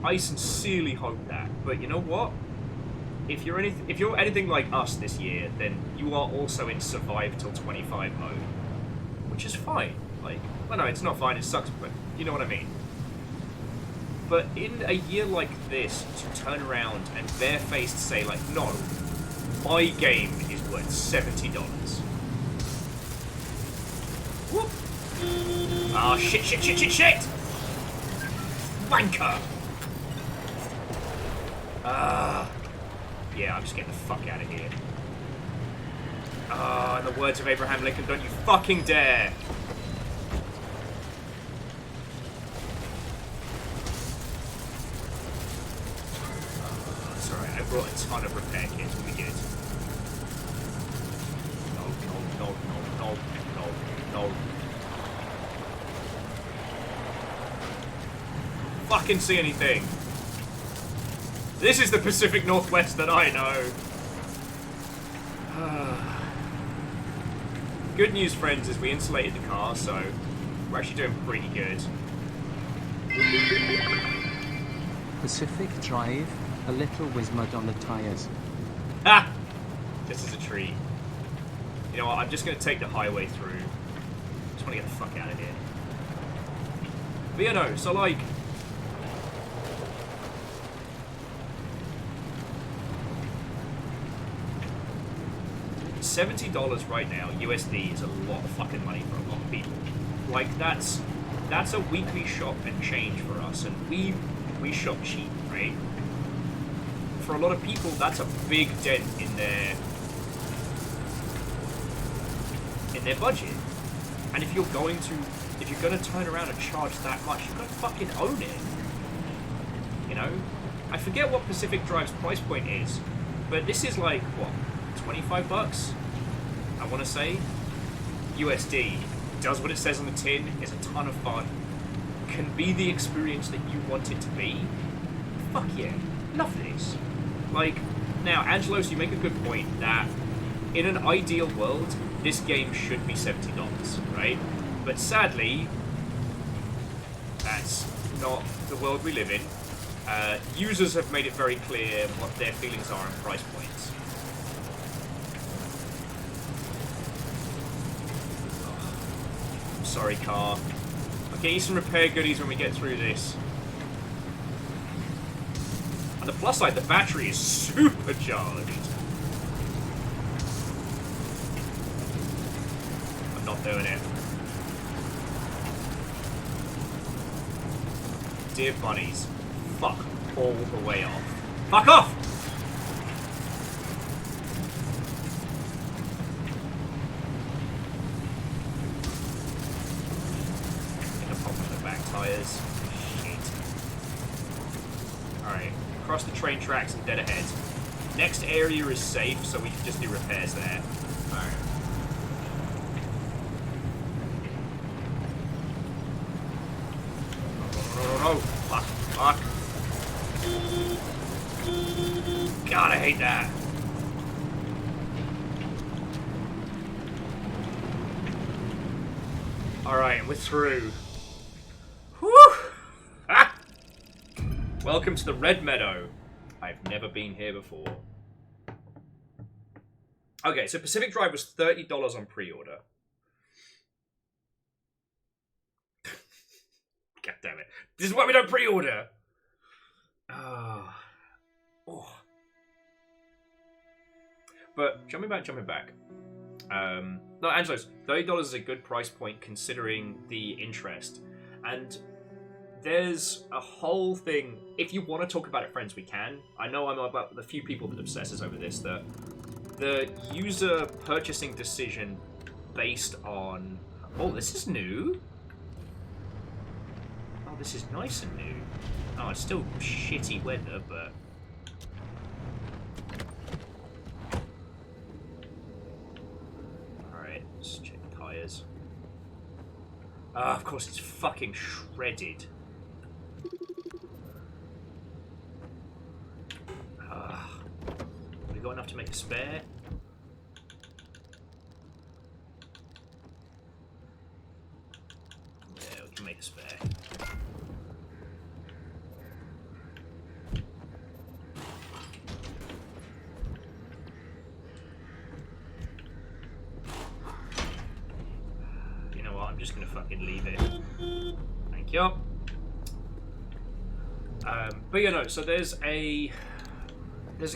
A: I sincerely hope that, but you know what? If you're anything like us this year, then you are also in survive till 25 mode, which is fine. Like, well, no, it's not fine. It sucks, but you know what I mean. But in a year like this, to turn around and barefaced say like, no, my game is worth $70. Whoop! Ah, shit! Wanker! Yeah, I'm just getting the fuck out of here. In the words of Abraham Lincoln, don't you fucking dare! It's alright, I brought a ton of repair kits, we'll be good. No. Fucking see anything! This is the Pacific Northwest that I know. Good news, friends, is we insulated the car, so we're actually doing pretty good.
B: Pacific Drive, a little whiz-mud on the tires.
A: Ha! This is a treat. You know what, I'm just going to take the highway through. Just want to get the fuck out of here. But you know, so like... $70 right now, USD, is a lot of fucking money for a lot of people. Like, that's a weekly shop and change for us, and we shop cheap, right? For a lot of people, that's a big dent in their budget. And if you're gonna turn around and charge that much, you've got to fucking own it. You know? I forget what Pacific Drive's price point is, but this is like, what, $25? I want to say. USD. Does what it says on the tin, is a ton of fun. Can be the experience that you want it to be. Fuck yeah. Love this. Like, now, Angelos, you make a good point that in an ideal world, this game should be $70, right? But sadly, that's not the world we live in. Users have made it very clear what their feelings are on price points. I'm sorry, car. I'll get you some repair goodies when we get through this. On the plus side, the battery is supercharged. I'm not doing it. Dear bunnies, fuck all the way off. Fuck off! Gonna pop on the back tires. Shit. Alright, across the train tracks and dead ahead. Next area is safe, so we can just do repairs there. Alright. No. Fuck. God, I hate that. Alright, we're through. Whew! Ah! Welcome to the Red Meadow. I've never been here before. Okay, so Pacific Drive was $30 on pre-order. God damn it. This is why we don't pre-order. Oh. But jumping back. No, Angelos, $30 is a good price point considering the interest. And there's a whole thing. If you want to talk about it, friends, we can. I know I'm about the few people that obsesses over this. That the user purchasing decision based on... Oh, this is new. Oh, this is nice and new. Oh, it's still shitty weather, but... Alright, let's check the tyres. Of course, it's fucking shredded. Have we got enough to make a spare? Yeah, we can make a spare. You know what? I'm just gonna fucking leave it. Thank you. But you know, so there's a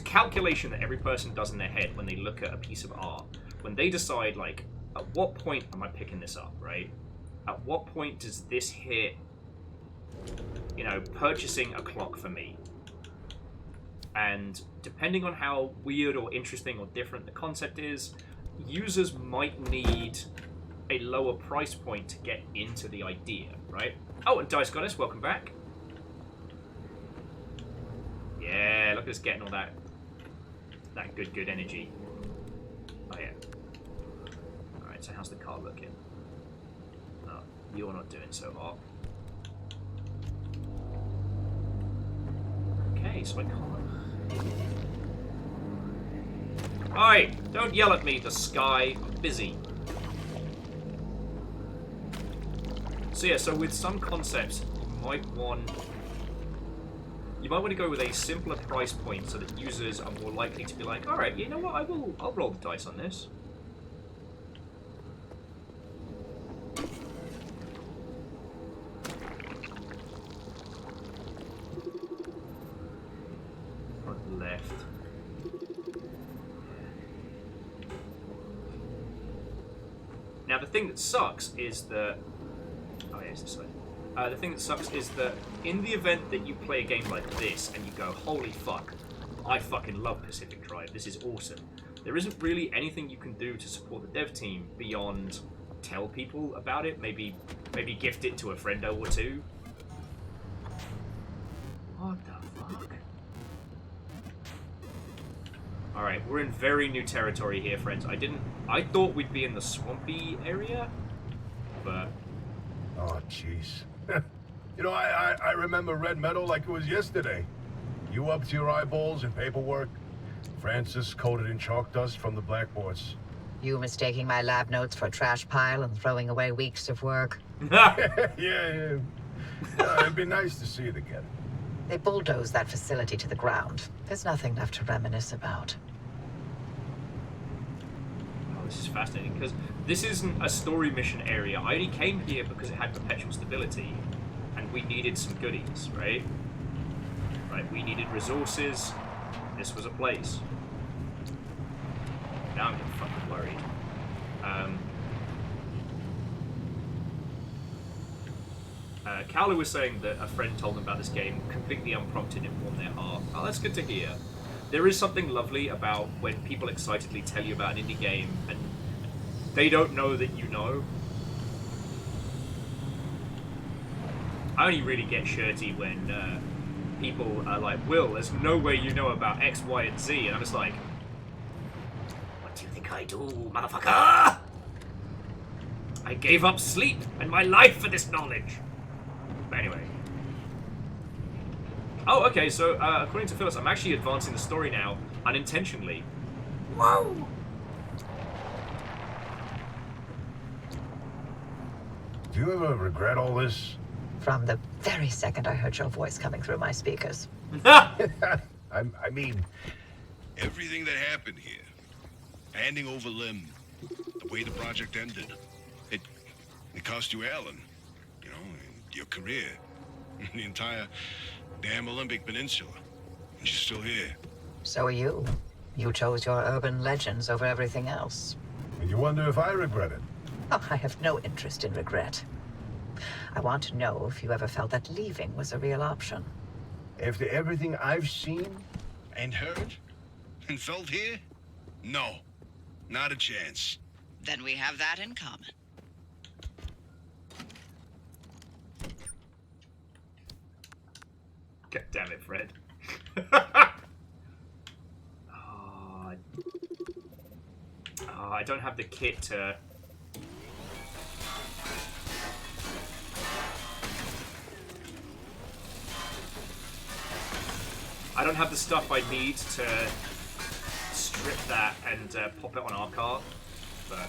A: calculation that every person does in their head when they look at a piece of art. When they decide, like, at what point am I picking this up, right? At what point does this hit, you know, purchasing a clock for me? And depending on how weird or interesting or different the concept is, users might need a lower price point to get into the idea, right? Oh, and Dice Goddess, welcome back. Yeah, look at us getting all that good energy. Oh yeah. Alright, so how's the car looking? Oh, you're not doing so hot. Okay, so I can't... Alright, don't yell at me, the sky. I'm busy. So yeah, so with some concepts, you might want to go with a simpler price point so that users are more likely to be like, all right, you know what, I'll roll the dice on this. Front left. Now the thing that sucks is that... Oh yeah, it's this way. The thing that sucks is that in the event that you play a game like this and you go, holy fuck, I fucking love Pacific Drive, this is awesome. There isn't really anything you can do to support the dev team beyond tell people about it, maybe gift it to a friendo or two. What the fuck? Alright, we're in very new territory here, friends. I thought we'd be in the swampy area, but...
H: Oh, jeez. You know, I remember Red Meadow like it was yesterday. You up to your eyeballs in paperwork. Francis coated in chalk dust from the blackboards.
K: You mistaking my lab notes for a trash pile and throwing away weeks of work?
H: Yeah, it'd be nice to see it again.
K: They bulldozed that facility to the ground. There's nothing left to reminisce about.
A: Oh, this is fascinating, because this isn't a story mission area. I only came here because it had perpetual stability, and we needed some goodies, right? Right, we needed resources. This was a place. Now I'm getting fucking worried. Cowler was saying that a friend told him about this game, completely unprompted, and warmed their heart. Oh, that's good to hear. There is something lovely about when people excitedly tell you about an indie game and they don't know that you know. I only really get shirty when people are like, Will, there's no way you know about X, Y, and Z. And I'm just like, what do you think I do, motherfucker? I gave up sleep and my life for this knowledge. But anyway. Oh, okay, so according to Phyllis, I'm actually advancing the story now, unintentionally. Whoa!
H: Do you ever regret all this?
K: From the very second I heard your voice coming through my speakers.
H: I mean...
G: Everything that happened here, handing over Lim, the way the project ended, it cost you Alan, you know, your career, the entire damn Olympic Peninsula. And you're still here.
K: So are you. You chose your urban legends over everything else.
H: And you wonder if I regret it?
K: Oh, I have no interest in regret. I want to know if you ever felt that leaving was a real option.
H: After everything I've seen,
G: And heard? And felt here? No. Not a chance.
D: Then we have that in common.
A: God damn it, Fred. I don't have the kit to... I don't have the stuff I need to strip that and pop it on our cart, but...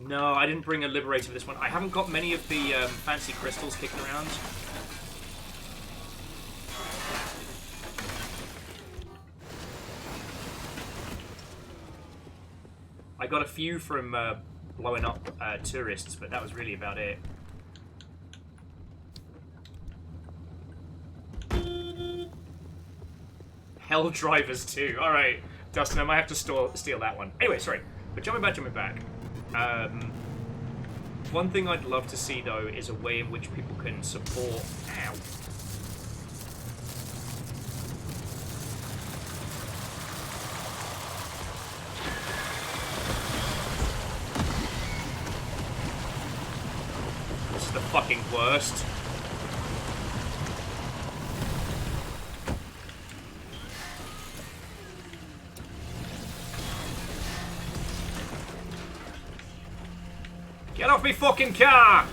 A: No, I didn't bring a Liberator for this one. I haven't got many of the fancy crystals kicking around. I got a few from blowing up tourists, but that was really about it. Hell Drivers 2. Alright, Dustin, I might have to steal that one. Anyway, sorry. But jumping back. One thing I'd love to see, though, is a way in which people can support... Ow. This is the fucking worst. Get off me fucking car!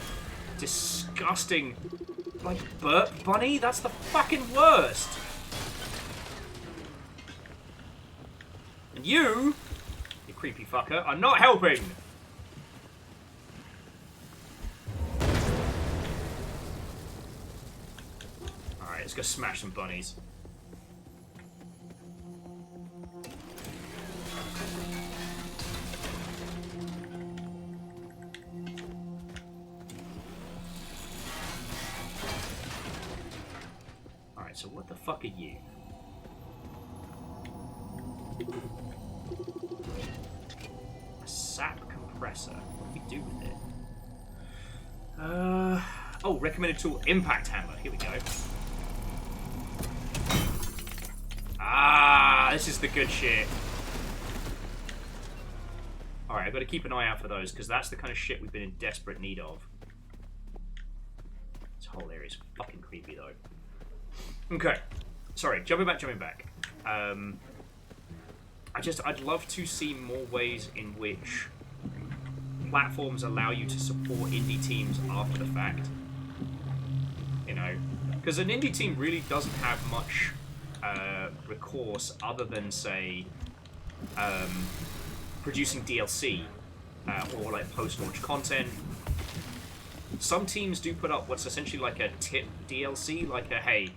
A: Disgusting. Like, burp bunny? That's the fucking worst. And you creepy fucker, are not helping! Alright, let's go smash some bunnies. So what the fuck are you? A sap compressor. What do we do with it? Oh, recommended tool, impact hammer. Here we go. Ah, this is the good shit. Alright, I've got to keep an eye out for those, because that's the kind of shit we've been in desperate need of. This whole area is fucking creepy, though. Okay, sorry, jumping back. I'd love to see more ways in which platforms allow you to support indie teams after the fact. You know, because an indie team really doesn't have much recourse other than, say, producing DLC or like post-launch content. Some teams do put up what's essentially like a tip DLC, like a hey,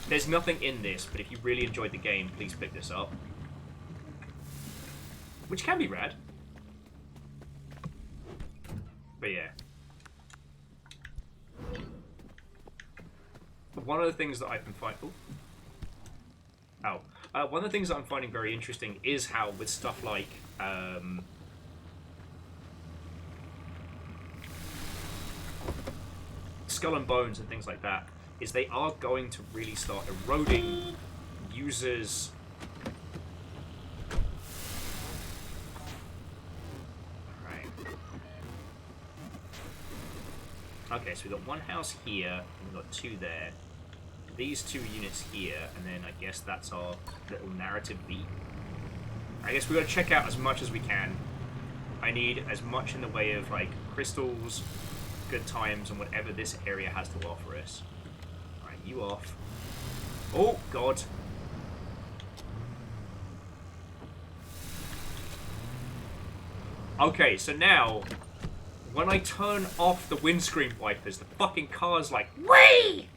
A: there's nothing in this, but if you really enjoyed the game, please pick this up. Which can be rad. But yeah. One of the things that I've been finding... one of the things that I'm finding very interesting is how with stuff like... Skull and Bones and things like that, is they are going to really start eroding users' okay, so we've got one house here, and we've got two there. These two units here, and then I guess that's our little narrative beat. I guess we've got to check out as much as we can. I need as much in the way of, like, crystals, good times, and whatever this area has to offer us. Alright, you off. Oh, God. Okay, so now... when I turn off the windscreen wipers, the fucking car's like, whee!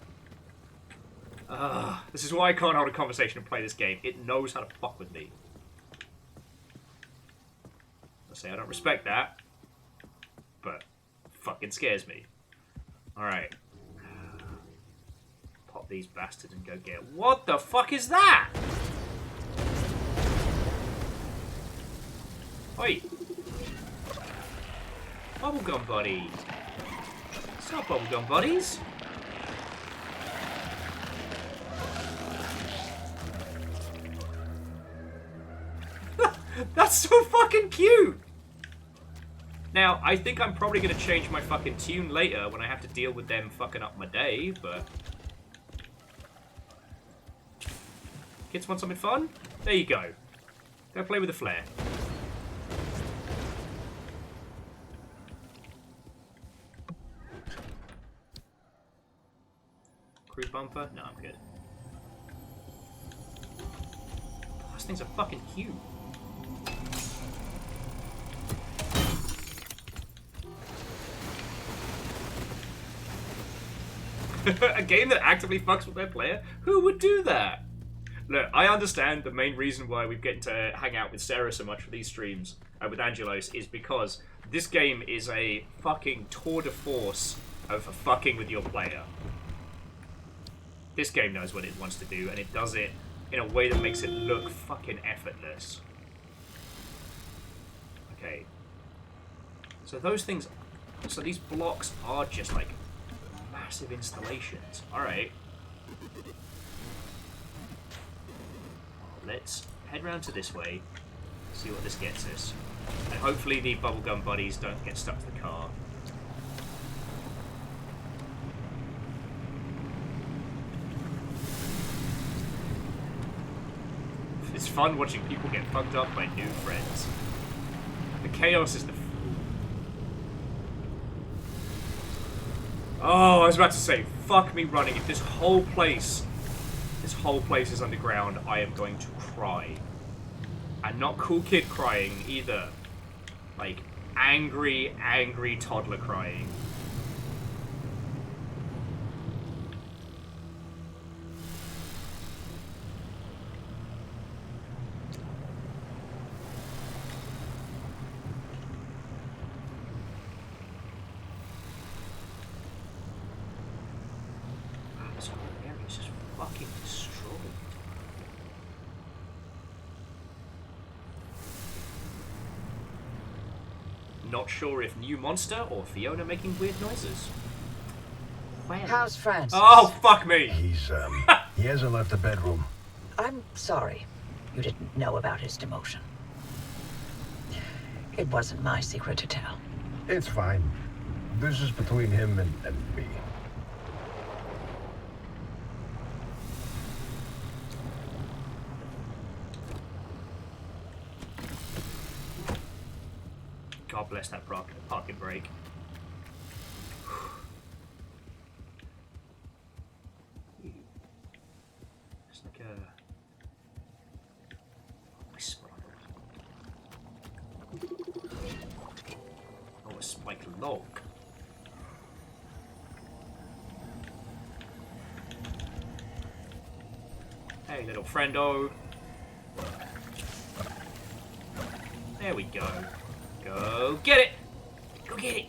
A: This is why I can't hold a conversation and play this game. It knows how to fuck with me. I say I don't respect that, but it fucking scares me. Alright. these bastards and go get... What the fuck is that? Oi. Bubblegum buddy. What's up, bubblegum buddies? That's so fucking cute! Now, I think I'm probably going to change my fucking tune later when I have to deal with them fucking up my day, but... Kids want something fun? There you go. Go play with the flare. Cruise bumper? No, I'm good. Those things are fucking huge. A game that actively fucks with their player? Who would do that? Look, I understand the main reason why we've getting to hang out with Sarah so much for these streams, with Angelos, is because this game is a fucking tour de force of fucking with your player. This game knows what it wants to do, and it does it in a way that makes it look fucking effortless. Okay. So those things... So these blocks are just like massive installations. Alright. Let's head round to this way, see what this gets us. And hopefully the bubblegum buddies don't get stuck to the car. It's fun watching people get fucked up by new friends. The chaos is the... Oh, I was about to say, fuck me running. If this whole place is underground, I am going to cry. And not cool kid crying either. Like, angry, angry toddler crying. Not sure if new monster or Fiona making weird noises. Well.
K: How's Francis?
A: Oh, fuck me!
H: He hasn't left the bedroom.
K: I'm sorry you didn't know about his demotion. It wasn't my secret to tell.
H: It's fine. This is between him and me.
A: God bless that parking brake. It's like a... I smell it. Oh, a spike log. Hey, little friendo. There we go. Go get it! Go get it!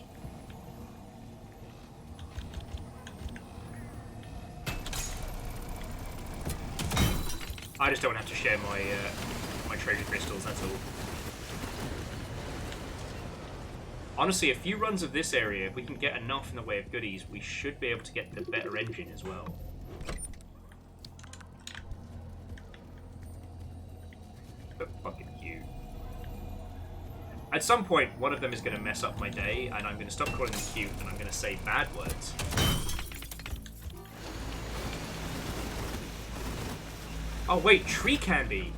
A: I just don't have to share my my treasure crystals, that's all. Honestly, a few runs of this area, if we can get enough in the way of goodies, we should be able to get the better engine as well. But fucking cute. At some point, one of them is going to mess up my day, and I'm going to stop calling them cute, and I'm going to say bad words. Oh wait, tree candy!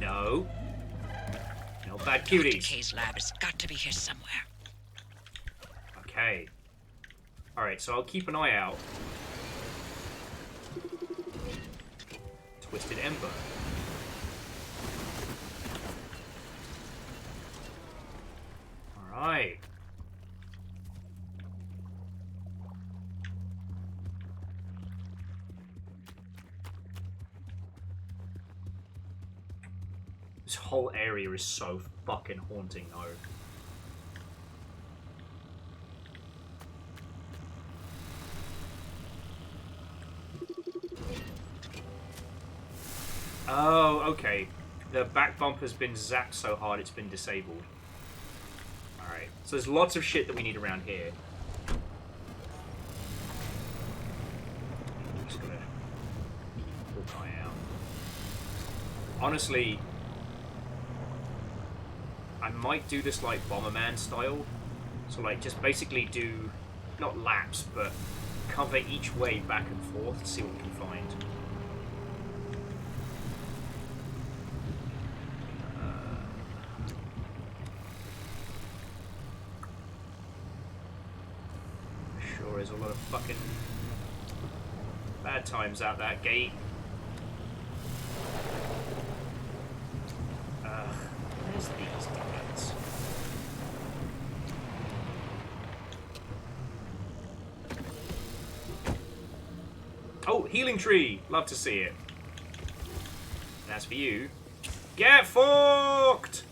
A: No. No bad cuties.
D: Dr. K's lab has got to be here somewhere.
A: Okay. Alright, so I'll keep an eye out. Twisted Ember. Alright. This whole area is so fucking haunting though. Oh, okay. The back bumper's been zapped so hard it's been disabled. Alright. So there's lots of shit that we need around here. Just gotta keep an eye out. Honestly, I might do this like Bomberman style. So like just basically do, not laps, but cover each way back and forth to see what we can find. Sure is a lot of fucking bad times out that gate. Where's these dickheads? Oh, healing tree! Love to see it. And as for you, get forked!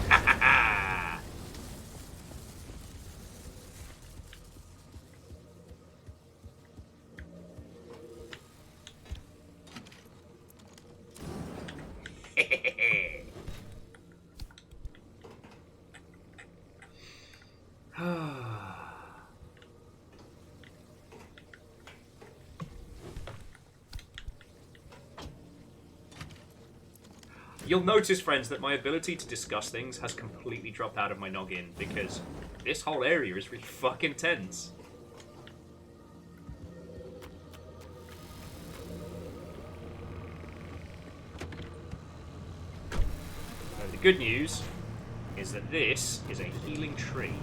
A: Ha ha ha! You'll notice, friends, that my ability to discuss things has completely dropped out of my noggin because this whole area is really fucking tense. So the good news is that this is a healing tree.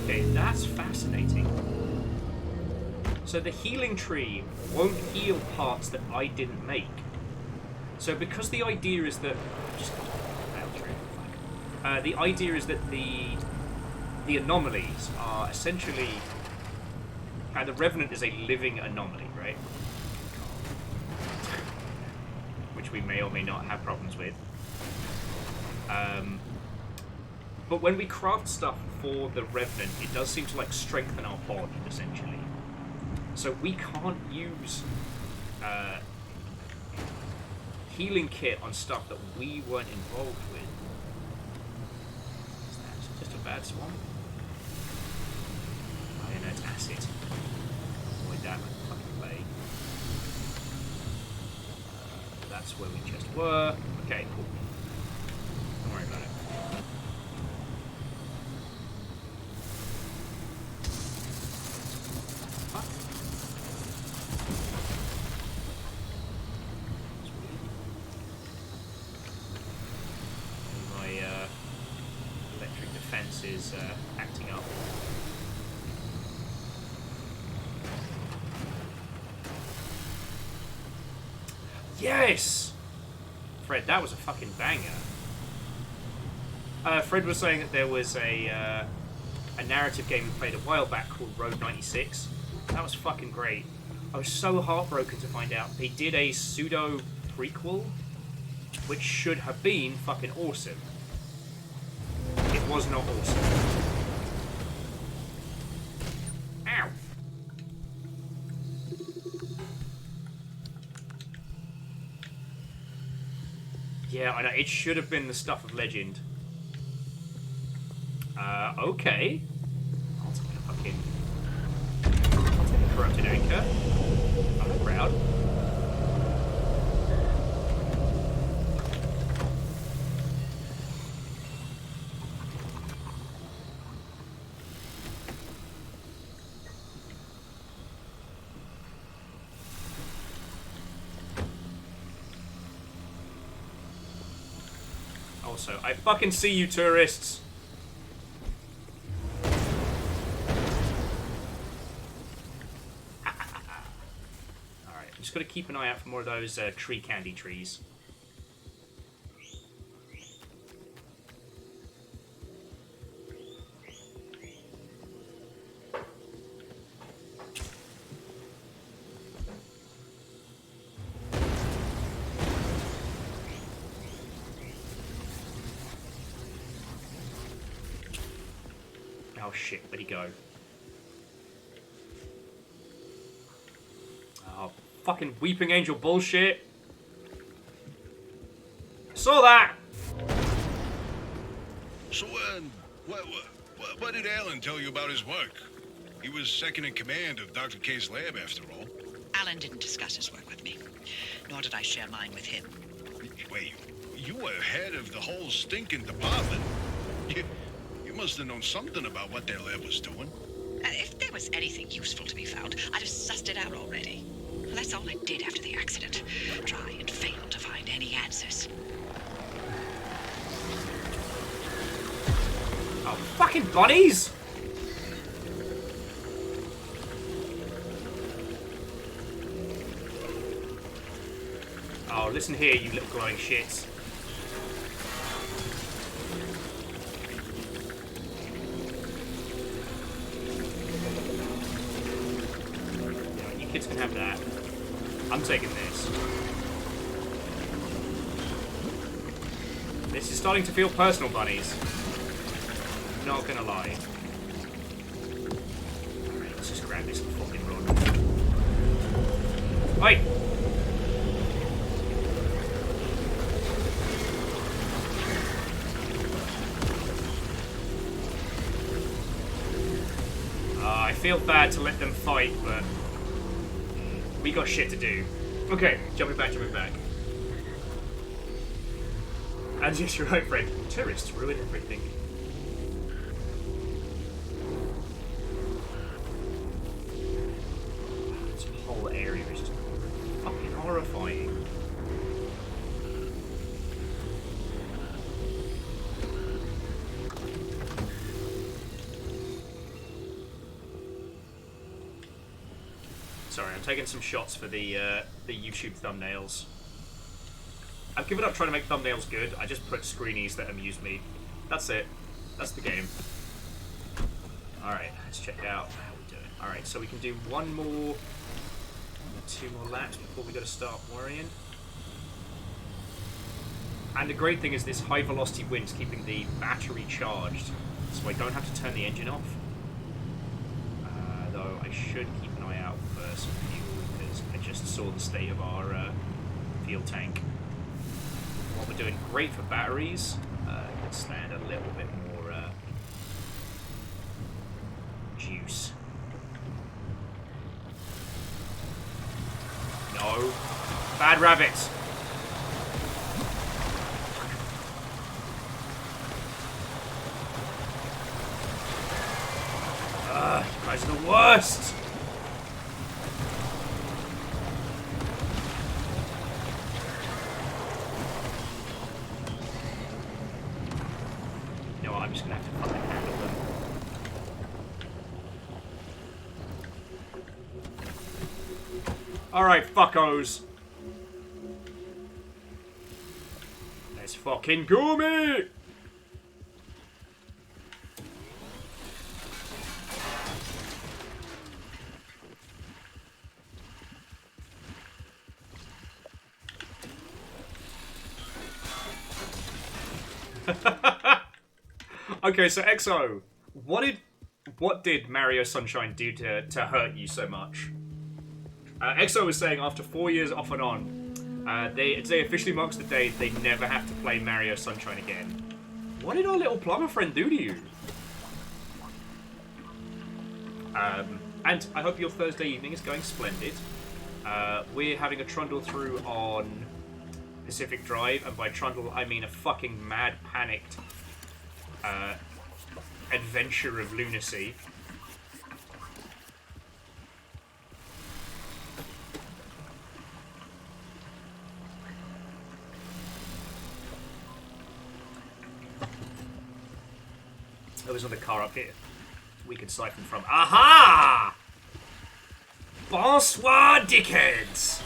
A: And that's fascinating. So the healing tree won't heal parts that I didn't make. So because the idea is that the idea is that the anomalies are essentially the Revenant is a living anomaly, right? Which we may or may not have problems with. But when we craft stuff for the Revenant, it does seem to like strengthen our bond, essentially. So we can't use healing kit on stuff that we weren't involved with. Is that just a bad swamp? Oh yeah, no, it's acid. Avoid that like the fucking plague. That's where we just were. Okay, cool. Don't worry about it. Is acting up. Yes! Fred, that was a fucking banger. Fred was saying that there was a narrative game we played a while back called Road 96. That was fucking great. I was so heartbroken to find out they did a pseudo prequel, which should have been fucking awesome. It was not awesome. Ow! Yeah, I know. It should have been the stuff of legend. Okay. I'll take a fucking... I'll take a corrupted anchor. I'm proud. Also, I fucking see you, tourists. got to keep an eye out for more of those tree candy trees. Oh shit, where'd he go? Oh, fucking Weeping Angel bullshit. Saw that!
G: So, what did Alan tell you about his work? He was second in command of Dr. K's lab, after all.
D: Alan didn't discuss his work with me, nor did I share mine with him.
G: Wait, you were head of the whole stinking department. You must have known something about what their lab was doing.
D: If there was anything useful to be found, I'd have sussed it out already. That's all I did after the accident. Try and fail to find any answers.
A: Oh, fucking bunnies! Oh, listen here, you little glowing shits. Yeah, you kids can have that. I'm taking this. This is starting to feel personal, bunnies. Not gonna lie. Alright, let's just grab this fucking rod. Wait! I feel bad to let them fight, but we got shit to do. Okay, jumping back. And yes, you're right, Fred. Terrorists ruin everything. This whole area is just fucking horrifying. Sorry, I'm taking some shots for the YouTube thumbnails. I've given up trying to make thumbnails good. I just put screenies that amuse me. That's it. That's the game. Alright, let's check out how we're doing. Alright, so we can do one more, 2 more laps before we gotta start worrying. And the great thing is this high velocity wind's keeping the battery charged, so I don't have to turn the engine off. Though I should keep an eye out for some fuel, because I just saw the state of our fuel tank. While we're doing great for batteries, could stand a little bit more juice. No. Bad rabbits. You guys are the worst. You know what, I'm just gonna have to fucking handle them. Alright, fuckos. Let's fucking go, mate! Okay, so XO, what did Mario Sunshine do to hurt you so much? XO was saying after 4 years off and on, today officially marks the day they never have to play Mario Sunshine again. What did our little plumber friend do to you? And I hope your Thursday evening is going splendid. We're having a trundle through on Pacific Drive, and by trundle I mean a fucking mad panicked adventure of lunacy. There was another car up here we could siphon from. Aha! Bonsoir, dickheads!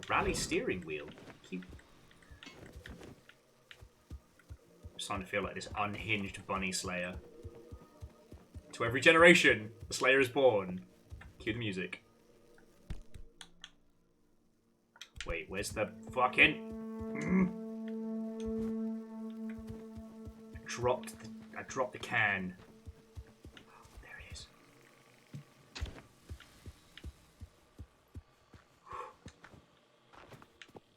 A: rally steering wheel. Cute. I'm starting to feel like this unhinged bunny slayer. To every generation, the slayer is born. Cue the music. Wait, where's the fucking... I dropped the can. There it is.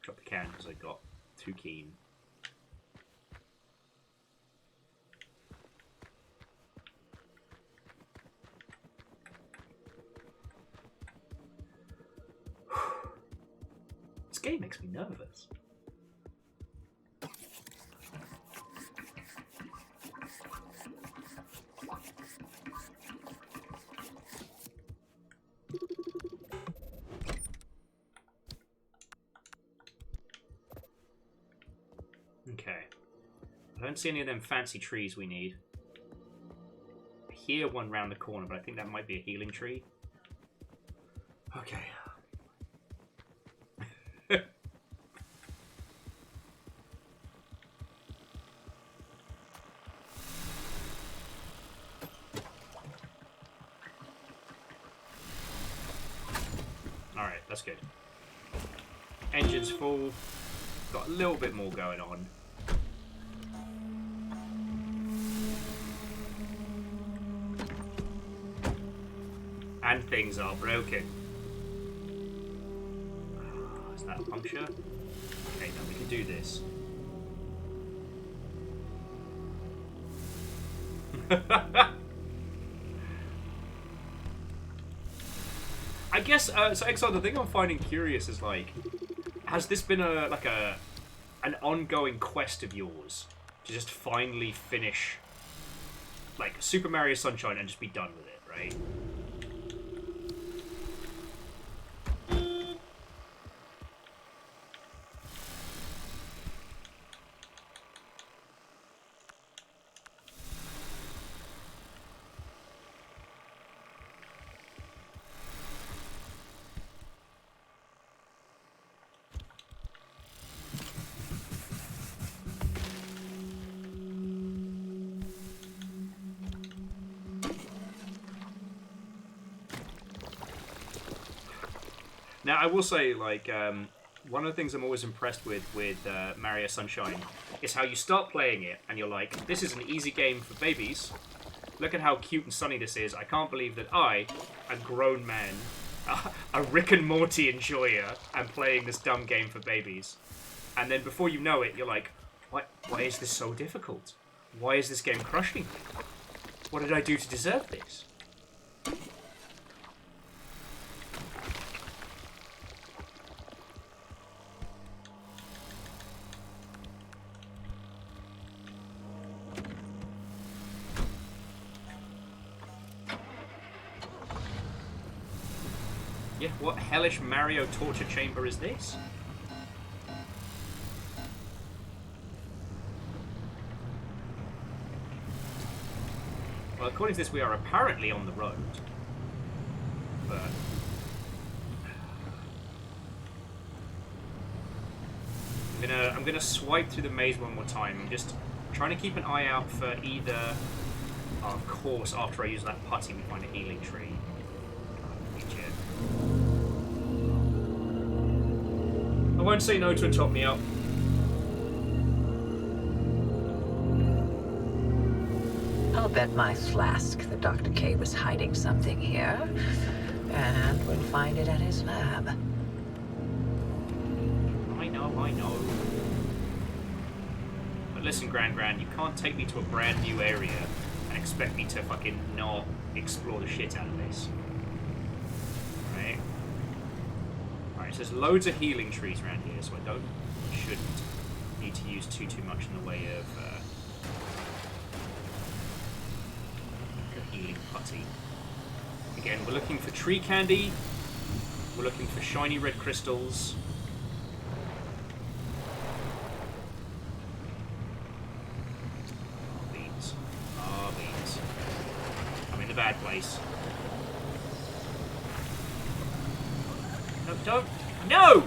A: Dropped the can because I got too keen. This game makes me nervous. Okay. I don't see any of them fancy trees we need. I hear one round the corner, but I think that might be a healing tree. Okay. Alright, that's good. Engine's full. Got a little bit more going on. And things are broken. Is that a puncture? Okay, now we can do this. I guess, so Exile, the thing I'm finding curious is, like, has this been an ongoing quest of yours to just finally finish, like, Super Mario Sunshine and just be done with it, right? Now, I will say, like, one of the things I'm always impressed with Mario Sunshine is how you start playing it and you're like, this is an easy game for babies. Look at how cute and sunny this is. I can't believe that I, a grown man, a Rick and Morty enjoyer, am playing this dumb game for babies. And then before you know it, you're like, why is this so difficult? Why is this game crushing me? What did I do to deserve this? Yeah, what hellish Mario torture chamber is this? Well, according to this, we are apparently on the road. But... I'm gonna swipe through the maze one more time. I'm just trying to keep an eye out for either... of course, after I use that putty, we find a healing tree. I won't say no to a top me up.
K: I'll bet my flask that Dr. K was hiding something here, and we'll find it at his lab.
A: I know. But listen, Gran, you can't take me to a brand new area and expect me to fucking not explore the shit out of this. Alright, so there's loads of healing trees around here, so I shouldn't need to use too much in the way of a healing putty. Again, we're looking for tree candy, we're looking for shiny red crystals. Beans. Ah, beans. I'm in the bad place. No, don't. No!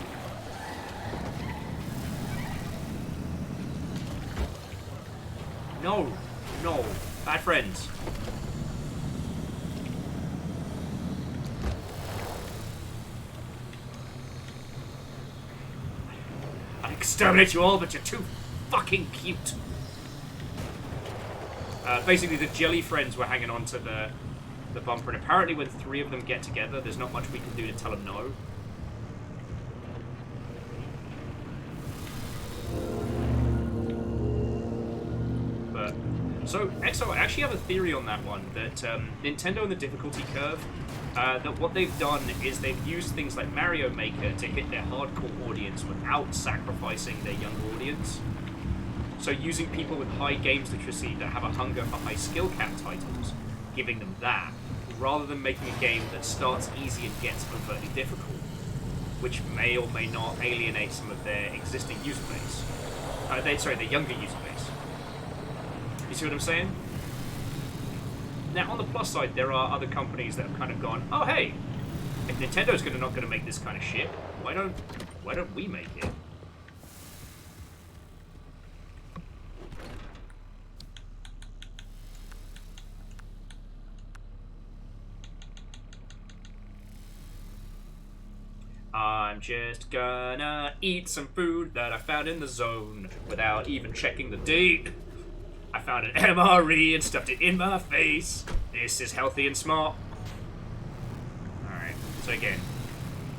A: No. No. Bad friends. I exterminate you all, but you're too fucking cute. Basically, the jelly friends were hanging on to the bumper, and apparently when 3 of them get together, there's not much we can do to tell them no. But, so, EXO, I actually have a theory on that one, that Nintendo and the difficulty curve, that what they've done is they've used things like Mario Maker to hit their hardcore audience without sacrificing their younger audience. So using people with high games literacy that have a hunger for high skill cap titles, giving them that, rather than making a game that starts easy and gets overtly difficult, which may or may not alienate some of their existing user base. Their younger user base. You see what I'm saying? Now, on the plus side, there are other companies that have kind of gone, oh hey, if Nintendo's not gonna make this kind of shit, why don't we make it? I'm just gonna eat some food that I found in the zone without even checking the date. I found an MRE and stuffed it in my face. This is healthy and smart. Alright, so again,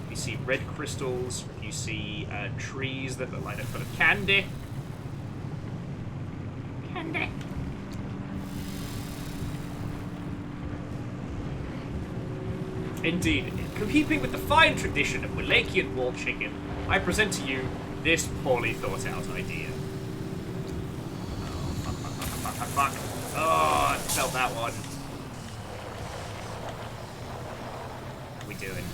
A: you see red crystals, you see trees that look like they're full of candy. Candy. Indeed, keeping with the fine tradition of Wallachian wall chicken, I present to you this poorly thought out idea. Oh, fuck. Oh, I felt that one. What are we doing?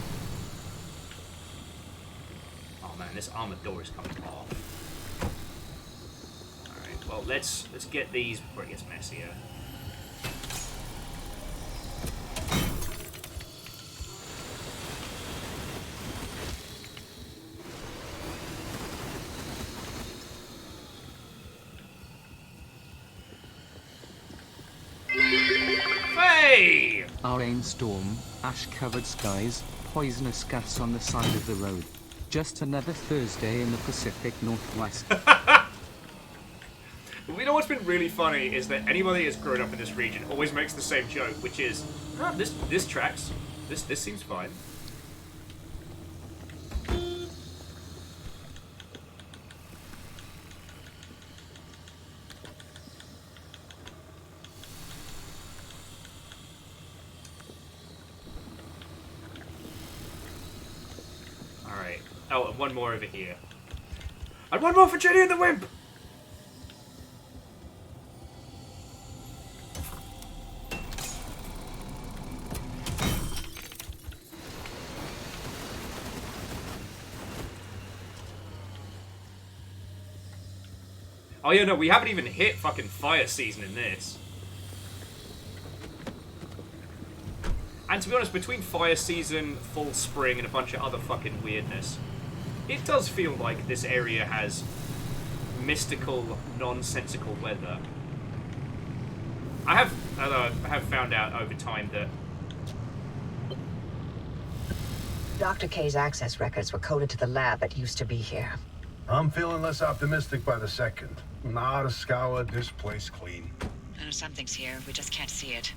A: Oh man, this armored door is coming off. Alright, well let's get these before it gets messier.
B: Rainstorm, ash-covered skies, poisonous gas on the side of the road. Just another Thursday in the Pacific Northwest.
A: You know what's been really funny is that anybody who's grown up in this region always makes the same joke, which is, oh, this tracks. This seems fine. Oh, and one more over here. And one more for Jenny and the Wimp! Oh yeah, no, we haven't even hit fucking fire season in this. And to be honest, between fire season, full spring, and a bunch of other fucking weirdness, it does feel like this area has mystical, nonsensical weather. I have found out over time that
K: Dr. K's access records were coded to the lab that used to be here.
H: I'm feeling less optimistic by the second. Nah, to scour this place clean.
D: Something's here. We just can't see it.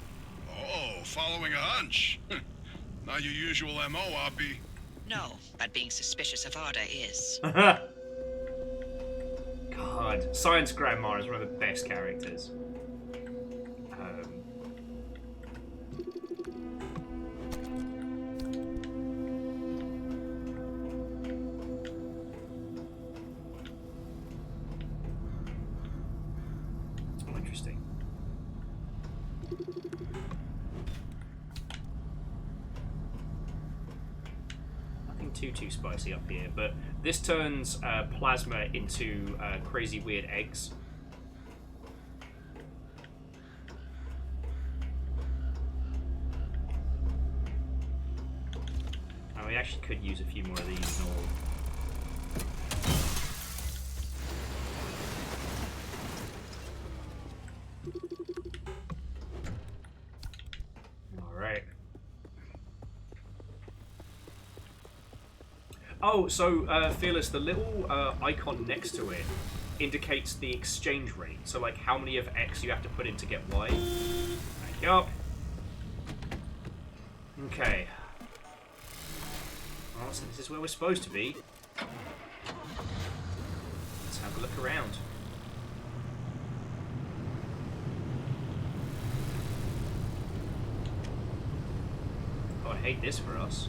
G: Oh, following a hunch. Not your usual MO, Oppie.
D: No, but being suspicious of Arda is.
A: God, Science Grandma is one of the best characters. Oh, interesting. Too spicy up here, but this turns plasma into crazy weird eggs. Oh, we actually could use a few more of these and all. Oh, so Fearless, the little icon next to it indicates the exchange rate. So like how many of X you have to put in to get Y. Thank you. Okay. Well, so this is where we're supposed to be. Let's have a look around. Oh, I hate this for us.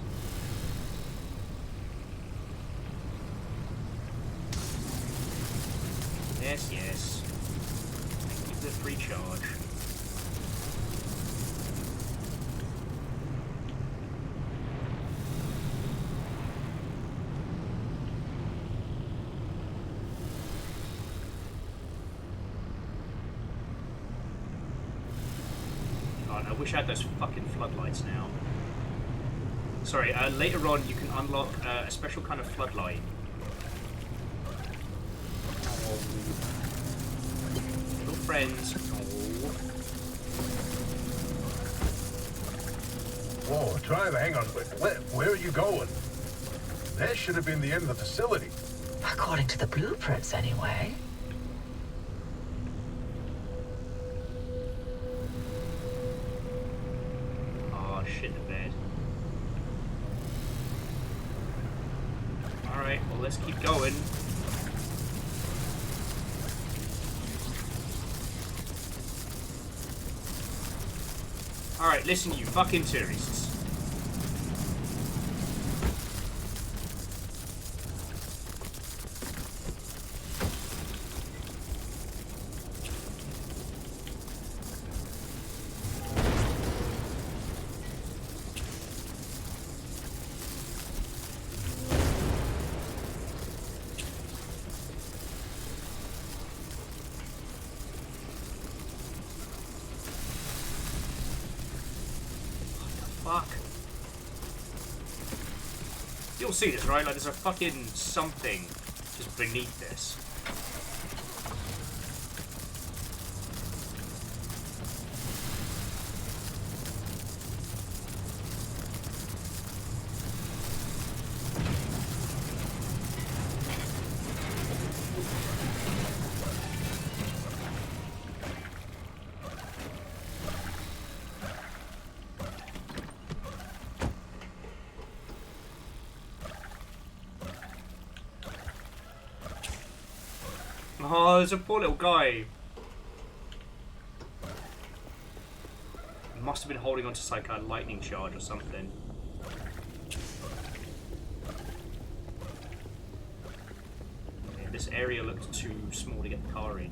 A: Yes, yes. Thank you for the free charge. God, I wish I had those fucking floodlights now. Sorry, later on you can unlock a special kind of floodlight. Little friends.
H: Whoa, driver, hang on. Where are you going? That should have been the end of the facility.
K: According to the blueprints, anyway.
A: Oh, shit, the bed. Alright, well, let's keep going. Alright, listen, you fucking tourists. Fuck. You'll see this, right? Like, there's a fucking something just beneath this. Oh, there's a poor little guy. He must have been holding onto like a lightning charge or something. Okay, this area looked too small to get the car in.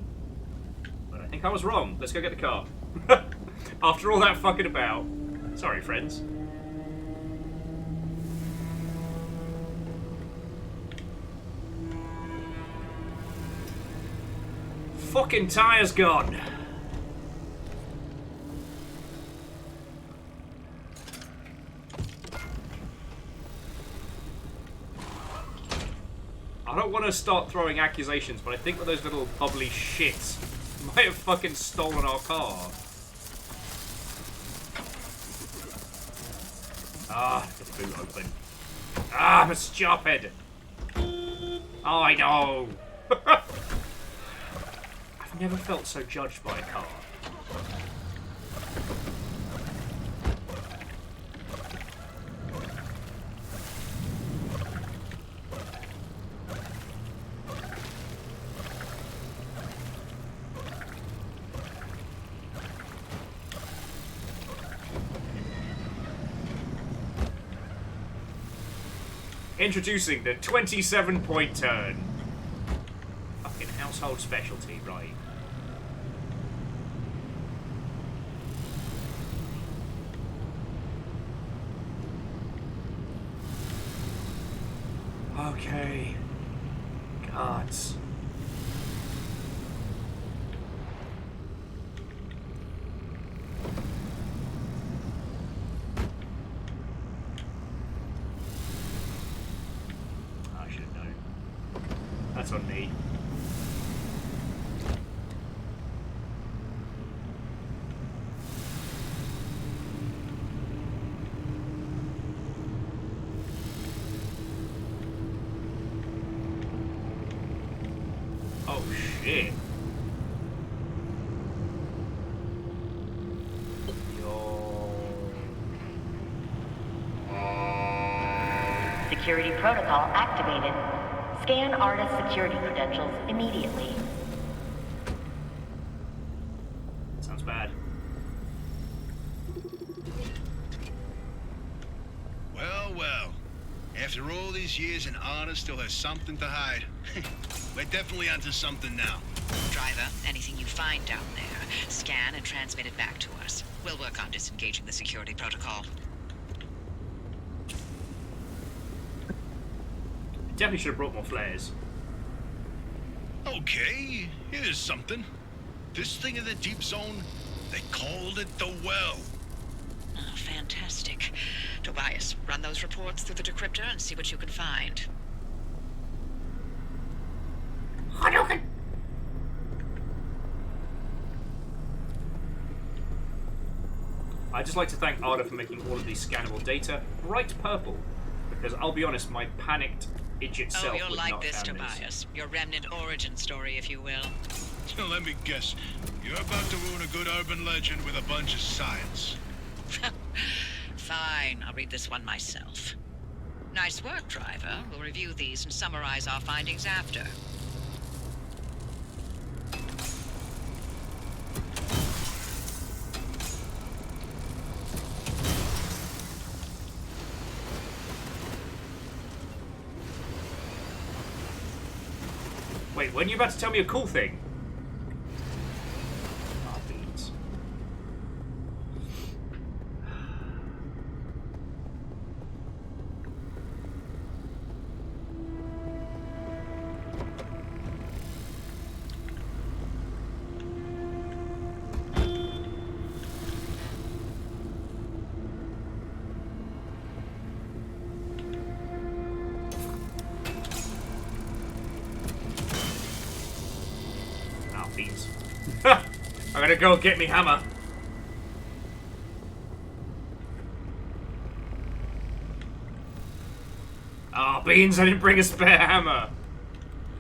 A: But I think I was wrong. Let's go get the car. After all that fucking about. Sorry, friends. Fucking tire's gone. I don't want to start throwing accusations, but I think that those little bubbly shits might have fucking stolen our car. Ah, get the boot open. Ah, I'm stupid. Oh, I know. I've never felt so judged by a car. Introducing the 27-point turn. Fucking household specialty, right? Okay. Gods. I should have known. That's on me. Oh shit.
L: Security protocol activated. Scan artist security credentials immediately.
A: Sounds bad.
G: Well, well. After all these years, and Anna still has something to hide. We're definitely onto something now.
D: Driver, anything you find down there, scan and transmit it back to us. We'll work on disengaging the security protocol.
A: Definitely should have brought more flares.
G: Okay, here's something. This thing in the deep zone, they called it the Well.
D: Oh, fantastic. Tobias, run those reports through the decryptor and see what you can find.
A: Hadouken! I'd just like to thank Arda for making all of these scannable data bright purple, because I'll be honest, my panicked idiot self
D: Oh, you'll
A: would
D: like
A: not
D: this,
A: have found
D: Tobias. Your remnant origin story, if you will.
G: Let me guess. You're about to ruin a good urban legend with a bunch of science.
D: Fine, I'll read this one myself. Nice work, driver. We'll review these and summarize our findings after.
A: Wait, weren't you about to tell me a cool thing? Ah, beans. Beans. I'm gonna go get me hammer. Ah, beans, I didn't bring a spare hammer.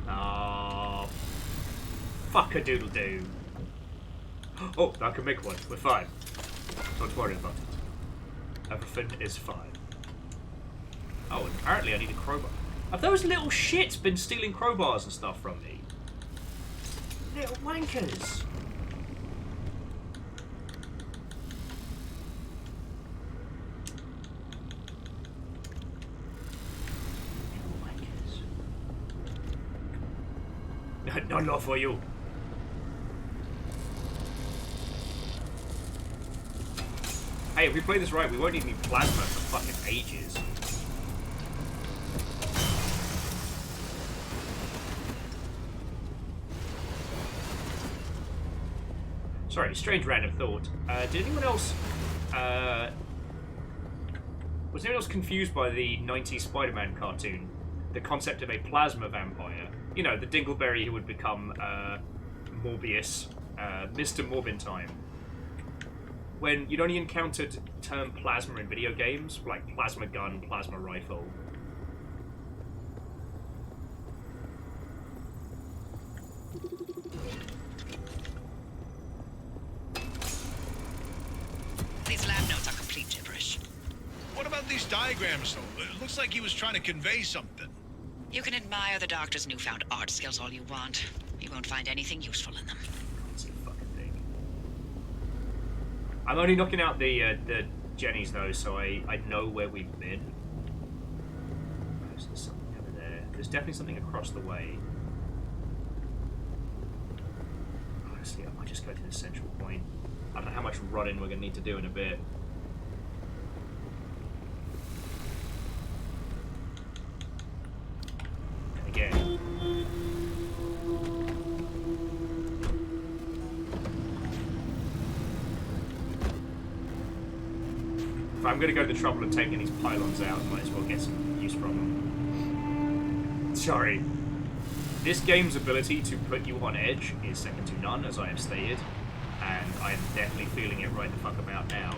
A: Ah, fuck a doodle doo. Oh, I can make one. We're fine. Don't worry about it. Everything is fine. Oh, and apparently I need a crowbar. Have those little shits been stealing crowbars and stuff from me? Little wankers. Little wankers. No love for you. Hey, if we play this right, we won't need plasma for fucking ages. Sorry, strange random thought. Did anyone else... was anyone else confused by the 90s Spider-Man cartoon? The concept of a plasma vampire. You know, the Dingleberry who would become Morbius, Mr. Morbentime. When you'd only encountered the term plasma in video games, like plasma gun, plasma rifle.
D: These lab notes are complete gibberish.
G: What about these diagrams, though? It looks like he was trying to convey something.
D: You can admire the doctor's newfound art skills all you want. You won't find anything useful in them.
A: It's a fucking thing. I'm only knocking out the Jennies though, so I know where we've been. There's something over there. There's definitely something across the way. Honestly, I might just go to the central point. I don't know how much running we're going to need to do in a bit. And again. If I'm going to go to the trouble of taking these pylons out, I might as well get some use from them. Sorry. This game's ability to put you on edge is second to none, as I have stated. And I am definitely feeling it right the fuck about now.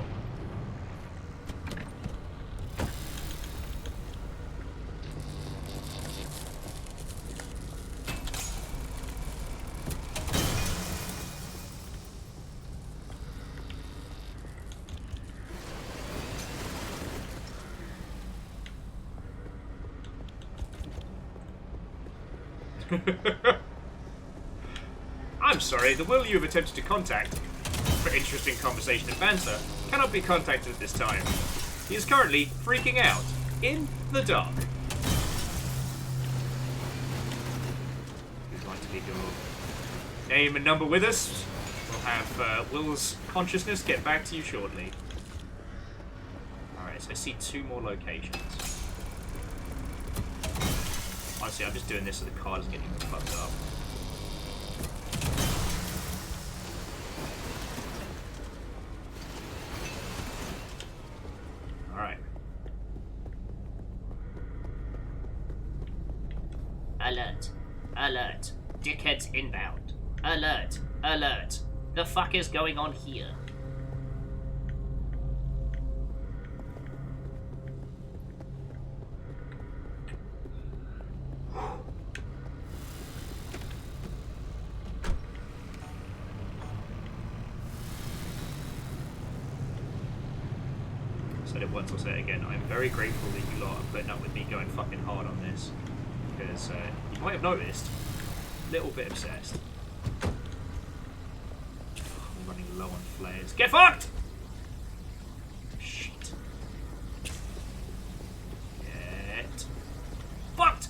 A: I'm sorry, the will you have attempted to contact for interesting conversation and banter cannot be contacted at this time. He is currently freaking out in the dark. We'd like to leave your name and number with us. We'll have Will's consciousness get back to you shortly. Alright, so I see 2 more locations. Honestly, I'm just doing this so the car doesn't get even fucked up. Alright. Alert. Alert. Dickheads inbound. Alert. Alert. The fuck is going on here? Said it once, I'll say it again. I'm very grateful that you lot are putting up with me going fucking hard on this. Because you might have noticed, a little bit obsessed. I'm running low on flares. Get fucked! Shit. Get fucked!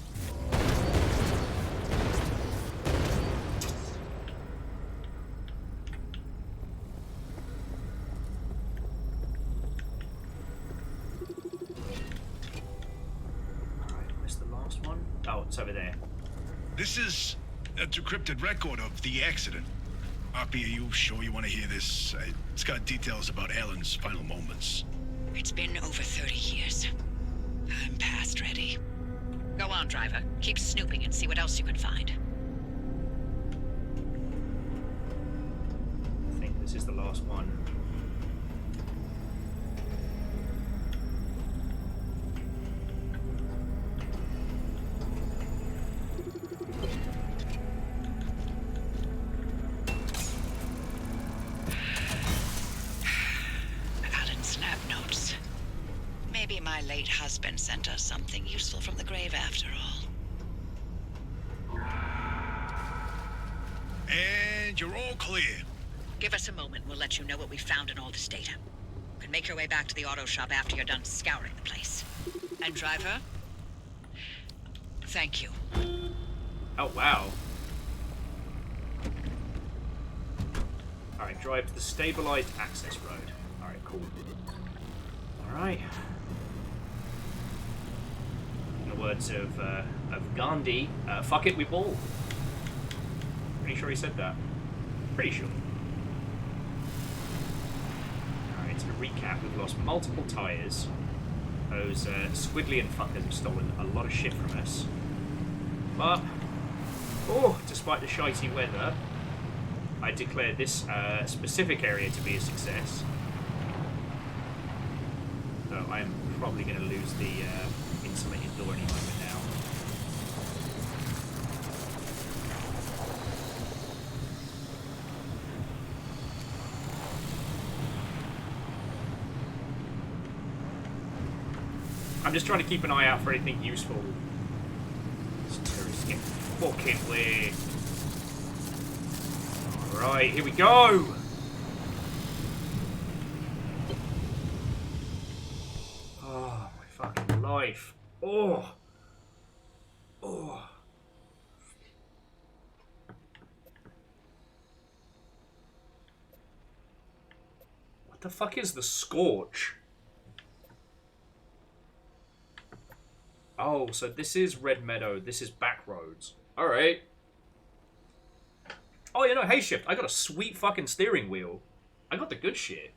A: Oh, it's over there.
G: This is a decrypted record of the accident. Oppie, are you sure you want to hear this? It's got details about Ellen's final moments.
D: It's been over 30 years. I'm past ready. Go on, driver. Keep snooping and see what else you can find.
A: I think this is the last one.
D: Maybe my late husband sent us something useful from the grave after all.
G: And you're all clear.
D: Give us a moment. We'll let you know what we found in all this data. You can make your way back to the auto shop after you're done scouring the place. And driver, thank you.
A: Oh, wow. Alright, drive to the stabilized access road. Alright, cool. Alright. In the words of Gandhi, fuck it, we ball. Pretty sure he said that. Pretty sure. Alright, to recap, we've lost multiple tyres. Those squiddly fuckers have stolen a lot of shit from us. But, despite the shitey weather, I declared this specific area to be a success. So I'm probably going to lose the insulated door any moment now. I'm just trying to keep an eye out for anything useful. These terrorists get fucking weird. Alright, here we go! Oh, my fucking life. Oh! Oh! What the fuck is the Scorch? Oh, so this is Red Meadow, this is back roads. Alright. Oh, you know, hey shift, I got a sweet fucking steering wheel. I got the good shit.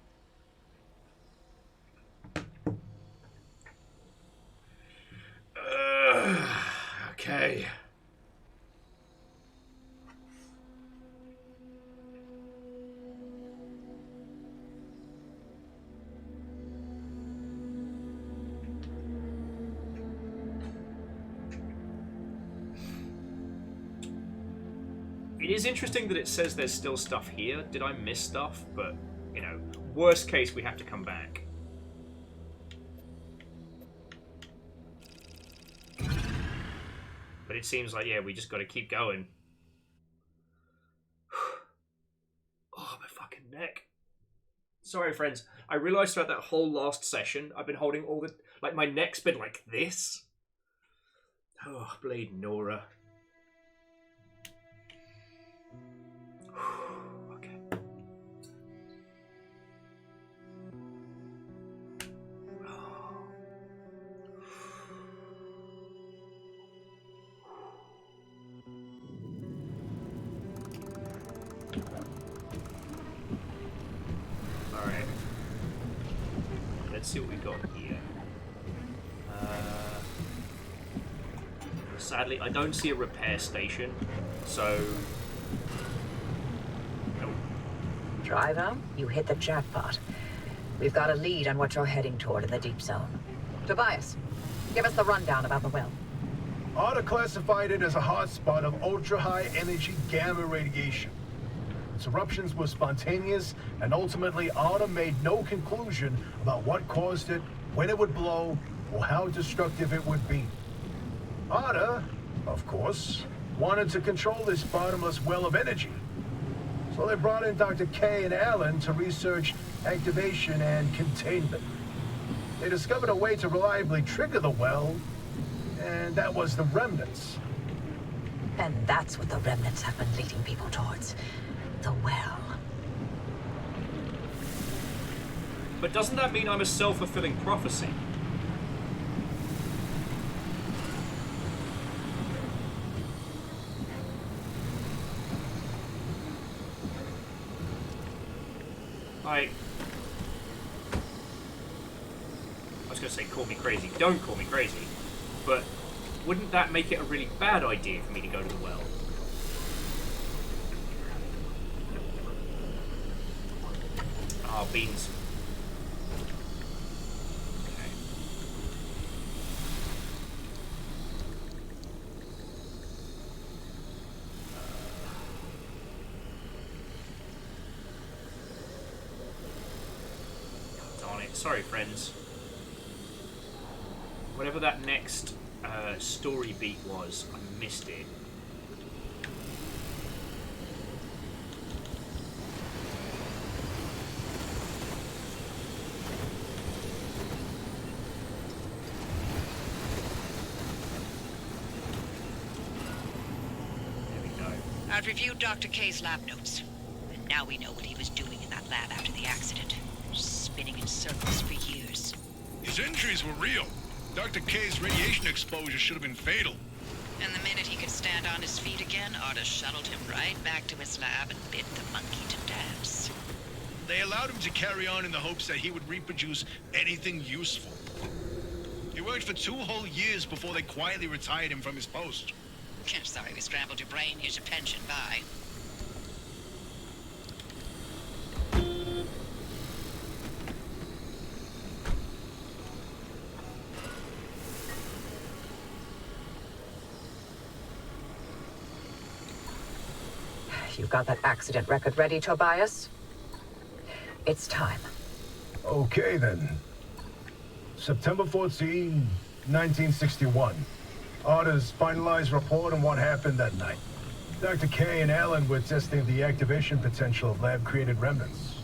A: Okay. It is interesting that it says there's still stuff here. Did I miss stuff? But, you know, worst case, we have to come back. But But it seems like, yeah, we just got to keep going. Oh, my fucking neck. Sorry, friends. I realised throughout that whole last session, I've been holding all the... Like, my neck's been like this. Oh, bleed Nora. Okay. Alright. Let's see what we got here. Sadly, I don't see a repair station, so... Nope.
K: Driver, you hit the jackpot. We've got a lead on what you're heading toward in the deep zone. Tobias, give us the rundown about the well.
H: ARDA classified it as a hotspot of ultra-high energy gamma radiation. Its eruptions were spontaneous, and ultimately ARDA made no conclusion about what caused it, when it would blow, or how destructive it would be. ARDA, of course, wanted to control this bottomless well of energy. So they brought in Dr. K and Alan to research activation and containment. They discovered a way to reliably trigger the well, and that was the remnants.
K: And that's what the remnants have been leading people towards. The well.
A: But doesn't that mean I'm a self-fulfilling prophecy? Like, I was going to say call me crazy. Don't call me crazy. But wouldn't that make it a really bad idea for me to go to the well? Oh, beans. Okay. Darn it. Sorry, friends. Whatever that next story beat was, I missed it.
D: I've reviewed Dr. K's lab notes, and now we know what he was doing in that lab after the accident. Spinning in circles for years.
G: His injuries were real. Dr. K's radiation exposure should have been fatal.
D: And the minute he could stand on his feet again, Arda shuttled him right back to his lab and bid the monkey to dance.
G: They allowed him to carry on in the hopes that he would reproduce anything useful. He worked for 2 whole years before they quietly retired him from his post.
D: Sorry we scrambled your brain. Here's your pension. Bye.
K: You've got that accident record ready, Tobias? It's time.
H: Okay, then. September 14, 1961. ARDA's finalized report on what happened that night. Dr. K and Alan were testing the activation potential of lab-created remnants.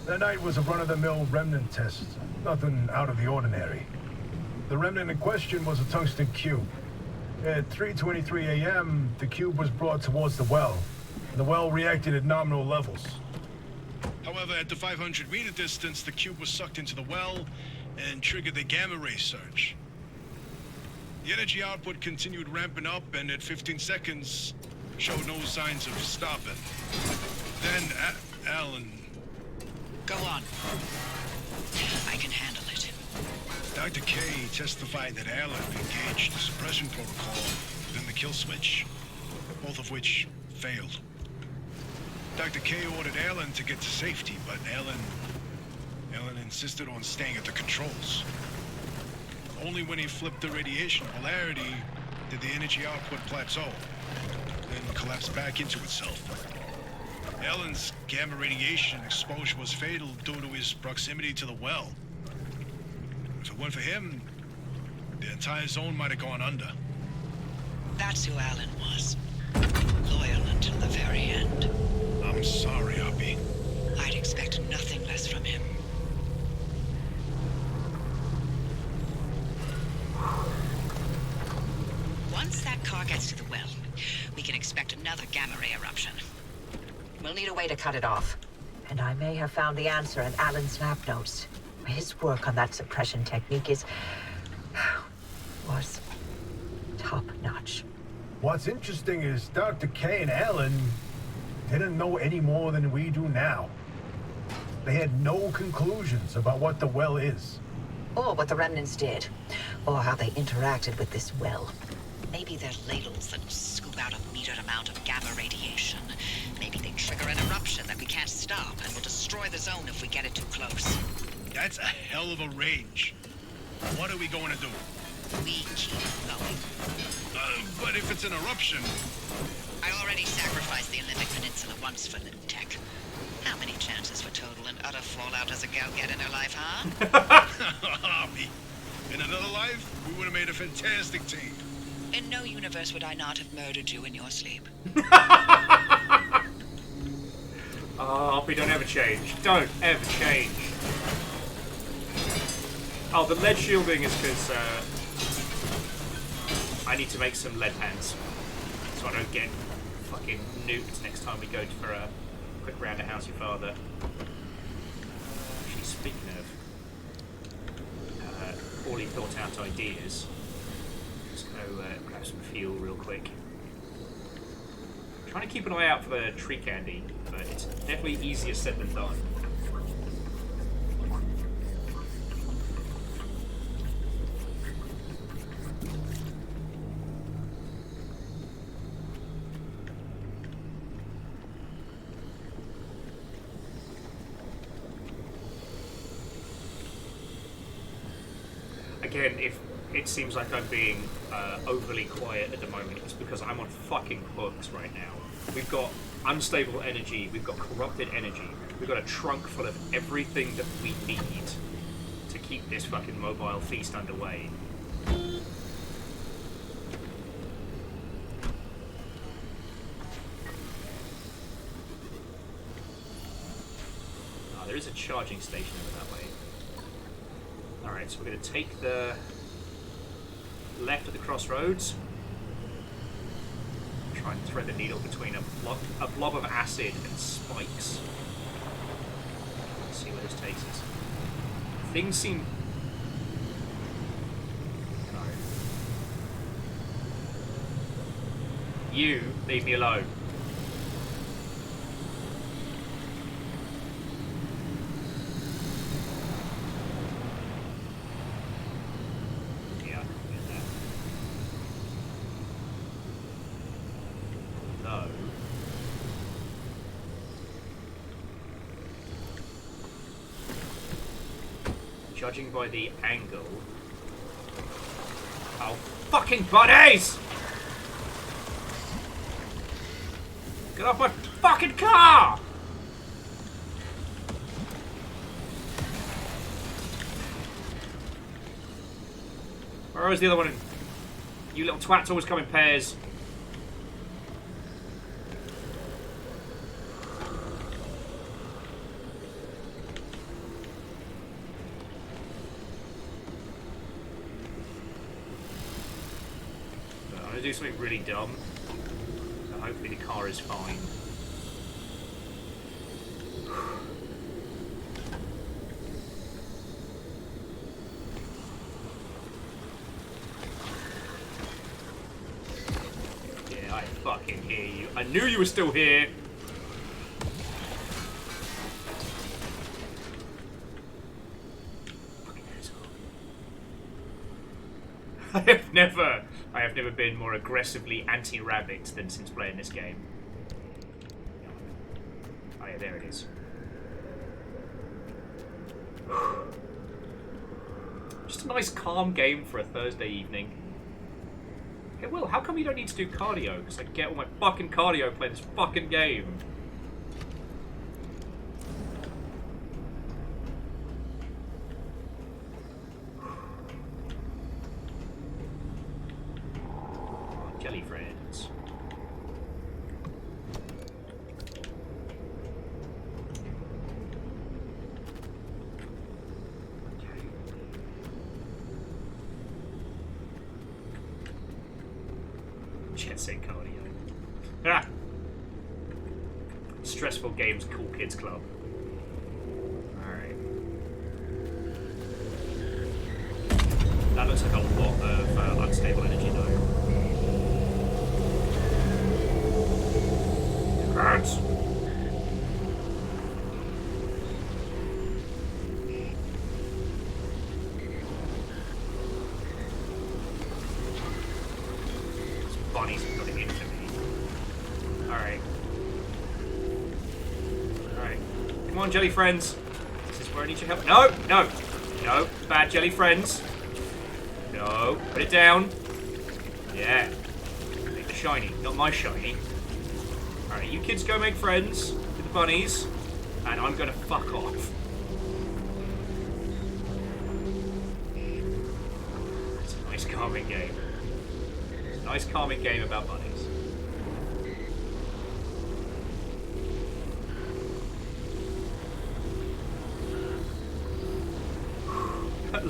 H: That night was a run-of-the-mill remnant test. Nothing out of the ordinary. The remnant in question was a tungsten cube. At 3:23 a.m., the cube was brought towards the well. The well reacted at nominal levels.
G: However, at the 500-meter distance, the cube was sucked into the well and triggered the gamma ray surge. The energy output continued ramping up, and at 15 seconds, showed no signs of stopping. Then, Alan...
D: Go on. I can handle it.
G: Dr. K testified that Alan engaged the suppression protocol within the kill switch, both of which failed. Dr. K ordered Alan to get to safety, but Alan insisted on staying at the controls. Only when he flipped the radiation polarity did the energy output plateau, then collapse back into itself. Alan's gamma radiation exposure was fatal due to his proximity to the well. If it weren't for him, the entire zone might have gone under.
D: That's who Alan was. Loyal until the very end.
G: I'm sorry, Uppy.
D: I'd expect nothing less from him. Once that car gets to the well, we can expect another gamma ray eruption.
K: We'll need a way to cut it off. And I may have found the answer in Alan's lab notes. His work on that suppression technique was top-notch.
H: What's interesting is Dr. K and Alan didn't know any more than we do now. They had no conclusions about what the well is.
K: Or what the remnants did. Or how they interacted with this well.
D: Maybe they're ladles that scoop out a metered amount of gamma radiation. Maybe they trigger an eruption that we can't stop and will destroy the zone if we get it too close.
G: That's a hell of a range. What are we going to do?
D: We keep going.
G: But if it's an eruption...
D: I already sacrificed the Olympic Peninsula once for Lim Tech. How many chances for total and utter fallout does a gal get in her life, huh?
G: In another life, we would have made a fantastic team.
D: In no universe would I not have murdered you in your sleep.
A: Oh, Uppy, don't ever change. Don't ever change. Oh, the lead shielding is because I need to make some lead pans so I don't get fucking nuked next time we go for a quick round of How's Your Father. Actually, speaking of poorly thought out ideas, let's go grab some fuel real quick. I'm trying to keep an eye out for the tree candy, but it's definitely easier said than done. Again, if it seems like I'm being overly quiet at the moment, it's because I'm on fucking hooks right now. We've got unstable energy, we've got corrupted energy, we've got a trunk full of everything that we need to keep this fucking mobile feast underway. There is a charging station over that way. Alright, so we're going to take the left at the crossroads. Try and thread the needle between a blob of acid and spikes. Let's see where this takes us. Things seem... No. You, leave me alone. Judging by the angle... Oh, fucking buddies! Get off my fucking car! Where is the other one? You little twats always come in pairs. Do something really dumb, so hopefully the car is fine. Yeah, I fucking hear you. I knew you were still here. I have never been more aggressively anti-rabbit than since playing this game. Oh yeah, there it is. Just a nice calm game for a Thursday evening. Hey Will, how come you don't need to do cardio? Because I get all my fucking cardio playing this fucking game. jelly friends. Jet set cardio. Ah! Stressful games, cool kids club. Alright. That looks like a lot of unstable energy though. Hurts! Bunnies have got it into me. Alright. Alright. Come on, jelly friends. This is where I need your help. No! No! No! Bad jelly friends. No. Put it down. Yeah. Make the shiny, not my shiny. Alright, you kids go make friends with the bunnies, and I'm gonna fuck off. It's a nice calming game. Nice calming game about bunnies.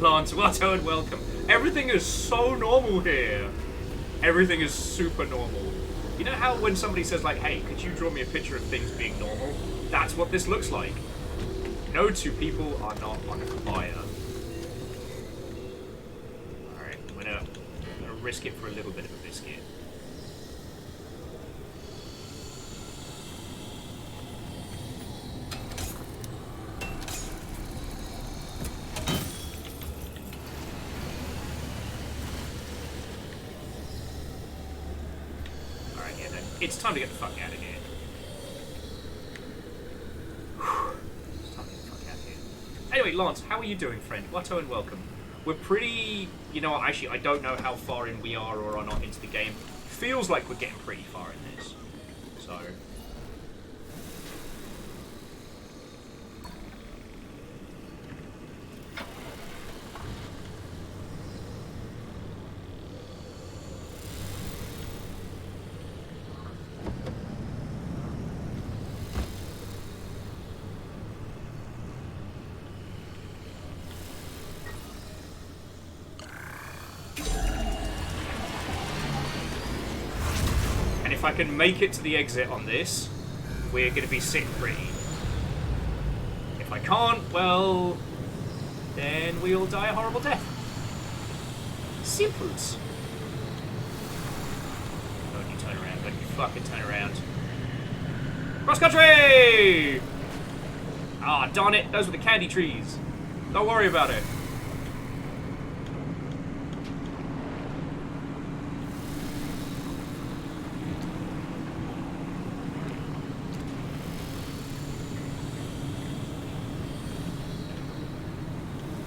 A: Lance, Watto, and welcome. Everything is so normal here. Everything is super normal. You know how when somebody says like, hey, could you draw me a picture of things being normal? That's what this looks like. No two people are not on fire. Alright, I'm gonna risk it for a little bit of a biscuit. Alright, yeah, then it's time to get the fuck out of here. It's time to get the fuck out of here. Anyway, Lance, how are you doing, friend? Watto and welcome. We're pretty... You know what, actually, I don't know how far in we are or are not into the game. Feels like we're getting pretty far in this. So... if I can make it to the exit on this, we're going to be sitting pretty. If I can't, well, then we all die a horrible death. Simples. Don't you turn around, don't you fucking turn around. Cross country! Ah, darn it, those were the candy trees. Don't worry about it.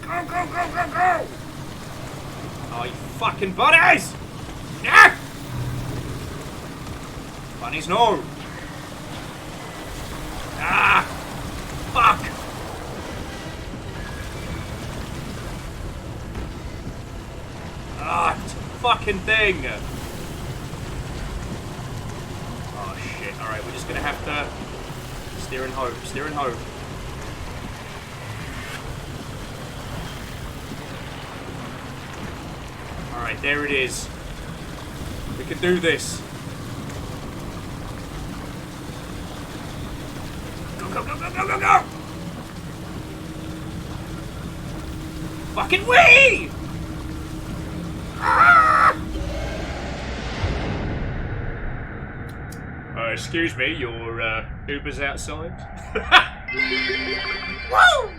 A: Go, go, go, go, go! Oh, you fucking bunnies! Yeah! Bunnies, no! Ah! Fuck! Ah, it's a fucking thing! Oh shit, alright, we're just gonna have to steer and hope, steer and hope. Alright, there it is. We can do this. Go, go, go, go, go, go, go! Fucking wee! Ah! Excuse me, your Uber's outside. Woo!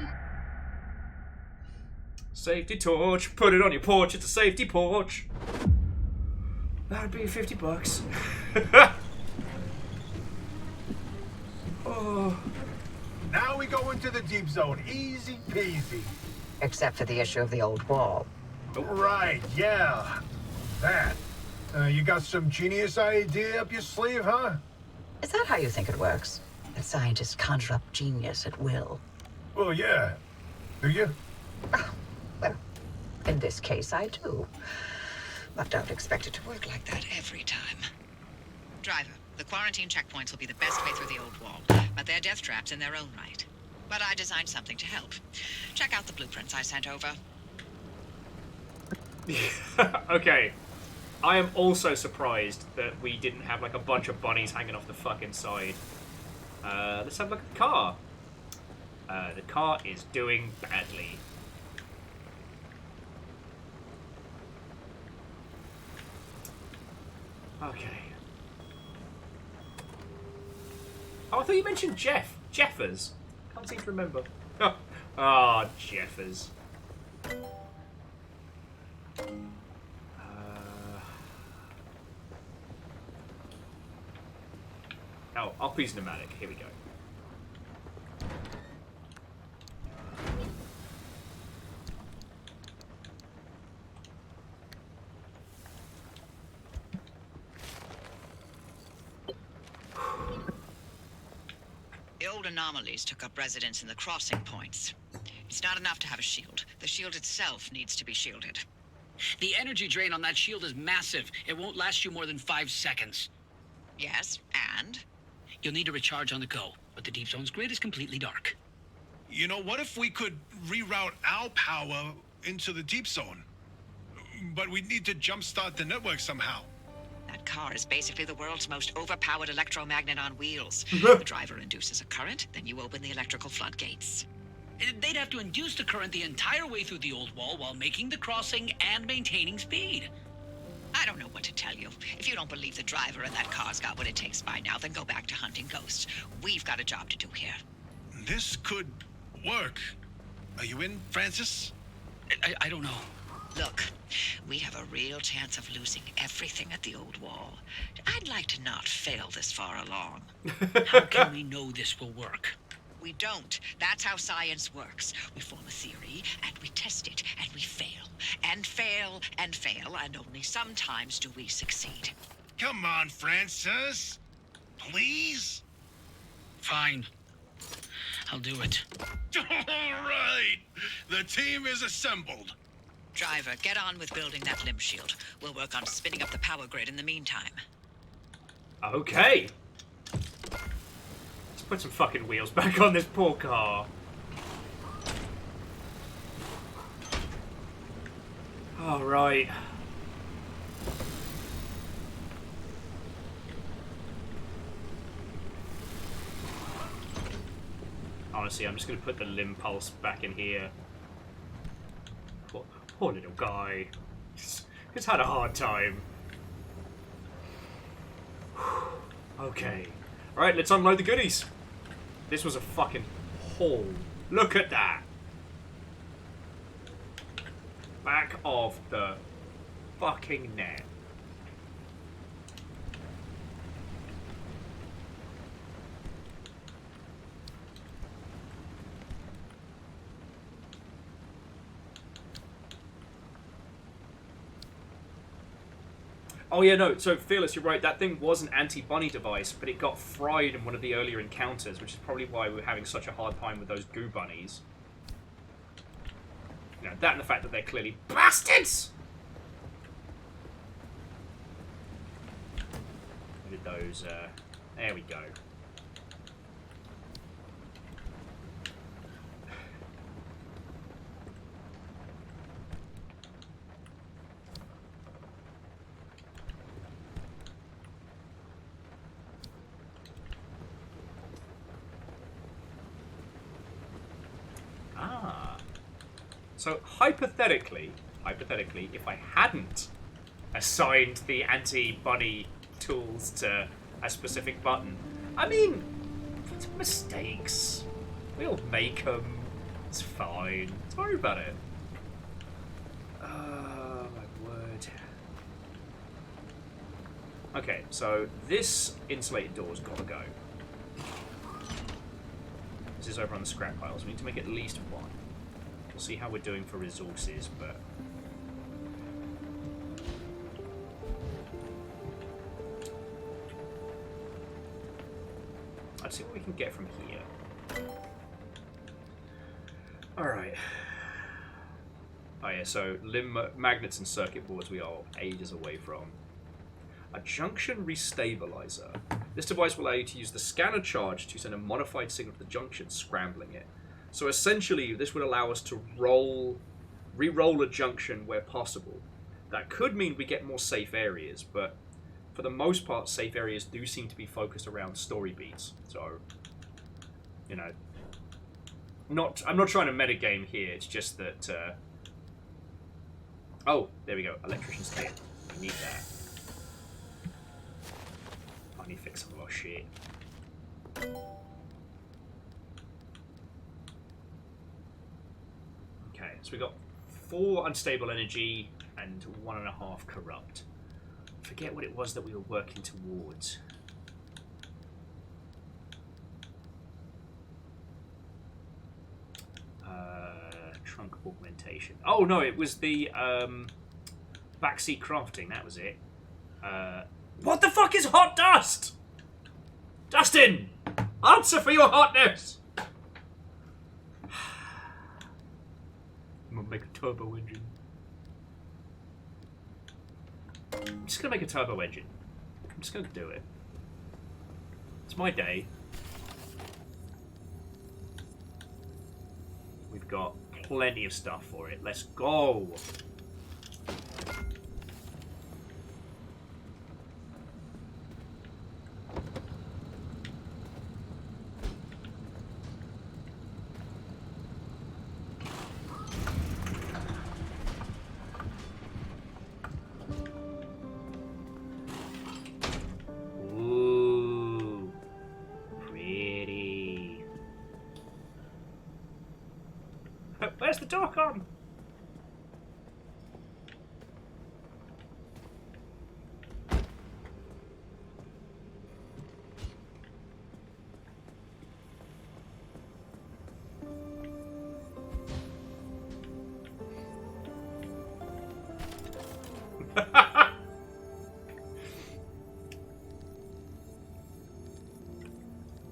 A: Safety torch, put it on your porch, it's a safety porch. That'd be $50. Oh.
H: Now we go into the deep zone, easy peasy.
K: Except for the issue of the old wall.
H: Right, yeah. That. You got some genius idea up your sleeve, huh?
K: Is that how you think it works? That scientists conjure up genius at will?
H: Well, yeah. Do you?
K: Well, in this case, I do. But don't expect it to work like that every time.
D: Driver, the quarantine checkpoints will be the best way through the old wall, but they're death traps in their own right. But I designed something to help. Check out the blueprints I sent over.
A: Okay. I am also surprised that we didn't have like a bunch of bunnies hanging off the fucking side. Let's have a look at the car. The car is doing badly. Okay. Oh, I thought you mentioned Jeff. Jeffers. Can't seem to remember. Ah, Jeffers. Oh, Uppy's pneumatic. Here we go.
D: The old anomalies took up residence in the crossing points. It's not enough to have a shield. The shield itself needs to be shielded.
F: The energy drain on that shield is massive. It won't last you more than 5 seconds.
D: Yes, and?
F: You'll need to recharge on the go, but the deep zone's grid is completely dark.
G: You know, what if we could reroute our power into the deep zone? But we'd need to jumpstart the network somehow.
D: That car is basically the world's most overpowered electromagnet on wheels. The driver induces a current, then you open the electrical floodgates.
F: They'd have to induce the current the entire way through the old wall while making the crossing and maintaining speed.
D: I don't know what to tell you. If you don't believe the driver and that car's got what it takes by now, then go back to hunting ghosts. We've got a job to do here.
G: This could work. Are you in, Francis?
F: I don't know.
D: Look, we have a real chance of losing everything at the old wall. I'd like to not fail this far along.
F: How can we know this will work?
D: We don't. That's how science works. We form a theory, and we test it, and we fail. And fail, and fail, and only sometimes do we succeed.
G: Come on, Francis. Please?
F: Fine. I'll do it.
G: All right. The team is assembled.
D: Driver, get on with building that limb shield. We'll work on spinning up the power grid in the meantime.
A: Okay. Let's put some fucking wheels back on this poor car. All right. Honestly, I'm just going to put the limb pulse back in here. Poor little guy. He's had a hard time. Okay. Alright, let's unload the goodies. This was a fucking haul. Look at that. Back of the fucking net. Oh yeah, no, so Fearless, you're right, that thing was an anti-bunny device, but it got fried in one of the earlier encounters, which is probably why we were having such a hard time with those goo bunnies. You know, that and the fact that they're clearly bastards! With those, there we go. So hypothetically, if I hadn't assigned the anti-bunny tools to a specific button, I mean, it's mistakes. We all make them. It's fine. Don't worry about it. Oh my word. Okay, so this insulated door's gotta go. This is over on the scrap pile, so we need to make at least one. We'll see how we're doing for resources, but... let's see what we can get from here. Alright. Oh yeah, so limb magnets and circuit boards we are ages away from. A junction restabilizer. This device will allow you to use the scanner charge to send a modified signal to the junction, scrambling it. So essentially, this would allow us to re-roll a junction where possible. That could mean we get more safe areas, but for the most part, safe areas do seem to be focused around story beats. So, you know, I'm not trying to metagame here. It's just that. Oh, there we go. Electrician's kit. We need that. I need to fix some of our shit. Okay, so we got 4 unstable energy and 1.5 corrupt. Forget what it was that we were working towards. Trunk augmentation. Oh no, it was the backseat crafting. That was it. What the fuck is hot dust? Dustin, answer for your hotness. I'm gonna make a turbo engine. I'm just gonna make a turbo engine. I'm just gonna do it. It's my day. We've got plenty of stuff for it. Let's go. Where's the door gone?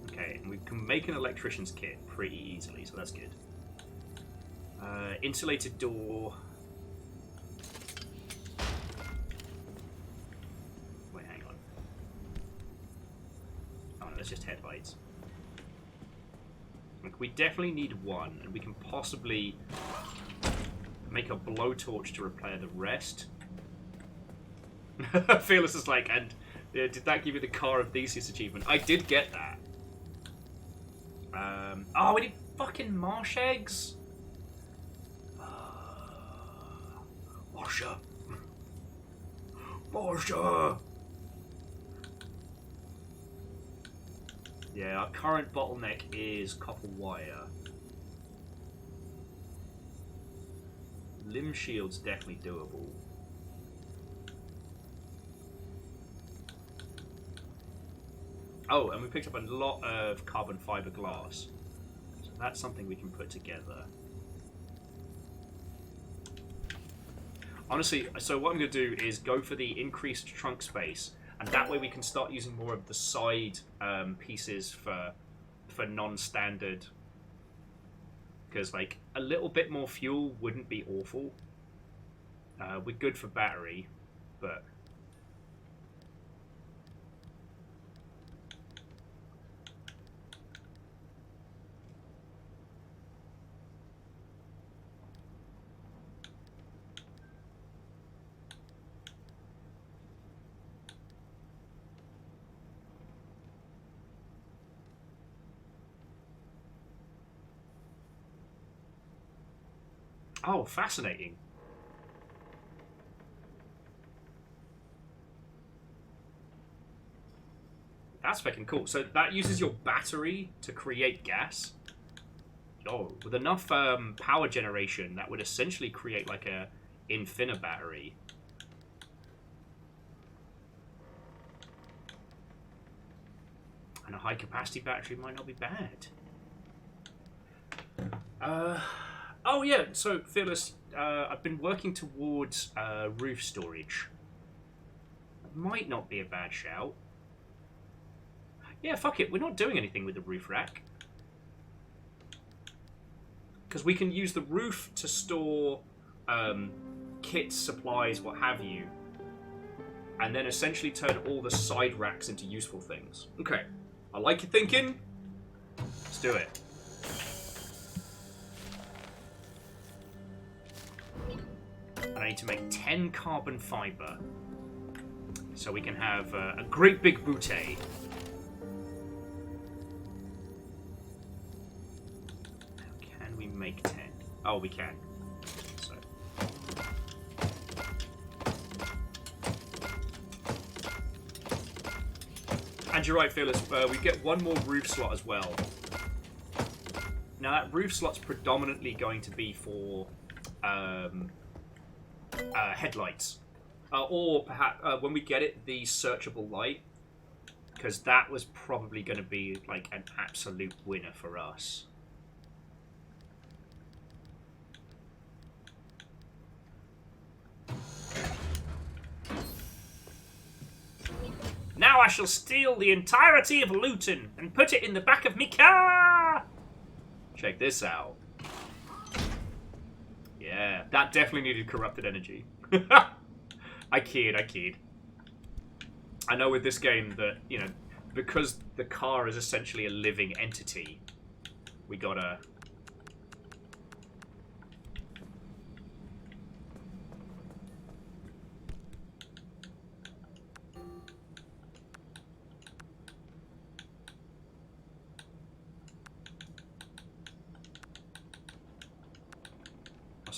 A: Okay, and we can make an electrician's kit pretty easily, so that's good. Insulated door. Wait, hang on. Oh no, that's just headlights. Like, we definitely need one, and we can possibly make a blowtorch to repair the rest. Fearless is like, and did that give you the Car of Theseus achievement? I did get that. Oh, we need fucking marsh eggs. Marsha! Marsha! Yeah, our current bottleneck is copper wire. Limb shield's definitely doable. Oh, and we picked up a lot of carbon fiber glass. So that's something we can put together. Honestly, so what I'm going to do is go for the increased trunk space, and that way we can start using more of the side pieces for non-standard. Because, like, a little bit more fuel wouldn't be awful. We're good for battery, but... Oh, fascinating. That's fucking cool. So that uses your battery to create gas. Oh, with enough power generation, that would essentially create like a infinite battery. And a high capacity battery might not be bad. Oh yeah, so Fearless, I've been working towards roof storage. That might not be a bad shout. Yeah, fuck it, we're not doing anything with the roof rack. Because we can use the roof to store kits, supplies, what have you, and then essentially turn all the side racks into useful things. Okay, I like your thinking. Let's do it. And I need to make 10 carbon fiber, so we can have a great big bouquet. Can we make 10? Oh, we can. So. And you're right, Phyllis. We get one more roof slot as well. Now that roof slot's predominantly going to be for headlights. Or perhaps, when we get it, the searchable light. Because that was probably going to be like an absolute winner for us. Now I shall steal the entirety of Luton and put it in the back of me car! Check this out. Yeah, that definitely needed corrupted energy. I kid. I know with this game that, you know, because the car is essentially a living entity, we gotta...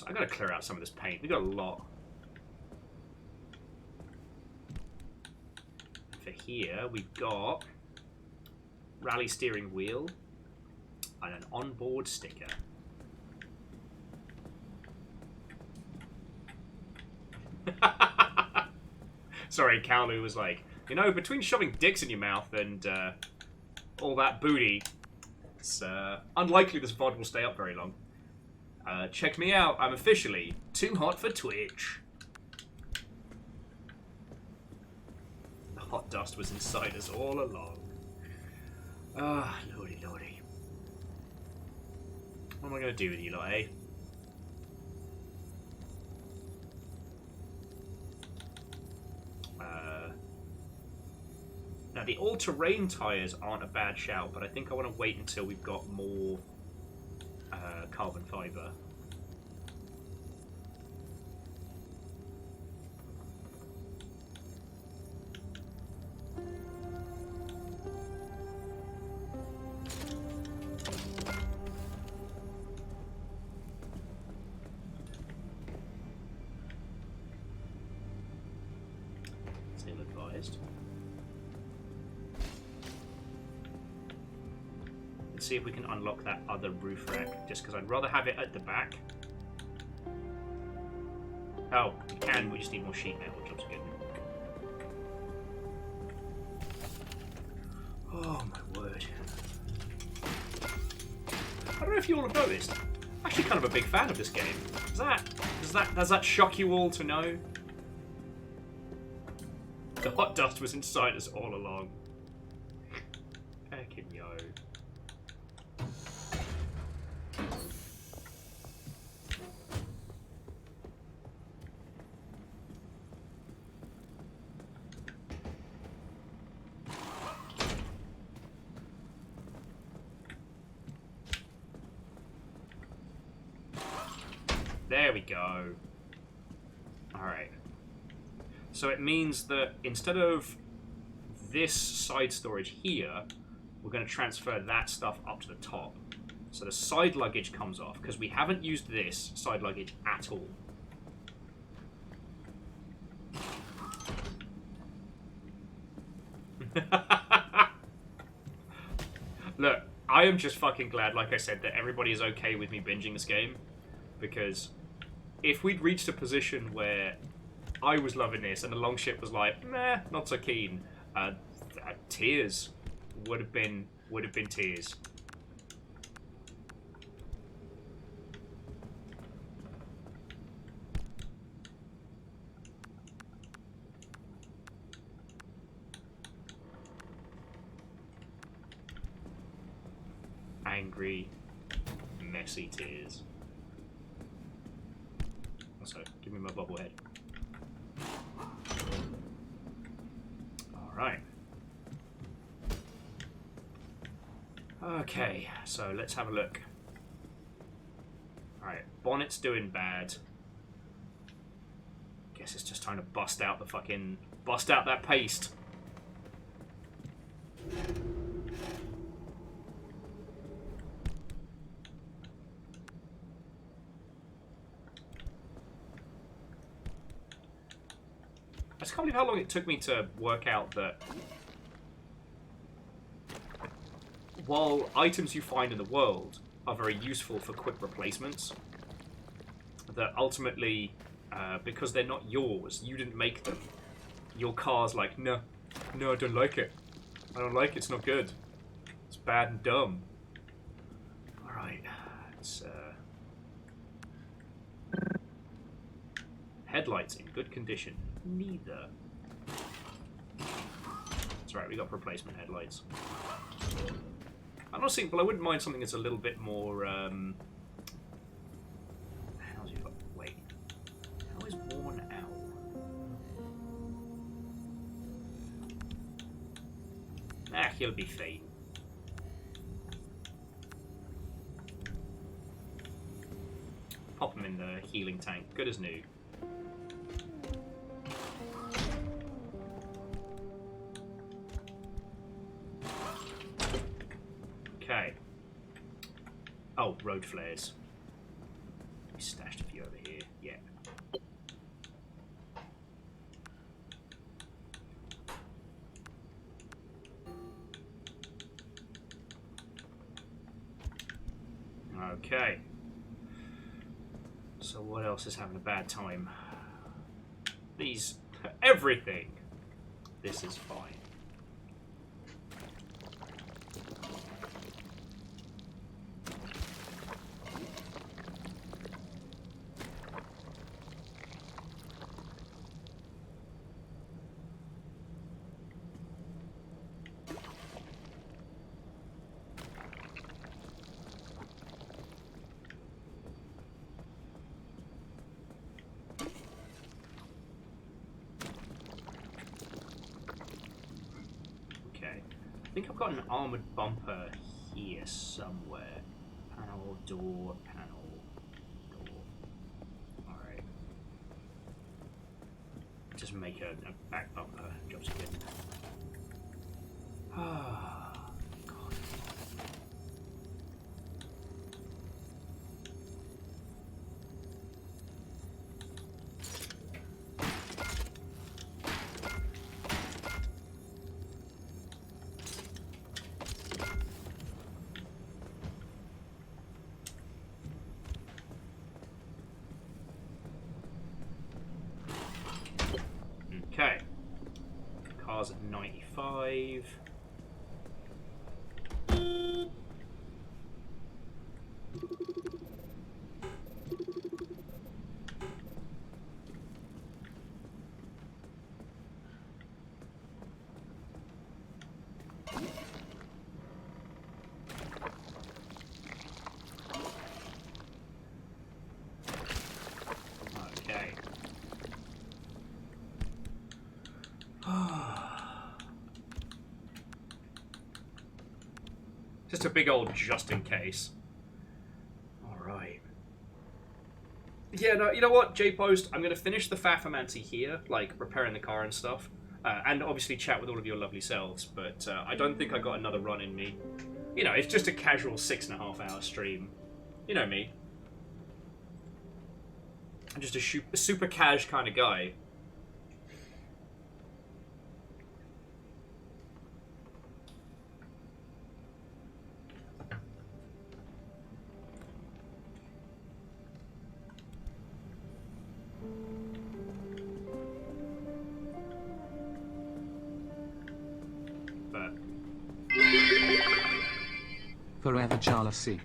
A: I gotta clear out some of this paint. We got a lot. For here, we've got rally steering wheel and an onboard sticker. Sorry, Kaolu was like, you know, between shoving dicks in your mouth and all that booty, it's unlikely this VOD will stay up very long. Check me out, I'm officially too hot for Twitch. The hot dust was inside us all along. Ah, lordy. What am I going to do with you lot, eh? Now, the all-terrain tyres aren't a bad shout, but I think I want to wait until we've got more carbon fibre. Still advised. Let's see if we can unlock that other roof rack, just because I'd rather have it at the back. Oh, we can, we just need more sheet metal, job's good. Oh my word. I don't know if you all have noticed, I'm actually kind of a big fan of this game. Does that shock you all to know? The hot dust was inside us all along. Heckin' yo. There we go. Alright. So it means that instead of this side storage here, we're going to transfer that stuff up to the top. So the side luggage comes off, because we haven't used this side luggage at all. Look, I am just fucking glad, like I said, that everybody is okay with me binging this game. Because if we'd reached a position where I was loving this and the Longship was like, meh, not so keen, tears would have been tears. Angry, messy tears. Give me my bobblehead. Alright. Okay, so let's have a look. Alright, Bonnet's doing bad. Guess it's just time to bust out that paste. I just can't believe how long it took me to work out that while items you find in the world are very useful for quick replacements, that ultimately, because they're not yours, you didn't make them, your car's like, no, I don't like it. I don't like it, it's not good. It's bad and dumb. Alright, it's headlights in good condition. Neither. That's right, we got replacement headlights. I'm not saying, but I wouldn't mind something that's a little bit more. How's your wait? How is worn out? Ah, he'll be fine. Pop him in the healing tank. Good as new. Okay. Oh, road flares. We stashed a few over here. Yeah. Okay. So what else is having a bad time? These... everything! This is fine. I think I've got an armoured bumper here somewhere. Panel, door, panel, door. Alright. Just make a back bumper. Job's good. Ah, God. Okay. Car's at 95. Okay. Just a big old just in case. Alright. Yeah, no, you know what, J-Post? I'm going to finish the Fafamancy here, like repairing the car and stuff. And obviously chat with all of your lovely selves, but I don't think I got another run in me. You know, it's just a casual 6.5 hour stream. You know me. I'm just a super cash kind of guy. But
B: Forever jealousy.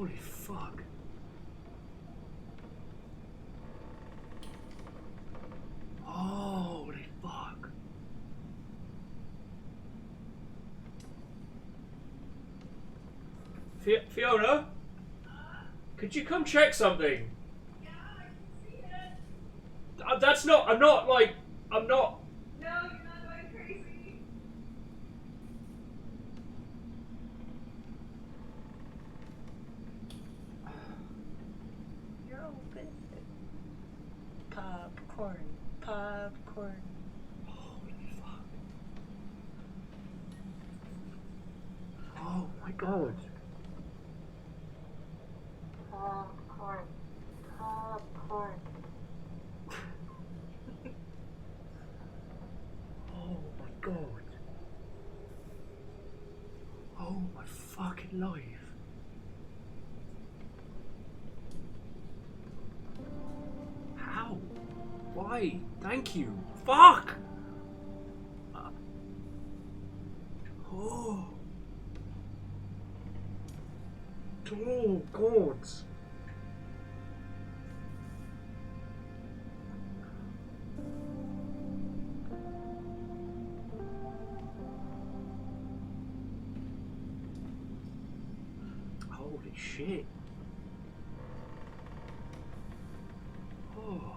A: Holy fuck. Holy fuck. Fiona? Could you come check something?
C: Yeah, I can see it.
A: That's not, I'm not like, I'm not.
C: No, you're not going crazy.
I: You're open. Popcorn. Popcorn.
A: Holy fuck. Oh my god.
I: Popcorn. Popcorn.
A: Oh my god. Oh my fucking life. How? Why? Thank you. Fuck! Oh. Oh god. Holy shit. Oh.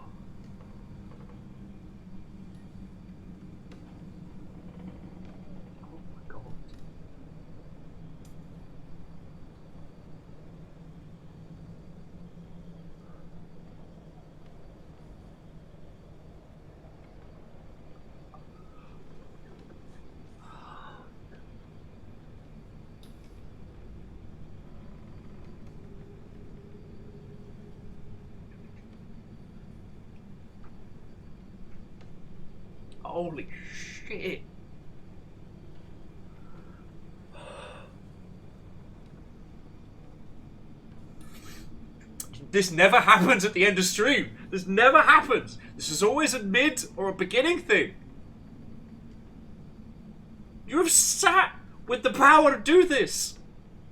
A: Oh my god. Holy shit. This never happens at the end of stream. This never happens. This is always a mid or a beginning thing. You have sat with the power to do this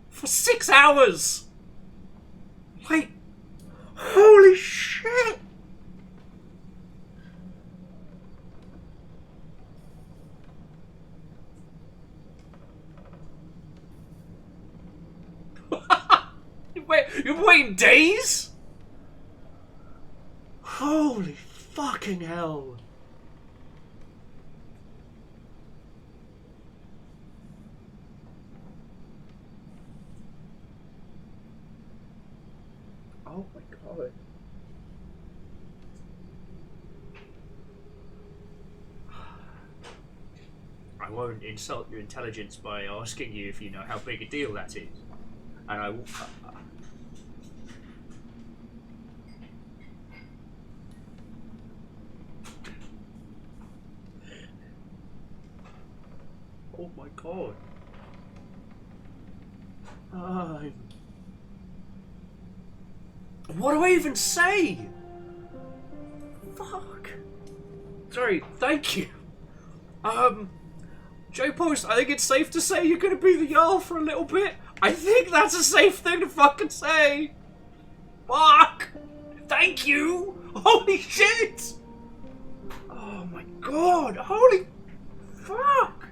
A: for 6 hours. Like, holy shit. You've been waiting days? Holy fucking hell. Oh my god. I won't insult your intelligence by asking you if you know how big a deal that is. And I will. Oh my god. What do I even say? Fuck. Sorry, thank you. Joe Post, I think it's safe to say you're gonna be the Jarl for a little bit. I think that's a safe thing to fucking say. Fuck. Thank you. Holy shit. Oh my god. Holy fuck.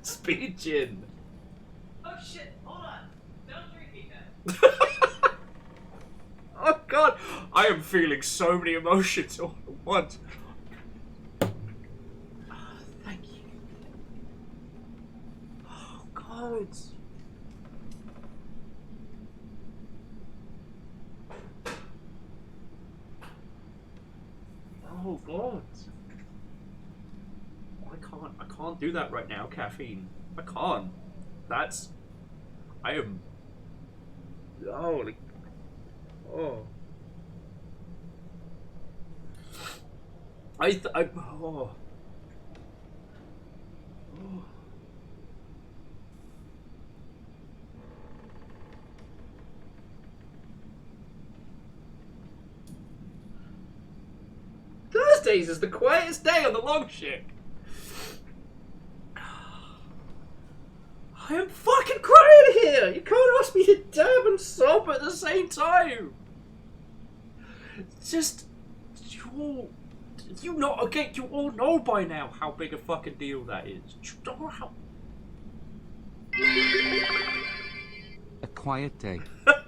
A: Speed gin.
C: Oh shit, hold on. Don't drink it.
A: Oh god. I am feeling so many emotions all at once. Thank you. Oh god. Oh god. I can't do that right now, caffeine. I can't. I am. Holy. Oh. Oh. Oh. Thursdays is the quietest day on the Longship. I am fucking crying here! You can't ask me to dab and sob at the same time! Just... You know, okay, you all know by now how big a fucking deal that is. You know how...
B: A quiet day.
A: It's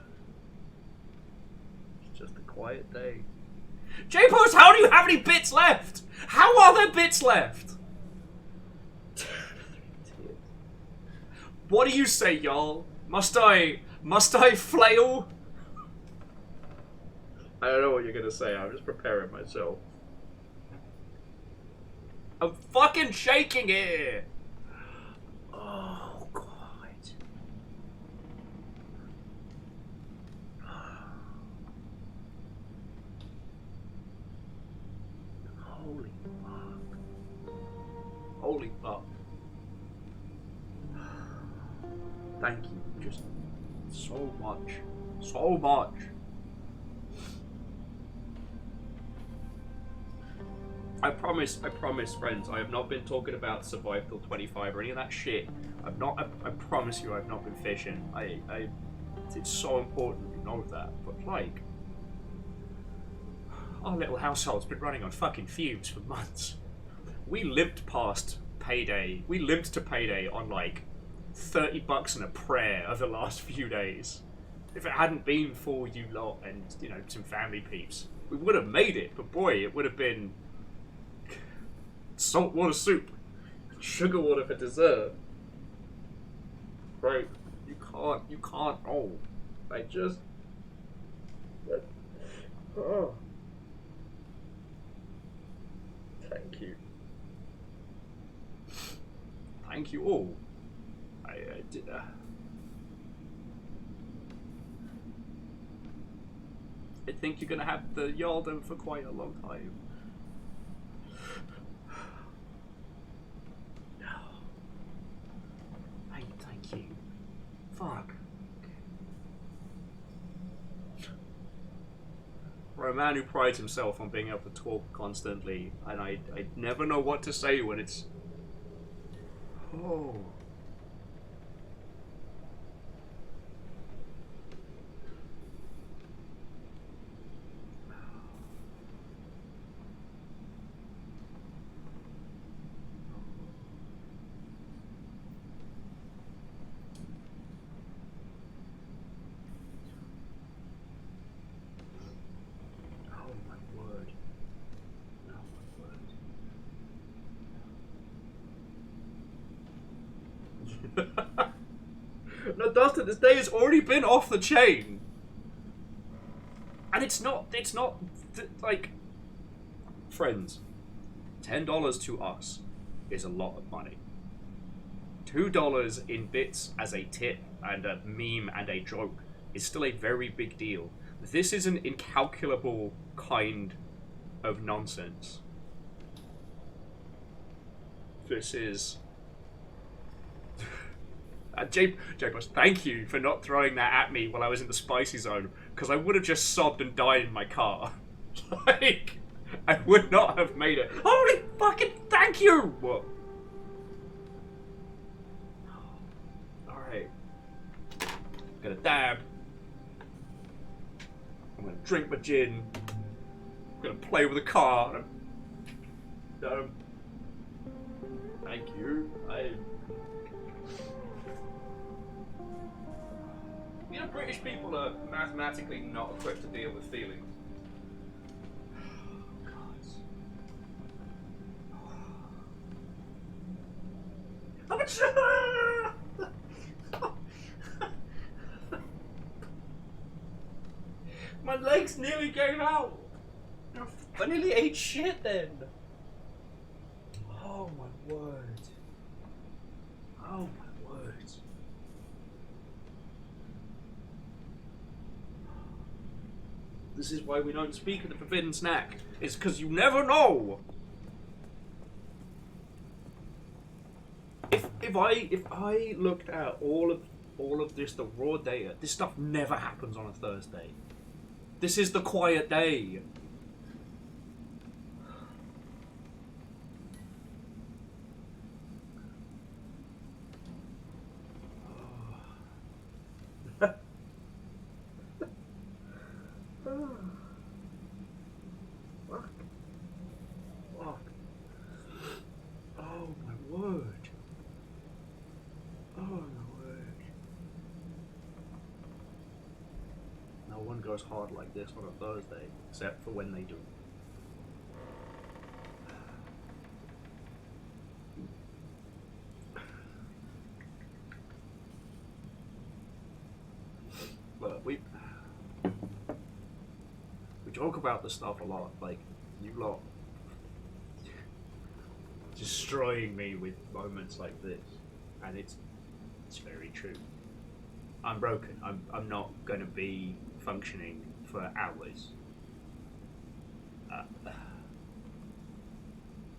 A: just a quiet day. J-Post, how do you have any bits left? How are there bits left? What do you say, y'all? Must I flail? I don't know what you're gonna say, I'm just preparing myself. I'm fucking shaking here! Oh, God. Holy fuck. Holy fuck. Thank you, just so much. So much. I promise, friends, I have not been talking about survive till 25 or any of that shit. I promise you I've not been fishing. It's so important you know that, but like, our little household's been running on fucking fumes for months. We limped past payday. We limped to payday on like $30 and a prayer of the last few days. If it hadn't been for you lot and, you know, some family peeps, we would have made it, but boy, it would have been saltwater soup, sugar water for dessert. Right? You can't, oh, I just, oh. Thank you. Thank you all. I did, I think you're gonna have the Yalden for quite a long time. Thank you. Fuck. For a man who prides himself on being able to talk constantly, and I never know what to say when it's... Oh. No, Dustin, this day has already been off the chain. And it's not, like, friends, $10 to us is a lot of money. $2 in bits as a tip and a meme and a joke is still a very big deal. This is an incalculable kind of nonsense. This is... J-Boss, thank you for not throwing that at me while I was in the spicy zone, because I would have just sobbed and died in my car. Like, I would not have made it. Holy fucking thank you! What? Alright. I'm gonna dab. I'm gonna drink my gin. I'm gonna play with the car. Thank you. You know, British people are mathematically not equipped to deal with feelings. How much? My legs nearly gave out. I nearly ate shit then. Oh my word. Oh my word. This is why we don't speak of the forbidden snack. It's because you never know. If I looked at all of this, the raw data, this stuff never happens on a Thursday. This is the quiet day. no one goes hard like this on a Thursday, except for when they do. Look, we joke about this stuff a lot, like, you lot destroying me with moments like this, and it's very true. I'm broken. I'm not going to be functioning for hours.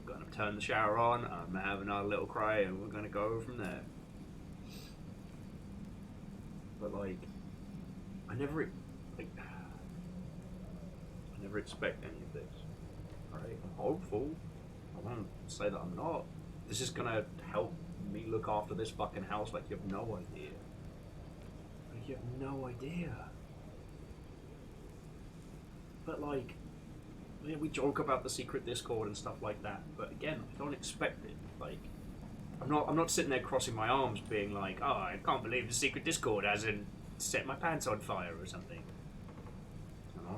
A: Gonna turn the shower on, I'm gonna have another little cry, and we're gonna go from there. But like, I never expect any of this. Right? I'm hopeful. I won't say that I'm not. This is gonna help me look after this fucking house like you have no idea. Like you have no idea. But like, yeah, we joke about the secret Discord and stuff like that, but again, I don't expect it. Like, I'm not sitting there crossing my arms being like, oh, I can't believe the secret Discord hasn't set my pants on fire or something. No.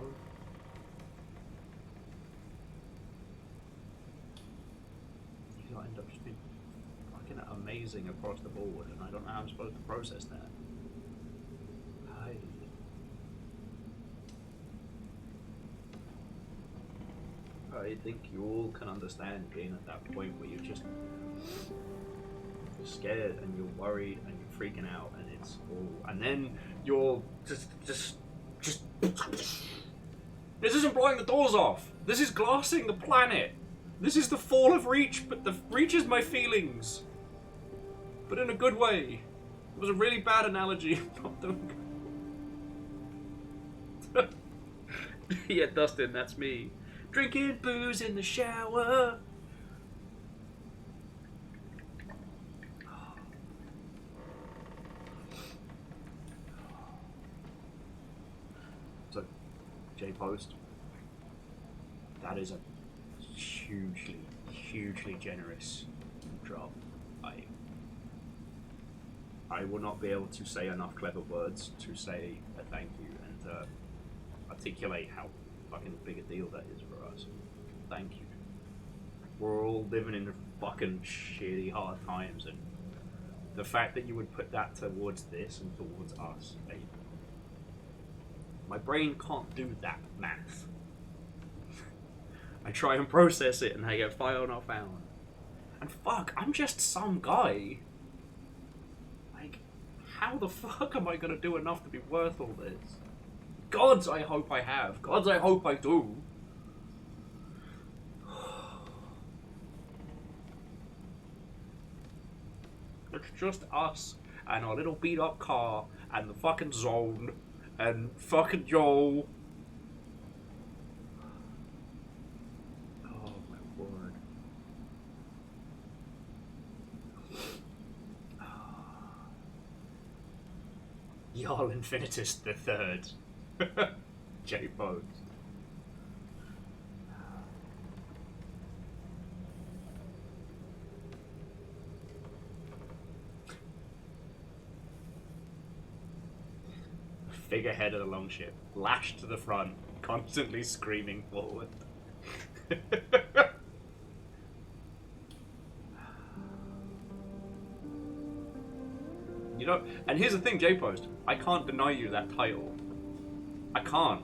A: You end up just being fucking amazing across the board, and I don't know how I'm supposed to process that. I think you all can understand being at that point where you're just scared and you're worried and you're freaking out, and it's all, and then you're just this isn't blowing the doors off. This is glassing the planet. This is the fall of Reach, but the Reach is my feelings, but in a good way. It was a really bad analogy. Yeah, Dustin, that's me. Drinking booze in the shower. So, J-Post, that is a hugely generous drop. I will not be able to say enough clever words to say a thank you and articulate how fucking big a deal that is for us. Thank you. We're all living in fucking shitty hard times, and the fact that you would put that towards this and towards us, my brain can't do that math. I try and process it and I get file not found. And fuck, I'm just some guy. Like, how the fuck am I gonna do enough to be worth all this? Gods, I hope I have. Gods, I hope I do. It's just us and our little beat up car and the fucking zone and fucking Joel. Oh my word. Jarl Infinitus the Third. J-Post. Figurehead of the Longship, lashed to the front, constantly screaming forward. You know, and here's the thing, J-Post, I can't deny you that title. I can't.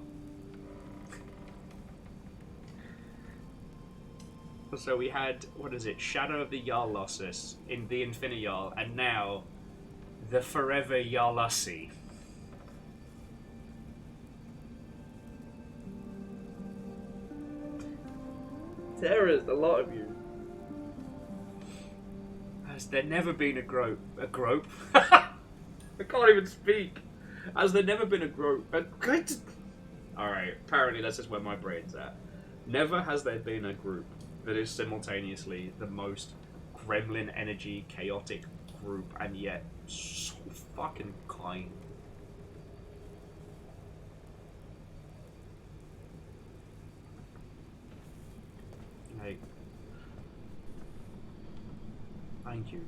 A: So we had, what is it, Shadow of the Jarlossus in the Infinity Jarl, and now the Forever Jarlussi. Terrorist, a lot of you. Has there never been a grope? A grope? I can't even speak. Has there never been a grope? Alright, apparently that's just where my brain's at. Never has there been a group that is simultaneously the most gremlin energy, chaotic group, and yet so fucking kind. Like, thank you.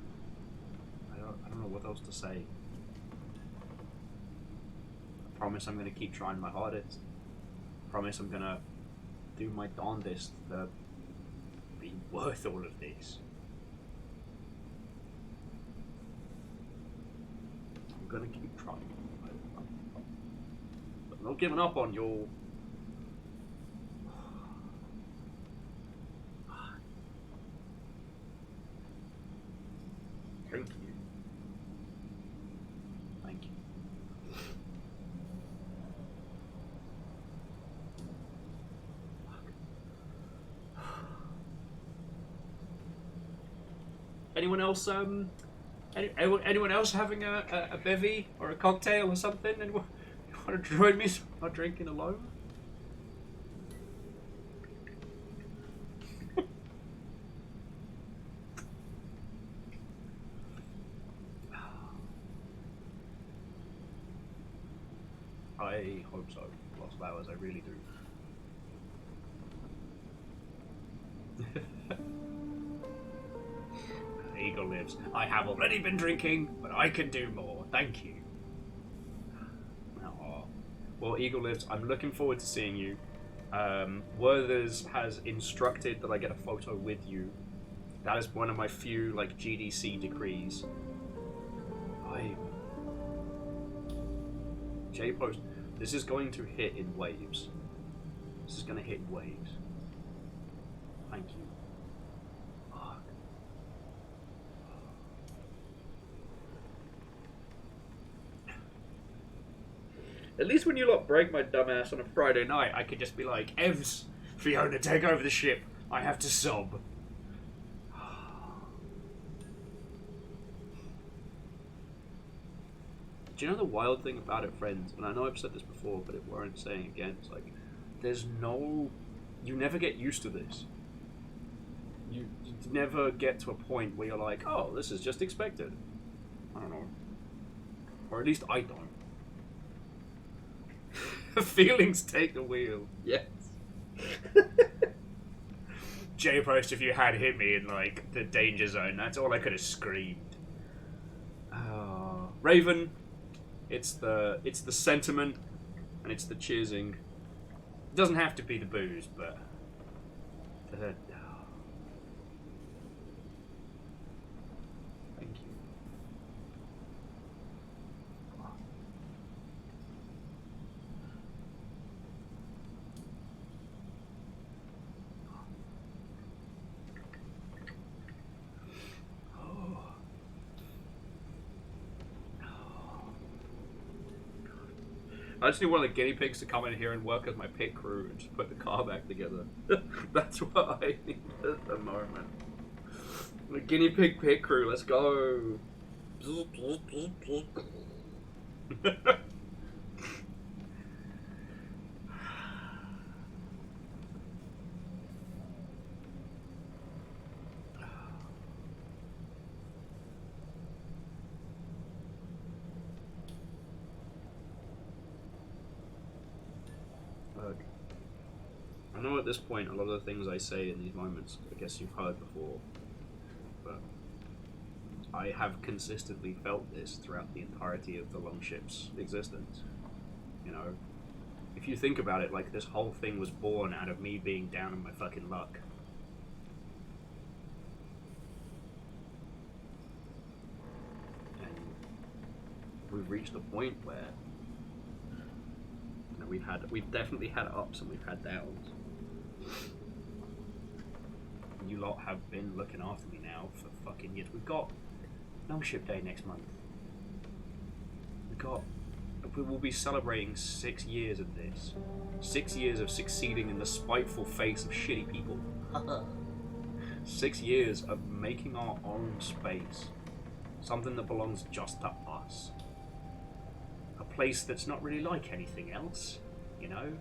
A: I don't know what else to say. promise I'm going to keep trying my hardest. Promise I'm going to do my darndest to be worth all of this. I'm going to keep trying. But I'm not giving up on y'all. Thank you. Thank you. Anyone else? Anyone else having a bevy or a cocktail or something? Anyone want to join me? So I'm not drinking alone. I hope so. Lost flowers, I really do. Eagle lives. I have already been drinking, but I can do more. Thank you. Oh. Well, Eagle lives. I'm looking forward to seeing you. Werther's has instructed that I get a photo with you. That is one of my few like GDC decrees. J-Post. This is going to hit in waves. This is going to hit in waves. Thank you. Fuck. At least when you lot break my dumb ass on a Friday night, I could just be like, Evs, Fiona, take over the ship. I have to sob. Do you know the wild thing about it, friends? And I know I've said this before, but it warrants saying again. It's like, you never get used to this. You never get to a point where you're like, oh, this is just expected. I don't know. Or at least I don't. Feelings take the wheel. Yes. J-Post, if you had hit me in, like, the danger zone, that's all I could have screamed. Raven... It's the sentiment and it's the cheersing. It doesn't have to be the booze, but thank you. I just need one of the guinea pigs to come in here and work as my pit crew and just put the car back together. That's what I need at the moment. The guinea pig pit crew, let's go. I know at this point a lot of the things I say in these moments, I guess you've heard before, but I have consistently felt this throughout the entirety of the Longship's existence. You know, if you think about it, like, this whole thing was born out of me being down on my fucking luck. And we've reached a point where, you know, we've definitely had ups and we've had downs. You lot have been looking after me now for fucking years. We've got Longship Day next month. We will be celebrating 6 years of this. 6 years of succeeding in the spiteful face of shitty people. 6 years of making our own space. Something that belongs just to us. A place that's not really like anything else, you know?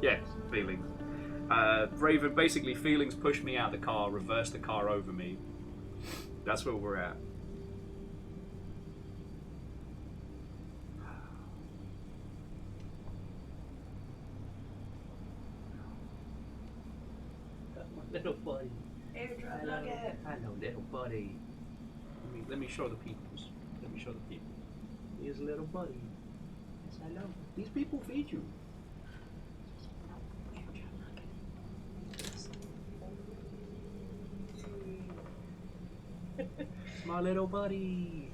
A: Yes, feelings. Raven, basically, feelings pushed me out of the car, reversed the car over me. That's where we're at. That's my little buddy.
C: Airdrop nugget.
A: Hello, little buddy. Let me show the peoples. me show the people. Here's a little buddy. Yes, I know. These people feed you. My little buddy.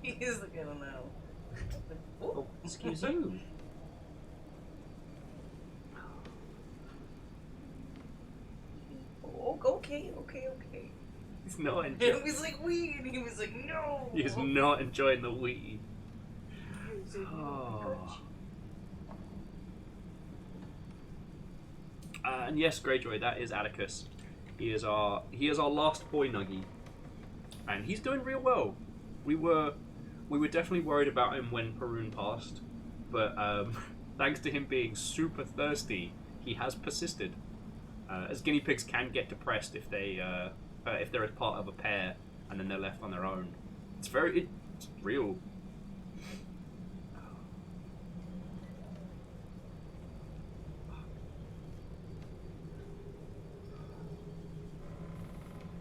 C: He's gonna know.
A: Oh, excuse you.
C: Oh, okay.
A: He's not enjoying.
C: It was like weed. He was like, no.
A: He's not enjoying the weed. Oh. And yes, Greyjoy, that is Atticus. He is our last boy nuggy, and he's doing real well. We were definitely worried about him when Perun passed, but thanks to him being super thirsty, he has persisted. As guinea pigs can get depressed if they're as part of a pair and then they're left on their own. It's real.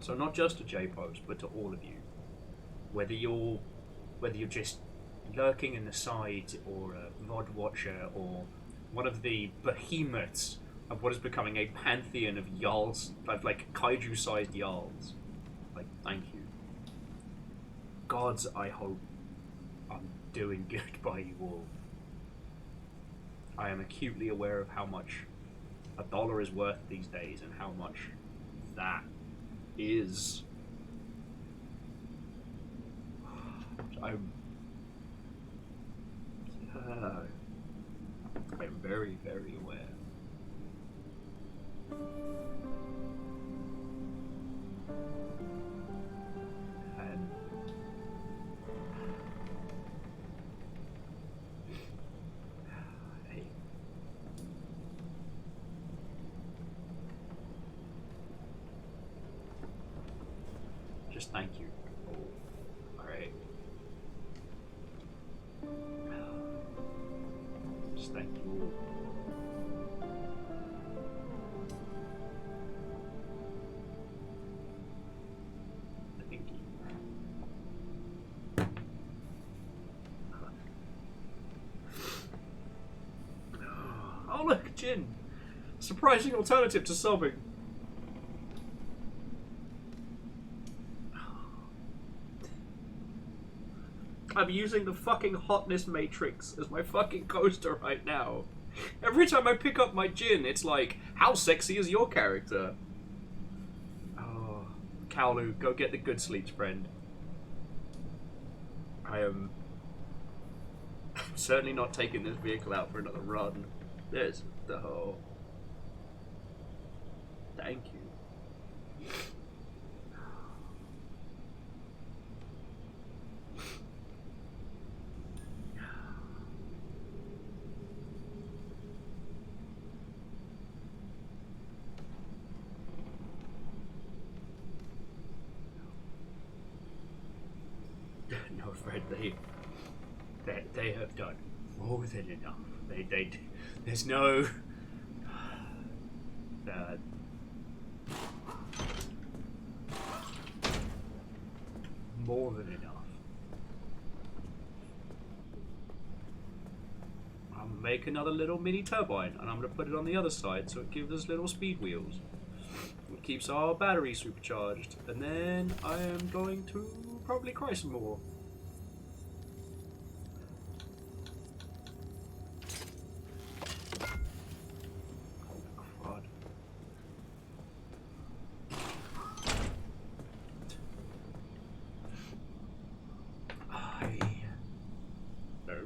A: So not just to J-Pose, but to all of you. Whether you're just lurking in the sides, or a VOD watcher, or one of the behemoths of what is becoming a pantheon of Jarls, like kaiju-sized Jarls. Like, thank you. Gods, I hope I'm doing good by you all. I am acutely aware of how much $1 is worth these days, and how much that is. I'm very, very aware. And hey, just thank you. All right. Just thank you all. Thank you. Oh look, gin. Surprising alternative to sobbing. I'm using the fucking hotness matrix as my fucking coaster right now. Every time I pick up my gin, it's like, how sexy is your character? Oh, Kaolu, go get the good sleeps, friend. I'm certainly not taking this vehicle out for another run. There's the whole. Thank you. No, Fred, they have done more than enough. There's no more than enough. I'm gonna make another little mini turbine, and I'm gonna put it on the other side so it gives us little speed wheels. It keeps our battery supercharged, and then I am going to probably cry some more.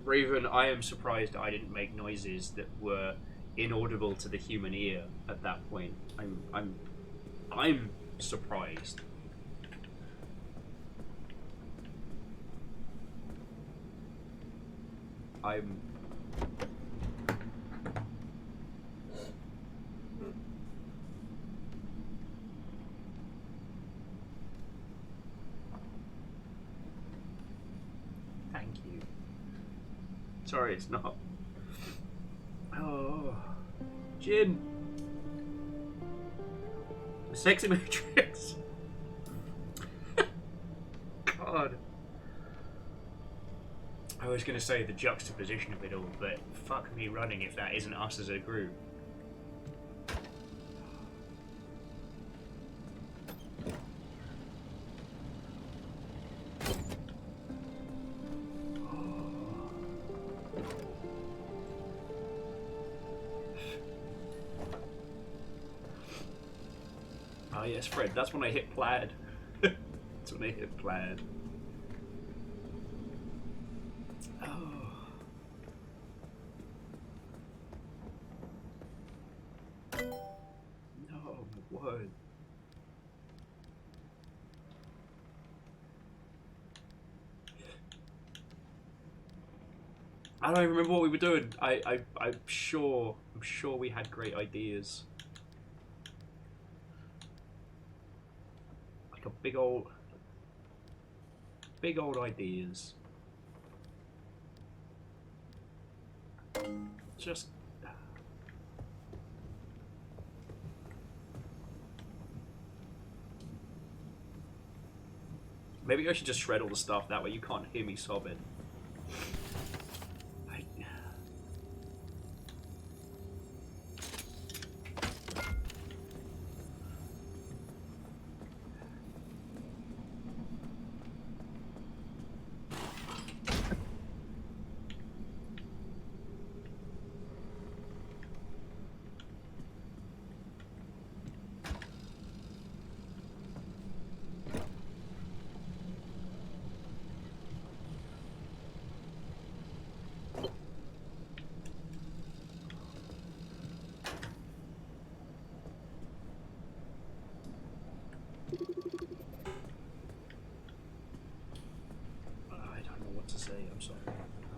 A: Raven, I am surprised I didn't make noises that were inaudible to the human ear at that point. I'm surprised. Thank you. Sorry, it's not. Oh, Jin. Sexy Matrix. God. I was going to say the juxtaposition of it all, but fuck me running if that isn't us as a group. Ah yes, Fred, that's when I hit plaid. That's when I hit plaid. No, what? I don't even remember what we were doing. I'm sure we had great ideas. Like a big old ideas. Just maybe I should just shred all the stuff, that way you can't hear me sobbing.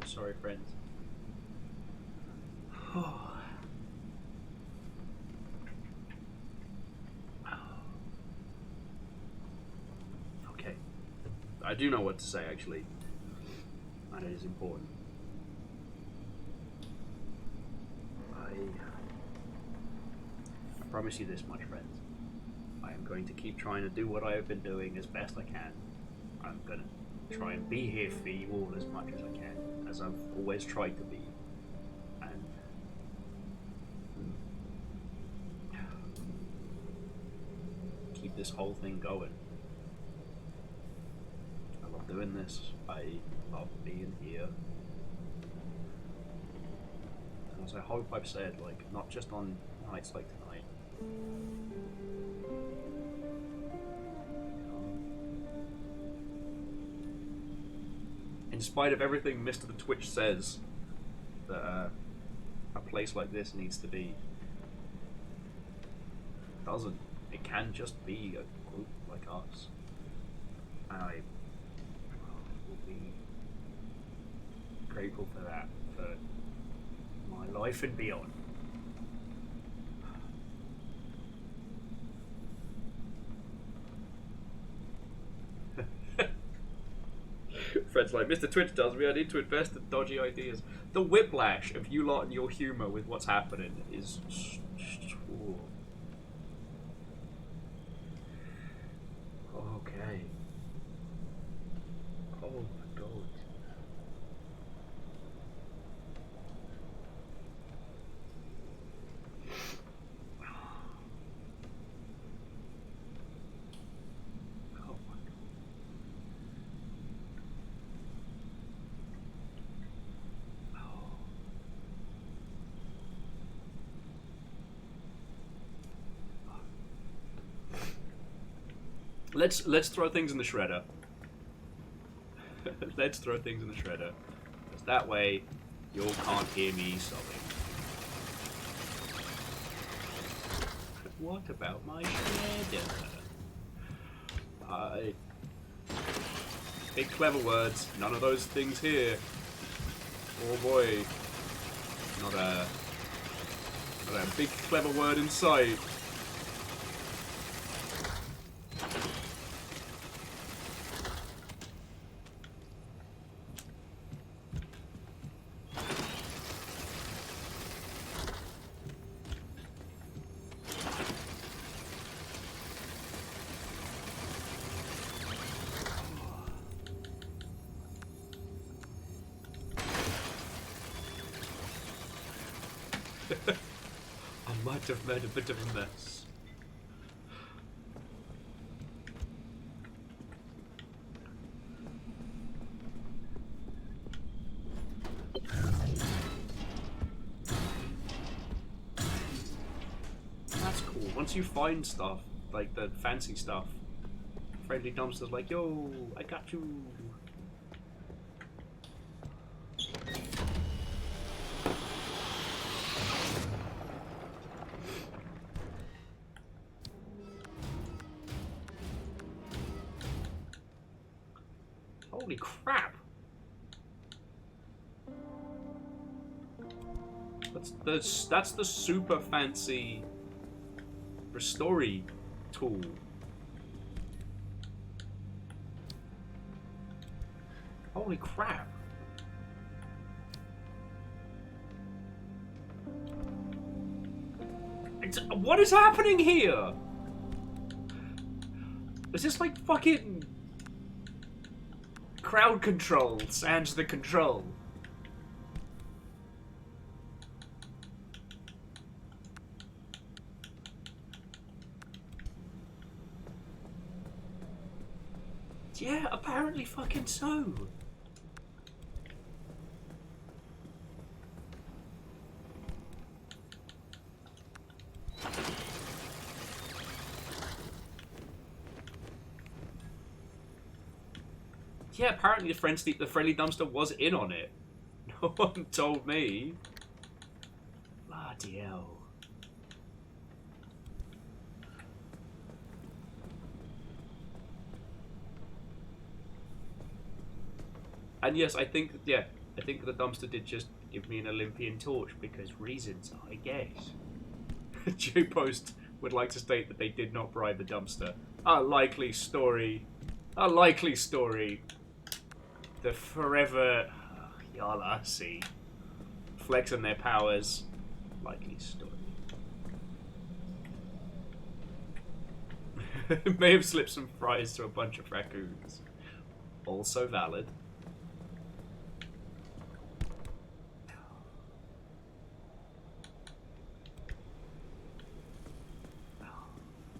A: I'm sorry, friends. Okay. I do know what to say, actually. And it is important. I promise you this much, friends. I am going to keep trying to do what I have been doing as best I can. I'm gonna try and be here for you all as much as I can, as I've always tried to be. And keep this whole thing going. I love doing this. I love being here. And as I hope I've said, like, not just on nights like tonight. In spite of everything Mr. the Twitch says that a place like this needs to be, it doesn't. It can just be a group like us. And I will be grateful for that, for my life and beyond. Fred's like, Mr. Twitch tells me I need to invest in dodgy ideas. The whiplash of you lot and your humour with what's happening is... Okay. Oh my god. Let's throw things in the shredder. Let's throw things in the shredder. Because that way, you all can't hear me sobbing. What about my shredder? Big clever words. None of those things here. Oh boy. Not a big clever word in sight. I might have made a bit of a mess. That's cool. Once you find stuff, like the fancy stuff, friendly dumpster's like, yo, I got you. Holy crap! That's the super fancy restory tool. Holy crap! What is happening here? Is this like fucking crowd control sans the control? Yeah, apparently fucking so. Yeah, apparently the friendly dumpster was in on it. No one told me. Bloody hell. And yes, I think the dumpster did just give me an Olympian torch because reasons, I guess. J-Post would like to state that they did not bribe the dumpster. A likely story. A likely story. The forever Yala see flexing their powers. Likely story. May have slipped some fries to a bunch of raccoons. Also valid.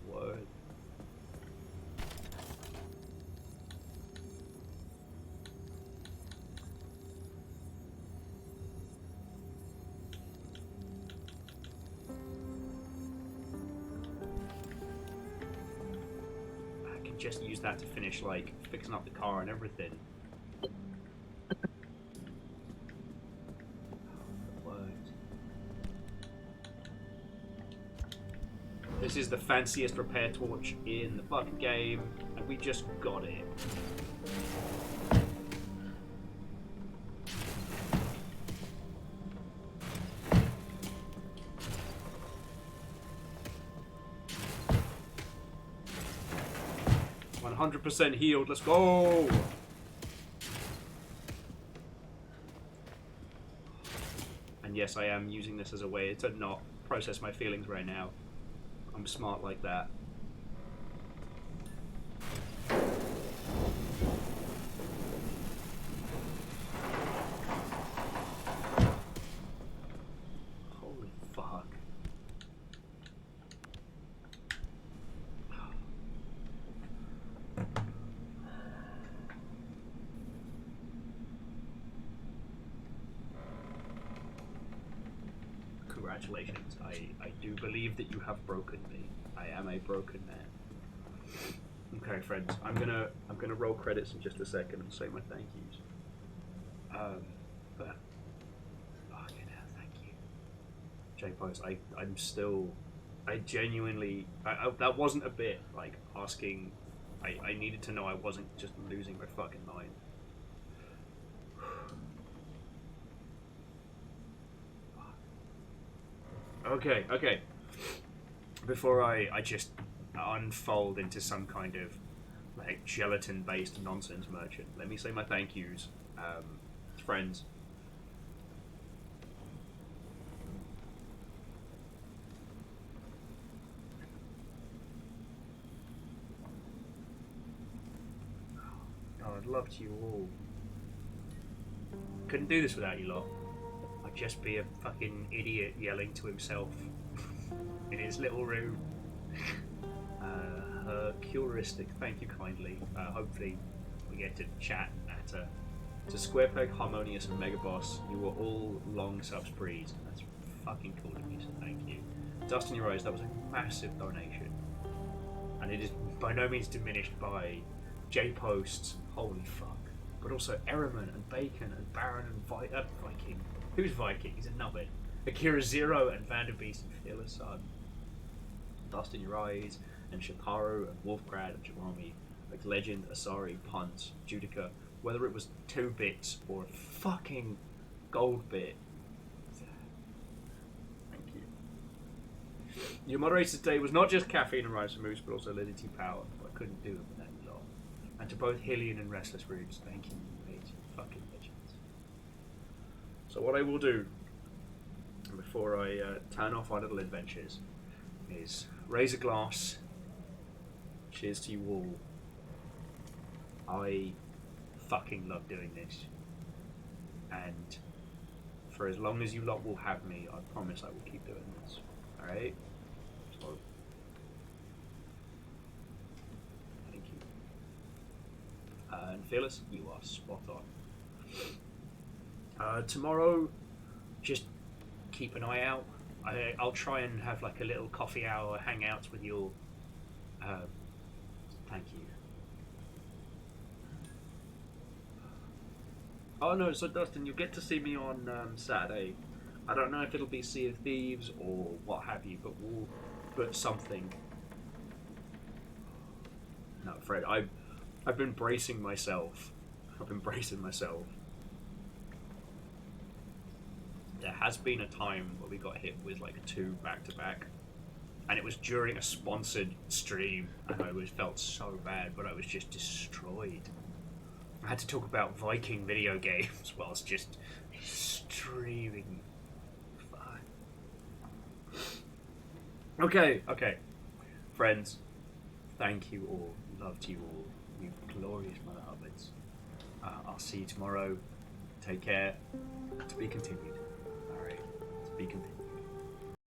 A: Word. Just use that to finish, like, fixing up the car and everything. This is the fanciest repair torch in the fucking game, and we just got it. 100% healed, let's go! And yes, I am using this as a way to not process my feelings right now. I'm smart like that. Holy fuck. Congratulations. I do believe that you have broken me. I am a broken man. Okay, friends. I'm gonna roll credits in just a second and say my thank yous. But fucking hell, thank you, J-Post. I'm still. I genuinely. That wasn't a bit like asking. I needed to know I wasn't just losing my fucking mind. Okay. Before I just unfold into some kind of like gelatin-based nonsense merchant, let me say my thank yous, friends. Oh, I'd love you all. Couldn't do this without you lot. I or just be a fucking idiot yelling to himself in his little room. Curistic, thank you kindly. Hopefully we get to chat at to Squarepeg, Harmonious, and Megaboss. You were all long subs breeds. That's fucking cool of you, so thank you. Dust in Your Eyes, that was a massive donation. And it is by no means diminished by J-Posts, holy fuck. But also Erriman and Bacon and Baron and Viking. Who's Viking? He's a nubbin. Akira Zero and Vanderbeest and Fearless Sun. Dust in Your Eyes and Shikaru and Wolfgrad and Jerami. Like Legend, Asari, Punt, Judica. Whether it was 2 bits or a fucking gold bit. Thank you. Your moderator today was not just Caffeine and Rice and Moose, but also Lily T Power. But I couldn't do it without you lot. And to both Hillian and Restless Roots, thank you, mate. Fucking legends. So what I will do, before I turn off our little adventures, is raise a glass. Cheers to you all. I fucking love doing this. And for as long as you lot will have me, I promise I will keep doing this. Alright? So, thank you. And Fearless, you are spot on. Tomorrow, just keep an eye out. I'll try and have like a little coffee hour hangouts with you all. Thank you. Oh no, so Dustin, you'll get to see me on Saturday. I don't know if it'll be Sea of Thieves or what have you, but we'll put something. No, Fred, I've been bracing myself. There has been a time where we got hit with like 2 back-to-back. And it was during a sponsored stream, and I felt so bad, but I was just destroyed. I had to talk about Viking video games whilst just streaming. Fuck. Okay. Friends, thank you all. Love to you all. You glorious mother hubbins. I'll see you tomorrow. Take care. To be continued. Alright. To be continued.